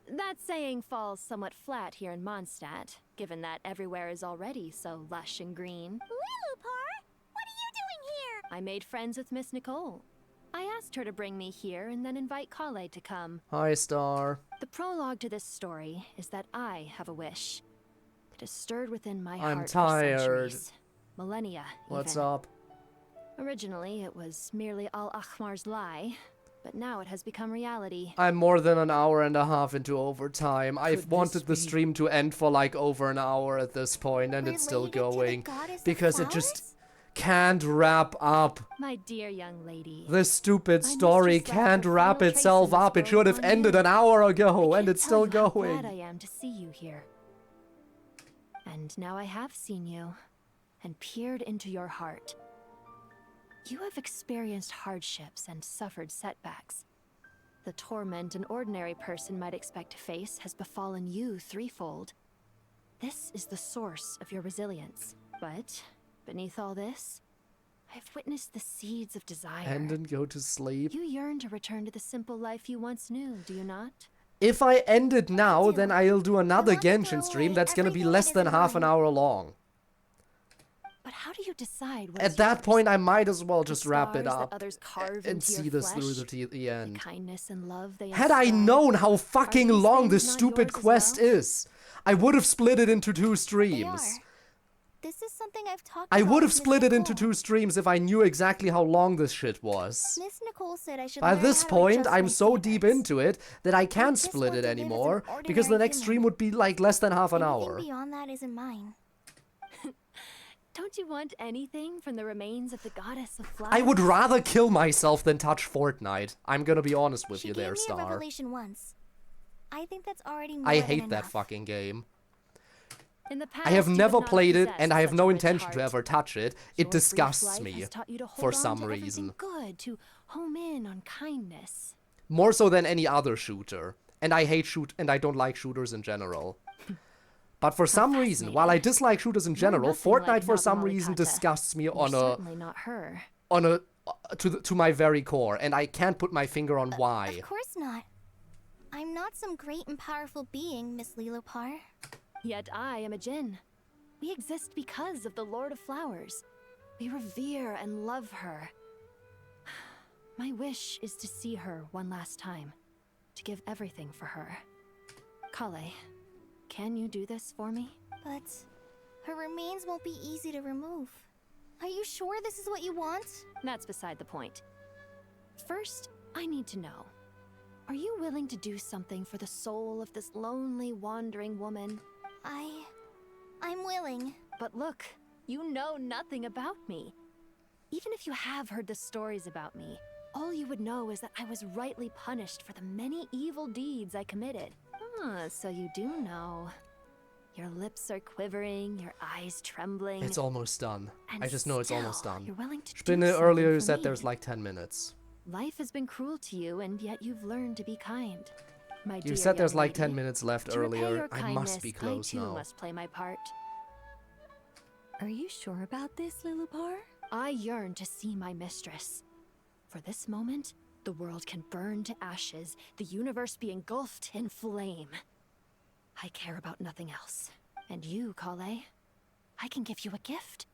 That saying falls somewhat flat here in Mondstadt, given that everywhere is already so lush and green. Lilupar! What are you doing here? I made friends with Miss Nicole. I asked her to bring me here and then invite Kale to come. Hi, Star. The prologue to this story is that I have a wish. It has stirred within my I'm heart for tired. centuries. Millennia, What's even. up? Originally, it was merely Al-Akhmar's lie, but now it has become reality. I'm more than an hour and a half into overtime. I've wanted the stream to end for like over an hour at this point, and it's still going because it just can't wrap up. My dear young lady. This stupid story can't wrap itself up. It should have ended an hour ago, and it's still going. Glad I am to see you here. And now I have seen you, and peered into your heart. You have experienced hardships and suffered setbacks. The torment an ordinary person might expect to face has befallen you threefold. This is the source of your resilience. But beneath all this, I've witnessed the seeds of desire. And then go to sleep. You yearn to return to the simple life you once knew, do you not? If I end it now, then I'll do another Genshin stream that's gonna be less than half an hour long. But how do you decide what's At that yours? point, I might as well just wrap it Scars that up others carve and into see your this through flesh? the end. The kindness and love they Had I inscribe? known how fucking these long things this not stupid yours as quest well? is, I would have split it into 2 They streams. are. This is something I've talked I about would have with Miss split it into Nicole. 2 streams if I knew exactly how long this shit was. Miss Nicole said I should By learn this how to point, adjust I'm my so deep into it that I can't just split want it to live as an anymore because the ordinary next human. stream would be like less than half an Anything hour. beyond that isn't mine. Don't you want anything from the remains of the goddess of flowers? I would rather kill myself than touch Fortnite. I'm gonna be honest with She you gave there, me a Star. revelation once. I think that's already more I than hate that enough. fucking game. In the past, I have you never not played it, possessed and I have such no a rich intention to heart. ever touch it. Your It brief disgusts life me has taught you to hold for on some to everything reason. good, to home in on kindness. More so than any other shooter. And I hate I don't like shooters in general. But for some reason, while I dislike shooters in general, nothing like Fortnite for some Nabu reason Morikata. disgusts me You're on a certainly not her. to my very core, and I can't put my finger on why. Of course not. I'm not some great and powerful being, Miss Lilopar. Yet I am a djinn. We exist because of the Lord of Flowers. We revere and love her. My wish is to see her one last time. To give everything for her. Kale, can you do this for me? But her remains won't be easy to remove. Are you sure this is what you want? That's beside the point. First, I need to know. Are you willing to do something for the soul of this lonely, wandering woman? I'm willing. But look, you know nothing about me. Even if you have heard the stories about me, all you would know is that I was rightly punished for the many evil deeds I committed. Ah, so you do know. Your lips are quivering, your eyes trembling. It's almost done. And I just know it's almost still, done. you're willing to do Spinne something earlier for you said me. there's like 10 minutes. Life has been cruel to you, and yet you've learned to be kind. My You dear said there's young like 10 lady, minutes left to repay earlier. your I kindness, must be close I too now. must play my part. Are you sure about this, Lilupar? I yearn to see my mistress. For this moment, the world can burn to ashes, the universe be engulfed in flame. I care about nothing else. And you, Kale, I can give you a gift.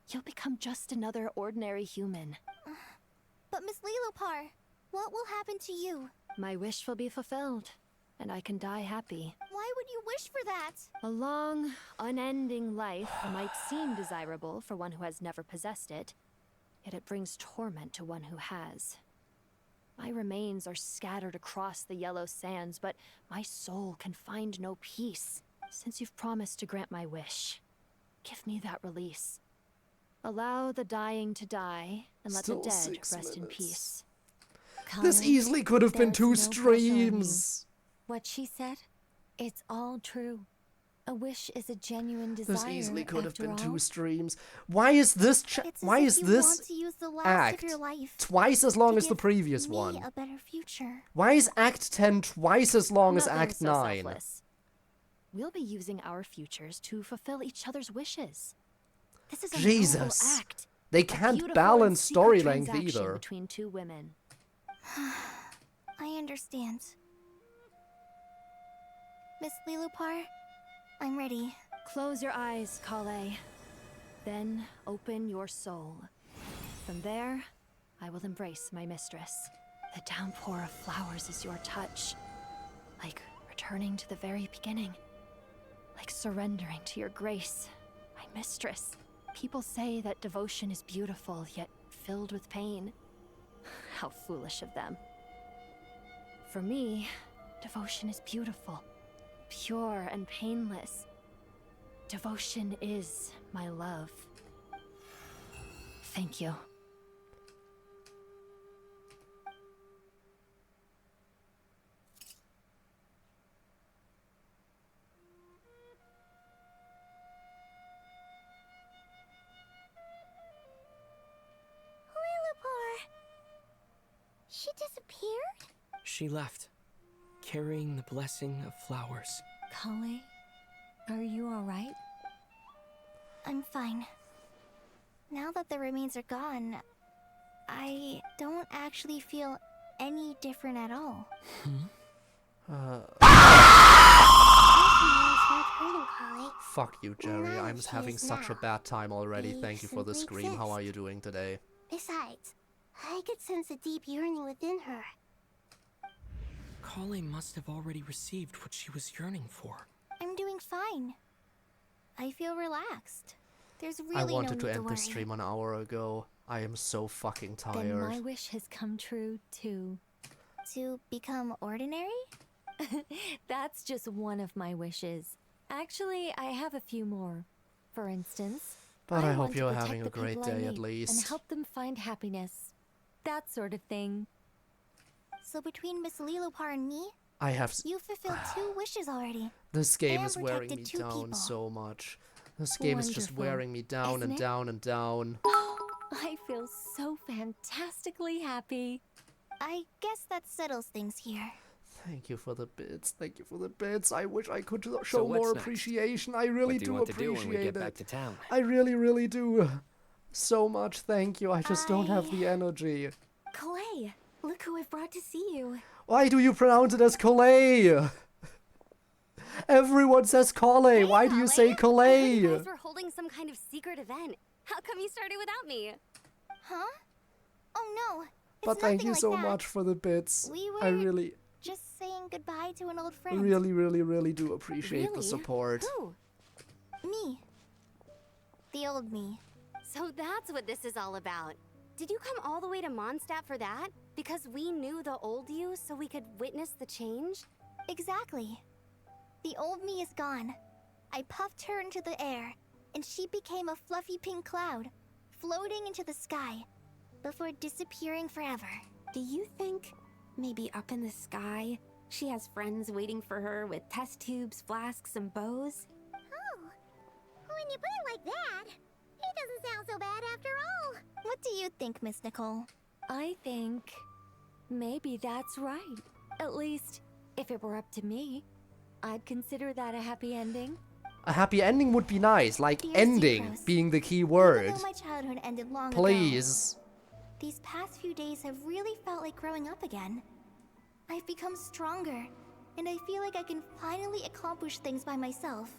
You'll become just another ordinary human. But Miss Lilopar, what will happen to you? My wish will be fulfilled, and I can die happy. Why would you wish for that? A long, unending life might seem desirable for one who has never possessed it, yet it brings torment to one who has. My remains are scattered across the yellow sands, but my soul can find no peace. Since you've promised to grant my wish, give me that release. Allow the dying to die, and let Still the dead 6 rest in minutes. peace. This Colin, easily could have been there's 2 no pressure on you. streams. What she said, it's all true. A wish is a genuine desire. This easily could have after been all. 2 streams. Why is this It's as why if is you this want to use the last act of your life twice as long to as the give previous me one? a better future. Why is Act 10 twice as long as Nothing Act so 9? selfless. We'll be using our futures to fulfill each other's wishes. This is a noble Jesus. act. They A can't beautiful balance and secret story length transaction either. between 2 women. I understand. Miss Lilupar, I'm ready. Close your eyes, Kale. Then open your soul. From there, I will embrace my mistress. The downpour of flowers is your touch. Like returning to the very beginning. Like surrendering to your grace, my mistress. People say that devotion is beautiful, yet filled with pain. How foolish of them. For me, devotion is beautiful, pure and painless. Devotion is my love. Thank you. Lilupar! She disappeared? She left, carrying the blessing of flowers. Kale, are you alright? I'm fine. Now that the remains are gone, I don't actually feel any different at all. Fuck you, Jerry. I'm having such a bad time already. Thank you for the scream. How are you doing today? Besides, I could sense a deep yearning within her. Colleen must have already received what she was yearning for. I'm doing fine. I feel relaxed. There's really I wanted no to need end worry. this stream an hour ago. I am so fucking Then tired. my wish has come true too. To become ordinary? That's just one of my wishes. Actually, I have a few more. For instance, But I hope want to you're protect having a the great people I day at meet least. and help them find happiness. That sort of thing. So between Miss Lilupar and me, I have you fulfilled 2 wishes already. This game and is wearing me protected 2 down people. so much. This game is just Wonderful, wearing me down isn't and it? down and down. I feel so fantastically happy. I guess that settles things here. Thank you for the bits. Thank you for the bits. I wish I could show So what's more next? appreciation. I really What do you do want to do appreciate when we get it. back to town? I really, really do. So much thank you. I just don't have the energy. Clay, look who I've brought to see you. Why do you pronounce it as Calais? Everyone says Calais. Why do you say I heard Calais? you guys were holding some kind of secret event. How come you started without me? Huh? Oh no. It's But thank nothing you like so that. much for the bits. We I were really, just saying goodbye to an old friend. really, really, really do appreciate the Really? support. Who? Me. The old me. So that's what this is all about. Did you come all the way to Mondstadt for that? Because we knew the old you so we could witness the change? Exactly. The old me is gone. I puffed her into the air, and she became a fluffy pink cloud, floating into the sky, before disappearing forever. Do you think maybe up in the sky she has friends waiting for her with test tubes, flasks, and bows? Oh, when you put it like that, it doesn't sound so bad after all. What do you think, Miss Nicole? I think maybe that's right. At least, if it were up to me, I'd consider that a happy ending. A happy ending would be nice, like Dear ending Zephyrus, being the key Even word. though my childhood ended long ago, Please. these past few days have really felt like growing up again. I've become stronger, and I feel like I can finally accomplish things by myself.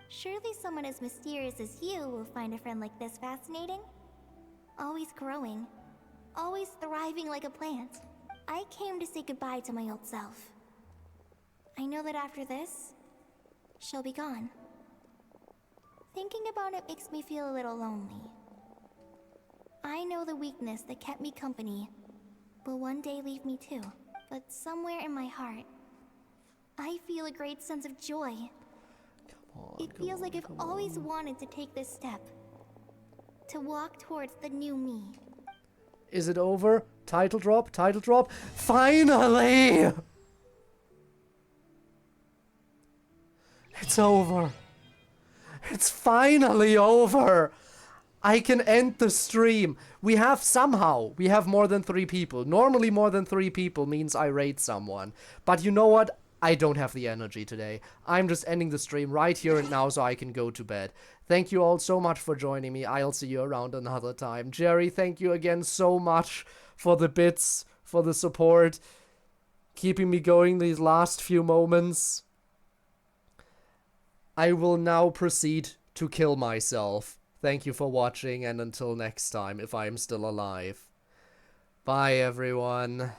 Surely someone as mysterious as you will find a friend like this fascinating? Always growing, always thriving like a plant. I came to say goodbye to my old self. I know that after this, she'll be gone. Thinking about it makes me feel a little lonely. I know the weakness that kept me company will one day leave me too. But somewhere in my heart, I feel a great sense of joy. It feels like I've always wanted to take this step. To walk towards the new me. Is it over? Title drop? Title drop? Finally! It's over. It's finally over. I can end the stream. We have more than 3 people. Normally more than 3 people means I raid someone. But you know what? I don't have the energy today. I'm just ending the stream right here and now so I can go to bed. Thank you all so much for joining me. I'll see you around another time. Jerry, thank you again so much for the bits, for the support, keeping me going these last few moments. I will now proceed to kill myself. Thank you for watching, and until next time, if I am still alive. Bye, everyone.